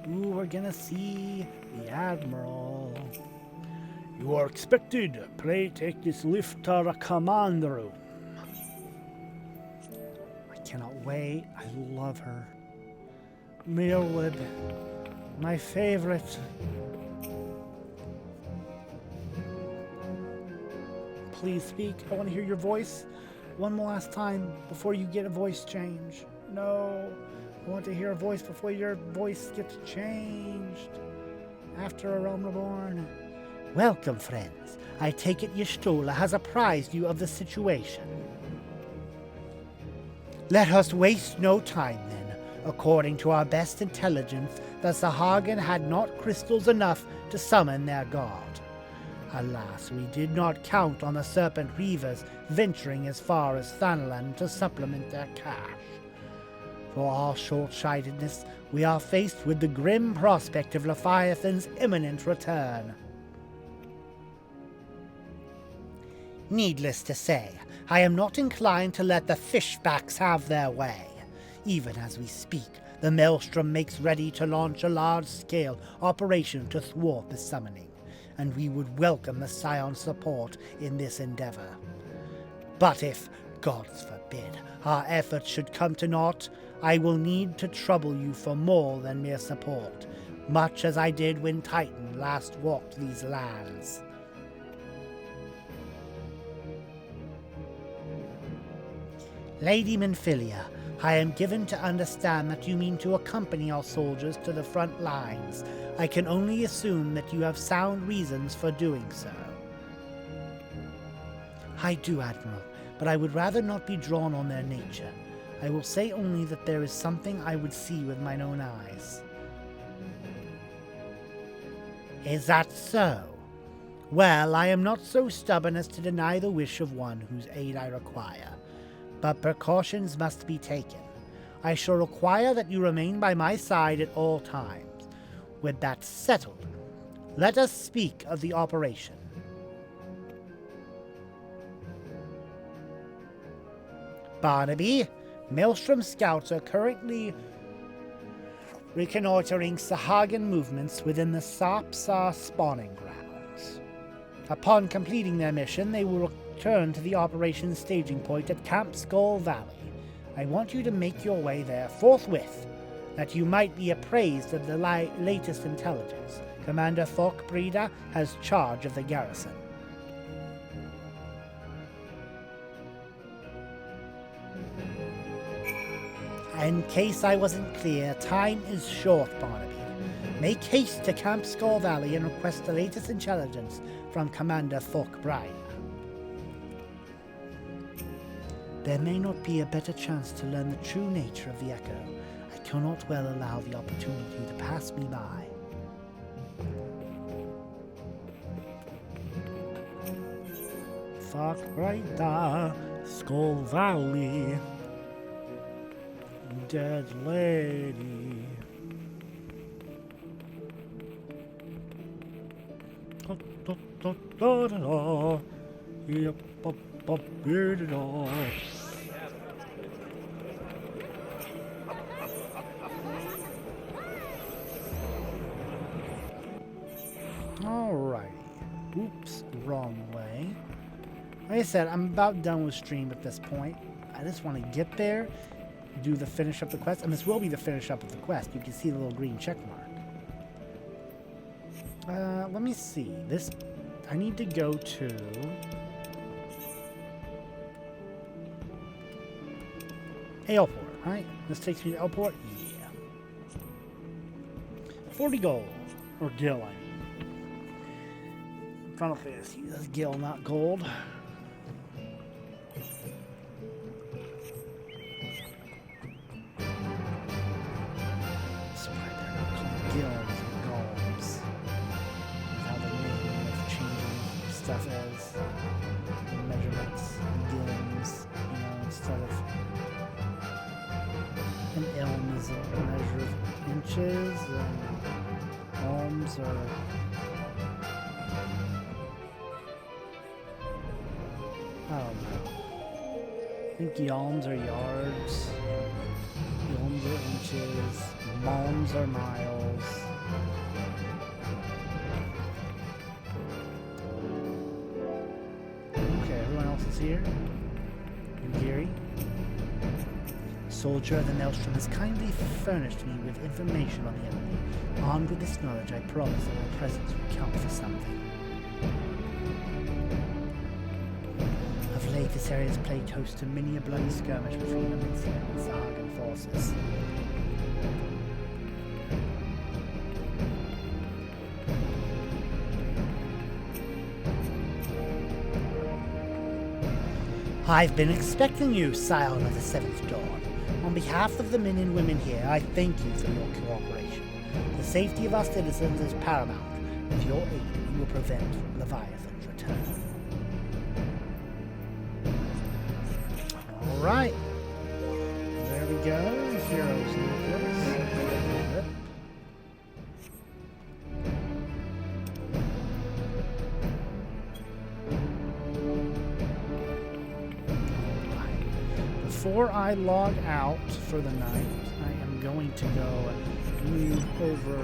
Ooh, we're gonna see the Admiral. You are expected. Pray take this lift to the command room. I cannot wait. I love her. Millwood, my favorite. Please speak. I want to hear your voice one last time before you get a voice change. No, I want to hear a voice before your voice gets changed. After A Realm Reborn. Welcome, friends. I take it Y'shtola has apprised you of the situation. Let us waste no time then. According to our best intelligence, the Sahagin had not crystals enough to summon their god. Alas, we did not count on the Serpent Reavers venturing as far as Thanalan to supplement their cache. For our short-sightedness, we are faced with the grim prospect of Leviathan's imminent return. Needless to say, I am not inclined to let the fishbacks have their way. Even as we speak, the Maelstrom makes ready to launch a large-scale operation to thwart the summoning, and we would welcome the Scion's support in this endeavor. But if, gods forbid, our efforts should come to naught, I will need to trouble you for more than mere support, much as I did when Titan last walked these lands. Lady Minfilia, I am given to understand that you mean to accompany our soldiers to the front lines. I can only assume that you have sound reasons for doing so. I do, Admiral, but I would rather not be drawn on their nature. I will say only that there is something I would see with mine own eyes. Is that so? Well, I am not so stubborn as to deny the wish of one whose aid I require. But precautions must be taken. I shall require that you remain by my side at all times. With that settled, let us speak of the operation. Barnaby, Maelstrom scouts are currently reconnoitering Sahagan movements within the Sapsar spawning grounds. Upon completing their mission, they will return to the operations staging point at Camp Skull Valley. I want you to make your way there forthwith, that you might be appraised of the latest intelligence. Commander Thok Breda has charge of the garrison. In case I wasn't clear, time is short, Barnaby. Make haste to Camp Skull Valley and request the latest intelligence from Commander Thok Breda. There may not be a better chance to learn the true nature of the Echo. I cannot well allow the opportunity to pass me by. Thok Breda, Skull Valley. Dead lady. Da, da, da, da, da, da. Yep, up, up, here, da, da. Alrighty. Oops, wrong way. Like I said, I'm about done with stream at this point. I just want to get there, do the finish up the quest, and this will be the finish up of the quest. You can see the little green check mark. Let me see. This, I need to go to airport, right? This takes me to airport? Yeah. 40 gold. Or gil, I mean. Final Fantasy. That's gil, not gold. Stuff as measurements, gilms, you know, instead of an elm is a measure of inches, and ohms are I don't know. I think yalms are yards, yalms are inches, malms are miles. Here, and Gary. Soldier of the Maelstrom has kindly furnished me with information on the enemy. Armed with this knowledge, I promise that my presence will count for something. Of late, this area has played host to many a bloody skirmish between the Mincian and Sahagan forces. I've been expecting you, Scion of the Seventh Dawn. On behalf of the men and women here, I thank you for your cooperation. The safety of our citizens is paramount. With your aid, we will prevent Leviathan's return. Alright. There we go. Zero's necklace. Before I log out for the night, I am going to go move over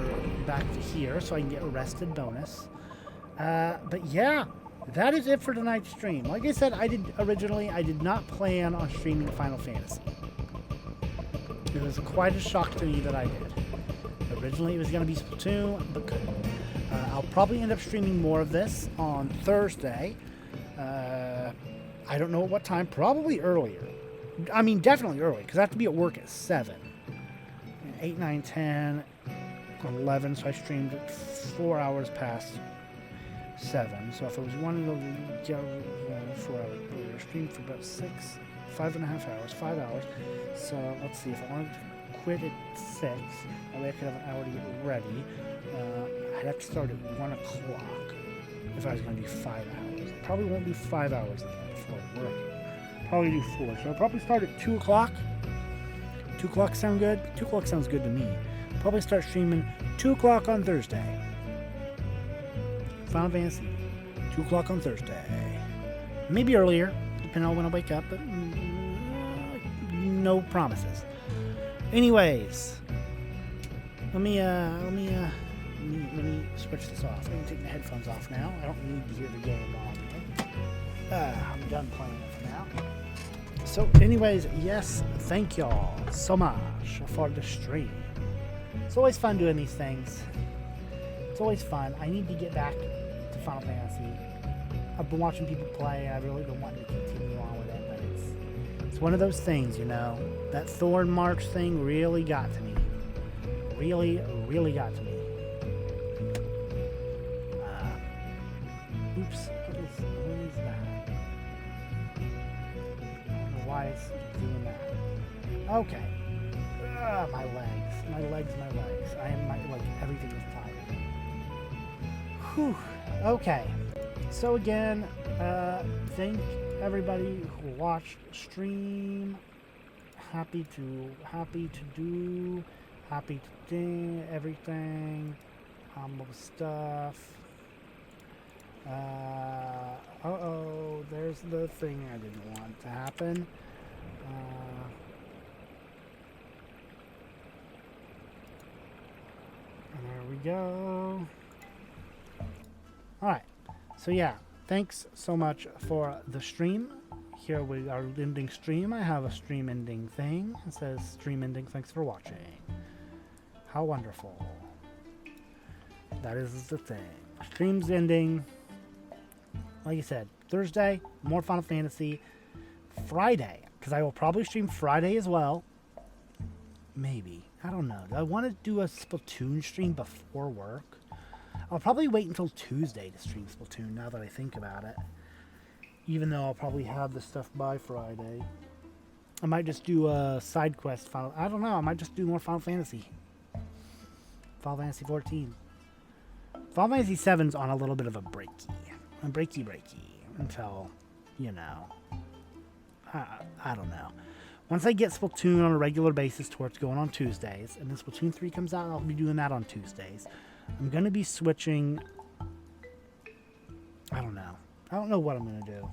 back to here so I can get arrested bonus. But yeah, that is it for tonight's stream. Like I said, I did not plan on streaming Final Fantasy. It was quite a shock to me that I did. Originally it was going to be Splatoon, but couldn't. I'll probably end up streaming more of this on Thursday. I don't know at what time, probably earlier. I mean, definitely early, because I have to be at work at 7. 8, 9, 10, 11, so I streamed 4 hours past 7. So if I was wanting to get 4 hours earlier, stream for about 5.5 hours, 5 hours. So let's see, if I wanted to quit at 6, that way I could have an hour to get ready. I'd have to start at 1 o'clock if I was going to do 5 hours. I probably won't do 5 hours before work. Probably do 4. So I'll probably start at 2 o'clock. 2 o'clock sound good? 2 o'clock sounds good to me. Probably start streaming 2 o'clock on Thursday. Final Fantasy. 2 o'clock on Thursday. Maybe earlier, depending on when I wake up, but no promises. Anyways, let me switch this off. I can take the headphones off now. I don't need to hear the game on. I'm done playing it for now. So anyways, yes, thank y'all so much for the stream. It's always fun doing these things. It's always fun. I need to get back to Final Fantasy. I've been watching people play, and I really been wanting to continue on with it, but it's one of those things, you know. That Thorn March thing really got to me. Really, really got to me. Oops, what is that? I don't know why it's doing that. Okay. My legs. I am like everything is tired. Whew. Okay. So again, thank everybody who watched the stream. Happy to do everything. Stuff. There's the thing I didn't want to happen. There we go. Alright, so yeah, thanks so much for the stream. Here we are ending stream. I have a stream ending thing. It says stream ending, thanks for watching. How wonderful. That is the thing. Stream's ending. Like I said, Thursday, more Final Fantasy. Friday, because I will probably stream Friday as well. Maybe. I don't know. Do I want to do a Splatoon stream before work? I'll probably wait until Tuesday to stream Splatoon, now that I think about it. Even though I'll probably have the stuff by Friday. I might just do a side quest. I don't know. I might just do more Final Fantasy. Final Fantasy 14. Final Fantasy 7's on a little bit of a breaky. Until, you know. I don't know. Once I get Splatoon on a regular basis to where it's going on Tuesdays, and then Splatoon 3 comes out, I'll be doing that on Tuesdays. I'm going to be switching. I don't know. I don't know what I'm going to do.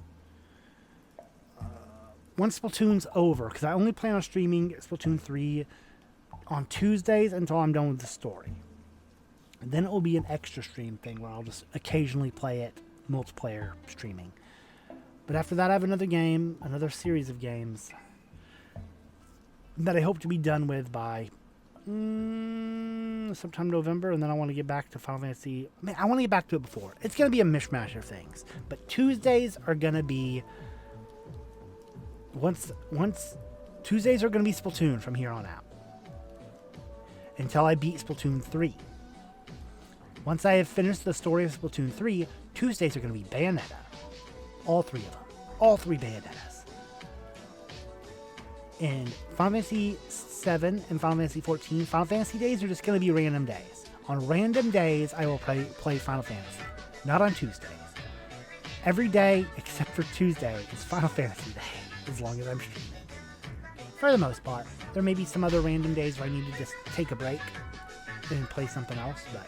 Once Splatoon's over, because I only plan on streaming Splatoon 3 on Tuesdays until I'm done with the story. And then it will be an extra stream thing where I'll just occasionally play it multiplayer streaming. But after that, I have another series of games that I hope to be done with by sometime November, and then I want to get back to Final Fantasy. Man, I want to get back to it before. It's going to be a mishmash of things. But Tuesdays are going to be... Tuesdays are going to be Splatoon from here on out. Until I beat Splatoon 3. Once I have finished the story of Splatoon 3, Tuesdays are going to be Bayonetta. All 3 of them. All 3 Bayonettas. And Final Fantasy 7 and Final Fantasy 14, Final Fantasy days are just going to be random days. On random days, I will play Final Fantasy. Not on Tuesdays. Every day, except for Tuesday, is Final Fantasy Day. As long as I'm streaming. For the most part. There may be some other random days where I need to just take a break and play something else, but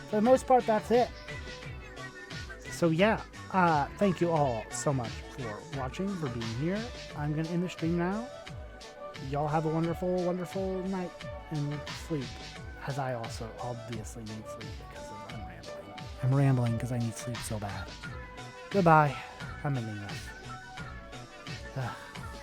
for the most part, that's it. So yeah, thank you all so much for watching, for being here. I'm going to end the stream now. Y'all have a wonderful, wonderful night and sleep, as I also obviously need sleep because I'm rambling. I'm rambling because I need sleep so bad. Goodbye. I'm ending this. Ugh.